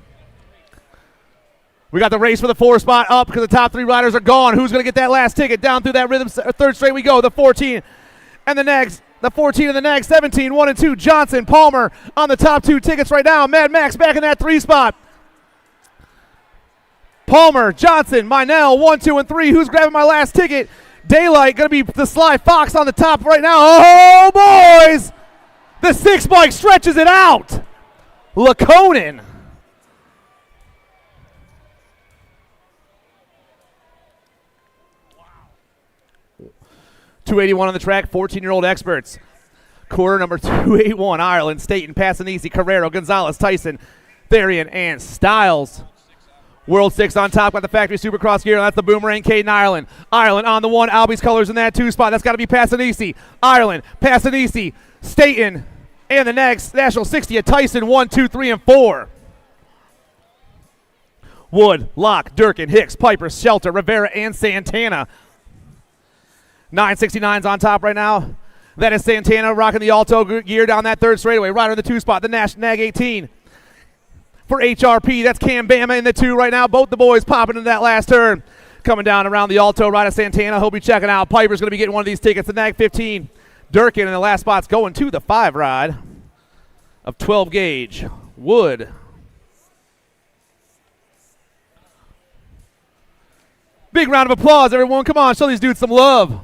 We got the race for the 4 spot up because the top 3 riders are gone. Who's going to get that last ticket? Down through that rhythm. Third straight we go. The 14 and the Nags. The 14 and the Nags. 17, 1 and 2. Johnson, Palmer on the top 2 tickets right now. Mad Max back in that 3 spot. Palmer, Johnson, Minell, 1, 2, and 3. Who's grabbing my last ticket? Daylight going to be the Sly Fox on the top right now. Oh, boys! The 6 bike stretches it out. Laconin. Wow. 281 on the track, 14-year-old experts. Quarter number 281, Ireland, Staten, Passanisi, Carrero, Gonzalez, Tyson, Therian, and Styles. World 6 on top, got the factory Supercross gear. That's the Boomerang, Caden Ireland. Ireland on the 1, Albie's colors in that 2 spot. That's got to be Passanisi. Ireland, Passanisi, Staten, and the next National 60 at Tyson, 1, 2, 3, and 4. Wood, Locke, Durkin, Hicks, Piper, Shelter, Rivera, and Santana. 969's on top right now. That is Santana rocking the Alto gear down that third straightaway. Rider in the 2 spot, the Nag 18. For HRP, that's Cam Bama in the 2 right now. Both the boys popping into that last turn. Coming down around the Alto, right of Santana. He'll be checking out. Piper's going to be getting one of these tickets. The Nag 15. Durkin in the last spot's going to the 5 ride of 12 gauge. Wood. Big round of applause, everyone. Come on, show these dudes some love.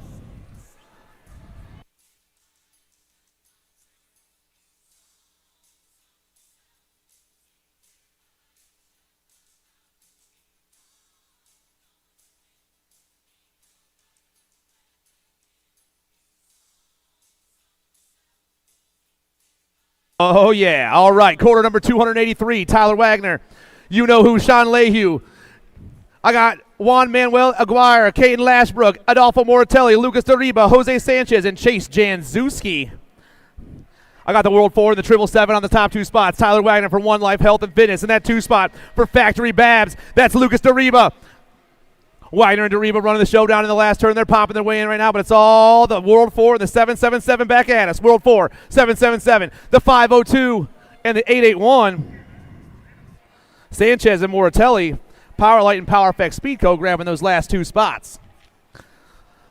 Oh, yeah. All right. Quarter number 283, Tyler Wagner. You know who, Sean Lehue. I got Juan Manuel Aguirre, Caden Lashbrook, Adolfo Moratelli, Lucas Deriba, Jose Sanchez, and Chase Janzuski. I got the World 4 and the 777 on the top 2 spots. Tyler Wagner for One Life Health and Fitness in that 2 spot for Factory Babs. That's Lucas Deriba. Wagner and Deriva running the showdown in the last turn. They're popping their way in right now, but it's all the World 4 and the 777 back at us. World 4, 777, the 502, and the 881. Sanchez and Moratelli, Powerlight and Power Effect Speedco grabbing those last 2 spots.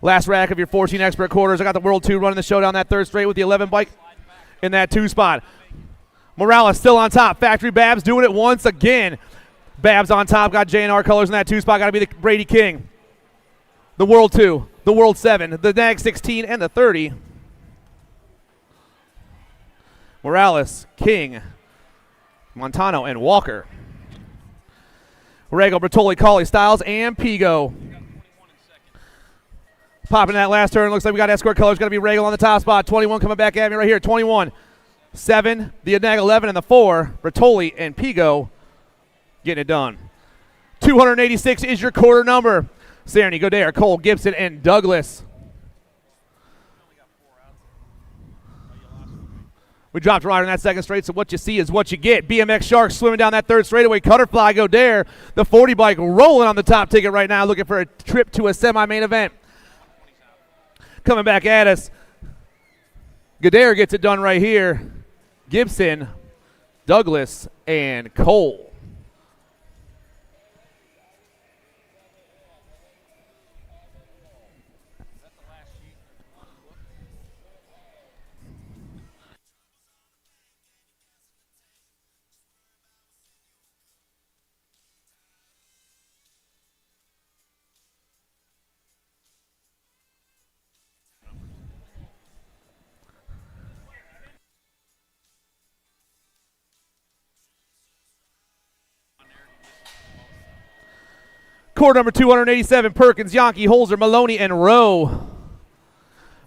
Last rack of your 14 expert quarters. I got the World 2 running the showdown that third straight with the 11 bike in that 2 spot. Morales still on top. Factory Babs doing it once again. Babs on top, got J&R colors in that 2 spot. Got to be the Brady King. The World 2, the World 7, the Nag 16, and the 30. Morales, King, Montano, and Walker. Rego, Bertoli, Colley, Styles, and Pigo. Popping that last turn. Looks like we got escort colors. Got to be Rego on the top spot. 21 coming back at me right here. 21, 7, the Nag 11, and the 4. Bertoli and Pigo getting it done. 286 is your quarter number. Cerny, Godare, Cole, Gibson, and Douglas. We dropped right in that second straight, so what you see is what you get. BMX Sharks swimming down that third straightaway. Cutterfly, Godare. The 40 bike rolling on the top ticket right now, looking for a trip to a semi-main event. Coming back at us. Godare gets it done right here. Gibson, Douglas, and Cole. Quarter number 287, Perkins, Yankee, Holzer, Maloney, and Rowe.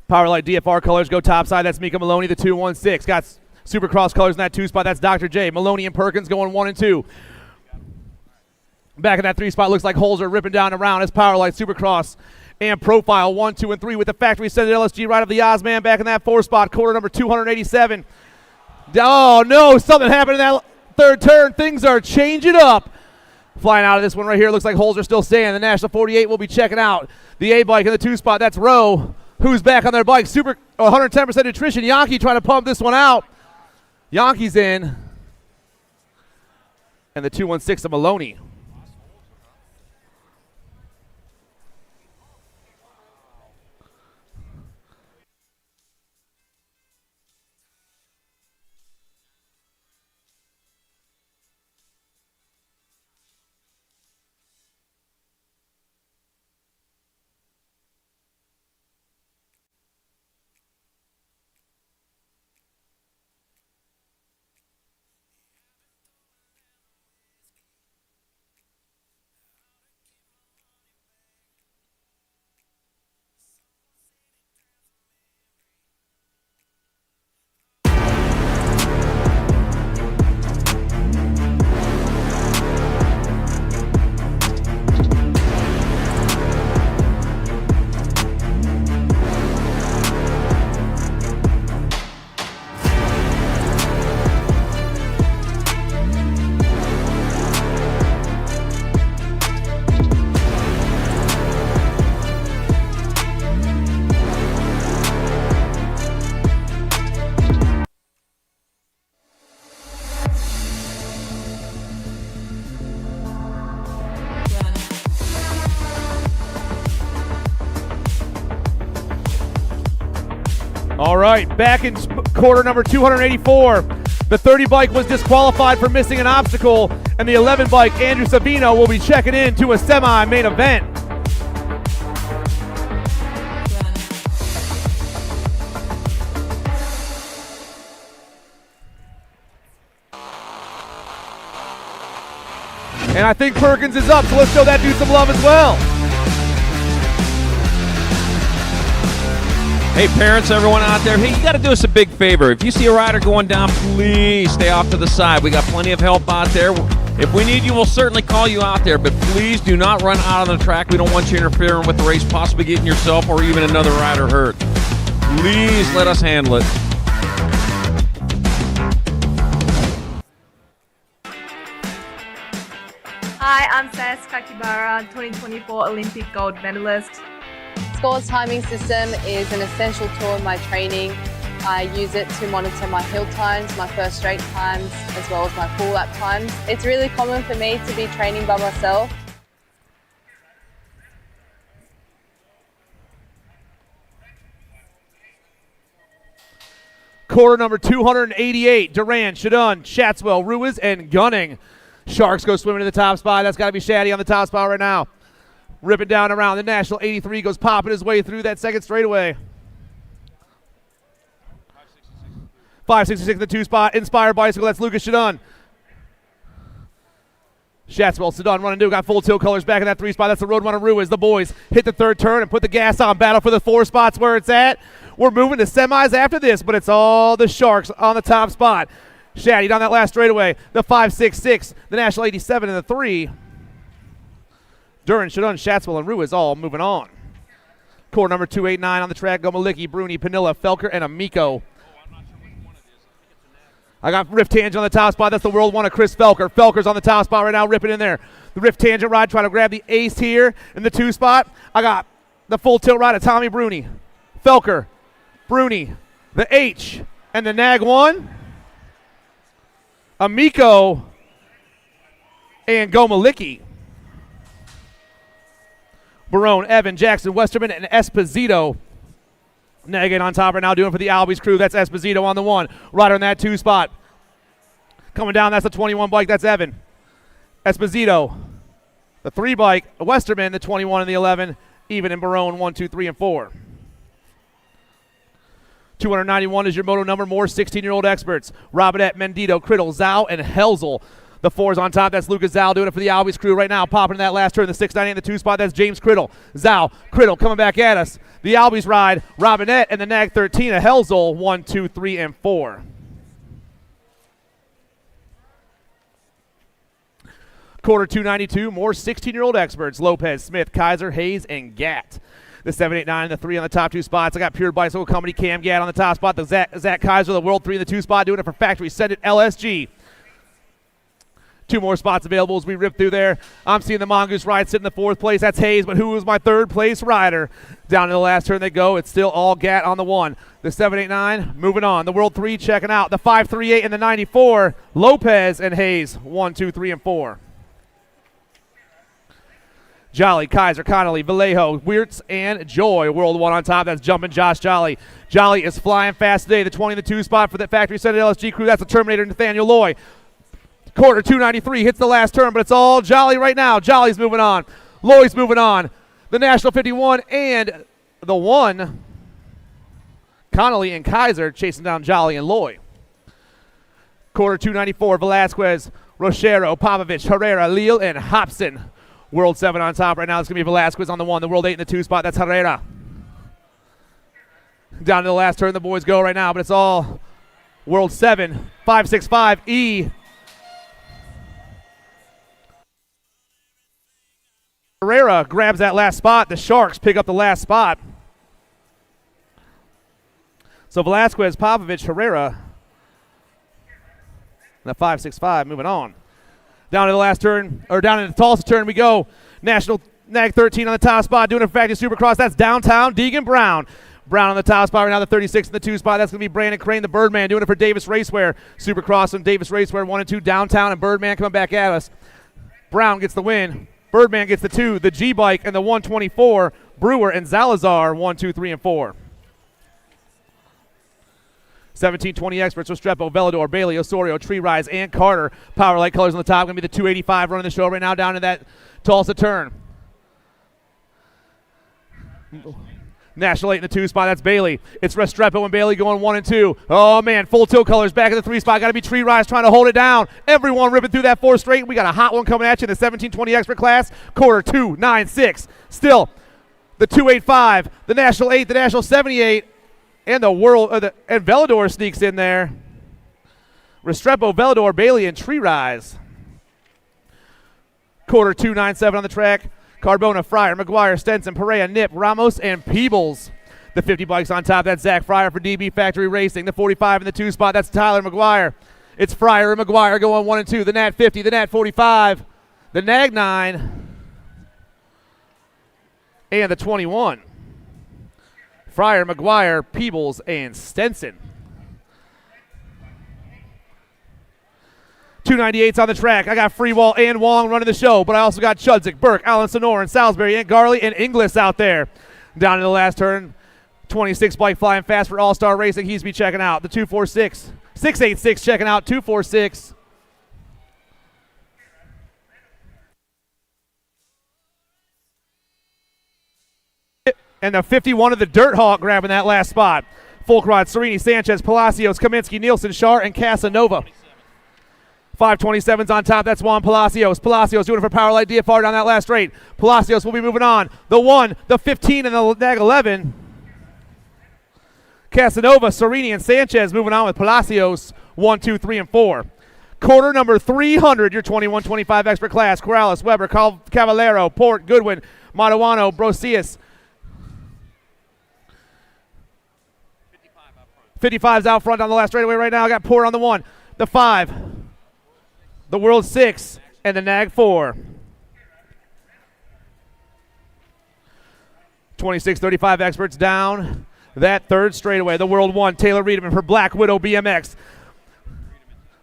Powerlight DFR colors go topside. That's Mika Maloney, the 216. Got Supercross colors in that 2 spot. That's Dr. J. Maloney and Perkins going 1 and 2. Back in that 3 spot, looks like Holzer ripping down around as Powerlight Supercross And Profile 1, 2, and 3 with the factory set at LSG right of the Ozman back in that 4 spot, quarter number 287. Oh no, something happened in that third turn. Things are changing up. Flying out of this one right here, looks like holes are still staying. The National 48 will be checking out the A bike in the 2 spot. That's Rowe, who's back on their bike. Super 110% nutrition. Yankee trying to pump this one out. Yankee's in. And the 216 of Maloney. All right, back in quarter number 284. The 30 bike was disqualified for missing an obstacle, and the 11 bike, Andrew Sabino, will be checking in to a semi-main event. And I think Perkins is up, so let's show that dude some love as well. Hey, parents, everyone out there, hey, you got to do us a big favor. If you see a rider going down, please stay off to the side. We got plenty of help out there. If we need you, we'll certainly call you out there, but please do not run out on the track. We don't want you interfering with the race, possibly getting yourself or even another rider hurt. Please let us handle it. Hi, I'm Sas Kakibara, 2024 Olympic gold medalist. Score's timing system is an essential tool in my training. I use it to monitor my hill times, my first straight times, as well as my full lap times. It's really common for me to be training by myself. Quarter number 288, Duran, Shadun, Chatswell, Ruiz, and Gunning. Sharks go swimming to the top spot. That's got to be Shaddy on the top spot right now. Ripping down around. The National 83 goes popping his way through that second straightaway. 566 in the 2 spot. Inspired Bicycle. That's Lucas Shadun. Chatswell, Shadun running new. Got full tilt colors back in that 3 spot. That's the Roadrunner Ruiz. The boys hit the third turn and put the gas on. Battle for the 4 spots where it's at. We're moving to semis after this, but it's all the Sharks on the top spot. Shaddy down that last straightaway. The 566. The National 87 in the 3. Duran, Shadun, Chatswell, and Ruiz all moving on. Core number 289 on the track. Gomalicki, Bruni, Panilla, Felker, and Amico. I got Rift Tangent on the top spot. That's the World One of Chris Felker. Felker's on the top spot right now, ripping in there. The Rift Tangent ride trying to grab the ace here in the 2 spot. I got the full tilt ride of Tommy Bruni. Felker, Bruni, the H, and the Nag 1. Amico and Gomalicki. Barone, Evan, Jackson, Westerman, and Esposito. Nagging on top right now, doing for the Albies crew. That's Esposito on the 1. Rider in that 2 spot. Coming down, that's the 21 bike. That's Evan. Esposito. The 3 bike, Westerman, the 21 and the 11. Even in Barone, 1, 2, 3, and 4. 291 is your moto number. More 16-year-old experts. Robinette, Mendito, Criddle, Zhao, and Helzel. The 4's on top. That's Lucas Zhao doing it for the Albies crew right now. Popping in that last turn. The 698 in the 2 spot. That's James Criddle. Zhao, Criddle coming back at us. The Albies ride. Robinette and the Nag 13 of Helzel. 1, 2, 3, and 4. Quarter 292, more 16-year-old experts. Lopez, Smith, Kaiser, Hayes, and Gatt. The 7, 8, 9, and the 3 on the top 2 spots. I got Pure Bicycle Company, Cam Gatt on the top spot. The Zach Kaiser, the World 3 in the 2 spot, doing it for Factory Sagenet LSG. 2 more spots available as we rip through there. I'm seeing the Mongoose ride sit in the 4th place. That's Hayes, but who was my 3rd place rider? Down to the last turn they go. It's still all Gatt on the 1. The 789 moving on. The World 3 checking out. The 538 and the 94. Lopez and Hayes, 1, 2, 3, and 4. Jolly, Kaiser, Connolly, Vallejo, Wirtz, and Joy. World 1 on top. That's jumping Josh Jolly. Jolly is flying fast today. The 20 and the 2 spot for the Factory Sagenet LSG crew. That's the Terminator, Nathaniel Loy. Quarter 293 hits the last turn, but it's all Jolly right now. Jolly's moving on. Loy's moving on. The National 51 and the 1. Connolly and Kaiser chasing down Jolly and Loy. Quarter 294, Velasquez, Rochero, Popovich, Herrera, Leal, and Hobson. World 7 on top right now. It's going to be Velasquez on the 1. The World 8 in the 2 spot. That's Herrera. Down to the last turn the boys go right now, but it's all World 7, 565 E. Herrera grabs that last spot. The Sharks pick up the last spot. So Velasquez, Popovich, Herrera. The 565 moving on. Down to the last turn, or down into the Tulsa turn we go. National Nag 13 on the top spot, doing a Factory Supercross. That's downtown Deegan Brown. Brown on the top spot right now, the 36 in the 2 spot. That's going to be Brandon Crane, the Birdman, doing it for Davis Raceware. Supercross and Davis Raceware 1 and 2 downtown, and Birdman coming back at us. Brown gets the win. Birdman gets the 2, the G-Bike, and the 124. Brewer and Zalazar, 1, 2, 3, and 4. 1720 experts, Restrepo, Velador, Bailey, Osorio, Tree Rise, and Carter. Power Light colors on the top. Going to be the 285 running the show right now down to that Tulsa turn. National 8 in the 2 spot. That's Bailey. It's Restrepo and Bailey going 1 and 2. Oh, man. Full tilt colors back in the 3 spot. Got to be Tree Rise trying to hold it down. Everyone ripping through that 4 straight. We got a hot one coming at you in the 1720 expert class. Quarter 296. Still the 285, the National 8, the National 78, and the World, and Velador sneaks in there. Restrepo, Velador, Bailey, and Tree Rise. Quarter 297 on the track. Carbona, Fryer, McGuire, Stenson, Perea, Nip, Ramos, and Peebles. The 50 bikes on top. That's Zach Fryer for DB Factory Racing. The 45 in the 2 spot. That's Tyler McGuire. It's Fryer and McGuire going 1 and 2. The Nat 50, the Nat 45, the Nag 9, and the 21. Fryer, McGuire, Peebles, and Stenson. 298's on the track. I got Freewall and Wong running the show, but I also got Chudzik, Burke, Alan Sonor, and Salisbury, and Garley, and Inglis out there. Down in the last turn, 26 bike flying fast for All-Star Racing. He's be checking out. The 246. 686 checking out. 246. And the 51 of the Dirt Hawk grabbing that last spot. Folkrod, Serini, Sanchez, Palacios, Kaminsky, Nielsen, Shar, and Casanova. 527's on top. That's Juan Palacios. Palacios doing it for Powerlight DFR down that last straight. Palacios will be moving on. The 1, the 15, and the Nag 11. Casanova, Serini, and Sanchez moving on with Palacios. 1, 2, 3, and 4. Quarter number 300, your 21-25 expert class. Corrales, Weber, Cavallero, Port, Goodwin, Maduano, Brosius. 55's out front on the last straightaway right now. I got Port on the 1, the 5, the World 6, and the Nag 4. 26-35 experts down that third straightaway. The World 1, Taylor Riedemann for Black Widow BMX.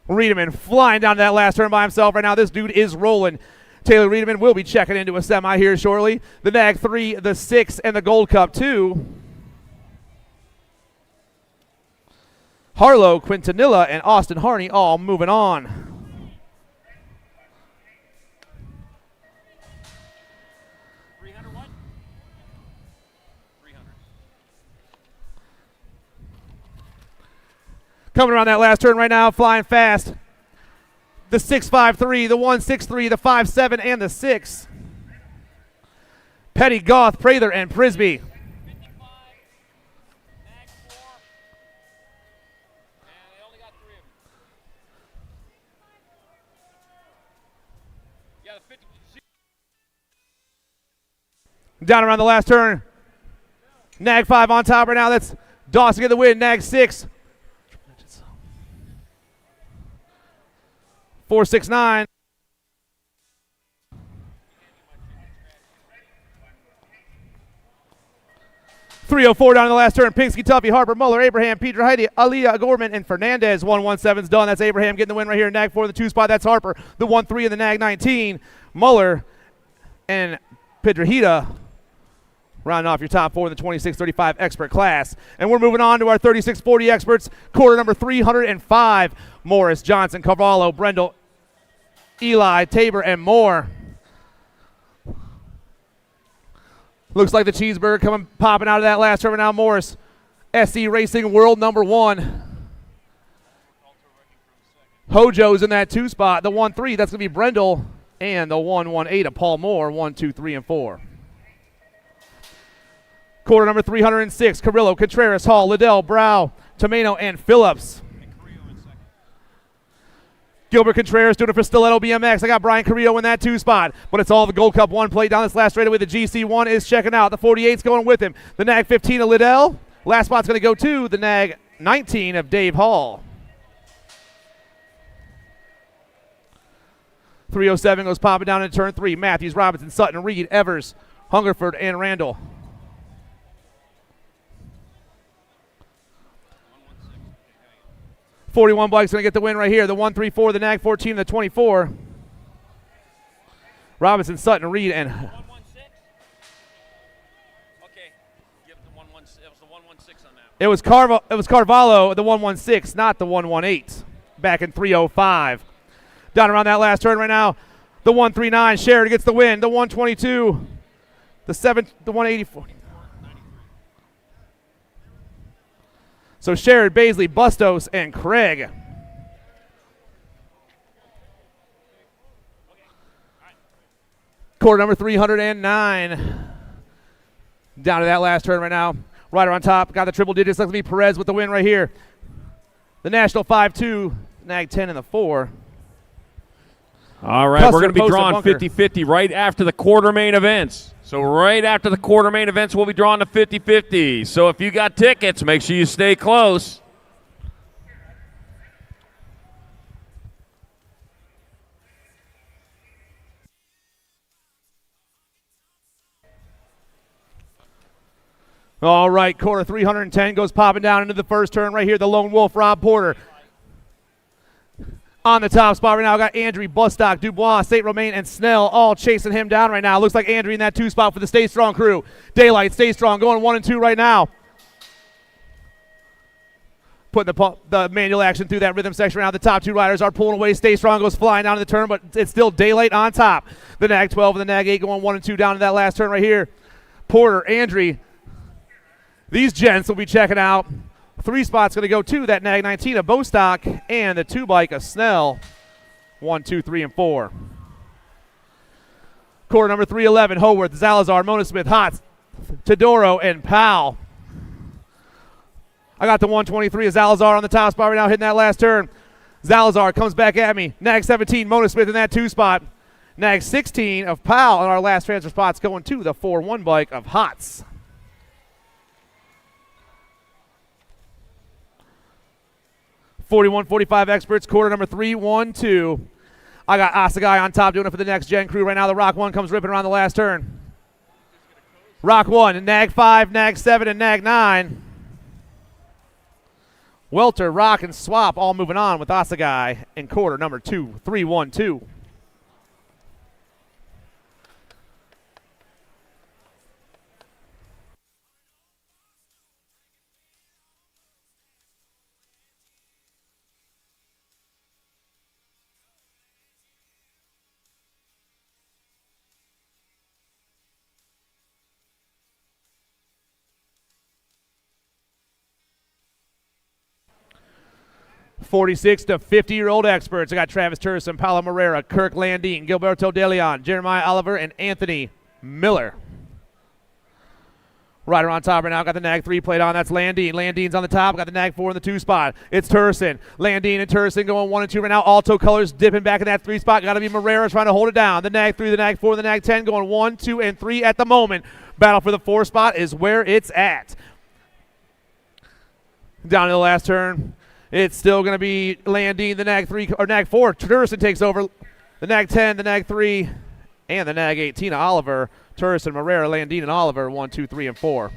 Riedemann flying down that last turn by himself right now. This dude is rolling. Taylor Riedemann will be checking into a semi here shortly. The Nag 3, the 6, and the Gold Cup 2. Harlow, Quintanilla, and Austin Harney all moving on. Coming around that last turn right now, flying fast. The 653, the 163, the 57, and the 6. Petty, Goth, Prather, and Prisby. Down around the last turn. Nag 5 on top right now. That's Dawson get the win. Nag 6. 469. .304 down in the last turn. Pinsky, Tuffy, Harper, Muller, Abraham, Peter, Heidi, Aliyah, Gorman, and Fernandez. 117's done. That's Abraham getting the win right here. Nag 4 in the 2 spot. That's Harper. The 1-3 in the Nag 19. Muller and Pedrahita rounding off your top 4 in the 26-35 expert class. And we're moving on to our 36-40 experts. Quarter number 305. Morris, Johnson, Carvalho, Brendel, Eli, Tabor, and more. Looks like the cheeseburger popping out of that last turn now. Morris, SC Racing World number 1. Hojo's in that 2 spot. The 1-3, that's going to be Brendel. And the 1-1-8 of Paul Moore. 1, 2, 3, and 4. Quarter number 306. Carrillo, Contreras, Hall, Liddell, Brow, Tomeno, and Phillips. Gilbert Contreras doing it for Stiletto BMX. I got Brian Carrillo in that 2 spot, but it's all the Gold Cup 1 plate down this last straightaway. The GC1 is checking out. The 48's going with him. The Nag 15 of Liddell. Last spot's going to go to the Nag 19 of Dave Hall. 307 goes popping down into turn 3. Matthews, Robinson, Sutton, Reed, Evers, Hungerford, and Randall. .41 bike's going to get the win right here. The 1-3-4, the Nag 14, the 24. Robinson, Sutton, Reed, and... Okay. Give the 116. It was the 116 on that. It was Carvalho, the 116, not the 118. Back in 305. Down around that last turn right now. The 139, Sheridan gets the win. The 122, the 184. So Sherrod, Baisley, Bustos, and Craig. Quarter number 309. Down to that last turn right now. Rider on top, got the triple digits. That's going to be Perez with the win right here. The National 5-2, Nag 10 and the 4. All right, we're going to be drawing 50-50 right after the quarter main events. So right after the quarter main events, we'll be drawing the 50-50. So if you got tickets, make sure you stay close. All right, quarter 310 goes popping down into the first turn right here. The Lone Wolf, Rob Porter. On the top spot right now, got Andrew, Bustock, Dubois, St. Romain, and Snell all chasing him down right now. Looks like Andrew in that 2 spot for the Stay Strong crew. Daylight, Stay Strong, going 1 and 2 right now. Putting the manual action through that rhythm section right now. The top 2 riders are pulling away. Stay Strong goes flying down to the turn, but it's still Daylight on top. The Nag 12 and the Nag 8 going 1 and 2 down to that last turn right here. Porter, Andrew. These gents will be checking out. 3 spots going to go to that Nag 19 of Bostock and the 2 bike of Snell. 1, 2, 3, and 4. Quarter number 311, Howarth, Zalazar, Mona Smith, Hotz, Todoro, and Powell. I got the 123 of Zalazar on the top spot right now, hitting that last turn. Zalazar comes back at me. Nag 17, Mona Smith in that 2 spot. Nag 16 of Powell on our last transfer spots going to the 4-1 bike of Hotz. 41-45 experts, quarter number 312. I got Asagai on top doing it for the next gen crew right now. The Rock 1 comes ripping around the last turn. Rock 1, Nag 5, Nag 7, and Nag 9. Welter, Rock, and Swap all moving on with Asagai in quarter number 312. .46 to 50-year-old experts. I got Travis Turson, Paulo Moreira, Kirk Landine, Gilberto De Leon, Jeremiah Oliver, and Anthony Miller. Rider on top right now. Got the nag 3 plate on. That's Landine. Landine's on the top. Got the nag 4 in the 2 spot. It's Turson. Landine and Turson going 1 and 2 right now. Alto Colors dipping back in that 3 spot. Got to be Marrera trying to hold it down. The nag 3, the nag 4, the nag 10 going 1, 2, and 3 at the moment. Battle for the 4 spot is where it's at. Down to the last turn. It's still going to be Landine, the nag 3, or nag 4. Turson takes over. The nag 10, the nag 3, and the nag 18. Oliver, Turson, Marrera, Landine, and Oliver. 1, 2, 3, and 4.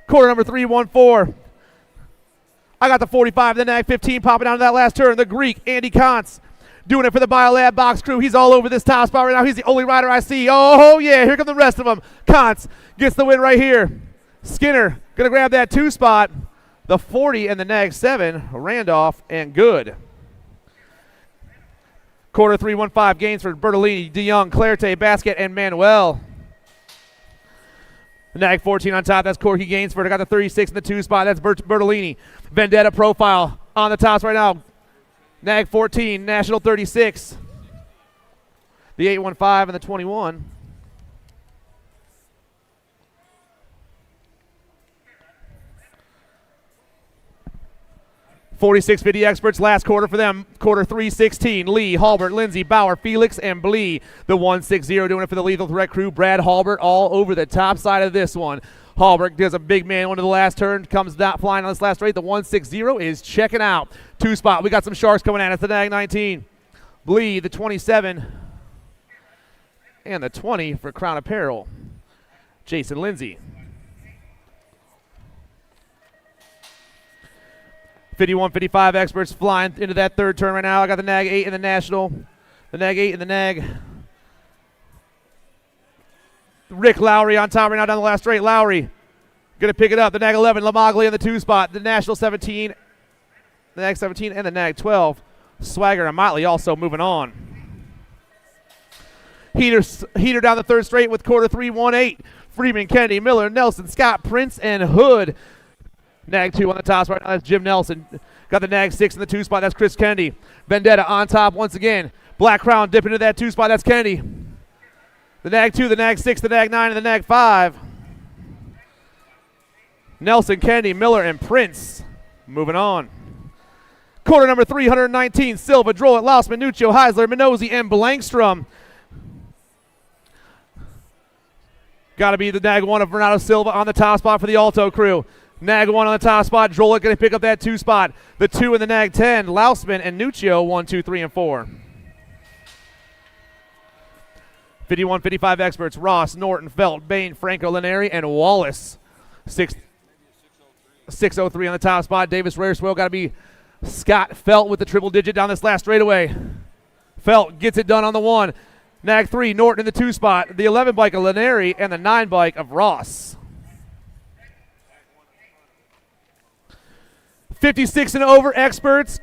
Quarter number 3, 1, 4. I got the 45, the nag 15 popping down to that last turn. The Greek, Andy Kantz, doing it for the Biolab box crew. He's all over this top spot right now. He's the only rider I see. Oh, yeah, here come the rest of them. Kantz gets the win right here. Skinner going to grab that 2 spot. The 40 and the nag 7, Randolph and Good. Quarter 3, 1, 5, Gainsford, Bertolini, DeYoung, Claerte, Basket, and Manuel. The nag 14 on top, that's Corky Gainsford. I got the 36 in the 2 spot, that's Bertolini. Vendetta Profile on the tops right now. Nag 14, National 36. The 815 and the 21. 46-50 experts, last quarter for them. Quarter 3-16, Lee, Halbert, Lindsay, Bauer, Felix, and Blee. The 160 doing it for the Lethal Threat crew. Brad Halbert all over the top side of this one. Halbert does a big man onto the last turn, comes down flying on this last straight. The 160 is checking out. 2 spot, we got some sharks coming at us. The nag 19. Blee, the 27. And the 20 for Crown Apparel. Jason Lindsay. 51-55 experts flying into that 3rd turn right now. I got the nag 8 in the National. The nag 8 and the nag. Rick Lowry on top right now down the last straight. Lowry going to pick it up. The nag 11, Lamaglia in the 2 spot. The National 17, the nag 17, and the nag 12. Swagger and Motley also moving on. Heater down the 3rd straight with quarter 3, 1-8. Freeman, Kennedy, Miller, Nelson, Scott, Prince, and Hood. Nag 2 on the top spot. That's Jim Nelson. Got the nag 6 in the 2 spot. That's Chris Kennedy. Vendetta on top once again. Black Crown dipping into that 2 spot. That's Kennedy. The nag 2, the nag 6, the nag 9, and the nag 5. Nelson, Kennedy, Miller, and Prince. Moving on. Quarter number 319. Silva, Drollett, Laus, Minuccio, Heisler, Minozzi, and Blankstrom. Got to be the nag 1 of Bernardo Silva on the top spot for the Alto crew. Nag 1 on the top spot. Drollett going to pick up that 2 spot. The 2 in the nag 10. Lausman and Nuccio 1, 2, 3, and 4. 51-55 experts. Ross, Norton, Felt, Bain, Franco, Lineri, and Wallace. 603 on the top spot. Davis Rareswell got to be Scott Felt with the triple digit down this last straightaway. Felt gets it done on the 1. Nag 3, Norton in the 2 spot. The 11 bike of Lineri and the 9 bike of Ross. 56 and over experts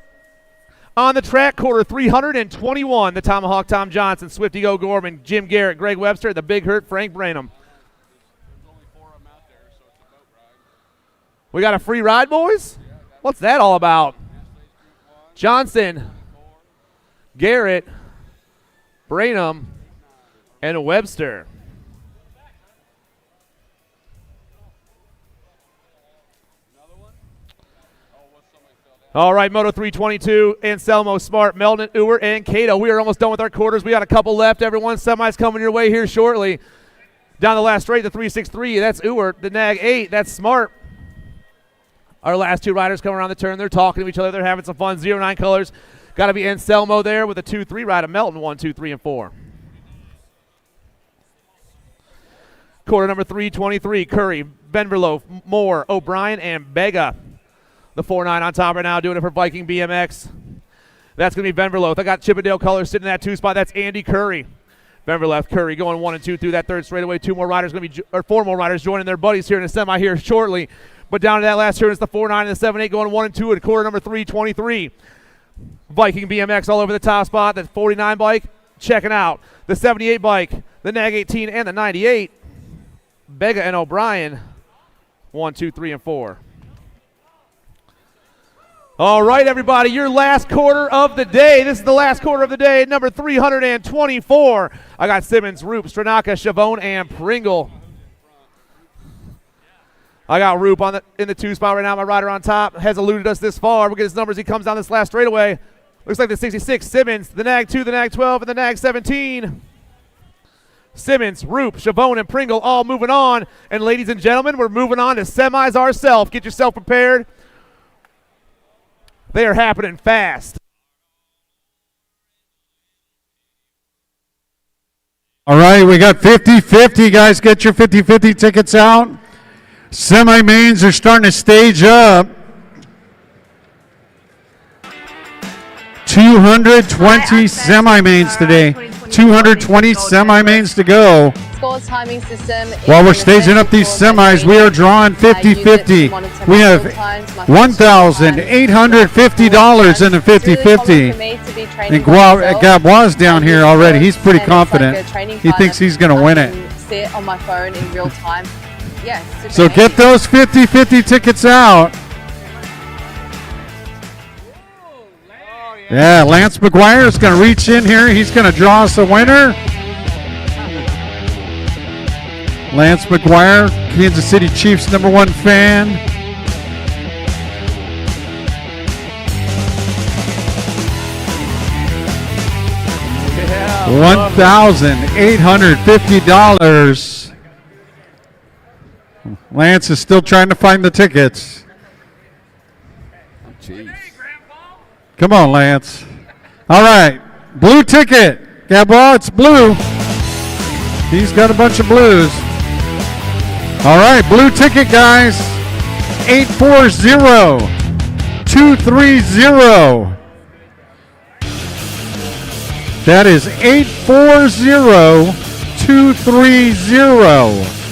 on the track. Quarter 321. The Tomahawk, Tom Johnson, Swifty Go Gorman, Jim Garrett, Greg Webster, the Big Hurt, Frank Branham. We got a free ride, boys? What's that all about? Johnson, Garrett, Branham, and Webster. All right, Moto 322, Anselmo, Smart, Meldon, Ewert, and Cato. We are almost done with our quarters. We got a couple left, everyone. Semis coming your way here shortly. Down the last straight, the 363, that's Ewert. The nag 8, that's Smart. Our last 2 riders coming around the turn. They're talking to each other. They're having some fun. 09 colors. Got to be Anselmo there with a 2-3 ride of Melton. 1, 2, 3, and 4. Quarter number 323, Curry, Benverloaf, Moore, O'Brien, and Bega. The 4-9 on top right now, doing it for Viking BMX. That's going to be Benverloaf. I got Chippendale colors sitting in that 2 spot. That's Andy Curry. Benverloaf, Curry going 1 and 2 through that 3rd straightaway. 4 more riders joining their buddies here in the semi here shortly. But down to that last turn is the 4-9 and the 7-8 going 1 and 2 at quarter number 323. Viking BMX all over the top spot. That 49 bike checking out. The 78 bike, the nag 18, and the 98. Bega and O'Brien. 1, 2, 3, and 4. All right, everybody, your last quarter of the day. This is the last quarter of the day, number 324. I got Simmons, Roop, Stranaka, Chavone, and Pringle. I got Roop in the 2 spot right now. My rider on top has eluded us this far. We'll get his numbers. He comes down this last straightaway. Looks like the 66, Simmons, the Nag 2, the Nag 12, and the Nag 17. Simmons, Roop, Chavone, and Pringle all moving on. And ladies and gentlemen, we're moving on to semis ourselves. Get yourself prepared. They are happening fast. All right, we got 50-50, guys. Get your 50-50 tickets out. Semi-mains are starting to stage up. 220 semi-mains today. 220 semi-mains to go. Scores timing system. While we're staging up these semis, we are drawing 50-50. We have $1,850 in the 50-50. And Gabois down here already. He's pretty confident. He thinks he's going to win it. Sit on my phone in real time. Yes. So get those 50-50 tickets out. Yeah, Lance McGuire is going to reach in here. He's going to draw us a winner. Lance McGuire, Kansas City Chiefs #1 fan. $1,850. Lance is still trying to find the tickets. Jeez. Come on, Lance. All right, blue ticket. Gabois, it's blue. He's got a bunch of blues. All right, blue ticket, guys. 840-230. That is 840-230.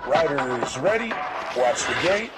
Riders ready. Watch the gate.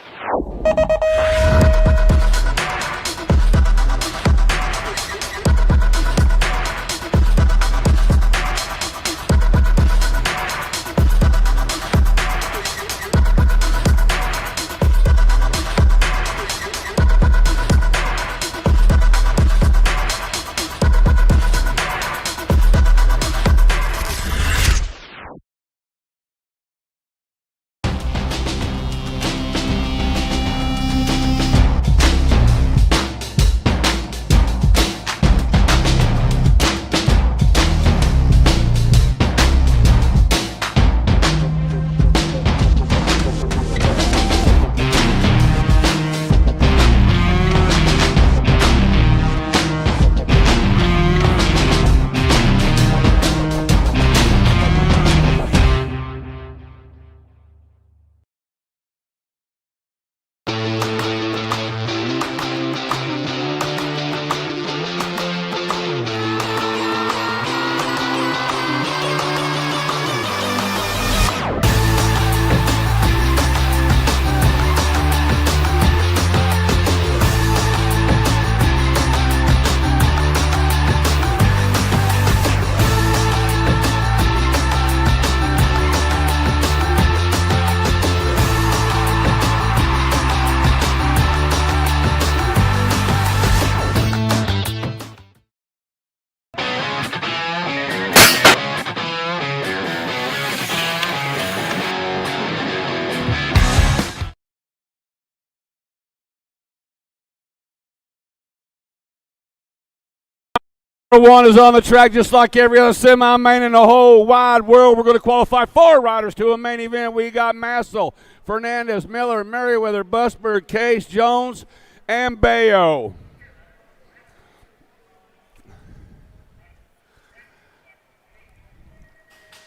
Number 1 is on the track just like every other semi-main in the whole wide world. We're going to qualify 4 riders to a main event. We got Massel, Fernandez, Miller, Merriweather, Busberg, Case, Jones, and Bayo.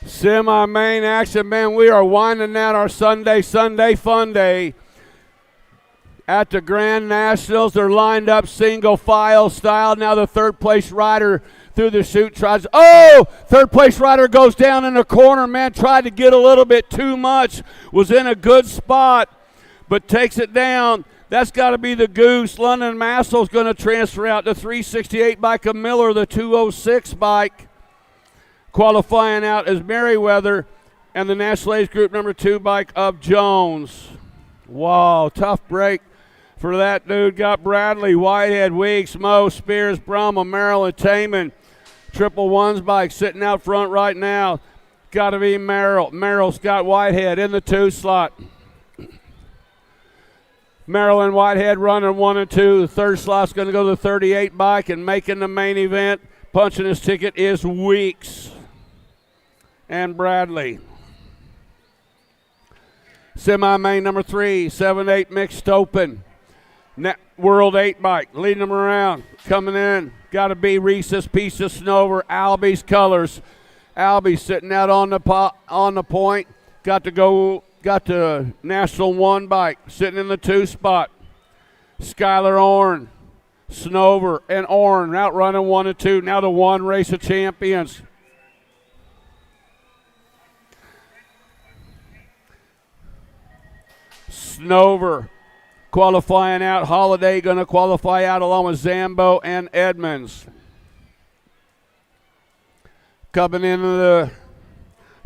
Semi-main action, man. We are winding down our Sunday fun day at the Grand Nationals. They're lined up single file style. Now the third place rider through the chute tries. Oh, third place rider goes down in the corner, man. Tried to get a little bit too much. Was in a good spot, but takes it down. That's got to be the Goose. London Massel's going to transfer out. The 368 bike of Miller, the 206 bike. Qualifying out is Merriweather and the National Age Group number 2 bike of Jones. Wow, tough break for that dude. Got Bradley, Whitehead, Weeks, Moe, Spears, Brahma, Maryland, Taman. Triple Ones bike sitting out front right now. Got to be Merrill. Merrill's got Whitehead in the 2 slot. Merrill and Whitehead running 1 and 2. The third slot's going to go to the 38 bike, and making the main event, punching his ticket, is Weeks and Bradley. Semi-main number 3, 7-8 mixed open. World 8 bike, leading them around, coming in. Got to be Reese's Piece of Snover, Albie's Colors. Albie sitting out on the point. Got the National 1 bike, sitting in the 2 spot. Skylar Orn, Snover, and Orn out running 1 and 2. Now the 1 race of champions. Snover qualifying out. Holiday going to qualify out along with Zambo and Edmonds. Coming into the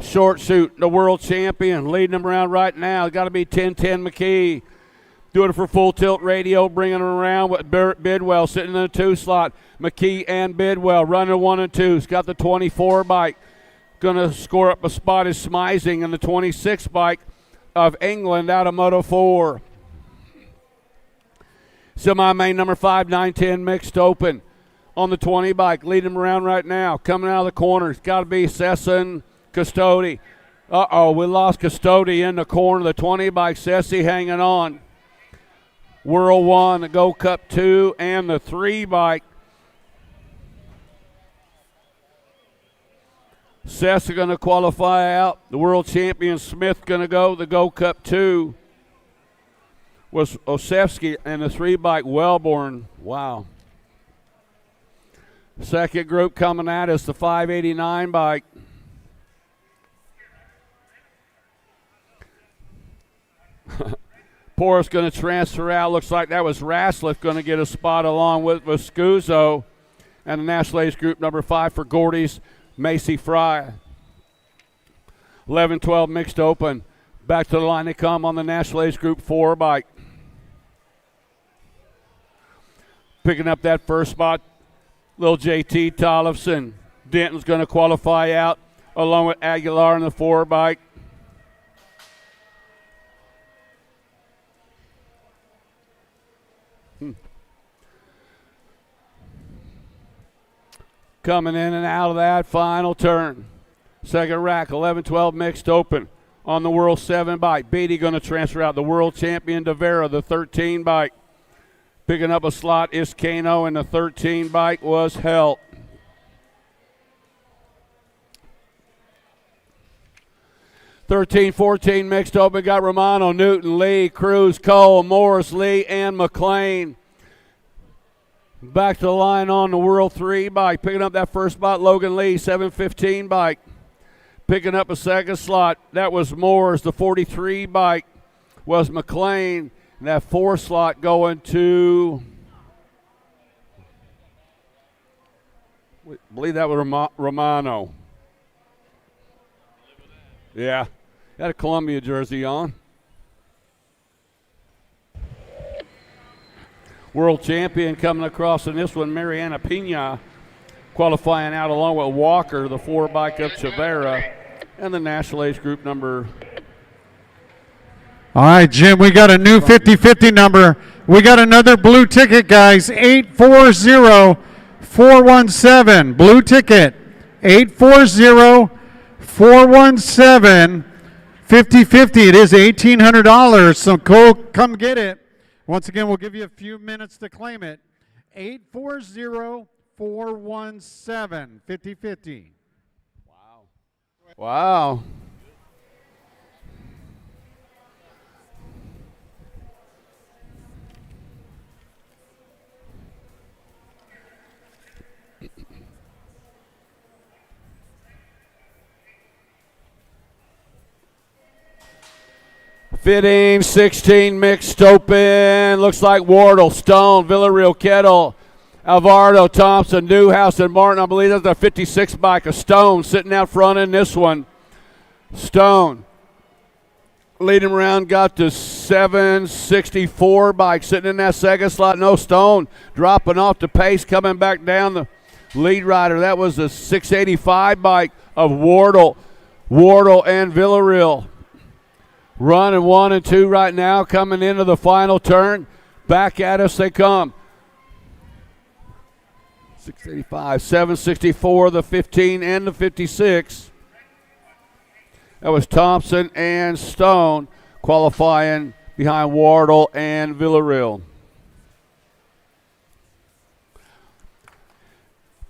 short chute, the world champion, leading them around right now. Got to be 1010 McKee. Doing it for Full Tilt Radio, bringing them around with Bidwell sitting in the 2 slot. McKee and Bidwell running 1 and 2. He's got the 24 bike. Going to score up a spot is Smizing in the 26 bike of England out of Moto 4. Semi-main number 5, 910 mixed open on the 20 bike. Leading them around right now. Coming out of the corners. Got to be Sesson, Custody. Uh-oh, we lost Custody in the corner. The 20 bike, Sessi hanging on. World 1, the Go Cup 2, and the 3 bike. Sessa going to qualify out. The world champion Smith going to go. The Go Cup 2 was Osefsky, and the 3 bike Wellborn. Wow. Second group coming at us, the 589 bike. Porras going to transfer out. Looks like that was Rasliff going to get a spot along with Scuso. And the National Age Group number 5 for Gordy's, Macy Fry. 11-12 mixed open. Back to the line they come on the National Age Group 4 bike. Picking up that first spot, little JT Tollefson. Denton's going to qualify out along with Aguilar in the 4 bike. Coming in and out of that final turn. Second rack, 11-12 mixed open on the World 7 bike. Beatty going to transfer out. The world champion DeVera, the 13 bike. Picking up a slot is Kano, and the 13 bike was Helt. (13-14) mixed open. Got Romano, Newton, Lee, Cruz, Cole, Morris, Lee, and McLean. Back to the line on the World 3 bike. Picking up that first spot, Logan Lee, 715 bike. Picking up a second slot, that was Moore's. The 43 bike was McLean. And that 4 slot going to, I believe that was Romano. Yeah, got a Columbia jersey on. World champion coming across in this one, Mariana Pina, qualifying out along with Walker, the 4 bike of Chavera, and the National Age Group number. All right, Jim, we got a new 50-50 number. We got another blue ticket, guys, 840 417. Blue ticket, 840-417. 50-50. It is $1,800, so come get it. Once again, we'll give you a few minutes to claim it. 840-417. 50-50. Wow. Fitting 16 mixed open. Looks like Wardle, Stone, Villarreal, Kettle, Alvarado, Thompson, Newhouse, and Martin. I believe that's a 56 bike of Stone sitting out front in this one. Stone leading around, got the 764 bike sitting in that second slot. No, Stone dropping off the pace, coming back down the lead rider. That was the 685 bike of Wardle and Villarreal. Running 1 and 2 right now, coming into the final turn. Back at us they come. 685, 764, the 15 and the 56. That was Thompson and Stone qualifying behind Wardle and Villarreal.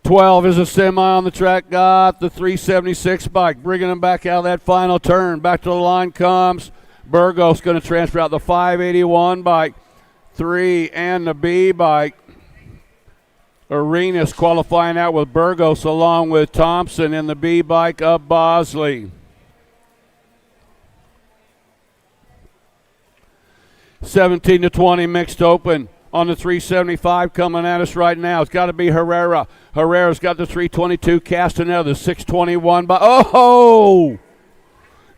12 is a semi on the track. Got the 376 bike, bringing them back out of that final turn. Back to the line comes Burgos, going to transfer out the 581 bike, 3 and the B bike. Arenas qualifying out with Burgos along with Thompson in the B bike of Bosley. 17 to 20 mixed open on the 375 coming at us right now. It's got to be Herrera. Herrera's got the 322 casting out the 621 bike. Oh!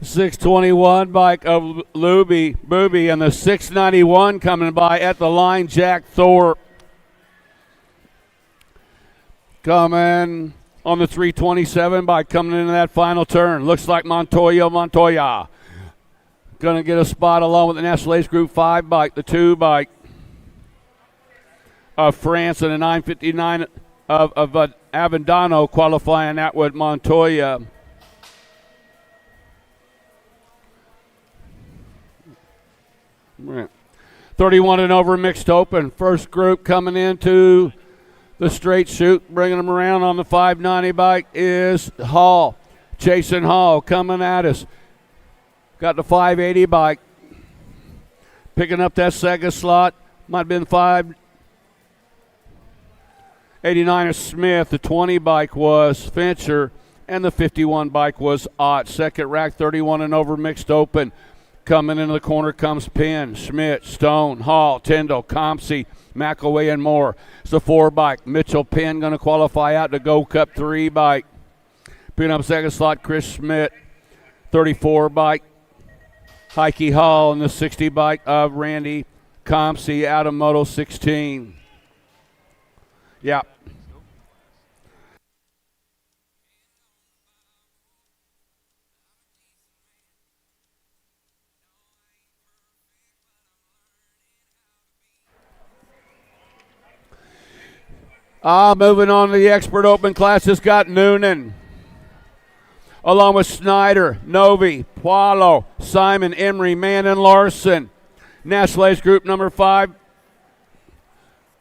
621 bike of Booby and the 691 coming by at the line, Jack Thorpe. Coming on the 327 bike coming into that final turn. Looks like Montoya. Going to get a spot along with the National Ace Group 5 bike, the 2 bike of France, and the 959 of Avendano qualifying that with Montoya. Right. 31 and over mixed open. First group coming into the straight shoot, bringing them around on the 590 bike is Hall. Jason Hall coming at us. Got the 580 bike. Picking up that second slot. Might have been 589 of Smith. The 20 bike was Fincher. And the 51 bike was Ott. Second rack, 31 and over mixed open. Coming into the corner comes Penn, Schmidt, Stone, Hall, Tyndall, Compsey, McElway, and more. It's the 4 bike. Mitchell Penn going to qualify out to Go Cup 3 bike. Picking up second slot, Chris Schmidt, 34 bike. Heike Hall and the 60 bike of Randy Compsey out of Moto 16. Yeah. Moving on to the Expert Open class, has got Noonan, along with Snyder, Novi, Paulo, Simon, Emery, Mann, and Larson. National Ace Group number 5.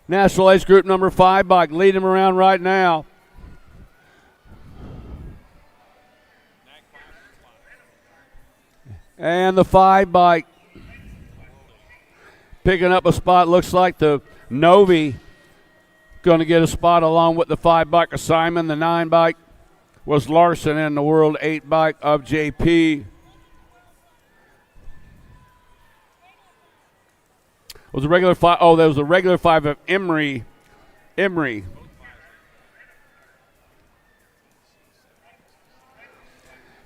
National Ace Group number 5 bike, lead him around right now. And the 5 bike picking up a spot, looks like the Novi going to get a spot along with the 5 bike of Simon. The 9 bike was Larson, and the World 8 bike of JP. Was a regular 5. Oh, there was a regular 5 of Emery.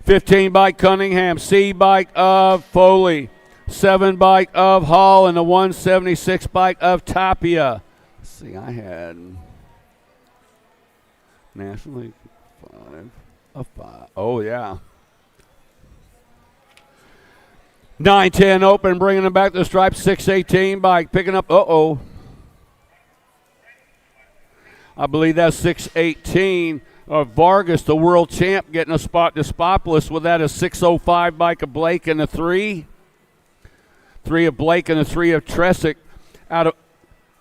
15 bike Cunningham, C bike of Foley, 7 bike of Hall, and the 176 bike of Tapia. Let's see, I had National League 5 of 5. Oh, yeah. 9-10 open, bringing them back to the stripe. 6-18 bike, picking up, I believe that's 618 of Vargas, the world champ, getting a spot. Despopoulos with that a 605 bike of Blake in the 3. 3 of Blake and the 3 of Tresick out of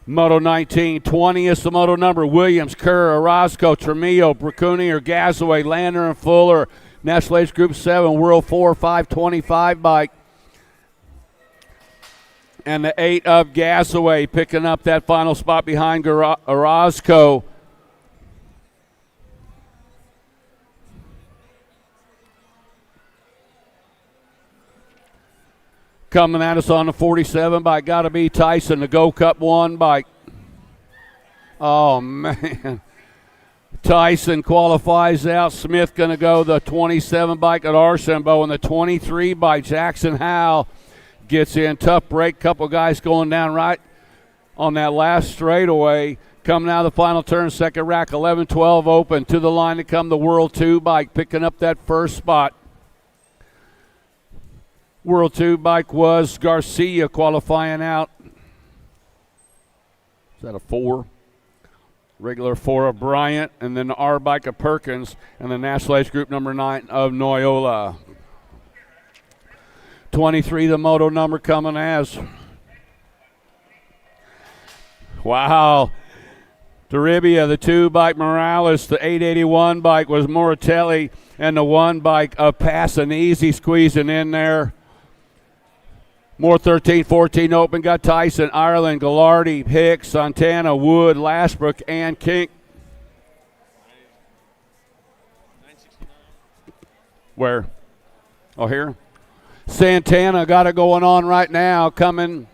Moto 19. 20 is the moto number. Williams, Kerr, Orozco, Tremillo, Bracuni, or Gasaway, Lander, and Fuller. National Age Group 7, World 4, 525 bike. And the 8 of Gasaway picking up that final spot behind Orozco. Coming at us on the 47 bike, got to be Tyson, the Go Cup 1 bike. Oh, man. Tyson qualifies out. Smith going to go the 27 bike at Archambault, and the 23 bike, Jackson Howe, gets in. Tough break. Couple guys going down right on that last straightaway. Coming out of the final turn, second rack, 11-12 open. To the line to come the World 2 bike, picking up that first spot. World 2 bike was Garcia qualifying out. Is that a 4? Regular 4 of Bryant, and then the R bike of Perkins, and the National Age Group number 9 of Noyola. 23, the moto number coming as. Wow. Toribia, the 2 bike Morales, the 881 bike was Moratelli, and the 1 bike of Passanese squeezing in there. More 13-14 open. Got Tyson, Ireland, Gallardi, Hicks, Santana, Wood, Lashbrook, and Kink. Where? Oh, here. Santana got it going on right now. Coming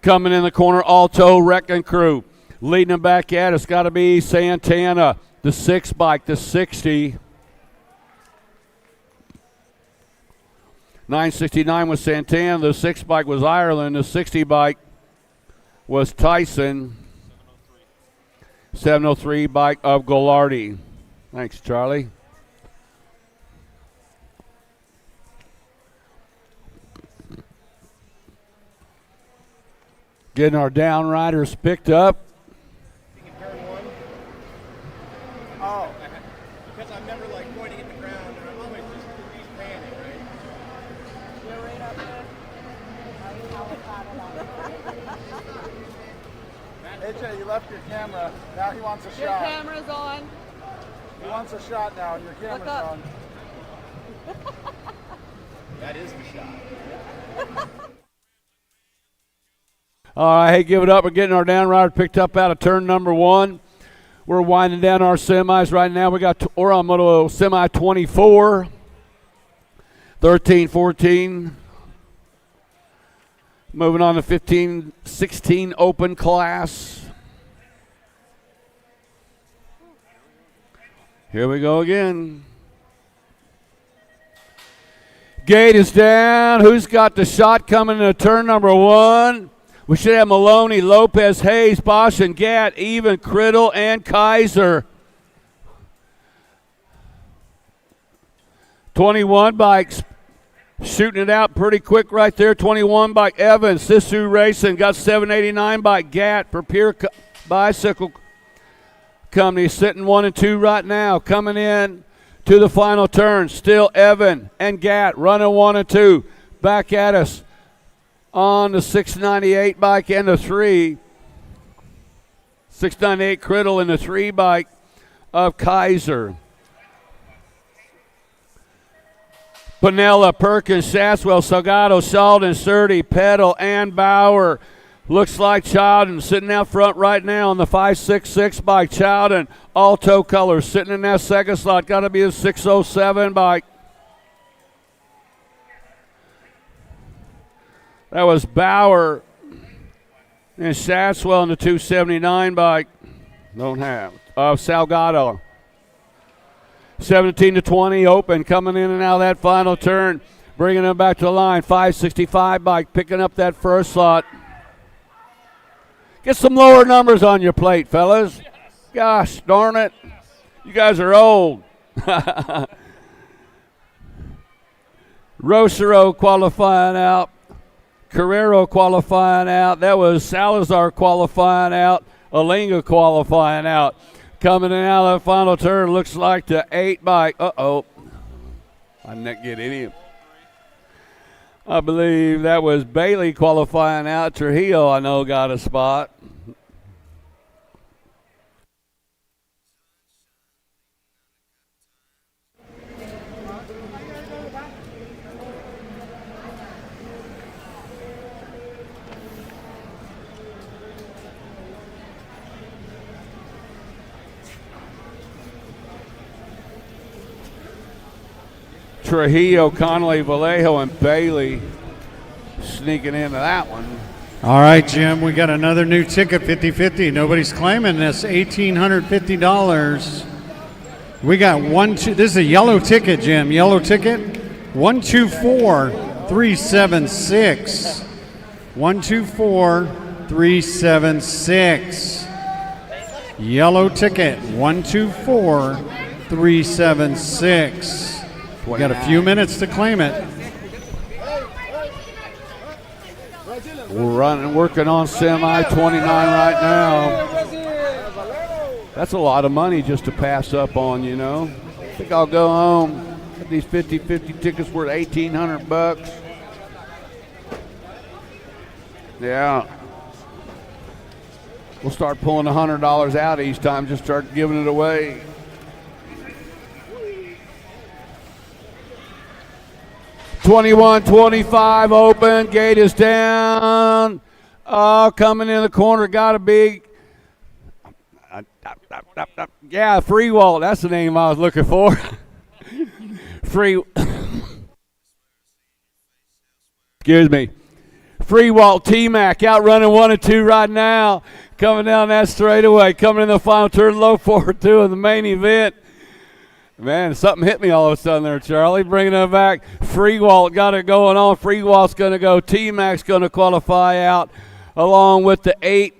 in the corner, Alto Wrecking Crew. Leading them back at us. Got to be Santana, the 6 bike, the 60. 969 was Santana, the 6 bike was Ireland, the 60 bike was Tyson. 703 bike of Gallardi. Thanks, Charlie. Getting our down riders picked up. Oh, because I'm never like pointing at the ground, and I'm always just panning, right? You're right up there. AJ, you left your camera. Now he wants a shot. Your camera's on. He wants a shot now, and your camera's on. That is the shot. All right, hey, give it up. We're getting our down rider picked up out of turn number 1. We're winding down our semis right now. We got Oramoto semi 24, 13-14. Moving on to 15-16 open class. Here we go again. Gate is down. Who's got the shot coming into turn number 1? We should have Maloney, Lopez, Hayes, Bosch, and Gatt, even Criddle and Kaiser. 21 bikes shooting it out pretty quick right there. 21 bike Evans, Sisu Racing got 789 bike Gatt for Pure Bicycle Company sitting 1 and 2 right now. Coming in to the final turn, still Evan and Gatt running 1 and 2. Back at us on the 698 bike and the 3. 698 Criddle and the 3 bike of Kaiser. Pinella, Perkins, Shaswell, Salgado, Sheldon, Surdy, Peddle, and Bauer. Looks like Chowden sitting out front right now on the 566 bike. Chowden, Alto colors, sitting in that second slot. Got to be the 607 bike. That was Bauer and Shaswell in the 279 bike. Don't have. Salgado. 17-20 open, coming in and out of that final turn. Bringing them back to the line. 565 bike, picking up that first slot. Get some lower numbers on your plate, fellas. Yes. Gosh darn it. You guys are old. Rosero qualifying out. Carrero qualifying out. That was Salazar qualifying out. Alinga qualifying out. Coming in out of the final turn, looks like the 8 bike. Uh-oh. I didn't get any. I believe that was Bailey qualifying out. Trujillo, I know, got a spot. Trujillo, Connolly, Vallejo, and Bailey sneaking into that one. All right, Jim, we got another new ticket, 50-50. Nobody's claiming this, $1,850. We got this is a yellow ticket, Jim. Yellow ticket, 124,376. 124,376. Yellow ticket, 124,376. We got a few minutes to claim it. We're working on semi 29 right now. That's a lot of money just to pass up on, you know. I think I'll go home. These 50-50 tickets worth $1,800. Yeah. We'll start pulling $100 out each time, just start giving it away. $21.25 open. Gate is down. Oh, coming in the corner. Got a big. Yeah, Free Walt. That's the name I was looking for. Free. Excuse me. Free Walt T-Mac out running 1 and 2 right now. Coming down that straightaway. Coming in the final turn. Low 4-2 in the main event. Man, something hit me all of a sudden there, Charlie. Bringing it back. Free Walt got it going on. Free Walt's going to go. T-Mac's going to qualify out along with the 8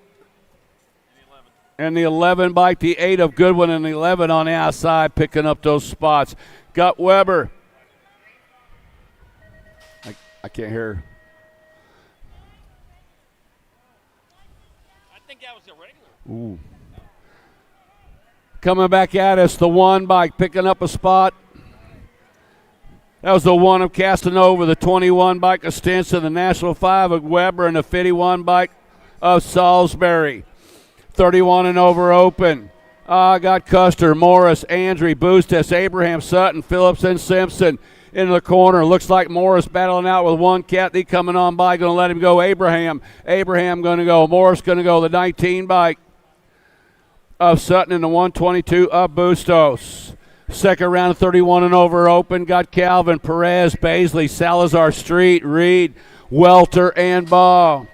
and the 11 bike. The 8 of Goodwin and the 11 on the outside picking up those spots. Got Weber. I can't hear. I think that was a regular. Ooh. Coming back at us, the 1 bike picking up a spot. That was the 1 of Castanova, the 21 bike of Stinson, the National 5 of Weber, and the 51 bike of Salisbury. 31 and over open. Got Custer, Morris, Andrew, Boostes, Abraham, Sutton, Phillips, and Simpson into the corner. Looks like Morris battling out with 1 Kathy coming on by. Going to let him go. Abraham going to go. Morris going to go. The 19 bike of Sutton and the 122 of Bustos. Second round of 31 and over open. Got Calvin, Perez, Baisley, Salazar, Street, Reed, Welter, and Ball.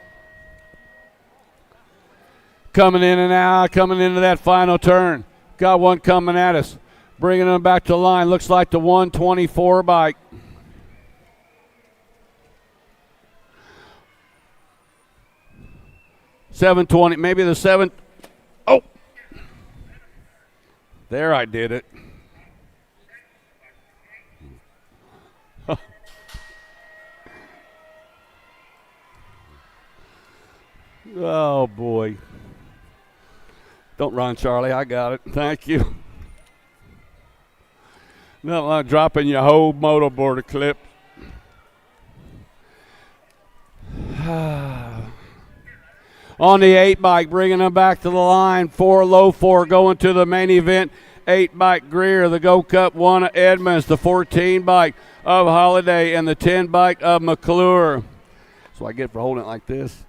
Coming in and out, coming into that final turn. Got one coming at us. Bringing them back to the line. Looks like the 124 bike. $720, maybe the 7. Oh! There, I did it. Oh, boy. Don't run, Charlie. I got it. Thank you. Nothing like dropping your whole motorboard clip. On the 8 bike, bringing them back to the line. 4 low 4 going to the main event. 8 bike Greer, the Go Cup 1 of Edmonds, the 14 bike of Holiday, and the 10 bike of McClure. That's what I get for holding it like this.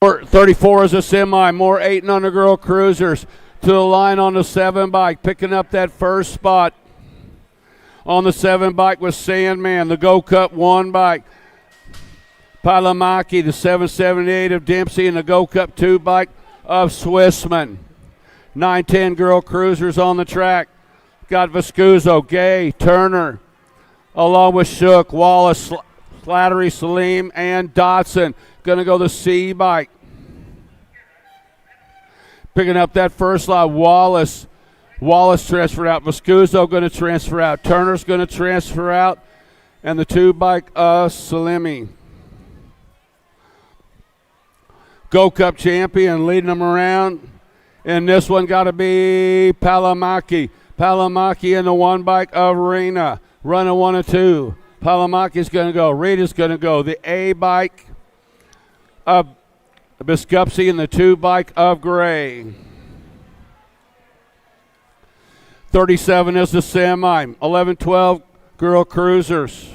More 34 is a semi. More 8 and under girl cruisers to the line on the 7 bike, picking up that first spot. On the 7 bike was Sandman, the Go Cup 1 bike. Palamaki, the 778 of Dempsey, and the Go Cup 2 bike of Swissman. 9-10 girl cruisers on the track. Got Viscuso, Gay, Turner, along with Shook, Wallace, Slattery, Salim, and Dotson. Going to go the C bike. Picking up that first lot, Wallace transferred out. Viscuso going to transfer out. Turner's going to transfer out. and the 2 bike of Salemi. Go Cup champion leading them around. And this one got to be Palamaki. Palamaki in the 1 bike of Rena. Running 1 and 2. Palamaki's going to go. Rena's going to go. The A bike of Biskupski and the 2 bike of Gray. 37 is the semi. 11-12 girl cruisers.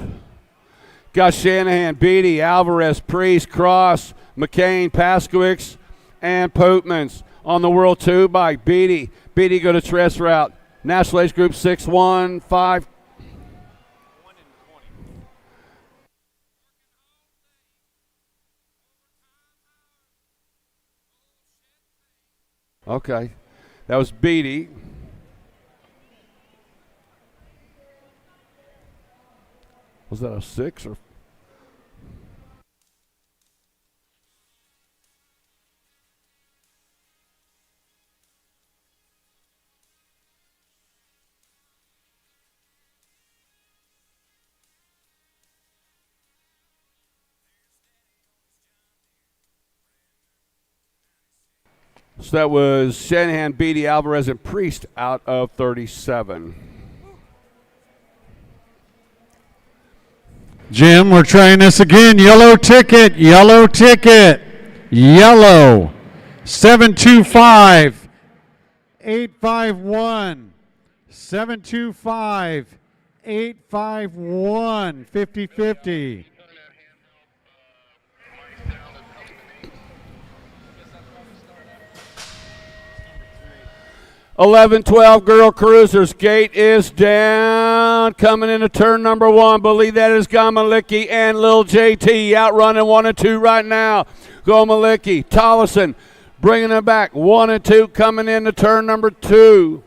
Got Shanahan, Beatty, Alvarez, Priest, Cross, McCain, Paskowicz, and Pootmans. On the World 2 bike, Beatty go to Tress route. National Age Group 6-1-5. Okay, that was Beatty. Was that a 6 or? So that was Shanahan, Beatty, Alvarez, and Priest out of 37. Jim, we're trying this again. Yellow ticket, yellow ticket, yellow. 725 851. 725 851. 50-50. 11-12 girl cruisers. Gate is down. Coming into turn number 1. Believe that is Gomalicki and Lil JT outrunning 1 and 2 right now. Gomalicki, Tollison bringing them back. 1 and 2 coming into turn number 2.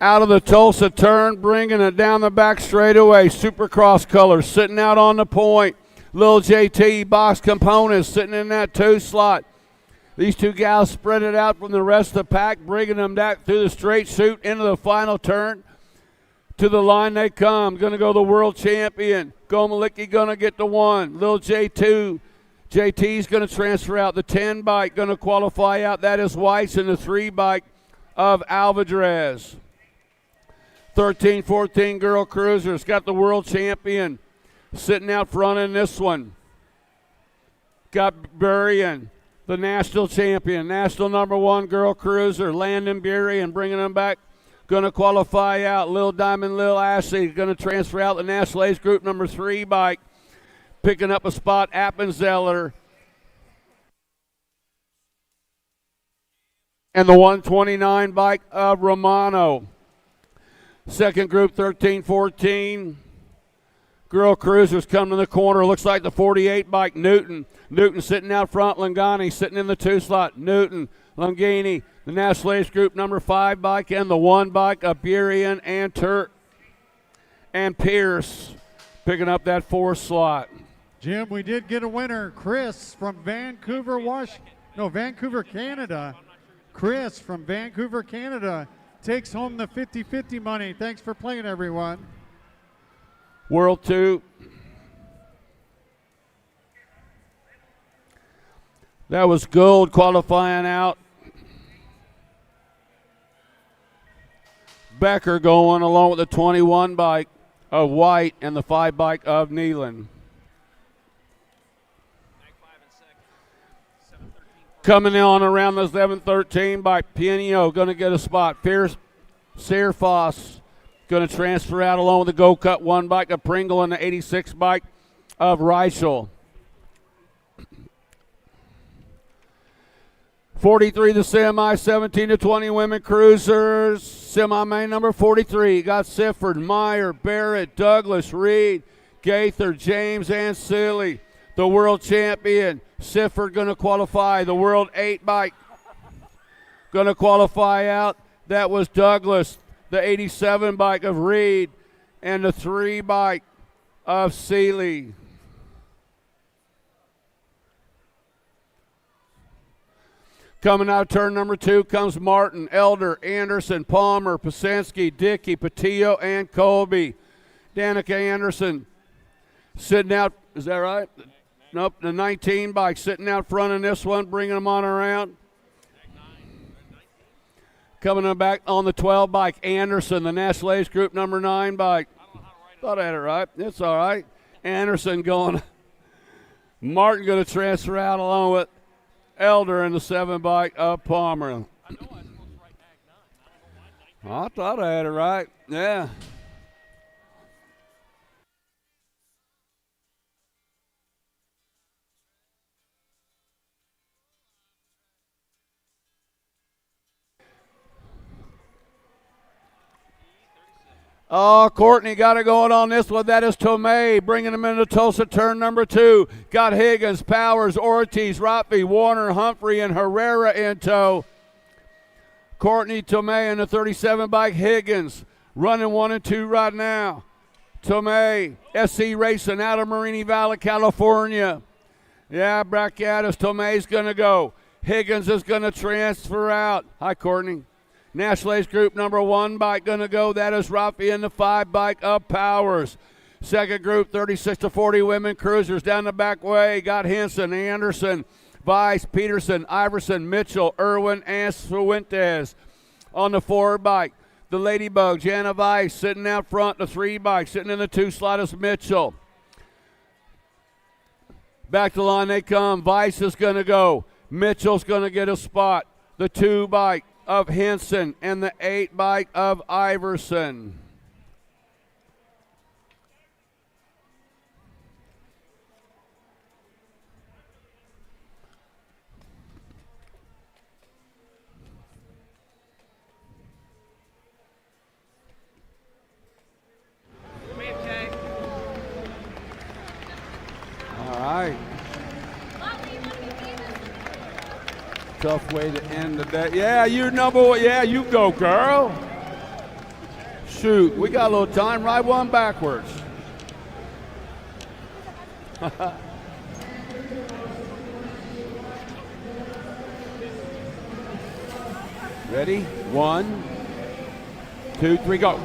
Out of the Tulsa turn, bringing it down the back straightaway. Supercross colors sitting out on the point. Lil JT, box components sitting in that 2 slot. These 2 gals spread it out from the rest of the pack, bringing them back through the straight chute into the final turn. To the line they come. Going to go the world champion. Gomalicki going to get the 1. Lil J2. JT's going to transfer out. The 10 bike going to qualify out. That is Weiss, and the 3 bike of Alvarez. 13-14 girl cruisers. Got the world champion sitting out front in this one. Got Burien, the national champion, national number 1 girl cruiser, Landon Burien, bringing them back. Going to qualify out. Lil Diamond, Lil Ashley going to transfer out the national age group number 3 bike. Picking up a spot, Appenzeller. And the 129 bike of Romano. Second group, 13-14. Girl cruisers come to the corner. Looks like the 48 bike, Newton. Newton sitting out front. Langani sitting in the 2 slot. Newton, Langini, the national age group number 5 bike, and the 1 bike of Burien and Turk. And Pierce picking up that 4 slot. Jim, we did get a winner. Chris from Vancouver, Vancouver, Canada. Chris from Vancouver, Canada takes home the 50-50 money. Thanks for playing, everyone. World 2. That was Gould qualifying out. Becker going along with the 21 bike of White and the 5 bike of Nealon. Coming on around the 7-13 by Pienio, going to get a spot. Fierce Searfoss going to transfer out along with the Go Cut 1 bike of Pringle and the 86 bike of Reichel. 43 the semi, 17-20 women cruisers. Semi-main number 43. Got Sifford, Meyer, Barrett, Douglas, Reed, Gaither, James, and Silly. The world champion, Sifford going to qualify. The world 8 bike going to qualify out. That was Douglas, the 87 bike of Reed, and the 3 bike of Seeley. Coming out of turn number 2 comes Martin, Elder, Anderson, Palmer, Pasinski, Dickey, Patillo, and Colby. Danica Anderson sitting out. Is that right? Nope, the 19 bike sitting out front in this one, bringing them on around. Coming back on the 12 bike, Anderson, the National Age Group number 9 bike. Thought I had it right. It's all right. Anderson going. Martin going to transfer out along with Elder in the 7 bike of Palmer. I thought I had it right. Yeah. Oh, Courtney got it going on this one. That is Tomei bringing him into Tulsa turn number 2. Got Higgins, Powers, Ortiz, Rottby, Warner, Humphrey, and Herrera in tow. Courtney, Tomei in the 37 bike. Higgins running 1 and 2 right now. Tomei, SC Racing out of Marini Valley, California. Yeah, Brackiatis, Tomei's going to go. Higgins is going to transfer out. Hi, Courtney. National Age Group number 1 bike going to go. That is Rafi in the 5 bike of Powers. Second group, 36 to 40 women cruisers down the back way. Got Henson, Anderson, Weiss, Peterson, Iverson, Mitchell, Irwin, and Fuentes. On the 4 bike, the Ladybug, Jana Weiss sitting out front. The 3 bike sitting in the 2 slot is Mitchell. Back to the line they come. Weiss is going to go. Mitchell's going to get a spot. The 2 bike of Henson and the 8 bike of Iverson. All right. Tough way to end the day. Yeah, you're number 1. Yeah, you go, girl. Shoot, we got a little time. Ride one backwards. Ready? 1, 2, 3, go.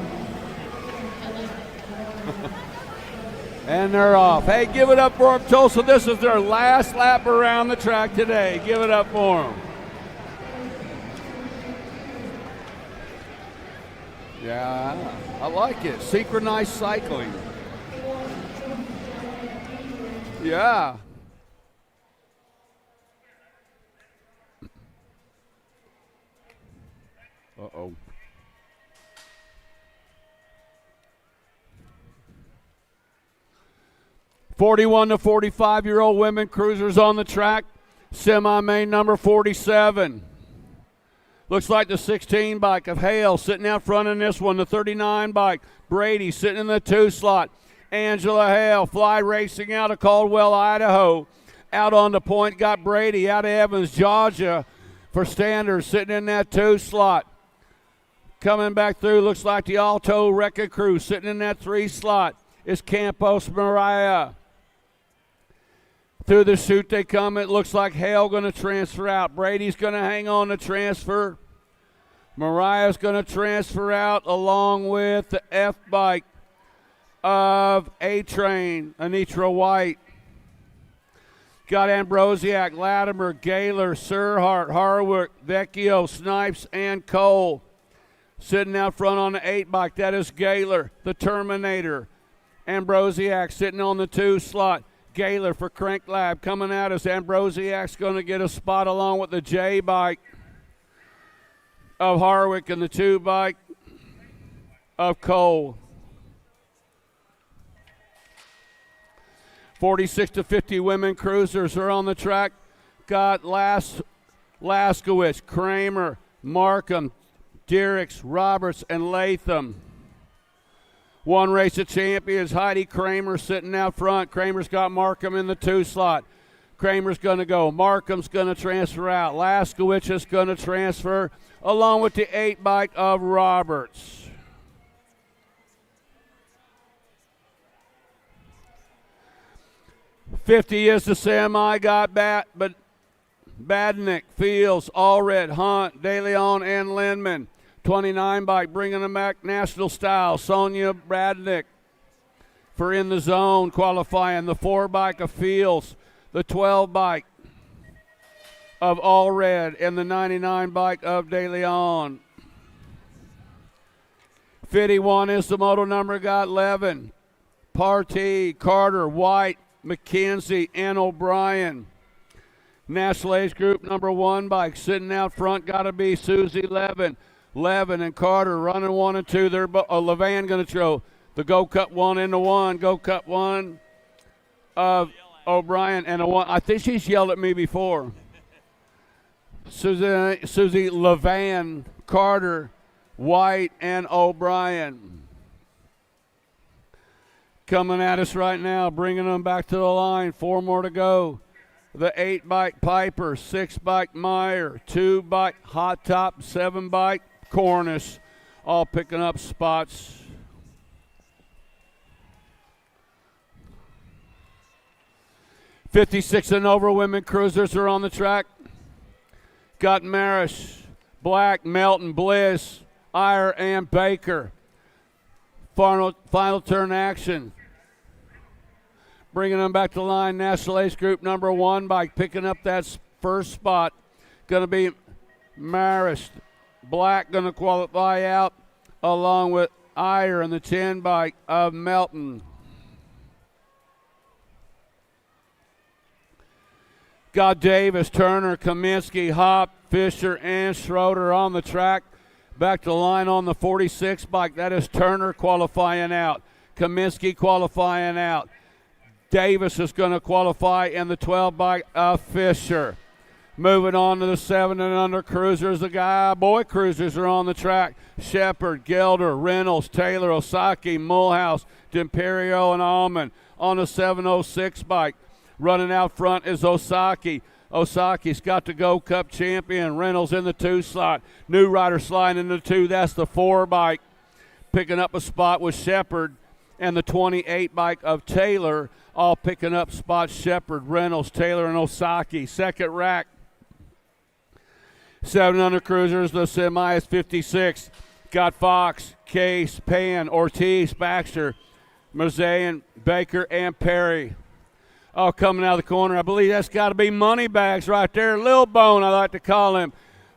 And they're off. Hey, give it up for them, Tulsa. This is their last lap around the track today. Give it up for them. Yeah, I like it. Synchronized cycling. Yeah. Uh-oh. (41 to 45-year-old women cruisers on the track. Semi-main number 47. Looks like the 16 bike of Hale sitting out front in this one. The 39 bike, Brady sitting in the 2 slot. Angela Hale, fly racing out of Caldwell, Idaho. Out on the point, got Brady out of Evans, Georgia for standards sitting in that 2 slot. Coming back through, looks like the Alto Wrecking Crew sitting in that 3 slot is Campos Mariah. Through the chute they come. It looks like Hale going to transfer out. Brady's going to hang on to transfer. Mariah's going to transfer out along with the F bike of A-Train, Anitra White. Got Ambrosiak, Latimer, Gaylor, Surhart, Harwick, Vecchio, Snipes, and Cole. Sitting out front on the 8 bike, that is Gaylor, the Terminator. Ambrosiak sitting on the 2 slot. Gaylor for Crank Lab coming out as Ambrosiak's going to get a spot along with the J bike of Harwick and the 2 bike of Cole. 46 to 50 women cruisers are on the track. Got Laskowitz, Kramer, Markham, Diericks, Roberts, and Latham. One race of champions, Heidi Kramer sitting out front. Kramer's got Markham in the 2 slot. Kramer's going to go. Markham's going to transfer out. Laskowitz is going to transfer along with the 8 bike of Roberts. $50 is the semi. Got but Badnick, Fields, Allred, Hunt, De Leon, and Lindman. 29 bike bringing them back national style. Sonia Bradnick for In the Zone qualifying. The 4 bike of Fields, the 12 bike of Allred, and the 99 bike of De Leon. 51 is the moto number, got Levin, Partee, Carter, White, McKenzie, and O'Brien. National Age Group number 1 bike sitting out front, got to be Susie Levin. Levin and Carter running 1 and 2. They're Levan going to throw the Go Cup 1 into 1. Go Cup 1 of O'Brien and a 1. I think she's yelled at me before. Susie Levan, Carter, White, and O'Brien. Coming at us right now, bringing them back to the line. 4 more to go. The 8 bike Piper, 6 bike Meyer, 2 bike Hot Top, 7 bike Cornish, all picking up spots. '56 and over women cruisers are on the track. Got Marish, Black, Melton, Bliss, Iyer, and Baker. Final turn action. Bringing them back to the line, National Ace Group number 1 bike picking up that first spot. Going to be Marish. Black going to qualify out along with Iyer and the 10 bike of Melton. Got Davis, Turner, Kaminsky, Hop, Fisher, and Schroeder on the track. Back to the line on the 46 bike. That is Turner qualifying out. Kaminsky qualifying out. Davis is going to qualify in the 12 bike of Fisher. Moving on to the 7 and under cruisers. The boy cruisers are on the track. Shepard, Gelder, Reynolds, Taylor, Osaki, Mulhouse, D'Imperio, and Allman on the 706 bike. Running out front is Osaki. Osaki's got the Go Cup champion. Reynolds in the 2 slot. New rider sliding in the 2. That's the 4 bike. Picking up a spot with Shepard and the 28 bike of Taylor. All picking up spots. Shepard, Reynolds, Taylor, and Osaki. Second rack. 7 under cruisers. The semi is 56. Got Fox, Case, Pan, Ortiz, Baxter, Mazayan, Baker, and Perry. Oh, coming out of the corner, I believe that's got to be Moneybags right there. Lil Bone, I like to call him.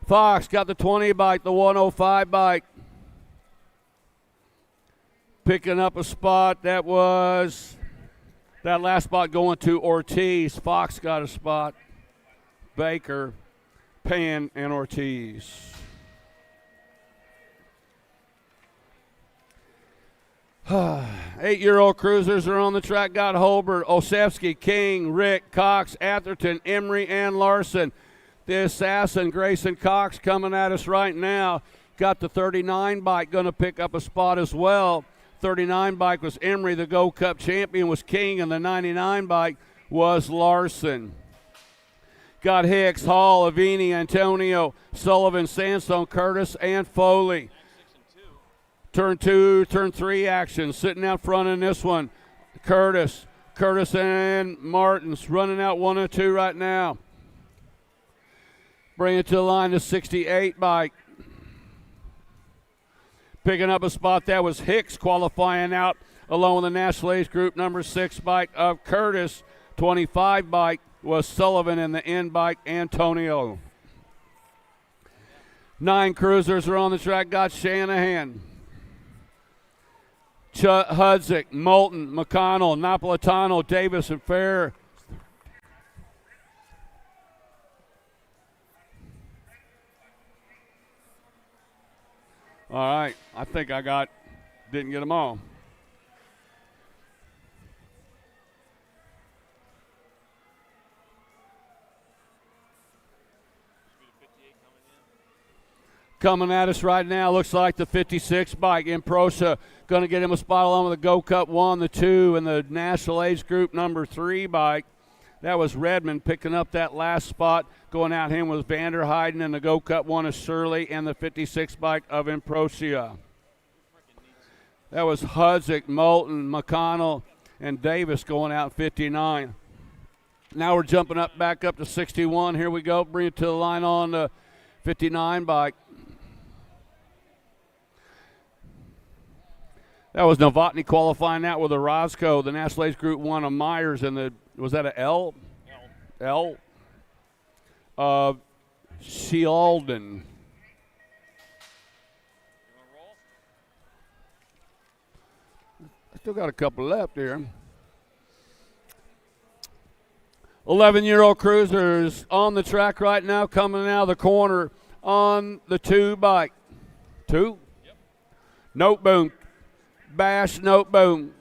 Fox got the 20 bike, the 105 bike. Picking up a spot. That was that last spot going to Ortiz. Fox got a spot. Baker, Pan, and Ortiz. Eight-year-old cruisers are on the track. Got Holbert, Osefsky, King, Rick, Cox, Atherton, Emery, and Larson. The assassin, Grayson Cox, coming at us right now. Got the 39 bike, going to pick up a spot as well. 39 bike was Emery. The Go Cup champion was King, and the 99 bike was Larson. Got Hicks, Hall, Avini, Antonio, Sullivan, Sandstone, Curtis, and Foley. Turn 2, turn 3 action. Sitting out front in this one, Curtis and Martins running out 1 and 2 right now. Bring it to the line, the 68 bike. Picking up a spot, that was Hicks qualifying out along with the National Age Group number 6 bike of Curtis. 25 bike was Sullivan, and the N bike Antonio. 9 cruisers are on the track. Got Shanahan, Hudzik, Moulton, McConnell, Napolitano, Davis, and Fair. All right, I think didn't get them all. Coming at us right now, looks like the 56 bike. Improsa going to get him a spot along with the Go Cup 1, the 2, and the National Age Group number 3 bike. That was Redmond picking up that last spot. Going out him was Vanderheiden, and the Go Cup 1 is Shirley, and the 56 bike of Improsia. That was Hudzik, Moulton, McConnell, and Davis going out 59. Now we're jumping back up to 61. Here we go. Bring it to the line on the 59 bike. That was Novotny qualifying out with a Roscoe. The National Ace Group 1 of Myers, and was that a L? L. Shealden. I still got a couple left here. 11-year-old cruisers on the track right now, coming out of the corner on the 2 bike. 2? Yep. Note Boom. Bash Note Boom.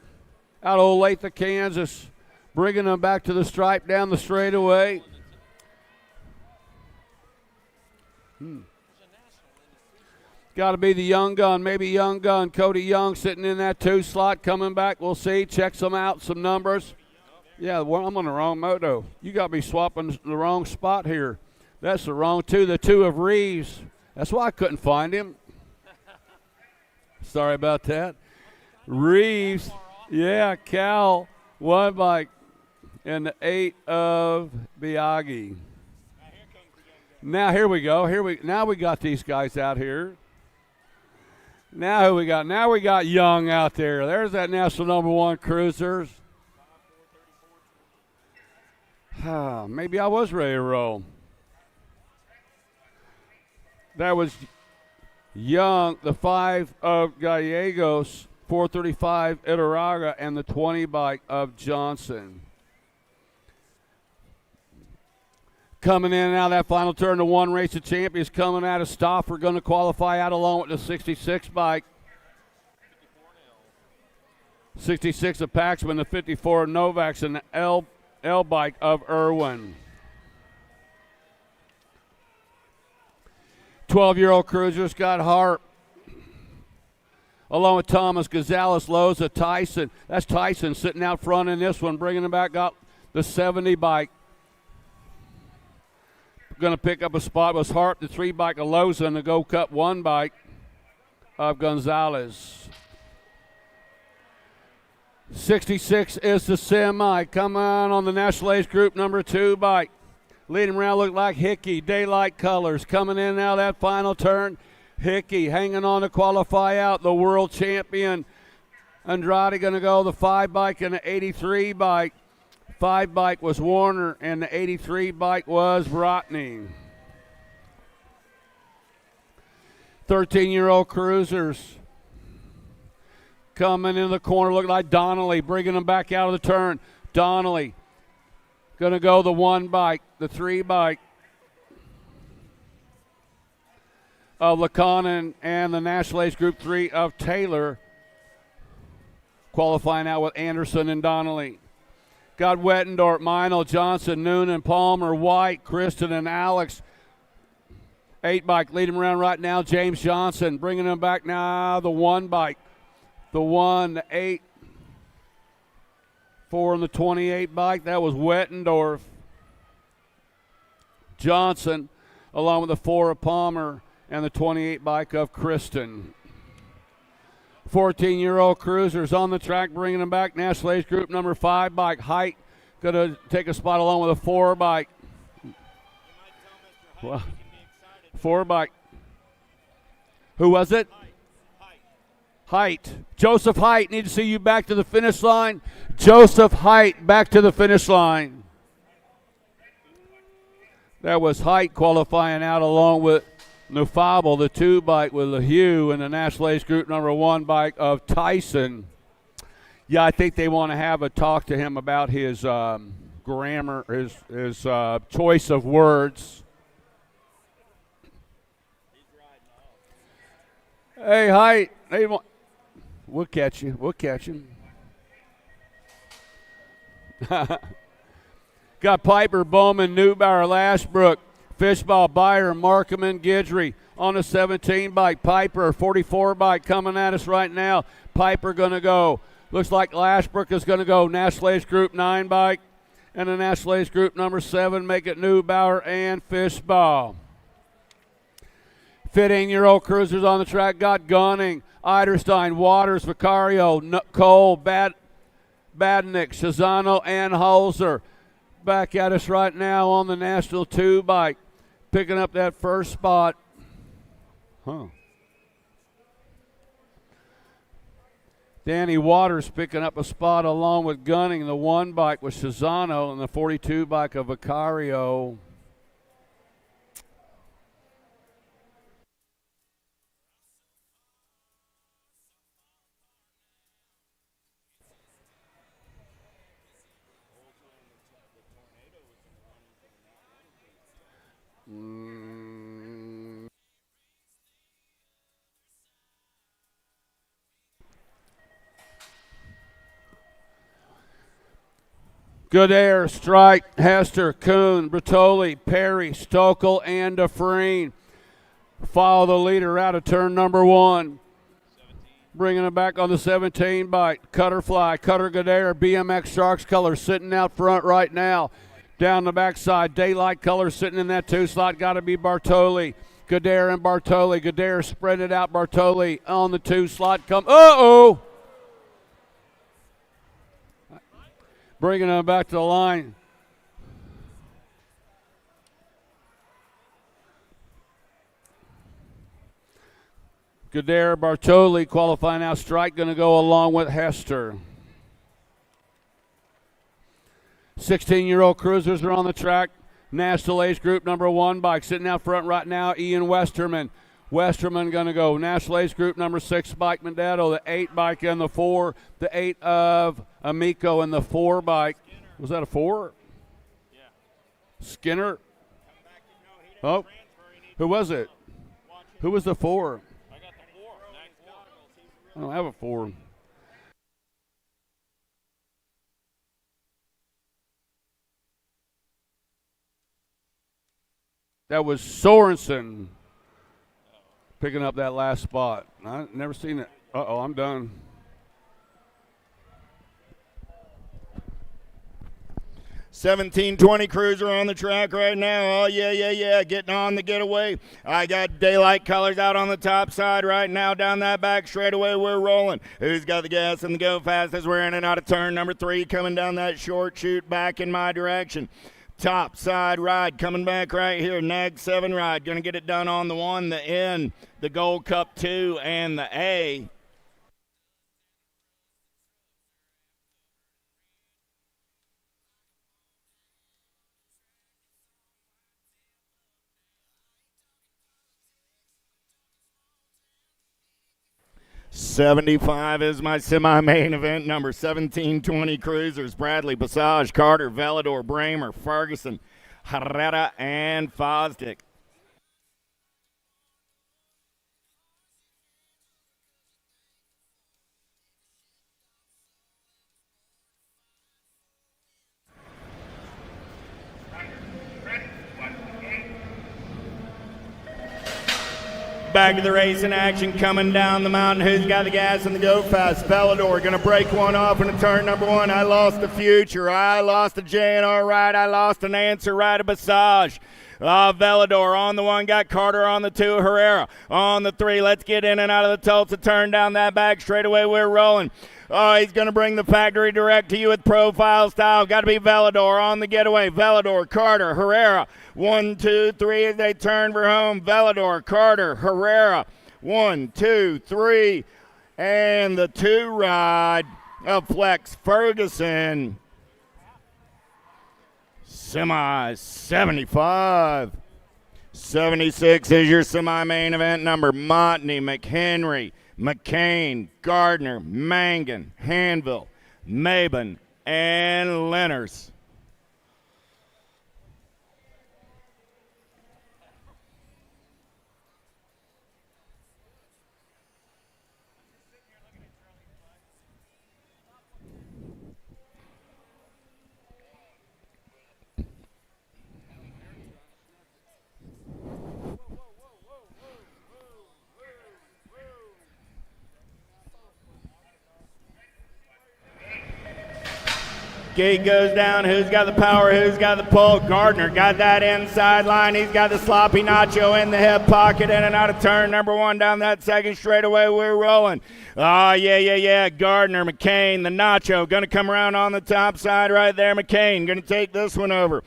Out of Olathe, Kansas. Bringing them back to the stripe down the straightaway. Got to be the young gun, maybe young gun. Cody Young sitting in that 2 slot, coming back. We'll see. Check some out, some numbers. Yeah, well, I'm on the wrong moto. You got me swapping the wrong spot here. That's the wrong 2, the 2 of Reeves. That's why I couldn't find him. Sorry about that. Reeves, yeah, Cal, 1 bike, and the 8 of Biaggi. Now here we go. Now we got these guys out here. Now who we got? Now we got Young out there. There's that national number 1 cruisers. Maybe I was ready to roll. That was Young, the 5 of Gallegos, 435 Itaraga, and the 20 bike of Johnson. Coming in and out of that final turn, the 1 race of champions coming out of Stauffer, going to qualify out along with the 66 bike. 66 of Paxman, the 54 of Novaks, and the L bike of Irwin. 12-year-old cruiser, Scott Hart, along with Thomas Gonzalez, Loza, Tyson. That's Tyson sitting out front in this one, bringing him back, got the 70 bike. Going to pick up a spot was Hart, the 3 bike of Loza, and the Go Cup 1 bike of Gonzalez. 66 is the semi. Come on the National Ace Group number 2 bike. Leading around looked like Hickey, daylight colors. Coming in now that final turn. Hickey hanging on to qualify out. The world champion Andrade going to go the 5 bike and the 83 bike. 5 bike was Warner and the 83 bike was Brotney. 13-year-old cruisers coming in the corner, look like Donnelly, bringing them back out of the turn. Donnelly going to go the 1 bike, the 3 bike of Laconin, and the National Ace Group 3 of Taylor, qualifying out with Anderson and Donnelly. Got Wettendorf, Meinl, Johnson, Noonan, Palmer, White, Kristen, and Alex. 8 bike leading around right now, James Johnson, bringing them back now, the 1 bike. The 1, the 8, 4 and the 28 bike. That was Wettendorf. Johnson, along with the 4 of Palmer and the 28 bike of Kristen. 14-year-old cruisers on the track, bringing them back. National Ace Group number 5 bike. Height going to take a spot along with a 4 bike. Well, 4 bike. Who was it? Height. Joseph Height, need to see you back to the finish line. Joseph Height back to the finish line. That was Height qualifying out along with Nufable, the 2 bike with LaHue, and the National Ace Group number 1 bike of Tyson. Yeah, I think they want to have a talk to him about his grammar, his choice of words. Hey, Height, we'll catch you. We'll catch him. Got Piper, Bowman, Neubauer, Lashbrook, Fishball, Byer, Markman, Guidry on the 17 bike. Piper, 44 bike coming at us right now. Piper going to go. Looks like Lashbrook is going to go. National Ace Group 9 bike. And the National Ace Group number 7 make it Neubauer and Fishball. 15-year-old cruisers on the track. Got Gunning, Eiderstein, Waters, Vicario, Cole, Badnick, Shazano, and Holzer. Back at us right now on the National 2 bike. Picking up that first spot. Danny Waters picking up a spot along with Gunning. The 1 bike was Cesano and the 42 bike of Vicario. Good air, Strike, Hester, Kuhn, Bertoli, Perry, Stokel, and Dufresne. Follow the leader out of turn number 1. Bringing it back on the 17 bike. Cutterfly, Cutter Godair, BMX Sharks color sitting out front right now. Down the backside, Daylight color sitting in that 2 slot. Got to be Bartoli. Godair and Bartoli. Godair spread it out. Bartoli on the 2 slot. Uh-oh! Bringing them back to the line. Godair, Bartoli qualifying now. Strike going to go along with Hester. 16-year-old cruisers are on the track. National Age Group number 1 bike sitting out front right now. Ian Westerman. Westerman going to go. National Age Group number 6 bike Mendato. The 8 bike and the 4. The 8 of Amico and the 4 bike. Was that a 4? Yeah. Skinner. Oh, who was it? Who was the 4? I got the 4. I don't have a 4. That was Sorensen picking up that last spot. I've never seen it. Uh-oh, I'm done. 1720 cruiser on the track right now. Oh, yeah. Getting on the getaway. I got Daylight colors out on the top side right now. Down that back straightaway, we're rolling. Who's got the gas and the go fast as we're in and out of turn number 3, coming down that short chute back in my direction. Top side ride coming back right here. Nag 7 ride. Going to get it done on the 1, the N, the Gold Cup 2, and the A. $75 is my semi-main event number. 1720 cruisers. Bradley, Passage, Carter, Velador, Bramer, Ferguson, Herrera, and Fosdick. Back to the racing action, coming down the mountain. Who's got the gas and the go fast? Velador going to break one off in turn number 1. I lost the future. I lost the JNR ride. I lost an answer ride of Passage. Velador on the 1, got Carter on the 2, Herrera on the 3. Let's get in and out of the Tulsa turn. Down that back straightaway, we're rolling. Oh, he's going to bring the factory direct to you with profile style. Got to be Velador on the getaway. Velador, Carter, Herrera. 1, 2, 3 as they turn for home. Velador, Carter, Herrera. 1, 2, 3. And the 2 ride of Flex Ferguson. Semi 75. 76 is your semi-main event number. Montney, McHenry, McCain, Gardner, Mangan, Hanville, Maben, and Lenners. Gate goes down. Who's got the power? Who's got the pull? Gardner got that inside line. He's got the sloppy nacho in the hip pocket, in and out of turn number 1 down that second straightaway. We're rolling. Oh, yeah. Gardner, McCain, the nacho. Going to come around on the top side right there. McCain going to take this one over.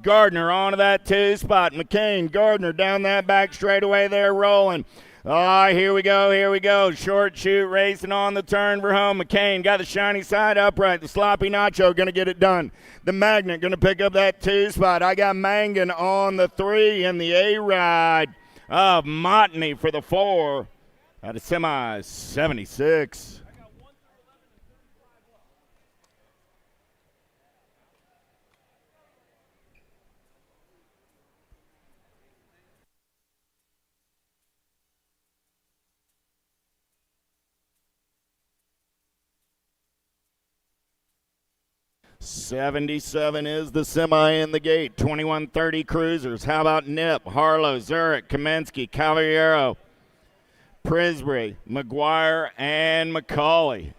Gardner onto that 2 spot. McCain, Gardner down that back straightaway. They're rolling. Oh, here we go. Short shoot racing on the turn for home. McCain got the shiny side upright. The sloppy Nacho going to get it done. The Magnet going to pick up that 2 spot. I got Mangan on the 3 and the A-Ride of Montney for the 4 out of semi 76. $77 is the semi in the gate. 2130 cruisers. How about Nip, Harlow, Zurich, Kamensky, Cavallero, Prisbury, McGuire, and McCauley.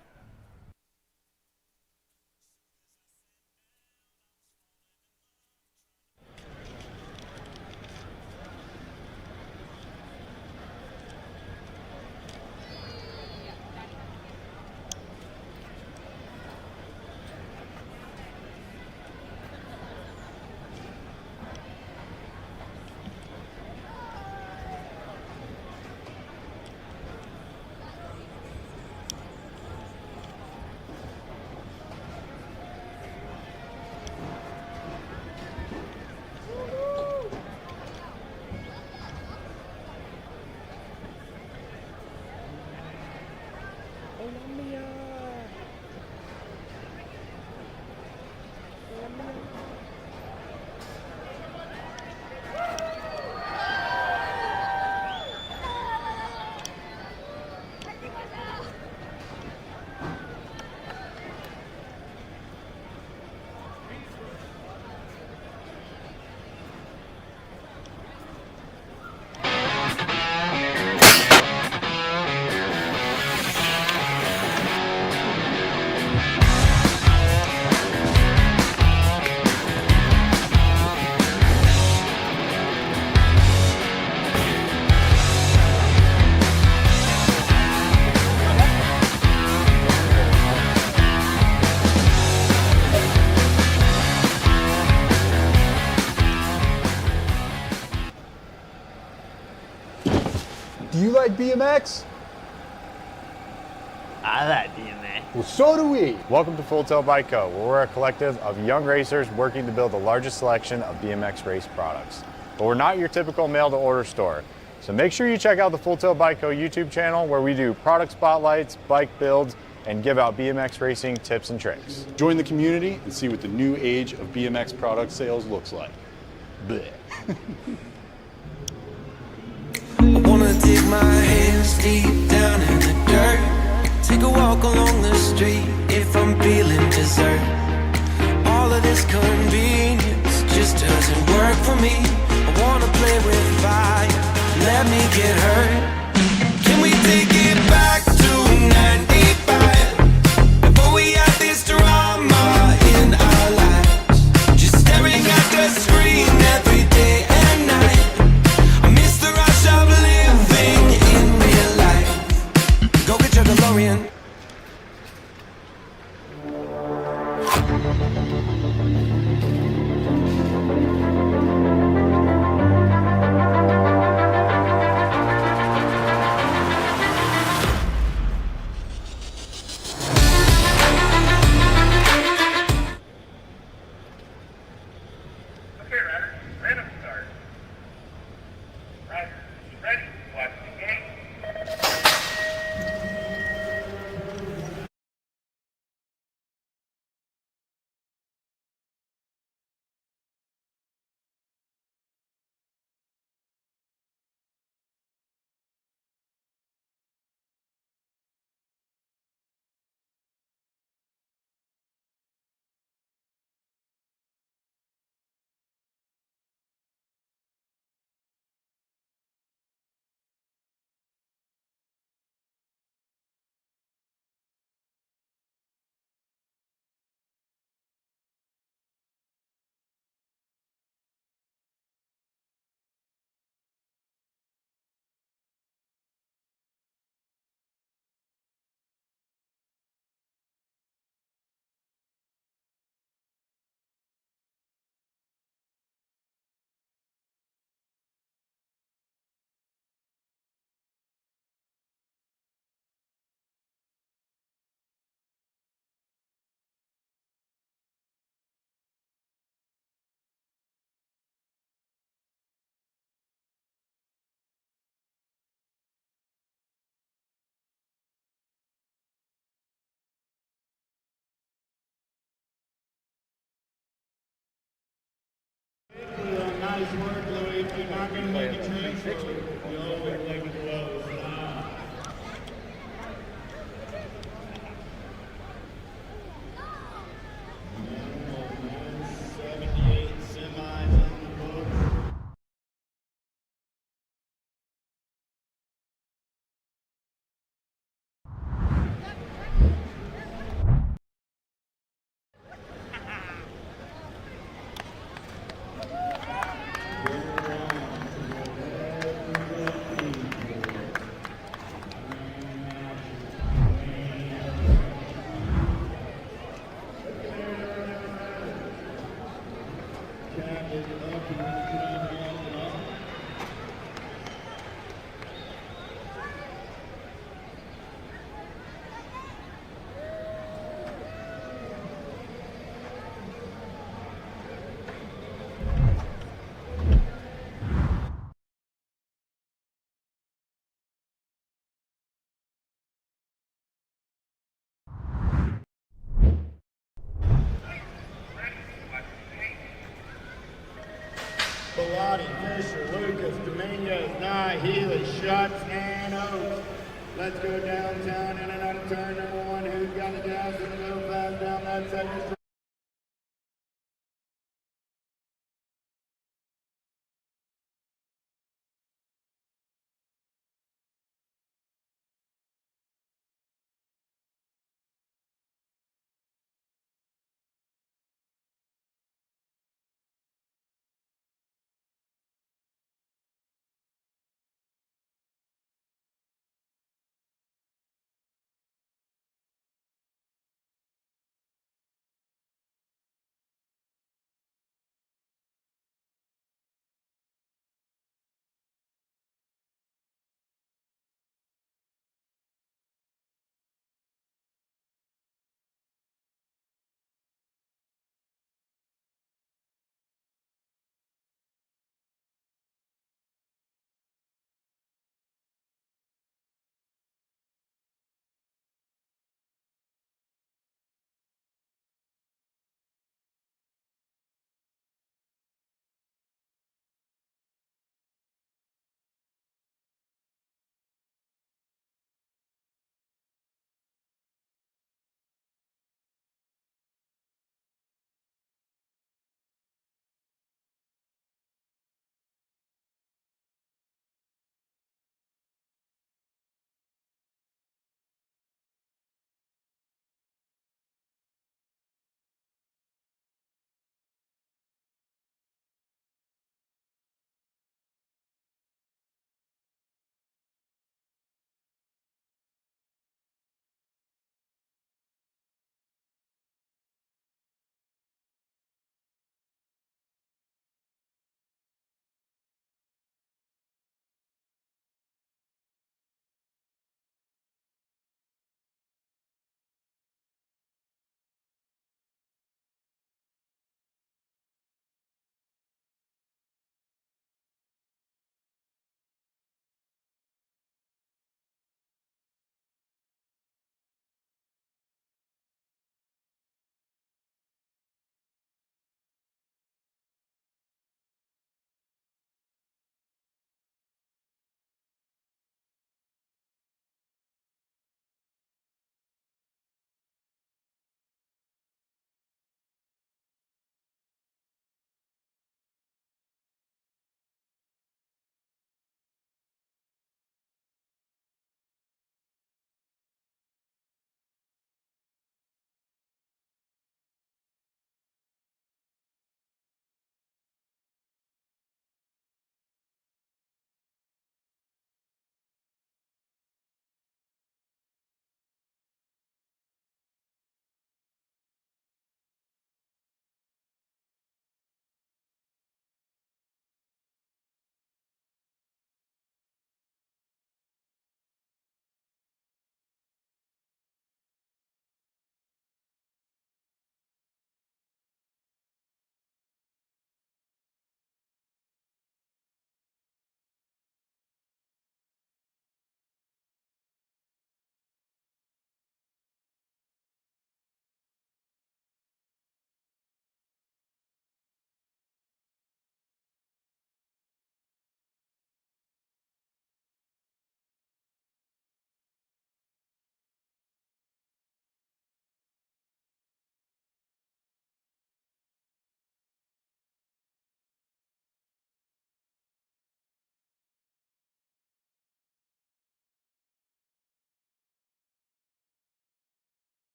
Do you like BMX? I like BMX. Well, so do we. Welcome to Full Tilt Bike Co., where we're a collective of young racers working to build the largest selection of BMX race products. But we're not your typical mail-to-order store. So make sure you check out the Full Tilt Bike Co. YouTube channel, where we do product spotlights, bike builds, and give out BMX racing tips and tricks. Join the community and see what the new age of BMX product sales looks like. Blech. I wanna dig my hands deep down in the dirt. Take a walk along the street if I'm feeling dessert. All of this convenience just doesn't work for me. I wanna play with fire, let me get hurt. Can we take it back to 95? Before we had this drama in our lives, just staring at the screen every day and night. I miss the rush of living in real life. Go get your DeLorean. you're not going to make a transfer. You'll play with gloves. Bellotti, Fisher, Lucas, Dominguez, Nye, Healy, Schutz, and Oates. Let's go downtown in and out of turn number 1. Who's got the gas and go fast down that second stretch?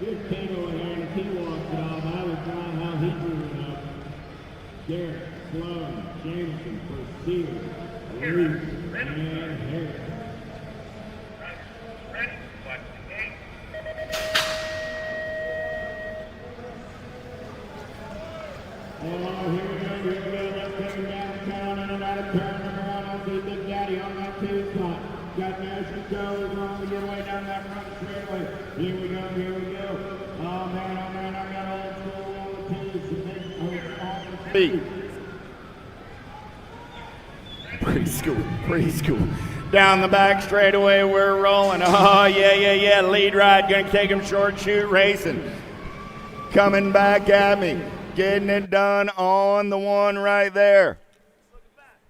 Here's Cato in here, and if he walks it off, I would draw how he drew it up. Garrett, Sloan, Jameson for Steele, Reed, and Harris. Oh, here we go, let's take him downtown and another turn around on the Big Daddy on that two spot. Got National Go, is on the getaway down that front straightaway. Here we go. Oh man, I got old school on the twos. Preschool. Down the back straightaway, we're rolling. Oh, yeah. Lead ride, gonna take him short shoot racing. Coming back at me. Getting it done on the one right there.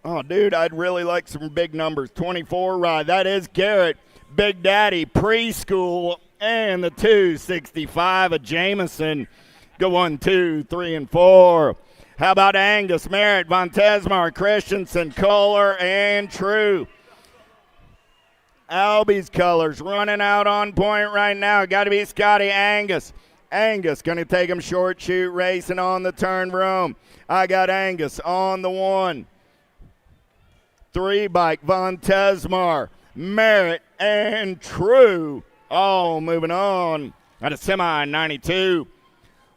Oh, dude, I'd really like some big numbers. 24 ride. That is Garrett, Big Daddy, Preschool, and the 265 of Jameson. Go 1, 2, 3, and 4. How about Angus, Merritt, Von Tesmar, Christensen, Kohler, and True? Albie's colors running out on point right now. Got to be Scotty Angus. Angus going to take him short shoot racing on the turn room. I got Angus on the 1. 3 bike, Von Tesmar, Merritt, and True. All moving on at a semi 92.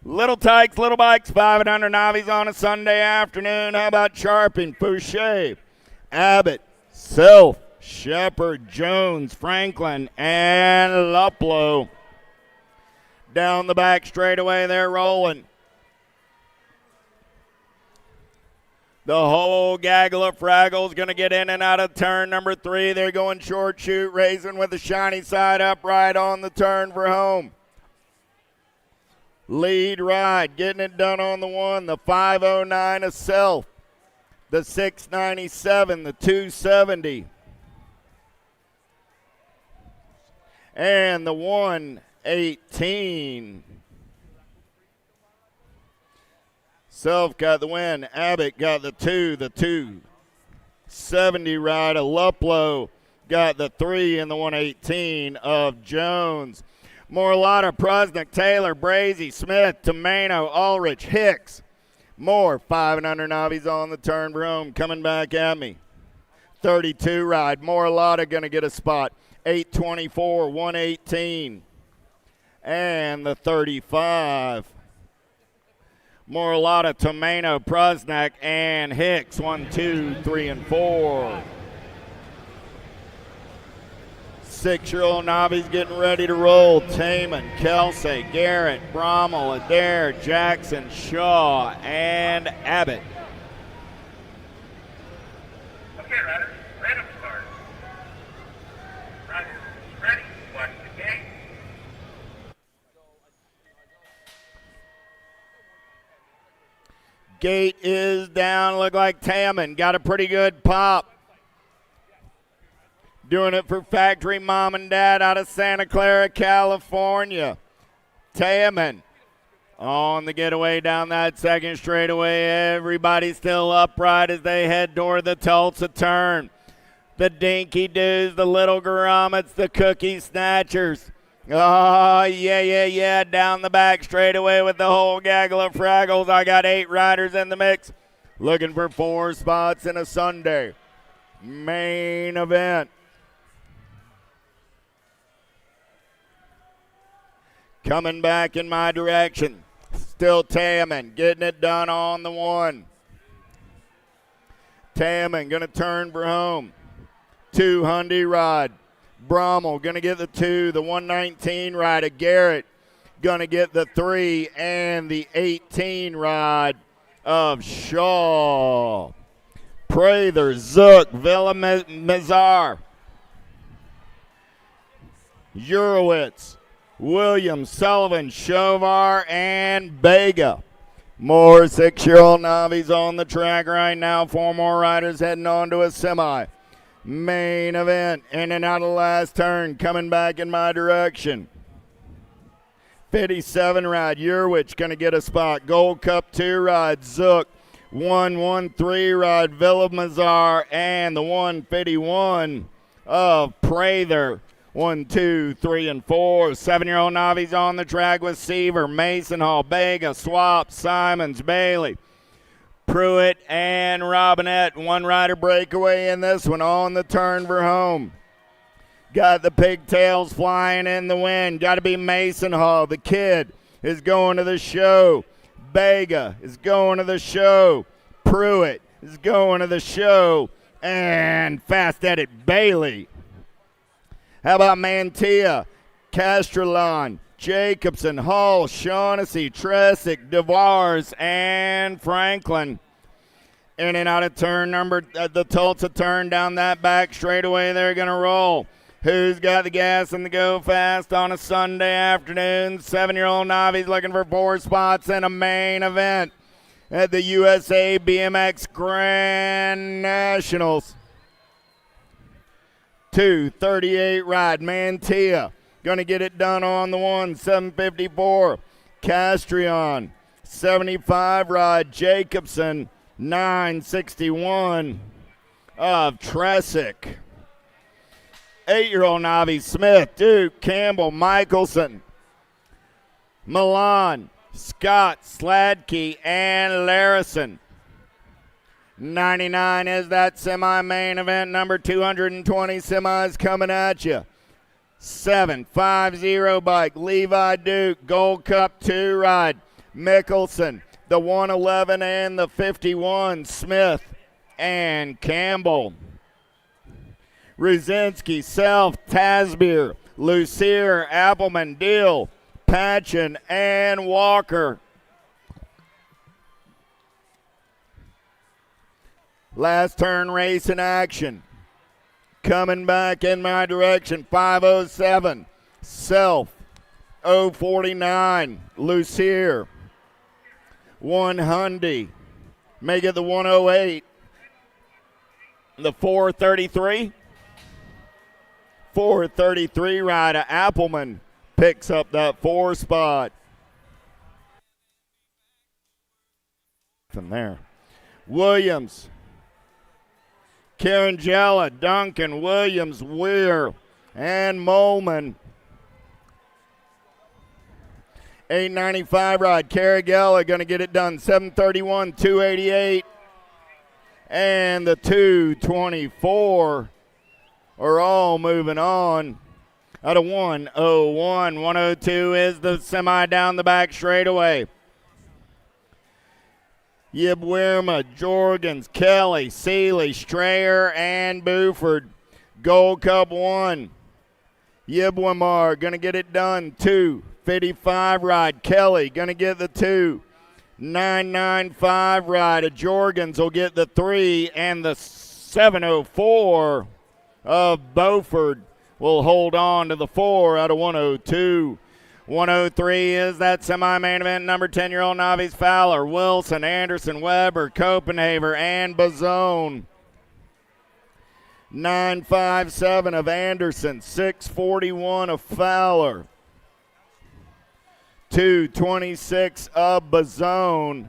Little tykes, little bikes, 500 novice on a Sunday afternoon. How about Sharping, Fouché, Abbott, Self, Shepard, Jones, Franklin, and Luplow. Down the back straightaway, they're rolling. The whole gaggle of Fraggles going to get in and out of turn number 3. They're going short shoot, racing with the shiny side up right on the turn for home. Lead ride, getting it done on the 1, the 509 of Self, the 697, the 270, and the 118. Self got the win. Abbott got the 2, the 270 ride of Luplow got the 3 and the 118 of Jones. Morlotta, Prusnick, Taylor, Brazy, Smith, Tomano, Ulrich, Hicks. More 500 novice on the turn room coming back at me. 32 ride. Morlotta going to get a spot. 824, 118. And the 35. Morlotta, Tomano, Prusnick, and Hicks. 1, 2, 3, and 4. 6-year-old novice getting ready to roll. Taman, Kelsey, Garrett, Brommel, Adair, Jackson, Shaw, and Abbott. Okay, riders, random start. Riders, ready, watch the gate. Gate is down. Look like Taman got a pretty good pop. Doing it for Factory Mom and Dad out of Santa Clara, California. Taman on the getaway down that second straightaway. Everybody still upright as they head toward the Tulsa turn. The Dinky Doos, the Little Grommets, the Cookie Snatchers. Oh, yeah. Down the back straightaway with the whole gaggle of Fraggles. I got 8 riders in the mix. Looking for 4 spots in a Sunday main event. Coming back in my direction. Still Taman getting it done on the 1. Taman going to turn for home. 2 Hyundai ride. Brommel going to get the 2. The 119 ride of Garrett going to get the 3. And the 18 ride of Shaw. Prather, Zook, Villamizar, Urowitz, Williams, Sullivan, Shovar, and Vega. More 6-year-old novice on the track right now. 4 more riders heading on to a semi. Main event, in and out of the last turn, coming back in my direction. 57 ride, Urwich going to get a spot. Gold Cup 2 ride, Zook. 113 ride, Villamizar, and the 151 of Prather. 1, 2, 3, and 4. 7-year-old novice on the track with Seaver, Mason Hall, Bega, Swap, Simons, Bailey, Pruitt, and Robinette. One rider breakaway in this one on the turn for home. Got the pigtails flying in the wind. Got to be Mason Hall. The kid is going to the show. Bega is going to the show. Pruitt is going to the show. And fast at it, Bailey. How about Mantia, Castrolon, Jacobson, Hall, Shaughnessy, Tressick, DeVars, and Franklin. In and out of turn number, the Tulsa turn down that back straightaway. They're going to roll. Who's got the gas and the go fast on a Sunday afternoon? 7-year-old novice looking for 4 spots in a main event at the USA BMX Grand Nationals. 2:38 ride, Mantia. Going to get it done on the one, 7:54. Castrion, 75 ride, Jacobson, 9:61 of Tressick. 8-year-old novice, Smith, Duke, Campbell, Michelson, Milan, Scott, Sladkey, and Larison. 99 is that semi-main event, number 220 semis coming at you. 750 bike, Levi Duke, Gold Cup 2 ride, Mickelson, the 111 and the 51, Smith and Campbell. Ruzinski, Self, Tasbeer, Lucier, Appleman, Deal, Patchen, and Walker. Last turn race in action. Coming back in my direction, 507, Self, 049, Lucier, 100, make it the 108, the 433. 433 rider Appleman picks up that 4 spot. From there, Williams, Carangella, Duncan, Williams, Weir, and Molman. 895 ride, Caragella going to get it done. 731, 288, and the 224 are all moving on. Out of 101, 102 is the semi down the back straightaway. Yibwirma, Jorgens, Kelly, Seeley, Strayer, and Buford. Gold Cup 1. Yibwimar going to get it done. 255 ride. Kelly going to get the 2. 995 ride. Jorgens will get the 3. And the 704 of Beaufort will hold on to the 4 out of 102. 103 is that semi-main event. Number 10-year-old novice Fowler, Wilson, Anderson, Weber, Copenhaver, and Bazone. 957 of Anderson, 641 of Fowler, 226 of Bazone,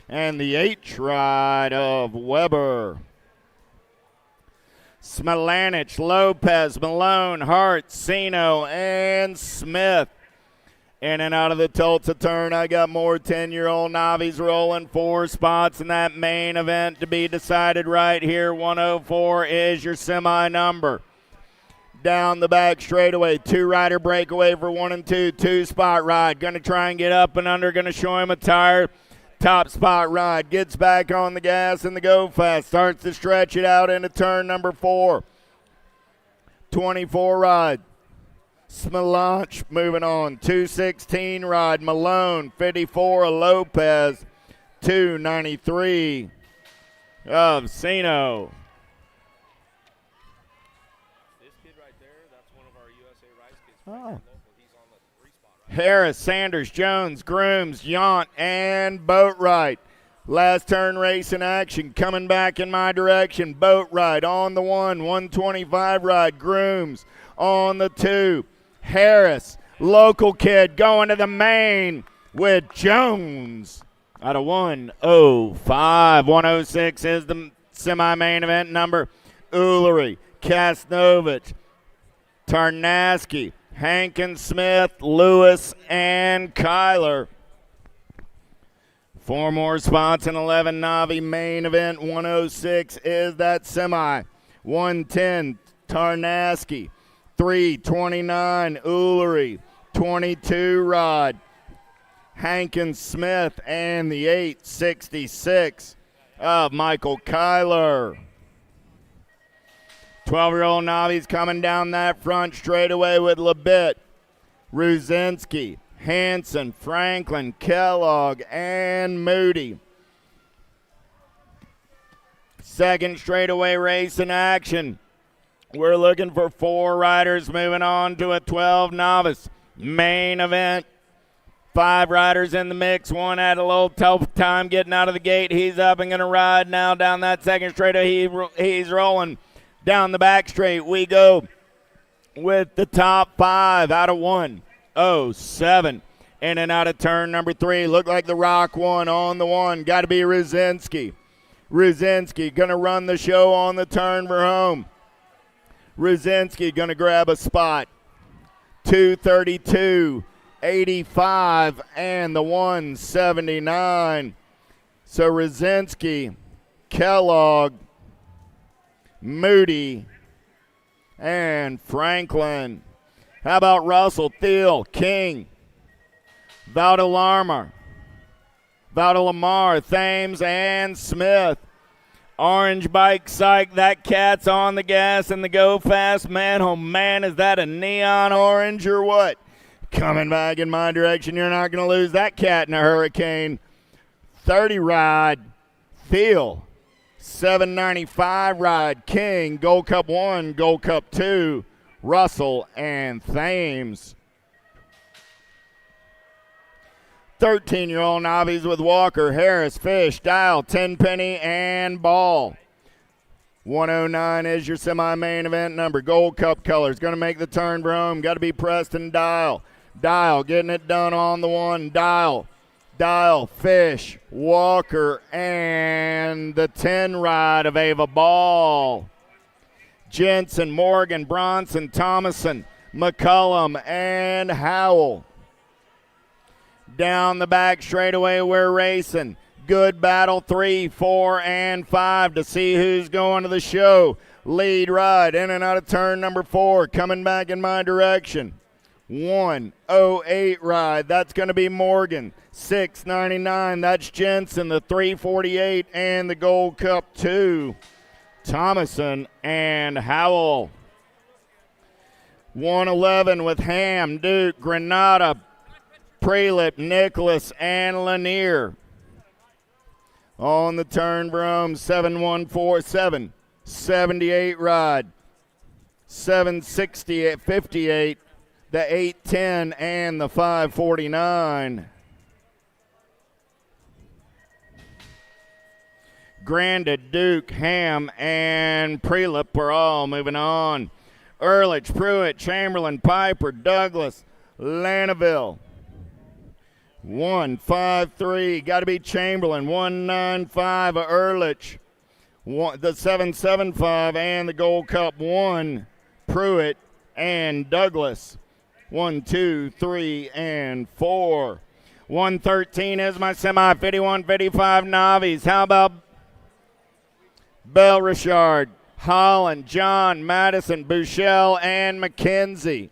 and the H ride of Weber. Smilanich, Lopez, Malone, Hart, Sino, and Smith. In and out of the Tulsa turn, I got more 10-year-old novice rolling 4 spots in that main event to be decided right here. 104 is your semi number. Down the back straightaway, 2-rider breakaway for 1 and 2, 2-spot ride. Going to try and get up and under, going to show him a tire. Top spot ride, gets back on the gas and the go fast, starts to stretch it out into turn number 4. 24 ride, Smilanch moving on. 216 ride, Malone, 54 Lopez, 293 of Sino. This kid right there, that's one of our USA Rice kids. Right He's on the 3-spot right. Harris, Sanders, Jones, Grooms, Yount, and Boatwright. Last turn race in action, coming back in my direction. Boatwright on the 1, 125 ride. Grooms on the 2. Harris, local kid, going to the main with Jones. Out of 105. 106 is the semi-main event number. Ullery, Kasnovich, Tarnaski, Hankin Smith, Lewis, and Kyler. 4 more spots in 11 Navi main event. 106 is that semi. 110 Tarnaski, 329 Ullery, 22 Rod, Hankin Smith, and the 866 of Michael Kyler. 12-year-old Navi's coming down that front straightaway with Lebitt, Ruzinski, Hanson, Franklin, Kellogg, and Moody. Second straightaway race in action. We're looking for 4 riders moving on to a 12 novice main event. 5 riders in the mix. One had a little tough time getting out of the gate. He's up and going to ride now down that second straightaway. He's rolling down the back straight. We go with the top 5 out of 107. In and out of turn number 3. Looked like the Rock one on the 1. Got to be Ruzinski. Ruzinski going to run the show on the turn for home. Ruzinski going to grab a spot. 232.85 and the 179. So Ruzinski, Kellogg, Moody, and Franklin. How about Russell, Thiel, King, Valdelamar, Thames, and Smith. Orange bike psych, that cat's on the gas and the go fast. Man, oh man, is that a neon orange or what? Coming back in my direction, you're not going to lose that cat in a hurricane. 30 ride, Thiel. 795 ride, King. Gold Cup 1, Gold Cup 2, Russell and Thames. 13-year-old Navies with Walker, Harris, Fish, Dial, Tenpenny, and Ball. 109 is your semi-main event number. Gold Cup colors. Going to make the turn for home. Got to be Preston Dial. Dial getting it done on the 1. Dial, Fish, Walker, and the 10 ride of Ava Ball. Jensen, Morgan, Bronson, Thomason, McCullum, and Howell. Down the back straightaway, we're racing. Good battle, 3, 4, and 5 to see who's going to the show. Lead ride in and out of turn number 4, coming back in my direction. 108 ride, that's going to be Morgan. 699, that's Jensen. The 348 and the Gold Cup 2, Thomason and Howell. 111 with Ham, Duke, Granada, Prelip, Nicholas, and Lanier. On the turn for home, 7147, 78 ride, 768, 58, the 810, and the 549. Grandad, Duke, Ham, and Prelip are all moving on. Ehrlich, Pruitt, Chamberlain, Piper, Douglas, Lanaville. 153, got to be Chamberlain. 195 Ehrlich. The 775 and the Gold Cup 1, Pruitt and Douglas. 1, 2, 3, and 4. 113 is my semi. 51, 55 Navies. How about Bell Richard, Holland, John, Madison, Bouchel, and McKenzie.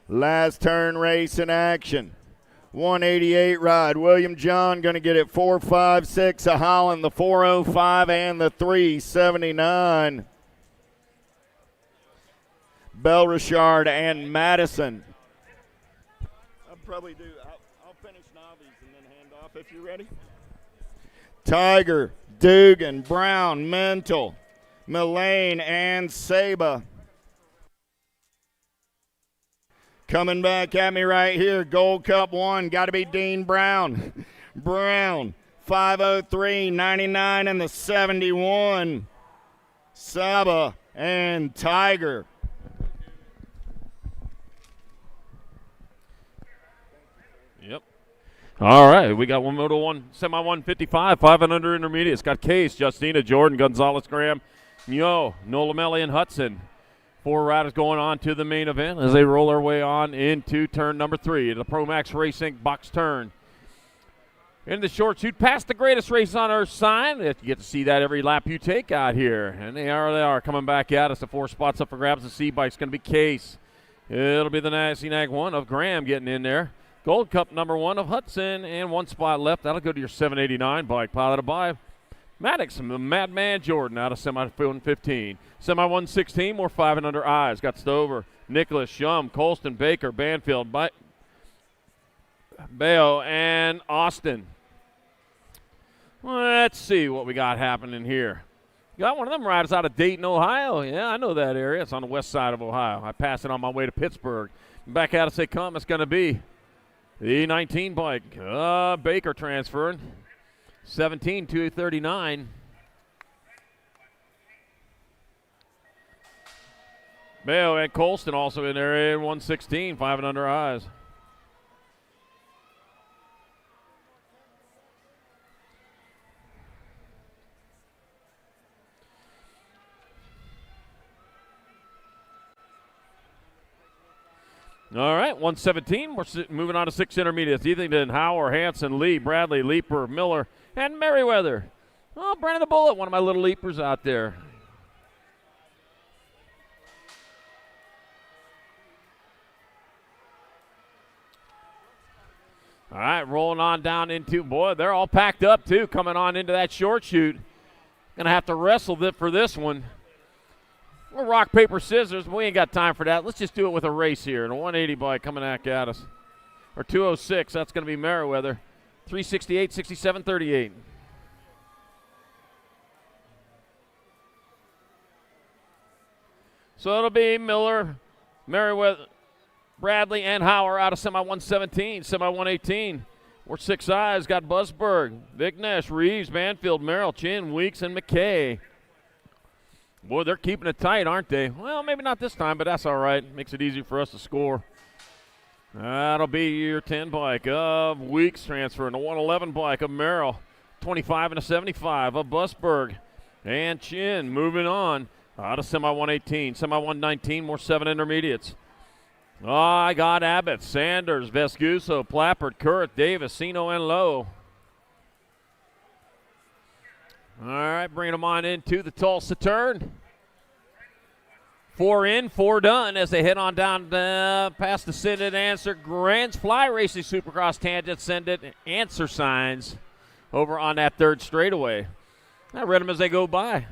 Last turn race in action. 188 ride. William John going to get it. 456 of Holland, the 405 and the 379. Bell Richard and Madison. I'll probably do. I'll finish Navies and then hand off if you're ready. Tiger, Dugan, Brown, Mental, Mullane, and Saba. Coming back at me right here, Gold Cup 1, got to be Dean Brown. Brown, 503, 99, and the 71. Saba and Tiger. Yep. All right, we got one Moto 1, semi 155, 5 and under intermediate. It's got Case, Justina, Jordan, Gonzalez, Graham, Nola Melly and Hudson. 4 riders going on to the main event as they roll their way on into turn number 3. The Pro Max Racing box turn. In the short shoot, past the greatest race on earth sign. You get to see that every lap you take out here. And they are coming back at us. The 4 spots up for grabs. The C bike's going to be Case. It'll be the CNAG 1 of Graham getting in there. Gold Cup number 1 of Hudson, and 1 spot left. That'll go to your 789 bike, piloted by Maddox, the Madman Jordan out of Semi 115. Semi 116, more 5 and under eyes. Got Stover, Nicholas, Shum, Colston, Baker, Banfield, Bayo, and Austin. Let's see what we got happening here. Got one of them riders out of Dayton, Ohio. Yeah, I know that area. It's on the west side of Ohio. I pass it on my way to Pittsburgh. Back out as they come, it's going to be the 19 bike. Baker transferring. 17 to 39. Bayo and Colston also in there in 116, 5 and under eyes. All right, 117. We're moving on to 6 intermediates. Ethington, Hauer, Hanson, Lee, Bradley, Leaper, Miller, and Merriweather. Oh, Brandon the Bullet, one of my little leapers out there. All right, rolling on down into, boy, they're all packed up, too, coming on into that short shoot. Going to have to wrestle for this one. We're rock, paper, scissors, but we ain't got time for that. Let's just do it with a race here. And a 180 bike coming back at us. Or 206, that's going to be Merriweather. 368, 67, 38. So it'll be Miller, Merriweather, Bradley, and Hauer out of Semi 117, Semi 118. We're 6 eyes, got Busberg, Vignesh, Reeves, Banfield, Merrill, Chin, Weeks, and McKay. Boy, they're keeping it tight, aren't they? Well, maybe not this time, but that's all right. Makes it easy for us to score. That'll be your 10 bike of Weeks transferring. The 111 bike of Merrill. 25 and a 75 of Busberg. And Chin moving on out of Semi 118. Semi 119, more 7 intermediates. Oh, I got Abbott, Sanders, Vescuso, Plappert, Currit, Davis, Sino, and Lowe. All right, bringing them on into the Tulsa turn. 4 in, 4 done as they head on down past the Send It Answer Grands Fly Racing Supercross Tangent. Send It Answer signs over on that 3rd straightaway. I read them as they go by.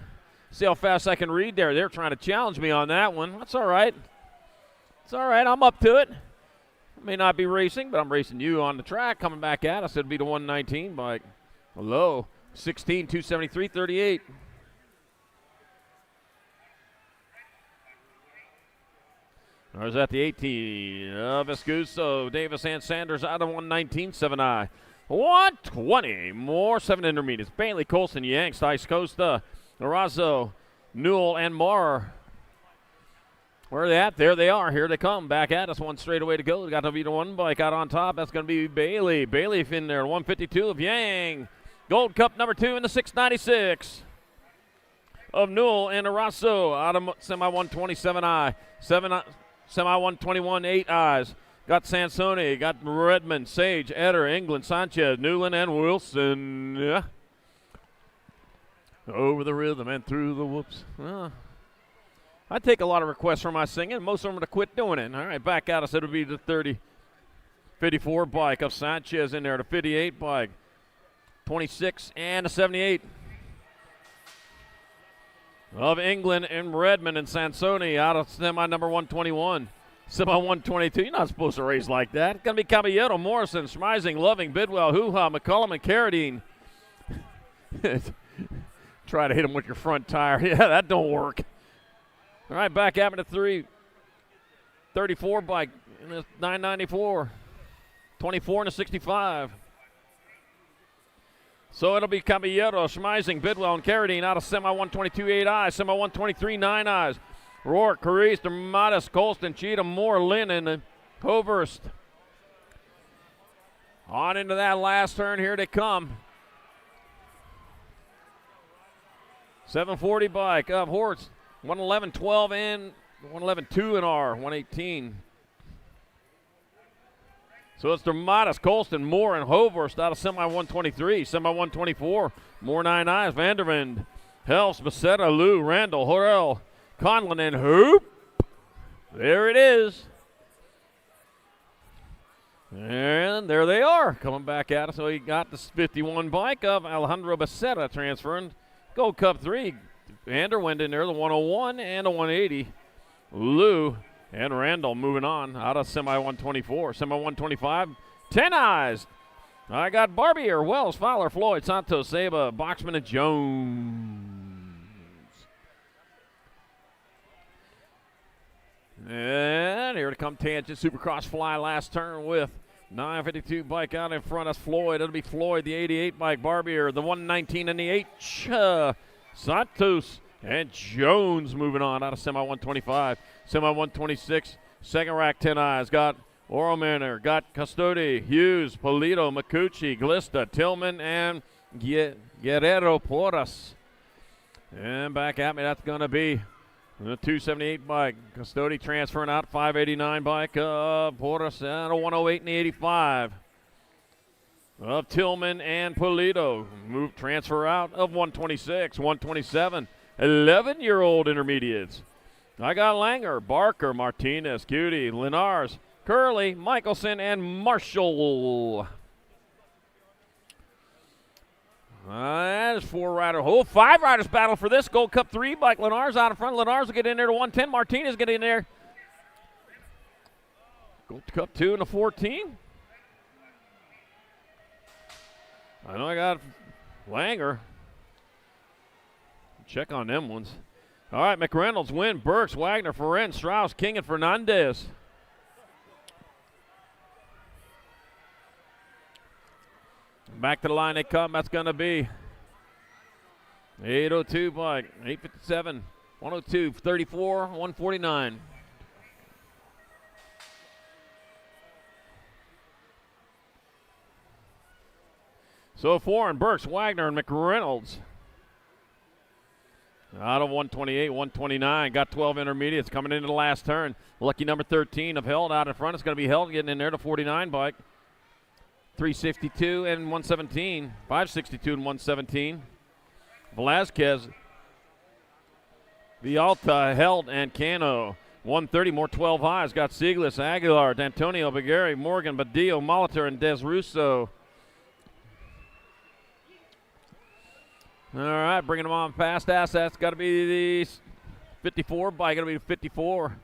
See how fast I can read there. They're trying to challenge me on that one. That's all right. It's all right. I'm up to it. I may not be racing, but I'm racing you on the track. Coming back at us, it'll be the 119 bike. Low. 16, 273, 38. There's at the 18. Vescuso, Davis, and Sanders out of 119, 7I. 120, more 7 intermediates. Bailey, Colson, Yanks, Ice Costa, Arazo, Newell, and Marr. Where are they at? There they are. Here they come. Back at us. 1 straightaway to go. They got the V1 bike out on top. That's going to be Bailey. Bailey in there. 152 of Yang. Gold Cup number 2 in the 696 of Newell and Arasso out of Semi 127I. Semi 121, 8 eyes. Got Sansoni, got Redmond, Sage, Eder, England, Sanchez, Newland, and Wilson. Yeah. Over the rhythm and through the whoops. I take a lot of requests for my singing. Most of them are to quit doing it. All right, back out. I said it would be the 54 bike of Sanchez in there. The 58 bike. 26 and a 78 of England and Redmond and Sansoni out of Semi number 121. Semi 122. You're not supposed to race like that. It's going to be Caballero, Morrison, Schmeising, Loving, Bidwell, Hoo-Ha, McCullum, and Carradine. Try to hit him with your front tire. Yeah, that don't work. All right, back at me to 34 bike in the 994. 24 and a 65. So it'll be Caballero, Schmeising, Bidwell, and Carradine out of Semi 122, 8 eyes. Semi 123, 9 eyes. Rourke, Carice, Dermatis, Colston, Cheatham, Moore, Lynn, and Hoverst. On into that last turn. Here they come. 740 bike of Horse. 111.12 and 111.2 in R. 118. So it's Dramatis, Colston, Moore, and Hovorst out of semi 123. Semi 124. Moore 9 eyes. Vandervend, Helps, Becerra, Lou, Randall, Horrell, Conlon, and Hoop. There it is. And there they are coming back at us. So he got this 51 bike of Alejandro Becerra transferring. Gold Cup 3. Vander went in there, the 101 and the 180. Lou and Randall moving on out of semi 124. Semi 125, 10 eyes. I got Barbier, Wells, Fowler, Floyd, Santos, Saba, Boxman, and Jones. And here to come Tangent Supercross Fly last turn with 952 bike out in front. That's Floyd. It'll be Floyd, the 88 bike, Barbier, the 119 and the H. Santos and Jones moving on out of semi 125. Semi 126, second rack 10 eyes. Got Oromaner, got Custodi, Hughes, Polito, Macucci, Glista, Tillman, and Guerrero Porras. And back at me, that's going to be the 278 bike. Custodi transferring out 589 bike. Porras and a 108 and the 85. Of Tillman and Polito. Move transfer out of 126, 127. 11-year-old intermediates. I got Langer, Barker, Martinez, Cutie, Linars, Curley, Michelson, and Marshall. That is 5 riders battle for this Gold Cup 3 bike. Linars out in front. Linars will get in there to 110. Martinez get in there. Gold Cup 2 and a 14. I know I got Langer. Check on them ones. All right, McReynolds, Wynn, Burks, Wagner, Ferren, Strauss, King, and Fernandez. Back to the line they come. That's going to be 802 bike, 857, 102, 34, 149. So Foreign, Burks, Wagner, and McReynolds. Out of 128, 129. Got 12 intermediates coming into the last turn. Lucky number 13 of Held out in front. It's going to be Held getting in there to 49 bike. 362 and 117. 562 and 117. Velazquez, Vialta, Held, and Cano. 130 more 12 highs. Got Seiglis, Aguilar, D'Antonio, Bagari, Morgan, Badillo, Molitor, and Des Russo. All right, bringing them on past us. That's got to be the 54 bike. Got to be 54.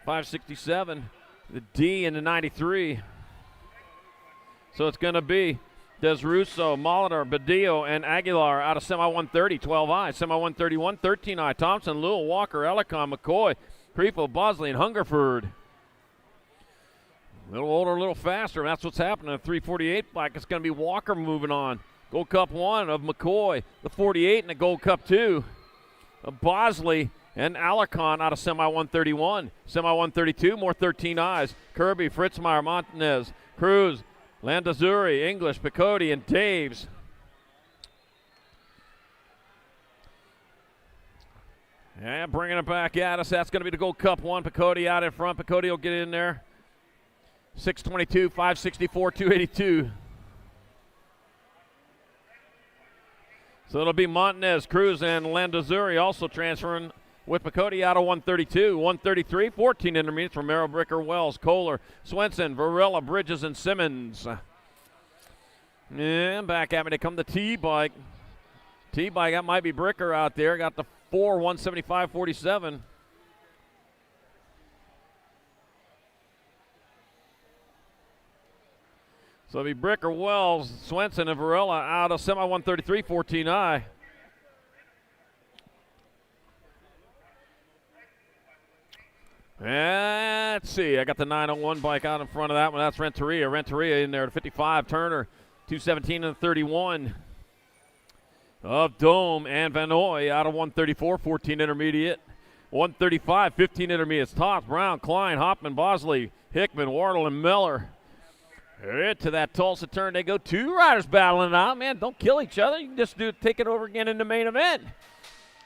567. The D and the 93. So it's going to be Des Russo, Molitor, Badillo, and Aguilar out of semi 130, 12 I. Semi 131, 13 I. Thompson, Lewell, Walker, Ellicott, McCoy, Creefo, Bosley, and Hungerford. A little older, a little faster. That's what's happening. 348 bike. It's going to be Walker moving on. Gold Cup 1 of McCoy, the 48, and the Gold Cup 2 of Bosley and Alarcon out of semi 131. Semi 132, more 13 eyes. Kirby, Fritzmeyer, Montanez, Cruz, Landazuri, English, Picotti, and Daves. And bringing it back at us, that's going to be the Gold Cup 1. Picotti out in front. Picotti will get in there. 622, 564, 282. So it'll be Montanez, Cruz, and Landazuri also transferring with Picotti out of 132. 133, 14 intermediates. Romero, Bricker, Wells, Kohler, Swenson, Varela, Bridges, and Simmons. And back at me, they come the T-bike. T-bike, that might be Bricker out there. Got the 4, 175.47. So it'll be Bricker, Wells, Swenson, and Varela out of semi 133, 14 I. And let's see, I got the 901 bike out in front of that one. That's Renteria. Renteria in there at 55. Turner, 217 and 31. Of Dome and Vanoy out of 134, 14 intermediate. 135, 15 intermediates. Toth, Brown, Klein, Hoffman, Bosley, Hickman, Wardle, and Miller. Into that Tulsa turn they go. 2 riders battling out. Man, don't kill each other. You can just take it over again in the main event.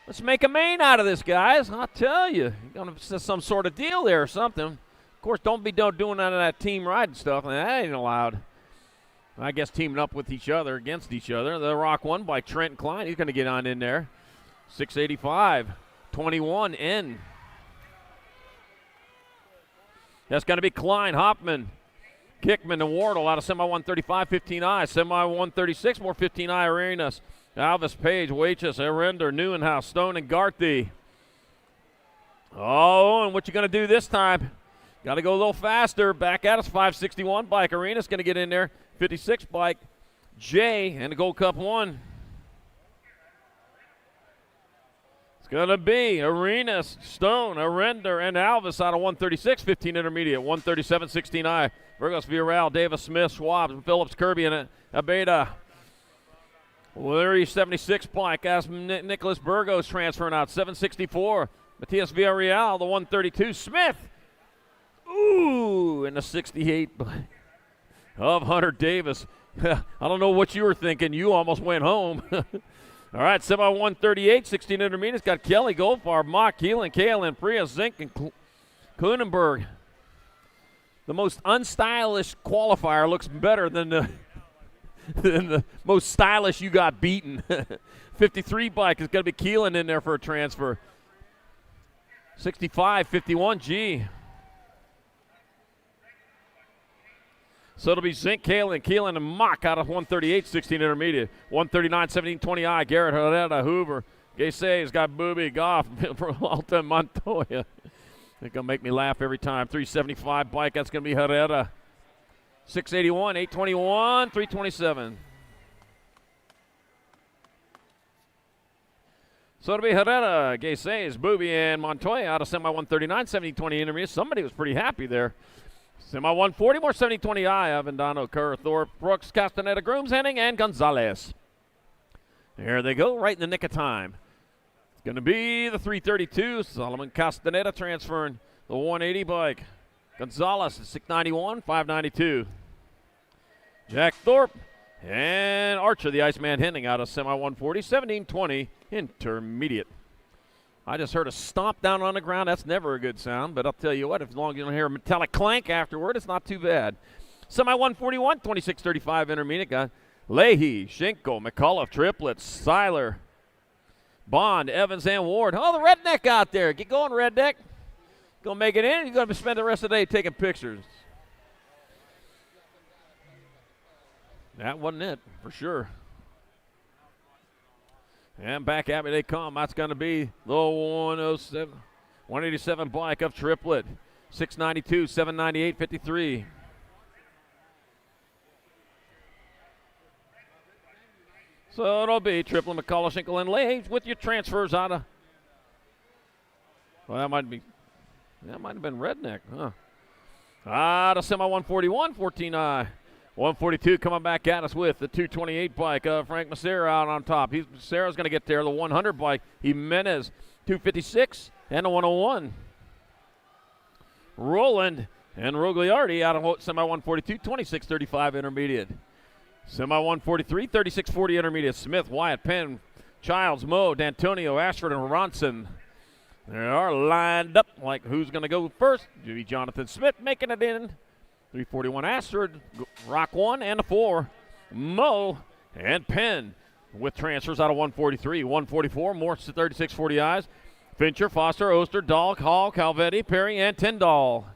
Let's make a main out of this, guys. I'll tell you. You're going to some sort of deal there or something. Of course, don't be doing none of that team riding stuff. That ain't allowed. I guess teaming up with each other, against each other. The Rock 1 by Trent Klein. He's going to get on in there. 685. 21 in. That's going to be Klein, Hoffman, Kickman, and Wardle out of semi 135, 15I. Semi 136, more 15I Arenas. Alvis, Page, Waitress, Arender, Newenhouse, Stone, and Garthy. Oh, and what you going to do this time? Got to go a little faster. Back at us, 561 bike. Arenas going to get in there. 56 bike. Jay and the Gold Cup 1. It's going to be Arenas, Stone, Arender, and Alvis out of 136, 15 intermediate. 137, 16I. Burgos, Villarreal, Davis, Smith, Schwab, Phillips, Kirby, and Abeda. Larry 76 bike as Nicholas Burgos transferring out. 764. Matias Villarreal, the 132. Smith. Ooh, and the 68 of Hunter Davis. I don't know what you were thinking. You almost went home. All right, semi 138, 16 intermediates. Got Kelly, Goldfarb, Mock, Keelan, Kalen, Priya, Zink, and Kunenberg. The most unstylish qualifier looks better than the the most stylish you got beaten. 53 bike is going to be Keelan in there for a transfer. 65, 51 G. So it'll be Zink, Keelan, and Mock out of 138, 16 intermediate. 139, 17, 20I. Garrett, Herrera, Hoover. Gayse's got Booby, Goff, Peralta, Montoya. They're going to make me laugh every time. 375 bike, that's going to be Herrera. 681, 821, 327. So it'll be Herrera, Gayse's, Booby, and Montoya out of semi 139, 70, 20 intermediate. Somebody was pretty happy there. Semi 140, more 70, 20I. Avendano, Kerr, Thorpe, Brooks, Castaneda, Grooms, Henning, and Gonzalez. There they go, right in the nick of time. It's going to be the 332. Solomon Castaneda transferring the 180 bike. Gonzalez at 691, 592. Jack Thorpe and Archer, the Iceman Henning, out of semi 140, 1720 intermediate. I just heard a stomp down on the ground. That's never a good sound, but I'll tell you what, as long as you don't hear a metallic clank afterward, it's not too bad. Semi 141, 2635 intermediate. Got Leahy, Schinkel, McCullough, triplets, Seiler, Bond, Evans, and Ward. Oh, the redneck out there. Get going, redneck. Gonna make it in. You're gonna spend the rest of the day taking pictures. That wasn't it, for sure. And back at me they come. That's going to be the 107, 187 bike of triplet. 692, 798, 53. So it'll be triplet, McCullough, Schinkel, and Leahy with your transfers out of. Well, that might have been redneck, huh? Out of semi 141, 14I. 142 coming back at us with the 228 bike. Frank Macera out on top. Macera's going to get there. The 100 bike. Jimenez, 256 and a 101. Roland and Rogliardi out of semi 142, 2635 intermediate. Semi 143, 3640 intermediate. Smith, Wyatt, Penn, Childs, Moe, D'Antonio, Ashford, and Ronson. They are lined up like who's going to go first. Jonathan Smith making it in. 341 Ashford, Rock 1 and a 4. Moe and Penn with transfers out of 143. 144, more 3640 eyes. Fincher, Foster, Oster, Dahl, Hall, Calvetti, Perry, and Tyndall.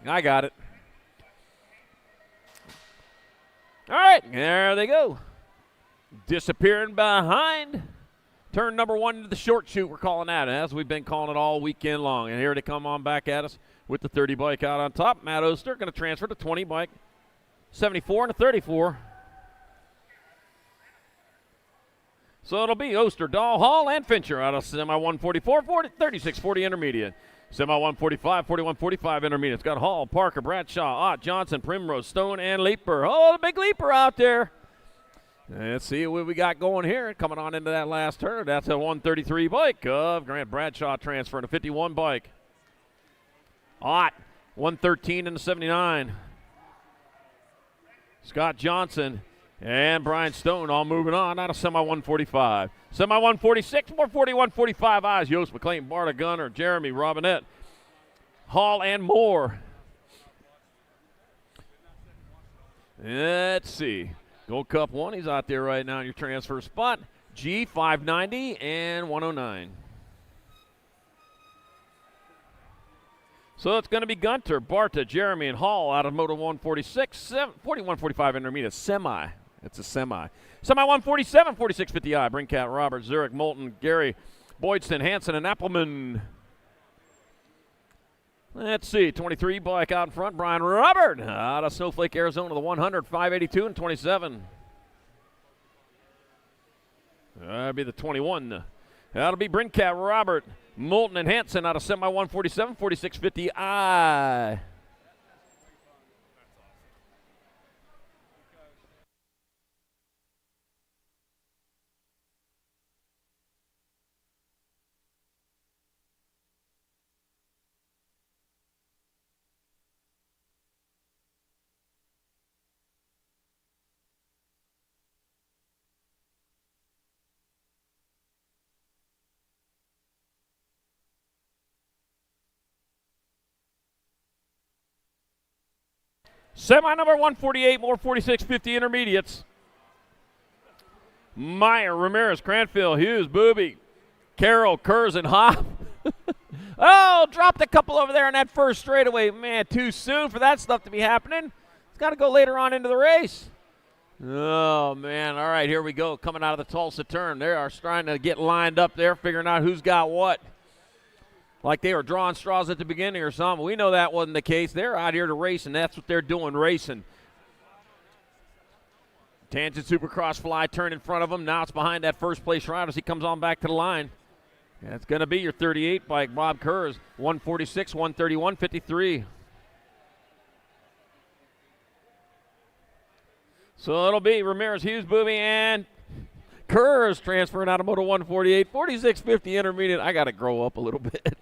I got it. All right, there they go. Disappearing behind turn number 1 into the short chute, we're calling that, as we've been calling it all weekend long. And here they come on back at us with the 30 bike out on top. Matt Oster going to transfer to 20 bike, 74 and a 34. So it'll be Oster, Dahl, Hall, and Fincher out of semi 144, 3640 intermediate. Semi 145, 4145 intermediate. It's got Hall, Parker, Bradshaw, Ott, Johnson, Primrose, Stone, and Leaper. Oh, the big Leaper out there. Let's see what we got going here. Coming on into that last turn. That's a 133 bike of Grant Bradshaw transferring to 51 bike. Ott, 113 in the 79. Scott Johnson and Brian Stone all moving on out of semi 145. Semi 146, more 41-45 eyes. Yost McLean, Barta Gunner, Jeremy Robinette, Hall, and more. Let's see. Gold Cup 1, he's out there right now in your transfer spot. G, 590 and 109. So it's going to be Gunter, Barta, Jeremy, and Hall out of Moto 146, 41-45 intermediate, semi. It's a semi. Semi 147, 46-50I. Brinkat, Robert, Zurich, Moulton, Gary, Boydston, Hansen, and Appleman. Let's see, 23 bike out in front, Brian Robert out of Snowflake, Arizona, the 100, 582 and 27. That'll be the 21. That'll be Brinkat, Robert, Moulton, and Hansen out of semi 147, 46-50I. Semi number 148, more 46-50 intermediates. Meyer, Ramirez, Cranfield, Hughes, Booby, Carroll, Kurz, and Hopp. Oh, dropped a couple over there in that first straightaway. Man, too soon for that stuff to be happening. It's got to go later on into the race. Oh, man. All right, here we go. Coming out of the Tulsa turn. They are trying to get lined up there, figuring out who's got what. Like they were drawing straws at the beginning or something. We know that wasn't the case. They're out here to race, and that's what they're doing, racing. Tangent Supercross fly turn in front of him. Now it's behind that first place rider as he comes on back to the line. And it's going to be your 38 bike, Bob Kurz, 146, 131, 53. So it'll be Ramirez, Hughes, Booby, and Kurz transferring out of Moto 148, 46-50 intermediate. I got to grow up a little bit.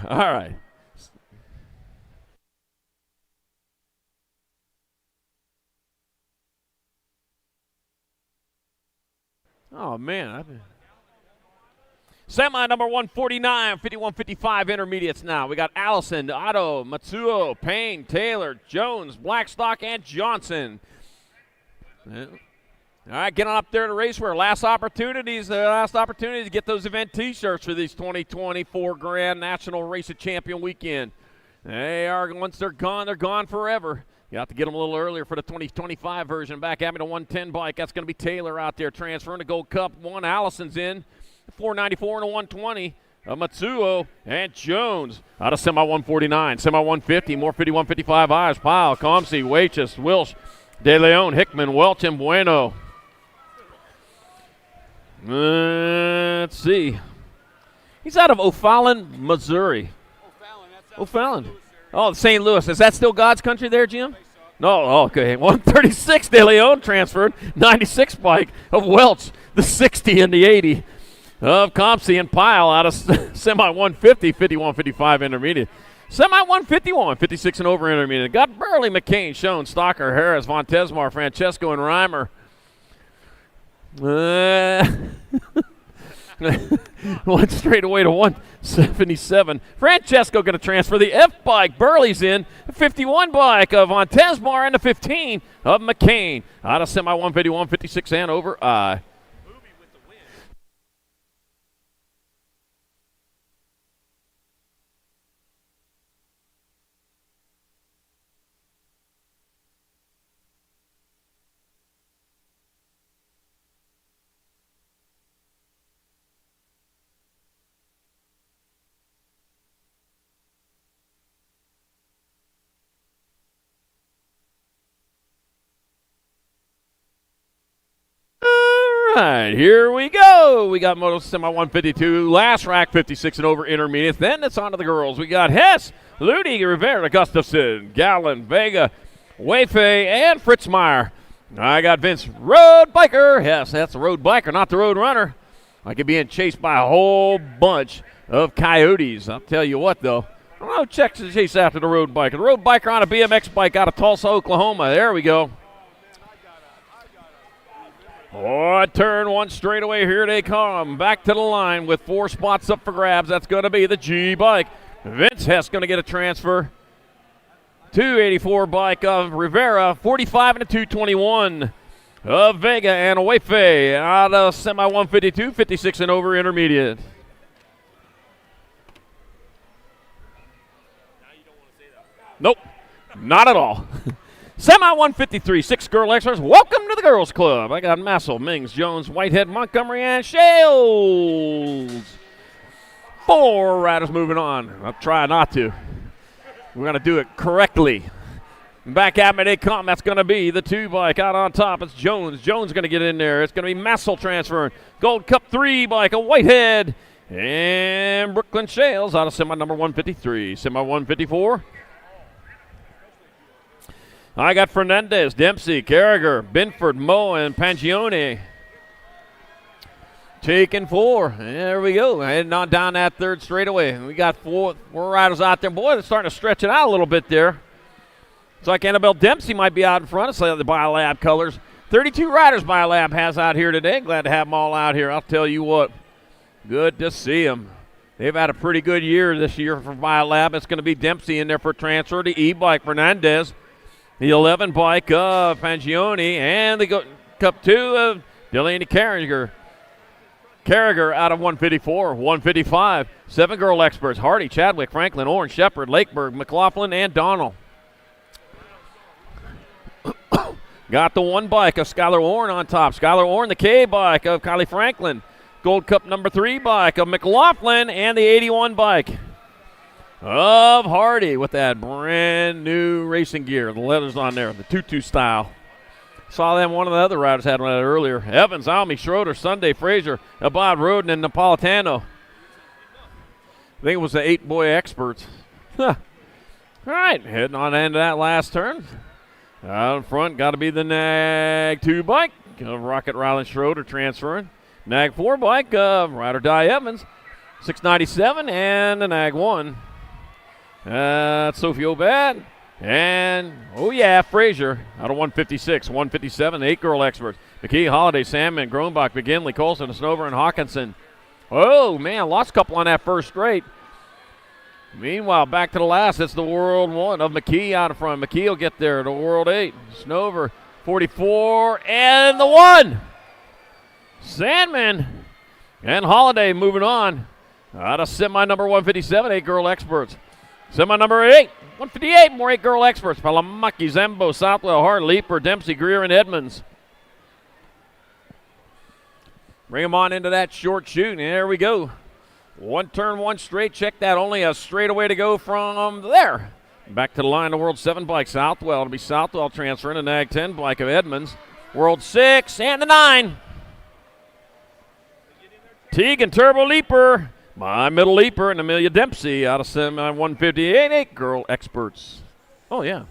All right. Oh, man. Semi number 149, 51-55 intermediates now. We got Allison, Otto, Matsuo, Payne, Taylor, Jones, Blackstock, and Johnson. All right, getting up there to race where last opportunity to get those event T-shirts for these 2024 Grand National Race of Champion weekend. They are, once they're gone forever. You have to get them a little earlier for the 2025 version. Back at me to 110 bike. That's going to be Taylor out there transferring to Gold Cup 1. Allison's in, 494 and a 120. Matsuo and Jones out of semi 149, semi 150, more 51-55 eyes. Pyle, Comsey, Waitress, Wilsh, De Leon, Hickman, Welch, and Bueno. Let's see. He's out of O'Fallon, Missouri. O'Fallon. Oh, St. Louis. Is that still God's country there, Jim? No. Oh, okay. 136 De Leon transferred. 96 bike of Welch. The 60 and the 80 of Compsey and Pyle out of semi 150, 51, 55 intermediate. Semi 151, 56 and over intermediate. Got Burley, McCain, Schoen, Stocker, Harris, Von Tesmar, Francesco, and Reimer. One straight away to 177. Francesco going to transfer the F bike. Burley's in. The 51 bike of Von Tesmar and the 15 of McCain. Out of semi 151, 56 and over. Right, here we go. We got Moto Semi 152, last rack 56 and over intermediate. Then it's on to the girls. We got Hess, Ludi, Rivera, Gustafson, Gallen, Vega, Wayfay, and Fritzmeyer. I got Vince, road biker. Yes, that's a road biker, not the road runner. I could be being chased by a whole bunch of coyotes. I'll tell you what, though. I don't know, check to chase after the road biker. The road biker on a BMX bike out of Tulsa, Oklahoma. There we go. Oh, turn one straightaway. Here they come. Back to the line with 4 spots up for grabs. That's going to be the G bike. Vince Hess going to get a transfer. 284 bike of Rivera. 45 and a 221 of Vega and Wayfay out of semi 152, 56 and over intermediate. Nope, not at all. Semi 153, 6 girl experts. Welcome to the girls' club. I got Massel, Mings, Jones, Whitehead, Montgomery, and Shales. 4 riders moving on. I'll try not to. We're going to do it correctly. Back at me they come. That's going to be the 2 bike out on top. It's Jones. Jones going to get in there. It's going to be Massel transferring. Gold Cup 3 bike, a Whitehead. And Brooklyn Shales out of semi number 153. Semi 154. I got Fernandez, Dempsey, Carragher, Binford, Moe, and Pangione. Taking 4. There we go. Heading on down that third straightaway. We got four riders out there. Boy, they're starting to stretch it out a little bit there. It's like Annabelle Dempsey might be out in front of the Biolab colors. 32 riders Biolab has out here today. Glad to have them all out here. I'll tell you what, good to see them. They've had a pretty good year this year for Biolab. It's going to be Dempsey in there for transfer. The E-bike, Fernandez. The 11 bike of Pangione, and the Cup 2 of Delaney Carragher. Carragher out of 154, 155. 7 girl experts, Hardy, Chadwick, Franklin, Orange, Shepard, Lakeberg, McLaughlin, and Donald. Got the 1 bike of Skylar Orn on top. Skylar Orn, the K bike of Kylie Franklin. Gold Cup number 3 bike of McLaughlin, and the 81 bike of Hardy with that brand new racing gear. The leathers on there, the tutu style. Saw them, one of the other riders had one of that earlier. Evans, Almy, Schroeder, Sunday, Frazier, Abad, Roden, and Napolitano. I think it was the 8-boy experts. All right, heading on into that last turn. Out in front, got to be the Nag 2 bike of Rocket Ryland Schroeder transferring. Nag 4 bike of Ride or Die Evans, 697, and the Nag 1. That's Sophie Obad. And, oh yeah, Frazier out of 156, 157, 8 girl experts. McKee, Holiday, Sandman, Gronbach, McGinley, Colson, Snover, and Hawkinson. Oh, man, lost a couple on that first straight. Meanwhile, back to the last. It's the World 1 of McKee out in front. McKee will get there. The World 8. Snover, 44, and the 1. Sandman and Holiday moving on. Out of semi number 157, 8 girl experts. Semi number 8, 158, more 8 girl experts. Palamaki, Zembo, Southwell, Hart, Leaper, Dempsey, Greer, and Edmonds. Bring them on into that short shoot, and there we go. 1 turn, 1 straight. Check that, only a straightaway to go from there. Back to the line, the World 7 bike, Southwell. It'll be Southwell transferring the Nag 10 bike of Edmonds. World 6 and the 9. Teague and Turbo Leaper. My middle leaper and Amelia Dempsey out of semi 158 girl experts. Oh, yeah.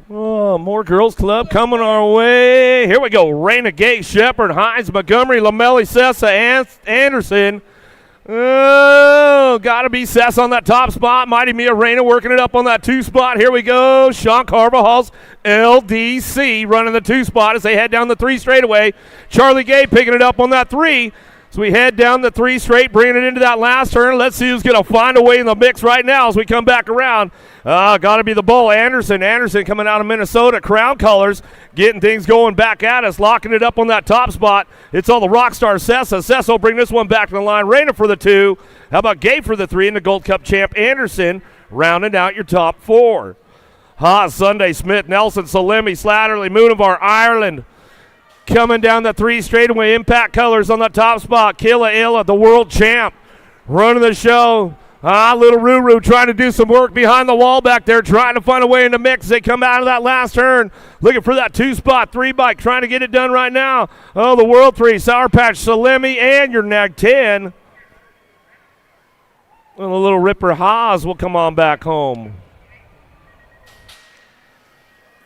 Oh, more girls club coming our way. Here we go. Raina Gay, Shepard, Hines, Montgomery, Lamelli, Sessa, Anderson. Oh, got to be Sess on that top spot. Mighty Mia Raina working it up on that 2 spot. Here we go. Sean Carvajal's LDC running the 2 spot as they head down the 3 straightaway. Charlie Gay picking it up on that 3. So we head down the 3 straight, bringing it into that last turn. Let's see who's going to find a way in the mix right now as we come back around. Got to be the bull, Anderson. Anderson coming out of Minnesota, Crown Colors, getting things going back at us, locking it up on that top spot. It's all the rock star Sessa. Sessa will bring this one back to the line. Raina for the 2. How about Gay for the 3? And the Gold Cup champ, Anderson, rounding out your top 4. Haas, Sunday, Smith, Nelson, Salemi, Slatterly, Moonivar, Ireland. Coming down the 3 straightaway, Impact Colors on the top spot. Killa Illa, the world champ, running the show. Little Ruru trying to do some work behind the wall back there, trying to find a way in the mix. They come out of that last turn, looking for that 2 spot, 3 bike, trying to get it done right now. Oh, the World 3, Sour Patch, Salemi, and your Nag 10. And the little Ripper Haas will come on back home.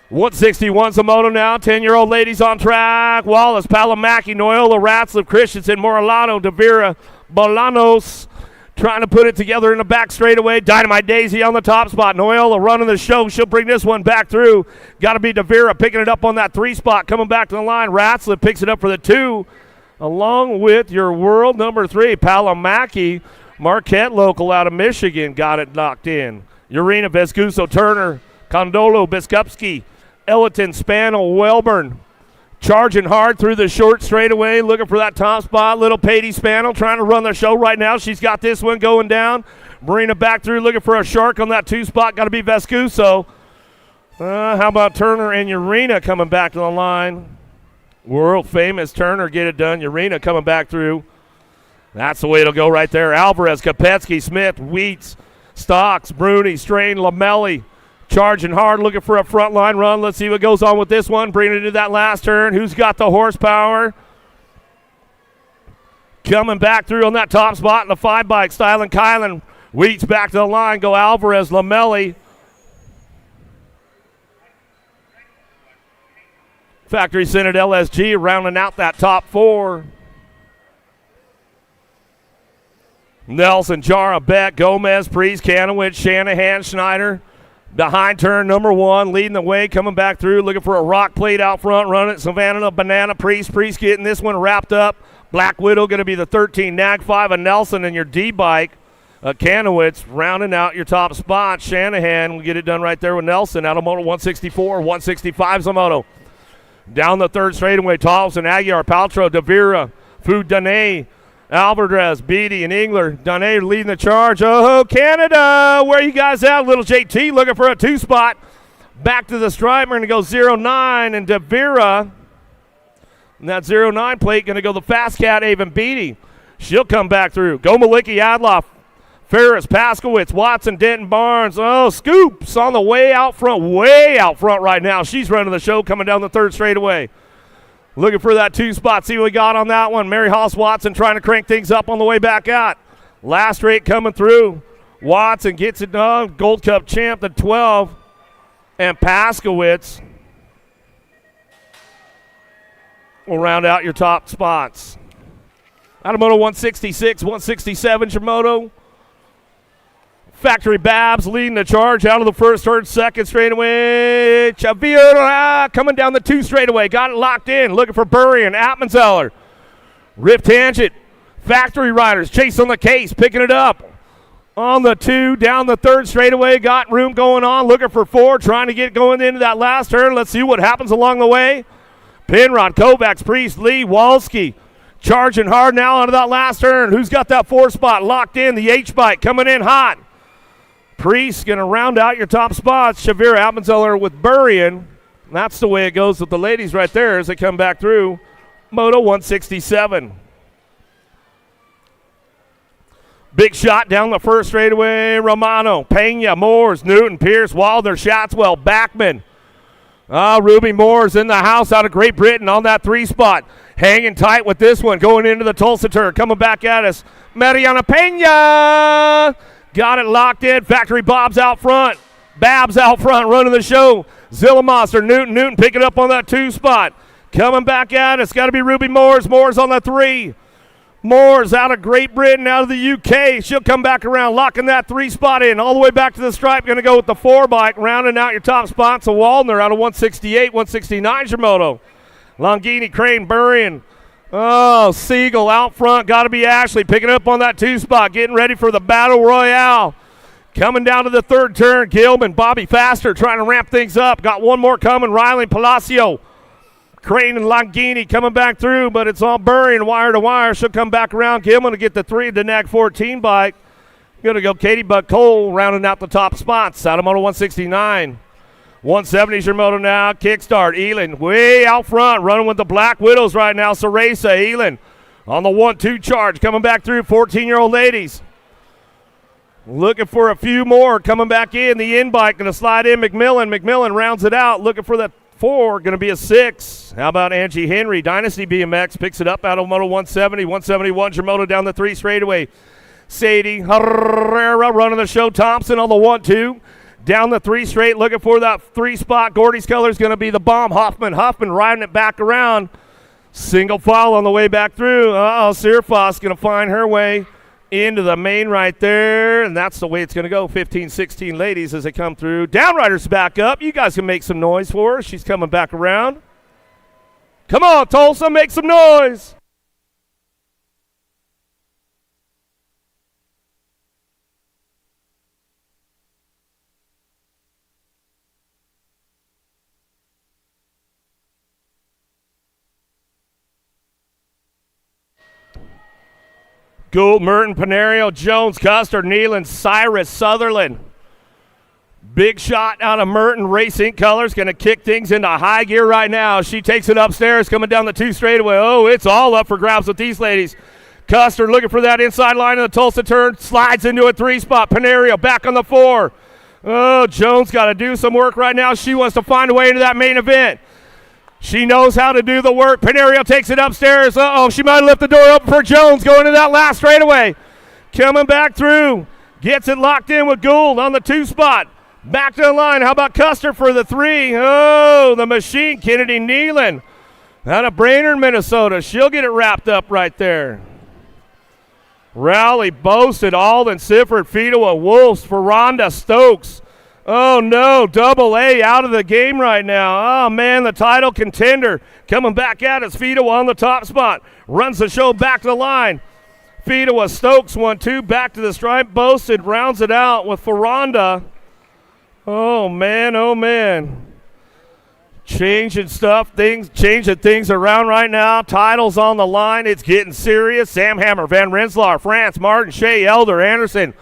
161's a moto now. 10-year-old ladies on track. Wallace, Palamaki, Noyola, Ratzliff, Christensen, Morelano, Davira, Bolanos trying to put it together in the back straightaway. Dynamite Daisy on the top spot. Noyola running the show. She'll bring this one back through. Got to be Davira picking it up on that 3 spot. Coming back to the line. Ratzliff picks it up for the 2. Along with your world number 3, Palamaki. Marquette local out of Michigan got it knocked in. Urena, Vescuso, Turner, Condolo, Biskupski, Elliton, Spano, Welburn, charging hard through the short straightaway, looking for that top spot. Little Patty Spano trying to run the show right now. She's got this one going down. Marina back through, looking for a shark on that 2 spot. Got to be Vescuso. How about Turner and Urena coming back to the line? World famous Turner, get it done. Urena coming back through. That's the way it'll go right there. Alvarez, Kopetsky, Smith, Wheats, Stocks, Bruni, Strain, Lamelli. Charging hard, looking for a front line run. Let's see what goes on with this one. Bringing it into that last turn. Who's got the horsepower? Coming back through on that top spot in the 5 bike. Styling Kylan. Wheats back to the line. Go Alvarez, Lamelli. Factory Senate LSG rounding out that top 4. Nelson, Jara, Beck, Gomez, Priest, Kanowitz, Shanahan, Schneider. Behind turn number 1, leading the way, coming back through, looking for a rock plate out front, running it. Savannah, Banana, Priest getting this one wrapped up. Black Widow going to be the 13, Nag 5, and Nelson in your D-bike. Kanowitz rounding out your top spot. Shanahan will get it done right there with Nelson out of moto 164, 165's a moto. Down the 3rd straightaway, Thompson, Aguiar, Paltrow, Davira, Food Dane, Alvarez, Beatty, and Engler. Dane leading the charge. Oh, Canada, where you guys at? Little JT looking for a 2 spot. Back to the stripe. We're going to go 09, and Davira. And that 09 plate going to go the Fast Cat, Avon Beatty. She'll come back through. Go Maliki, Adloff, Ferris, Paskowitz, Watson, Denton, Barnes. Oh, Scoops on the way out front right now. She's running the show coming down the 3rd straightaway. Looking for that 2 spot. See what we got on that one. Mary Haas Watson trying to crank things up on the way back out. Last rate coming through. Watson gets it done. Gold Cup champ, the 12. And Paskowitz will round out your top spots. Out of moto 166, 167's your moto. Factory Babs leading the charge out of the 1st, 3rd, 2nd straightaway. Chavira coming down the 2 straightaway. Got it locked in. Looking for Burry and Atmanzeller. Rip Tangent. Factory Riders chase on the case. Picking it up. On the 2, down the 3rd straightaway. Got room going on. Looking for 4. Trying to get going into that last turn. Let's see what happens along the way. Penrod, Kovacs, Priest, Lee, Walski. Charging hard now onto that last turn. Who's got that 4 spot locked in? The H-bike coming in hot. Priest going to round out your top spots. Shavira, Appenzeller with Burrian. That's the way it goes with the ladies right there as they come back through. Moto 167. Big shot down the 1st straightaway. Romano, Pena, Moores, Newton, Pierce, Waldner, Shatswell, Backman. Ruby Moore's in the house out of Great Britain on that 3 spot. Hanging tight with this one, going into the Tulsa turn. Coming back at us, Mariana Pena. Got it locked in. Factory Babs out front, running the show. Zillamos or Newton picking up on that 2 spot. Coming back at us, got to be Ruby Moore's on the 3. Moore's out of Great Britain, out of the UK. She'll come back around, locking that 3 spot in. All the way back to the stripe, going to go with the 4 bike, rounding out your top spots. A Waldner out of 168, 169 Shimoto. Longini, Crane, Burrion. Siegel out front. Got to be Ashley picking up on that 2 spot, getting ready for the Battle Royale. Coming down to the 3rd turn, Gilman, Bobby Faster trying to ramp things up. Got one more coming, Riley Palacio. Crane and Longini coming back through, but it's all Burrion wire to wire. She'll come back around. Gilman to get the 3 of the NAG 14 bike. Going to go Katie Buck Cole rounding out the top spots. Out of Moto 169. 170's your moto now. Kickstart. Elin way out front, running with the Black Widows right now. Ceresa, Elin on the 1-2 charge. Coming back through, 14-year-old ladies. Looking for a few more. Coming back in. The in bike going to slide in McMillan. McMillan rounds it out. Looking for that 4, going to be a 6. How about Angie Henry? Dynasty BMX picks it up out of Moto 170. 171's your moto down the 3 straightaway. Sadie Herrera running the show. Thompson on the 1-2. Down the 3 straight, looking for that 3 spot. Gordy's color is going to be the bomb. Hoffman riding it back around. Single file on the way back through. Sirfos going to find her way into the main right there, and that's the way it's going to go. 15, 16 ladies as they come through. Downrider's back up. You guys can make some noise for her. She's coming back around. Come on, Tulsa, make some noise. Gould, Merton, Panerio, Jones, Custer, Nealon, Cyrus, Sutherland. Big shot out of Merton, Racing Colors, going to kick things into high gear right now. She takes it upstairs, coming down the 2 straightaway. Oh, it's all up for grabs with these ladies. Custer looking for that inside line of the Tulsa turn, slides into a 3 spot. Panerio back on the 4. Oh, Jones got to do some work right now. She wants to find a way into that main event. She knows how to do the work. Panerio takes it upstairs. She might have left the door open for Jones going to that last straightaway. Coming back through. Gets it locked in with Gould on the 2 spot. Back to the line. How about Custer for the 3? Oh, the machine, Kennedy Nealon. Out of Brainerd, Minnesota. She'll get it wrapped up right there. Rowley, Boasted, Alden, Sifford, Fedowa, Wolves, Ferranda, Stokes. Oh, no, Double A out of the game right now. Oh, man, the title contender coming back at us. Fedowa on the top spot. Runs the show back to the line. Fedowa, Stokes, 1-2, back to the stripe. Boasted rounds it out with Ferranda. Oh, man. Changing things around right now. Titles on the line. It's getting serious. Sam Hammer, Van Rensselaer, France, Martin, Shea, Elder, Anderson.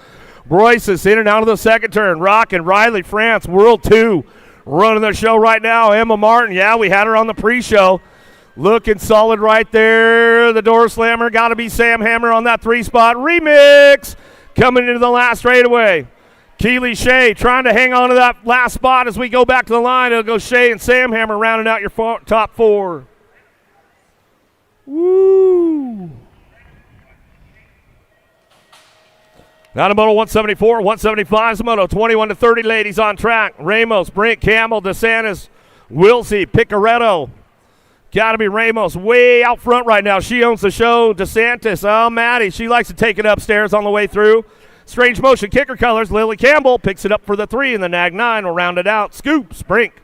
Royce is in and out of the 2nd turn. Rock and Riley, France, World 2. Running the show right now. Emma Martin, yeah, we had her on the pre-show. Looking solid right there. The door slammer, got to be Sam Hammer on that 3 spot. Remix coming into the last straightaway. Keely Shea trying to hang on to that last spot as we go back to the line. It'll go Shea and Sam Hammer rounding out your top 4. Woo! Now to Moto 174, 175's Moto 21 to 30 ladies on track. Ramos, Brink, Campbell, DeSantis, Wilsey, Picaretto. Got to be Ramos way out front right now. She owns the show. DeSantis, Maddie, she likes to take it upstairs on the way through. Strange Motion, Kicker Colors, Lily Campbell picks it up for the 3, and the Nag 9 will round it out. Scoops, Brink.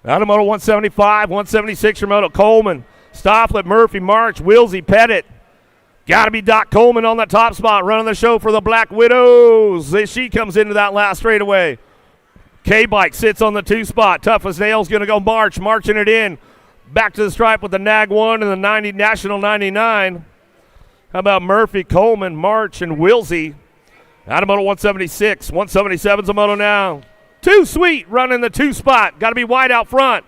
Now to Moto 175, 176 your Moto Coleman, Stofflet, Murphy, March, Wilsey, Pettit. Got to be Doc Coleman on the top spot, running the show for the Black Widows. She comes into that last straightaway. K-Bike sits on the 2 spot. Tough as Nails going to go marching it in. Back to the stripe with the Nag 1 and the National 99. How about Murphy, Coleman, March, and Wilsey? Out of Moto 176. 177's a Moto now. Too Sweet running the 2 spot. Got to be wide out front.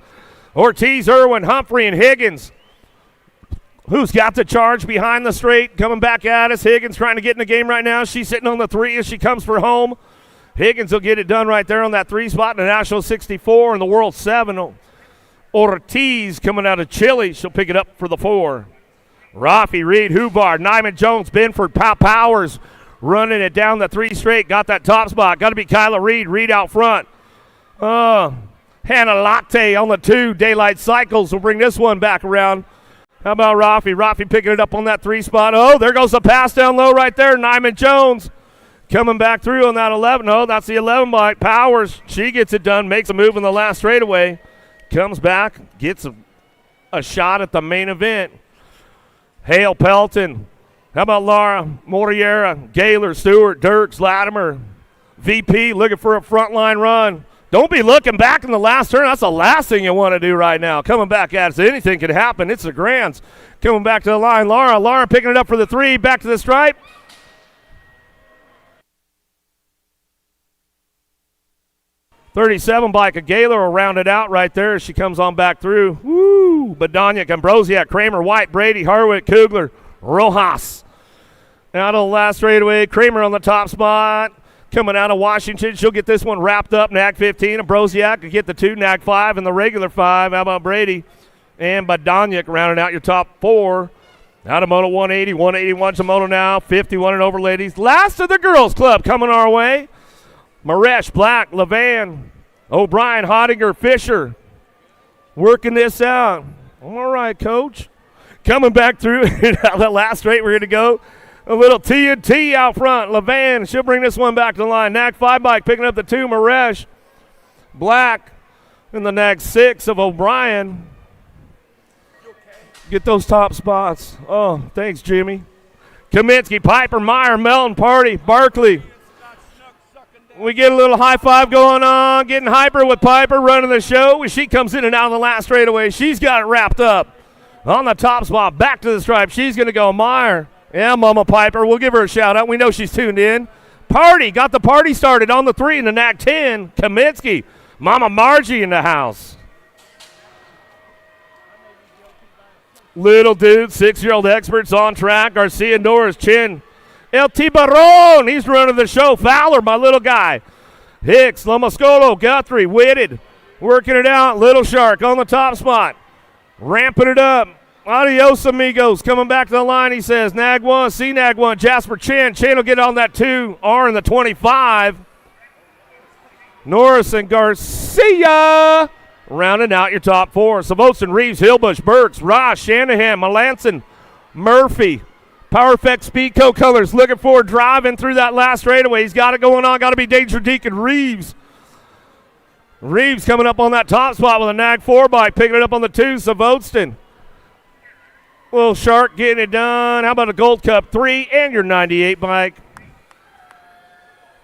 Ortiz, Irwin, Humphrey, and Higgins. Who's got the charge behind the straight? Coming back at us. Higgins trying to get in the game right now. She's sitting on the 3 as she comes for home. Higgins will get it done right there on that 3 spot in the National 64 and the World 7. Ortiz coming out of Chile. She'll pick it up for the 4. Rafi, Reed, Hubbard, Nyman Jones, Benford, Powers running it down the 3 straight. Got that top spot. Got to be Kyla Reed. Reed out front. Hannah Latte on the 2. Daylight Cycles will bring this one back around. How about Rafi? Rafi picking it up on that 3 spot. Oh, there goes the pass down low right there. Nyman Jones coming back through on that 11. Oh, that's the 11 bike. Powers, she gets it done, makes a move in the last straightaway. Comes back, gets a shot at the main event. Hale Pelton. How about Laura Moriera, Gaylor, Stewart, Dirks, Latimer. VP looking for a frontline run. Don't be looking back in the last turn. That's the last thing you want to do right now. Coming back at us. Anything could happen. It's the Grands. Coming back to the line. Laura picking it up for the 3. Back to the stripe. 37 bike of Gaylor will round it out right there as she comes on back through. Woo! Badoniak, Ambrosiak, Kramer, White, Brady, Harwick, Kugler, Rojas. Out of the last straightaway, Kramer on the top spot. Coming out of Washington, she'll get this one wrapped up. Nag 15, Ambrosiak will get the 2, Nag 5, and the regular 5. How about Brady? And Badoniak rounding out your top 4. Out of Moto 180, 181 to Moto now, 51 and over, ladies. Last of the girls club coming our way. Maresh, Black, Levan, O'Brien, Hodinger, Fisher. Working this out. All right, Coach. Coming back through. The last straight we're going to go. A little T&T out front. Levan, she'll bring this one back to the line. Nag 5 bike picking up the 2. Maresh. Black in the Nag 6 of O'Brien. Get those top spots. Oh, thanks, Jimmy. Kaminsky, Piper, Meyer, Melton, Party, Barkley. We get a little high five going on, getting hyper with Piper running the show. She comes in and out of the last straightaway. She's got it wrapped up on the top spot. Back to the stripe. She's going to go Meyer. Yeah, Mama Piper. We'll give her a shout out. We know she's tuned in. Party. Got the party started on the 3 in the Nag 10. Kaminsky. Mama Margie in the house. Little dude, 6-year-old experts on track. Garcia, Norris, Chin. El Tiburon, he's running the show. Fowler, my little guy. Hicks, Lamascolo, Guthrie, Whitted, working it out. Little Shark on the top spot. Ramping it up. Adios, amigos. Coming back to the line, he says. Nag 1, Nag 1, Jasper Chin. Chin will get on that 2. R in the 25. Norris and Garcia rounding out your top 4. Savostin, Reeves, Hillbush, Burks, Ross, Shanahan, Melanson, Murphy. Power Effect Speed Co-Colors looking for driving through that last straightaway. He's got it going on. Got to be Danger Deacon Reeves. Reeves coming up on that top spot with a Nag 4 bike, picking it up on the 2. Savodston. Little Shark getting it done. How about a Gold Cup 3 and your 98 bike?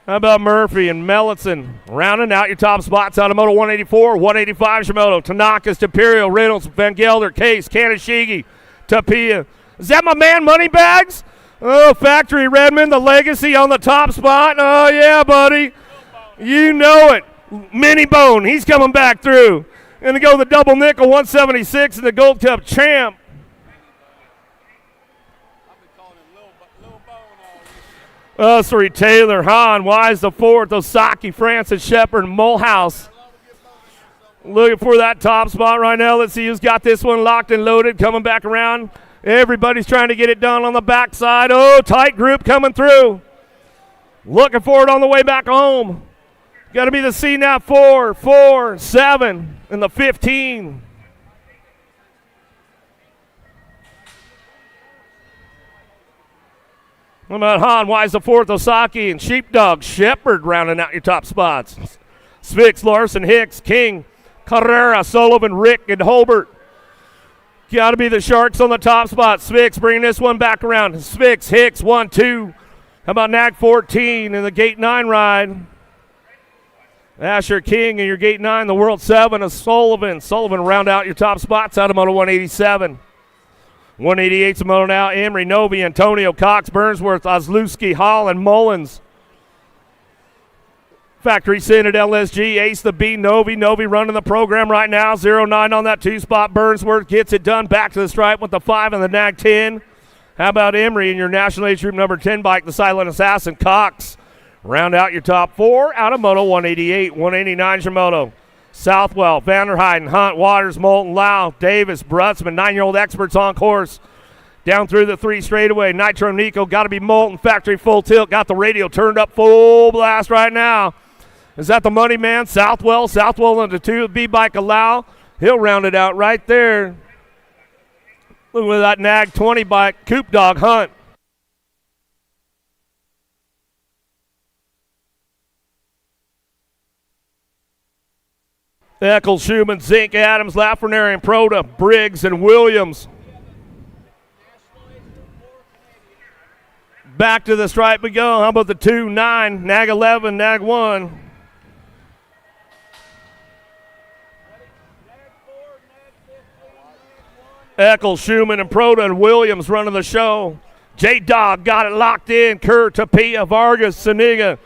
How about Murphy and Mellison rounding out your top spots out of Moto 184, 185 Shimoto, Tanaka's, Taperio, Reynolds, Van Gelder, Case, Kanashigi, Tapia. Is that my man, Moneybags? Oh, Factory Redmond, the Legacy on the top spot. Oh, yeah, buddy. You know it. Mini Bone, he's coming back through. Going to go the double nickel, 176 in the Gold Cup champ. Sorry, Taylor, Hahn, Wise the 4th, Osaki, Francis, Shepard, Mulhouse. Looking for that top spot right now. Let's see who's got this one locked and loaded. Coming back around. Everybody's trying to get it done on the backside. Oh, tight group coming through. Looking for it on the way back home. Got to be the CNAP 4, 4, 7, and the 15. What about Hahn, Wise the 4th, Osaki, and Sheepdog, Shepard rounding out your top spots. Spix, Larson, Hicks, King, Carrera, Sullivan, Rick, and Holbert. Got to be the Sharks on the top spot. Spix bringing this one back around. Spix, Hicks, 1, 2. How about Nag 14 in the Gate 9 ride? Asher King in your Gate 9, the World 7 of Sullivan. Sullivan round out your top spots out of Moto 187. 188's a Moto now. Emery, Novi, Antonio, Cox, Burnsworth, Ozlewski, Hall, and Mullins. Factory Synod, LSG, Ace the B, Novi running the program right now. 0-9 on that 2 spot. Burnsworth gets it done. Back to the stripe with the 5 and the Nag 10. How about Emery in your National Age Group number 10 bike, the Silent Assassin? Cox Round out your top 4 out of Moto 188. 189 is your Moto. Southwell, Vanderheiden, Hunt, Waters, Moulton, Lau, Davis, Brutzman, 9-year-old experts on course. Down through the 3 straightaway. Nitro Nico, got to be Moulton. Factory full tilt. Got the radio turned up full blast right now. Is that the money man? Southwell. Southwell into 2. B-Bike Lau. He'll round it out right there. Look at that Nag 20 bike. Coop Dog Hunt. Eccles, Schumann, Zink, Adams, Lafreniere, Proda, Briggs, and Williams. Back to the stripe we go. How about the 2, 9, Nag 11, Nag 1? Eccles, Schumann, and Proda, and Williams running the show. J-Dog got it locked in. Kerr, Tapia, Vargas, Saniga.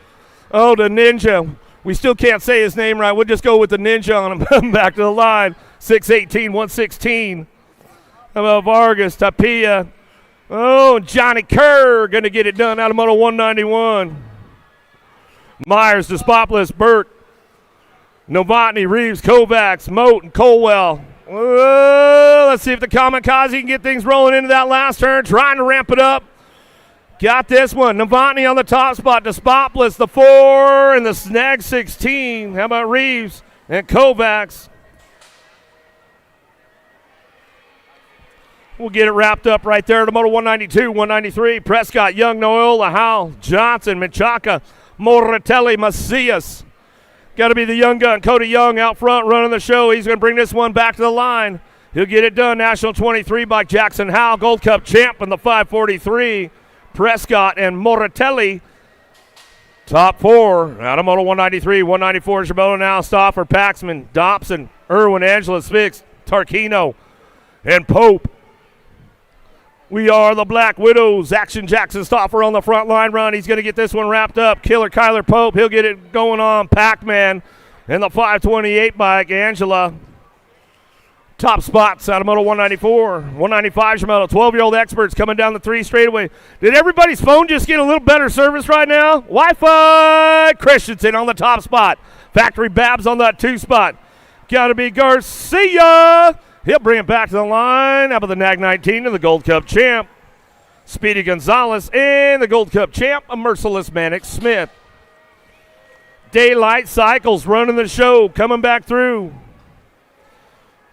Oh, the Ninja. We still can't say his name right. We'll just go with the Ninja on him. Back to the line. 618, 116. How about Vargas, Tapia? Oh, Johnny Kerr going to get it done out of Moto 191. Myers, Despopoulos, Burt, Novotny, Reeves, Kovacs, Moat, and Colwell. Let's see if the Kamikaze can get things rolling into that last turn. Trying to ramp it up. Got this one. Novotny on the top spot. Despopoulos, the 4, and the Snag 16. How about Reeves and Kovacs? We'll get it wrapped up right there to Moto 192, 193. Prescott, Young, Noyola, Howell, Johnson, Menchaca, Moratelli, Macias. Got to be the young gun. Cody Young out front running the show. He's going to bring this one back to the line. He'll get it done. National 23 by Jackson Howell, Gold Cup champ in the 543. Prescott and Moratelli. Top 4 out of Moto 193, 194 is your Moto now. Stauffer, Paxman, Dobson, Irwin, Angela, Spix, Tarquino, and Pope. We are the Black Widows. Action Jackson Stauffer on the front line run. He's going to get this one wrapped up. Killer Kyler Pope. He'll get it going on. Pac-Man and the 528 bike. Angela. Top spots out of Moto 194. 195 is your Moto. 12-year-old experts coming down the 3 straightaway. Did everybody's phone just get a little better service right now? Wi-Fi Christensen on the top spot. Factory Babs on that 2 spot. Got to be Garcia. He'll bring it back to the line. How about the Nag 19 and the Gold Cup champ? Speedy Gonzalez and the Gold Cup champ, a Merciless Mannix Smith. Daylight Cycles running the show, coming back through.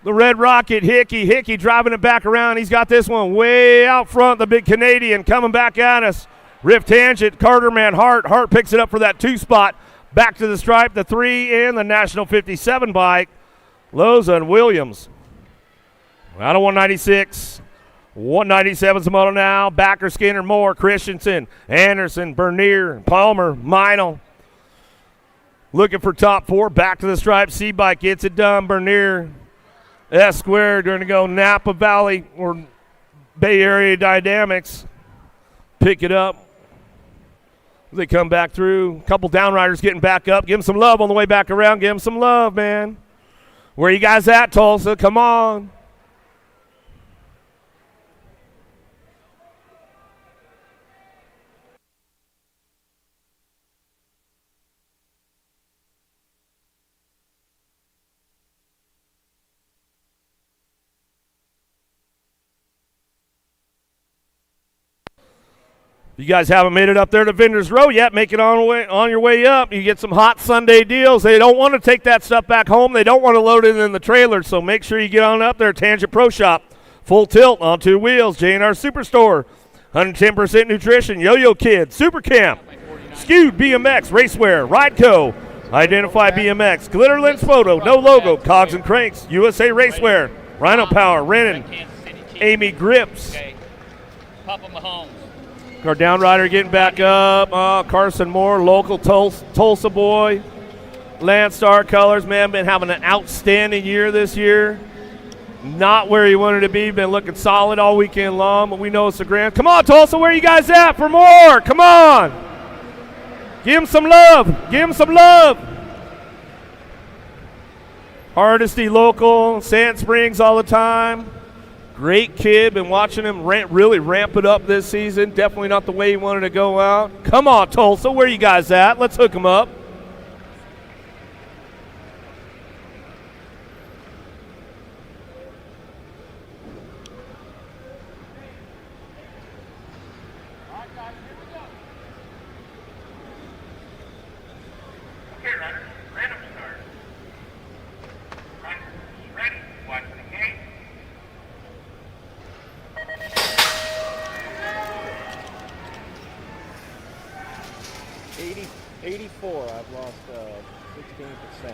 The Red Rocket, Hickey driving it back around. He's got this one way out front, the big Canadian coming back at us. Rift Tangent, Carterman, Hart picks it up for that 2 spot. Back to the stripe, the 3 and the National 57 bike. Loza and Williams. Out of 196, 197's the Moto now. Backer, Skinner, Moore, Christensen, Anderson, Bernier, Palmer, Meinl. Looking for top 4. Back to the stripe. C-Bike gets it done. Bernier, S-Squared. Going to go Napa Valley or Bay Area Dynamics. Pick it up. They come back through. A couple downriders getting back up. Give them some love on the way back around. Give them some love, man. Where you guys at, Tulsa? Come on. You guys haven't made it up there to Vendors Row yet, make it on your way up. You get some hot Sunday deals. They don't want to take that stuff back home. They don't want to load it in the trailer, so make sure you get on up there. Tangent Pro Shop, full tilt on 2 wheels. J&R Superstore, 110% nutrition. Yo-Yo Kid, Super Camp, Skewed BMX, Racewear, Rideco, Identify BMX, Glitter Lens Photo, No Logo, Cogs and Cranks, USA Racewear, Rhino Power, Renan, Amy Grips. Papa Mahomes. Our downrider getting back up. Carson Moore, local Tulsa boy. Landstar Colors, man, been having an outstanding year this year. Not where he wanted to be. Been looking solid all weekend long, but we know it's a grand. Come on, Tulsa, where you guys at for more? Come on. Give him some love. Give him some love. Hardesty local, Sand Springs all the time. Great kid. Been watching him really ramp it up this season. Definitely not the way he wanted to go out. Come on, Tulsa. Where you guys at? Let's hook him up. Okay, runners, random start. Runners, ready, watch the gate. 84, I've lost 16%.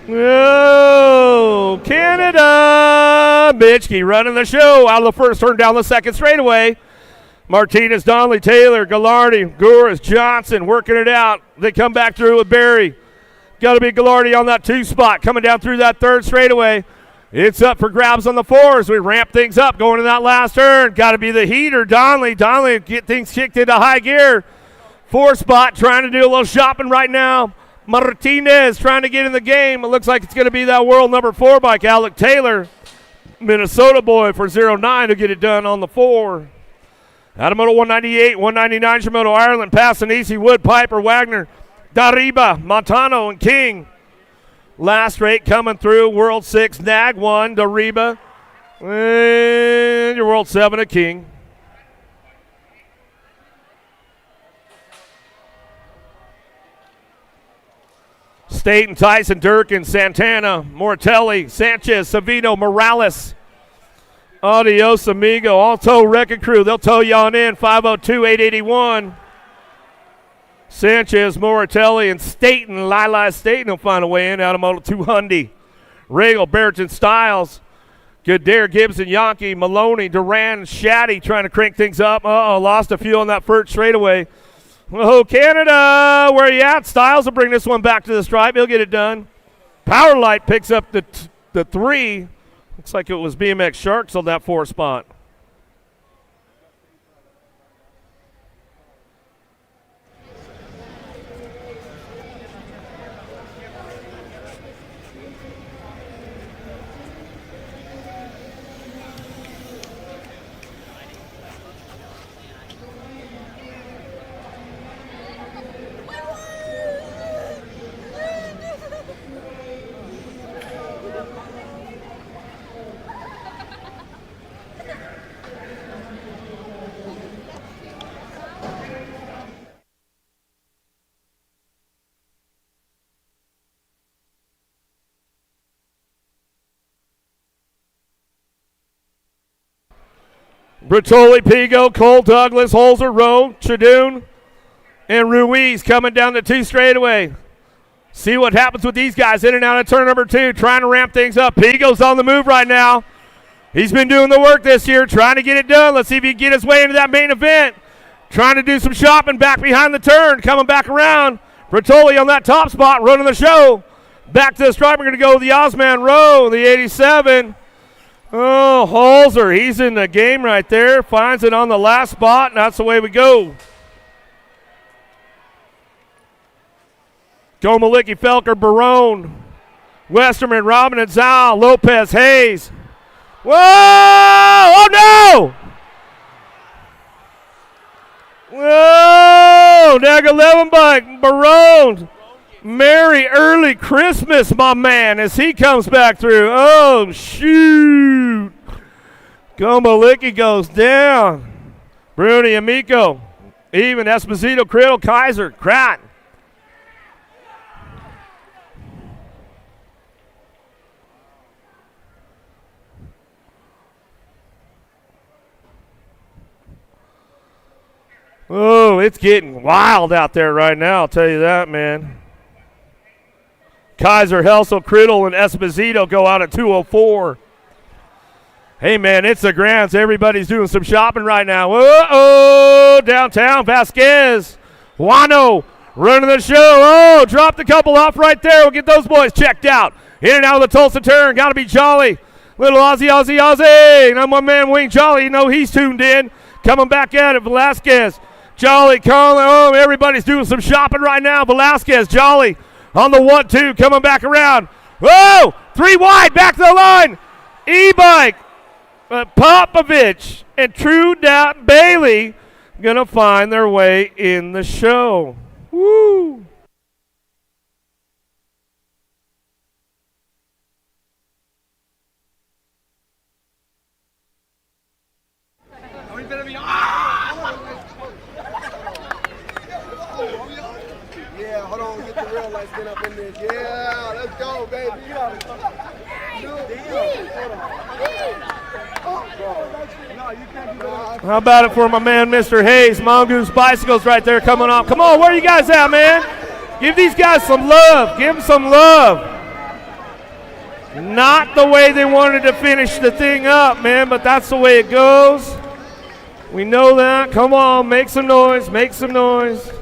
Whoa, Canada! Bitchke running the show out of the first turn down the second straightaway. Martinez, Donnelly, Taylor, Gallardi, Gouras, Johnson working it out. They come back through with Barry. Got to be Gallardi on that 2 spot coming down through that third straightaway. It's up for grabs on the 4 as we ramp things up going to that last turn. Got to be the heater, Donnelly. Donnelly get things kicked into high gear. 4 spot trying to do a little shopping right now. Martinez trying to get in the game. It looks like it's going to be that world number 4 bike, Alec Taylor. Minnesota boy for 09 to get it done on the 4. Adamoto 198, 199, Shimoto, Ireland, Passanisi, Wood, Piper, Wagner, Dariba, Montano, and King. Last rate coming through, World 6, Nag 1, Dariba, and your World 7 of King. Staten, Tyson, Durkin, Santana, Mortelli, Sanchez, Savino, Morales. Adios, amigo. All tow wrecking crew. They'll tow you on in. 502-881. Sanchez, Mortelli, and Staten. Lila Staten will find a way in. Out of Moto 200. Regal, Barrington, Styles. Goodare, Gibson, Yankee, Maloney, Duran, Shaddy trying to crank things up. Uh-oh, lost a few on that first straightaway. Oh, Canada, where you at? Styles will bring this one back to the stripe. He'll get it done. Powerlight picks up the 3. Looks like it was BMX Sharks on that 4 spot. Bertoli, Pigo, Cole, Douglas, Holzer, Rowe, Chadoon, and Ruiz coming down the 2 straightaway. See what happens with these guys in and out of turn number 2, trying to ramp things up. Pigo's on the move right now. He's been doing the work this year, trying to get it done. Let's see if he can get his way into that main event. Trying to do some shopping back behind the turn, coming back around. Bertoli on that top spot, running the show. Back to the stripe, we're going to go with the Osman Rowe, the 87. Oh, Holzer, he's in the game right there. Finds it on the last spot, and that's the way we go. Gomalicki, Felker, Barone, Westerman, Robin, and Zal, Lopez, Hayes. Whoa! Oh, no! Whoa! Nag 11 bike, Barone. Merry early Christmas, my man, as he comes back through. Oh, shoot. Gomalicki goes down. Bruni, Amico, even Esposito, Criddle, Kaiser, Krat. Oh, it's getting wild out there right now, I'll tell you that, man. Kaiser, Helsel, Criddle, and Esposito go out at 204. Hey, man, it's the Grands. Everybody's doing some shopping right now. Uh-oh, downtown, Vasquez. Wano running the show. Oh, dropped a couple off right there. We'll get those boys checked out. In and out of the Tulsa turn. Got to be Jolly. Little Aussie. And my man Wayne Jolly, you know he's tuned in. Coming back at it, Velasquez. Jolly, Colin. Oh, everybody's doing some shopping right now. Velasquez, Jolly. On the 1-2, coming back around. Whoa! 3 wide, back to the line. E-bike. But Popovich and True Doubt Bailey going to find their way in the show. Woo! Yeah, hold on, get the real lights get up in this. Yeah, let's go, baby. How about it for my man, Mr. Hayes? Mongoose Bicycles right there coming off. Come on, where are you guys at, man? Give these guys some love. Give them some love. Not the way they wanted to finish the thing up, man, but that's the way it goes. We know that. Come on, make some noise. Make some noise.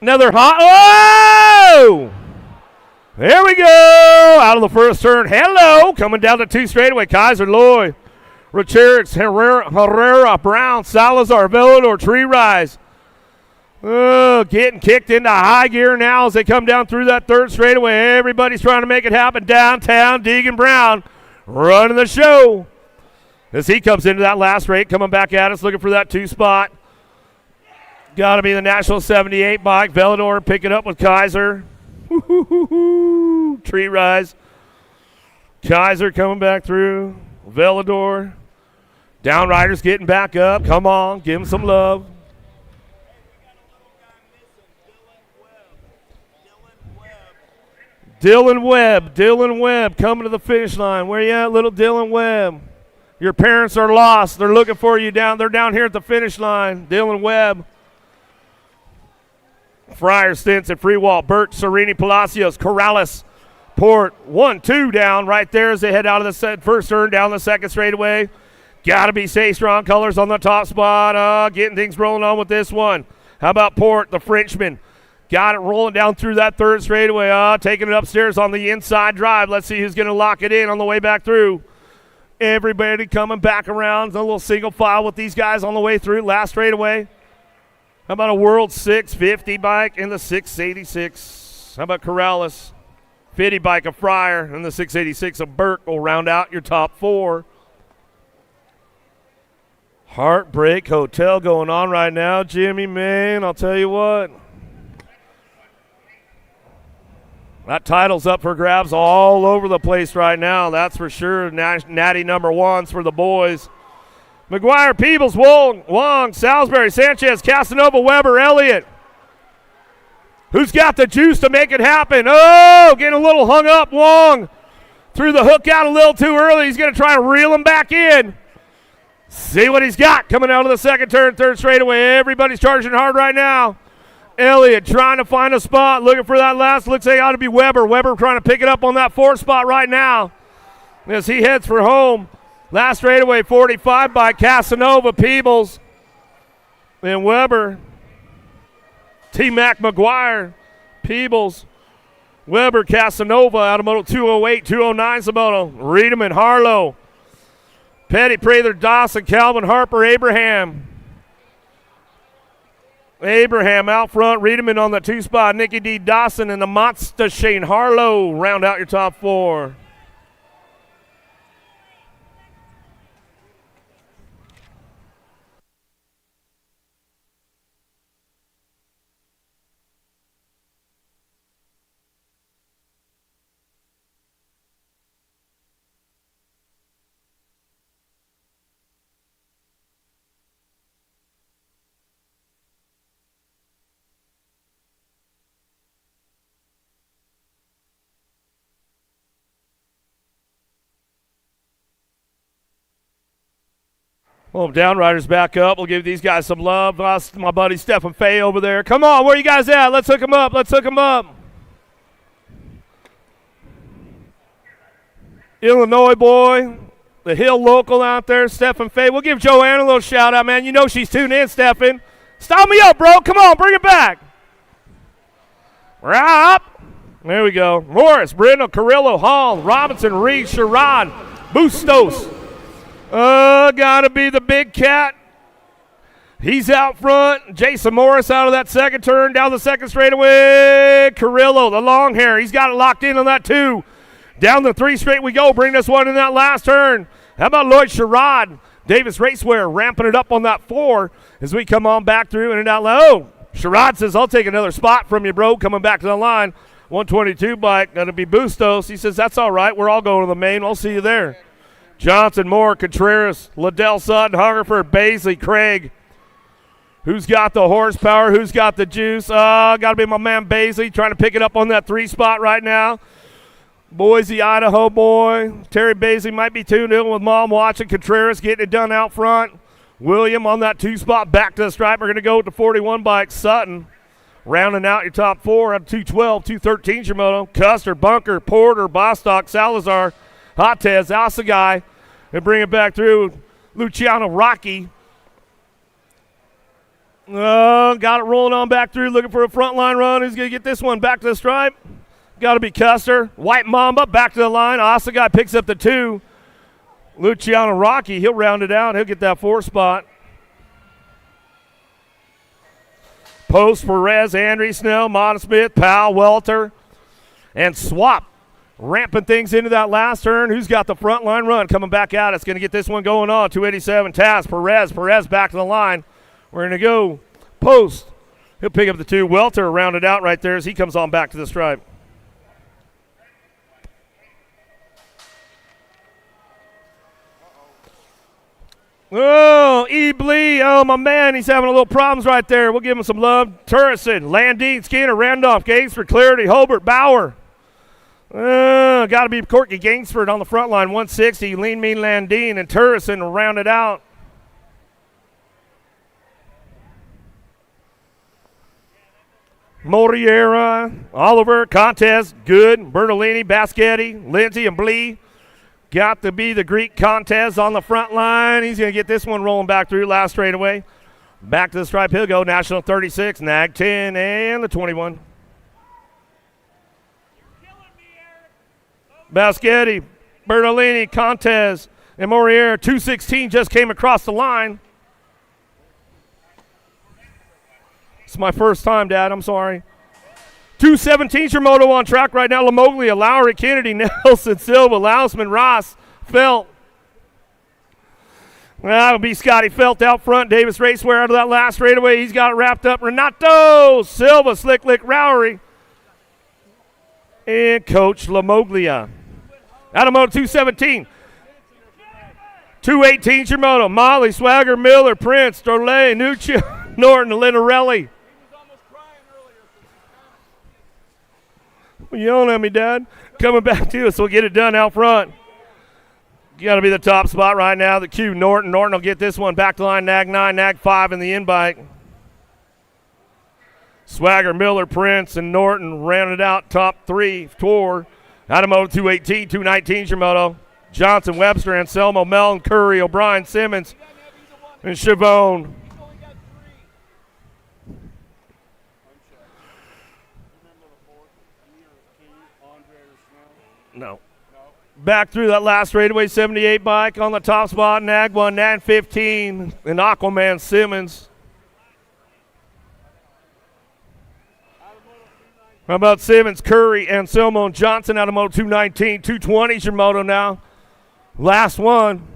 Another hot. Oh! There we go. Out of the first turn. Hello. Coming down the 2 straightaway. Kaiser, Loy, Richards, Herrera, Brown, Salazar, Villador, Tree Rise. Getting kicked into high gear now as they come down through that 3rd straightaway. Everybody's trying to make it happen downtown. Deegan Brown running the show as he comes into that last straight, coming back at us, looking for that 2 spot. Got to be the National 78 bike. Villador picking up with Kaiser. Tree Rise. Kaiser coming back through. Villador. Downriders getting back up. Come on, give him some love. Dylan Webb coming to the finish line. Where you at, little Dylan Webb? Your parents are lost. They're looking for you down. They're down here at the finish line. Dylan Webb. Fryer, Stinson, Freewall, Burt, Serini, Palacios, Corrales, Port. 1-2 down right there as they head out of the first turn down the 2nd straightaway. Got to be Say Strong Colors on the top spot. Getting things rolling on with this one. How about Port, the Frenchman? Got it rolling down through that 3rd straightaway. Taking it upstairs on the inside drive. Let's see who's going to lock it in on the way back through. Everybody coming back around. A little single file with these guys on the way through. Last straightaway. How about a World 650 bike in the 686? How about Corrales? 50 bike of Fryer and the 686 of Burke will round out your top 4. Heartbreak Hotel going on right now, Jimmy, man. I'll tell you what. That title's up for grabs all over the place right now, that's for sure. Natty number 1's for the boys. McGuire, Peebles, Wong, Salisbury, Sanchez, Casanova, Weber, Elliott. Who's got the juice to make it happen? Oh, getting a little hung up. Wong threw the hook out a little too early. He's going to try and reel him back in. See what he's got coming out of the 2nd turn, 3rd straightaway. Everybody's charging hard right now. Elliott trying to find a spot, looking for that last. Looks like it ought to be Weber. Weber trying to pick it up on that 4th spot right now as he heads for home. Last straightaway, 45 by Casanova, Peebles, and Weber. T-Mac McGuire, Peebles, Weber, Casanova, out of Moto 208, 209 Saboto, Reedman, Harlow, Petty, Prather, Dawson, Calvin, Harper, Abraham. Abraham out front, Reedman on the 2 spot, Nicky D. Dawson, and the Mazda Shane Harlow round out your top 4. Well, Downriders back up. We'll give these guys some love. My buddy Stephen Fay over there. Come on, where you guys at? Let's hook them up. Let's hook them up. Illinois boy, the Hill local out there, Stephen Fay. We'll give Joanne a little shout out, man. You know she's tuned in, Stephen. Style me up, bro. Come on, bring it back. We're up. There we go. Morris, Brindle, Carrillo, Hall, Robinson, Reed, Sherrod, Bustos. Gotta be the big cat. He's out front. Jason Morris out of that second turn, down the second straightaway. Carrillo, the long hair, he's got it locked in on that 2. Down the 3 straight we go. Bring this one in that last turn. How about Lloyd Sherrod? Davis Raceware ramping it up on that 4 as we come on back through and out low. Sherrod says, I'll take another spot from you, bro, coming back to the line. 122 bike, going to be Bustos. He says, that's all right. We're all going to the main. I'll see you there. Johnson, Moore, Contreras, Liddell, Sutton, Hungerford, Baisley, Craig. Who's got the horsepower? Who's got the juice? Got to be my man Baisley trying to pick it up on that 3 spot right now. Boise, Idaho boy. Terry Baisley might be tuned in with mom watching. Contreras getting it done out front. William on that 2 spot back to the stripe. We're going to go with the 41 bike. Sutton rounding out your top 4 out of 212, 213 Shimono. Custer, Bunker, Porter, Bostock, Salazar, Hotez, Alsagai. And bring it back through. Luciano Rocky. Got it rolling on back through, looking for a front line run. Who's going to get this one back to the stripe? Got to be Custer. White Mamba back to the line. Alsagai picks up the 2. Luciano Rocky, he'll round it out. He'll get that 4 spot. Post, Perez, Andre Snell, Modest Smith, Powell, Welter, and Swap. Ramping things into that last turn. Who's got the front line run coming back out? It's going to get this one going on. 287, Taz, Perez back to the line. We're going to go Post. He'll pick up the 2. Welter rounded out right there as he comes on back to the stripe. Oh, Eblee. Oh, my man. He's having a little problems right there. We'll give him some love. Turrison, Landine, Skinner, Randolph, Gainsford, Clarity, Hobart, Bauer. Got to be Corky Gainsford on the front line. 160, Lean Mean Landine, and Turrison will round it out. Moriera, Oliver, Contest, Good, Bertolini, Baschetti, Lindsay, and Blee. Got to be the Greek Contest on the front line. He's going to get this one rolling back through last straightaway. Back to the stripe. He'll go National 36, Nag 10, and the 21. Baschetti, Bertolini, Contest, and Moriera. 216 just came across the line. It's my first time, Dad. I'm sorry. 217 Shimoto on track right now. Lamoglia, Lowry, Kennedy, Nelson, Silva, Lausman, Ross, Felt. That'll be Scotty Felt out front. Davis Raceware out of that last straightaway. He's got it wrapped up. Renato, Silva, Slick Lick, Lowry, and Coach Lamoglia. Out of Moto 217. 218 Shimoto, Molly, Swagger, Miller, Prince, Dorley, Nuccio, Norton, Linarelli. Yelling at me, Dad. Coming back to us. We'll get it done out front. Got to be the top spot right now. The Q, Norton. Norton will get this one back to line. Nag 9, Nag 5 in the in-bike. Swagger, Miller, Prince, and Norton rounded out top 3 tour. Out of Moto 218, 219 Shimoto. Johnson, Webster, Anselmo, Mellon, Curry, O'Brien, Simmons, and Chavone. No. Back through that last straightaway, 78 bike on the top spot. Nag 1, Nag 15, and Aquaman Simmons. How about Simmons, Curry, Anselmo, and Johnson out of Moto 219, 220 Shimoto now. Last one.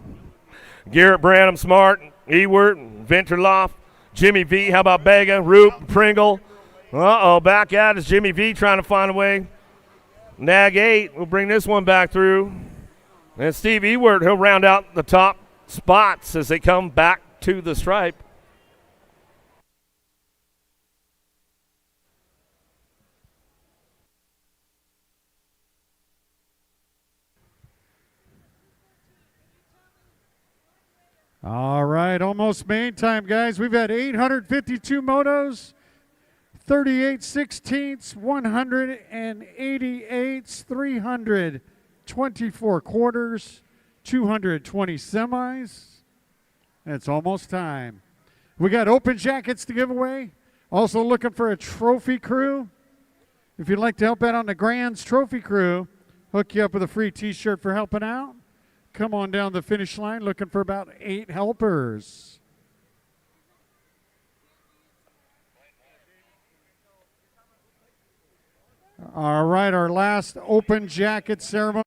Garrett Branham, Smart, Ewert, Venterloff, Jimmy V. How about Bega, Roop, Pringle? Back at it is Jimmy V trying to find a way. Nag 8 will bring this one back through. And Steve Ewert, he'll round out the top spots as they come back to the stripe. All right, almost main time, guys. We've had 852 motos, 38 16ths, 188s, 324 quarters, 220 semis. It's almost time. We got open jackets to give away. Also looking for a trophy crew. If you'd like to help out on the Grands Trophy Crew, hook you up with a free t-shirt for helping out. Come on down the finish line looking for about 8 helpers. All right, our last open jacket ceremony.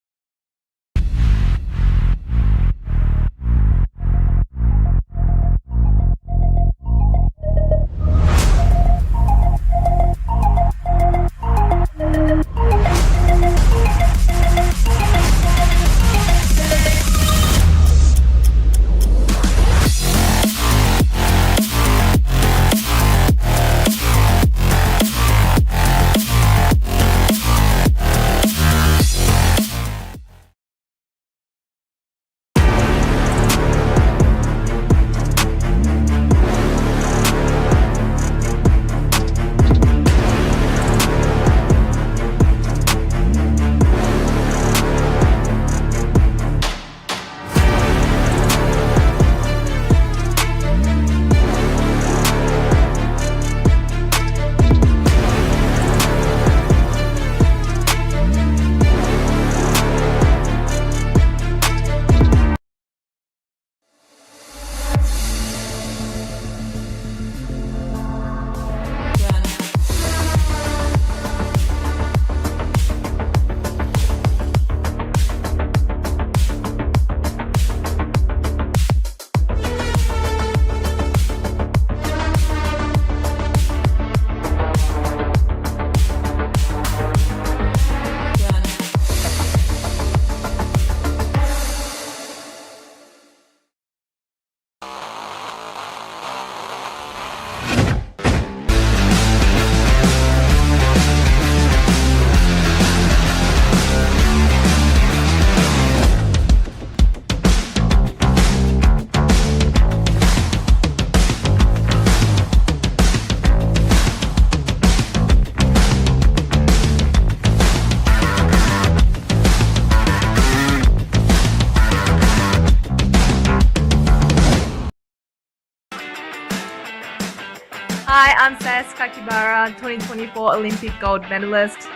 Hi, I'm Sagenet 2024 Olympic gold medalist.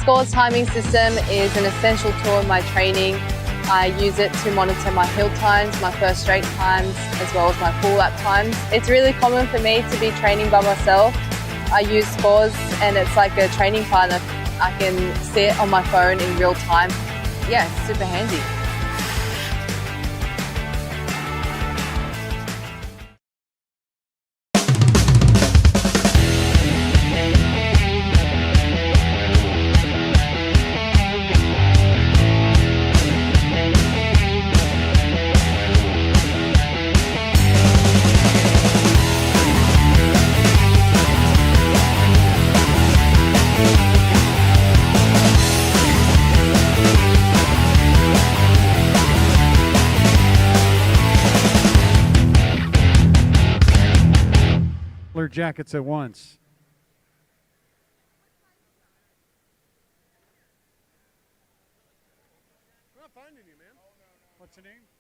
Scores timing system is an essential tool in my training. I use it to monitor my hill times, my first straight times, as well as my full lap times. It's really common for me to be training by myself. I use scores and it's like a training partner. I can see it on my phone in real time. Yeah, it's super handy. Jackets at once. I'm not finding you, man. What's the name?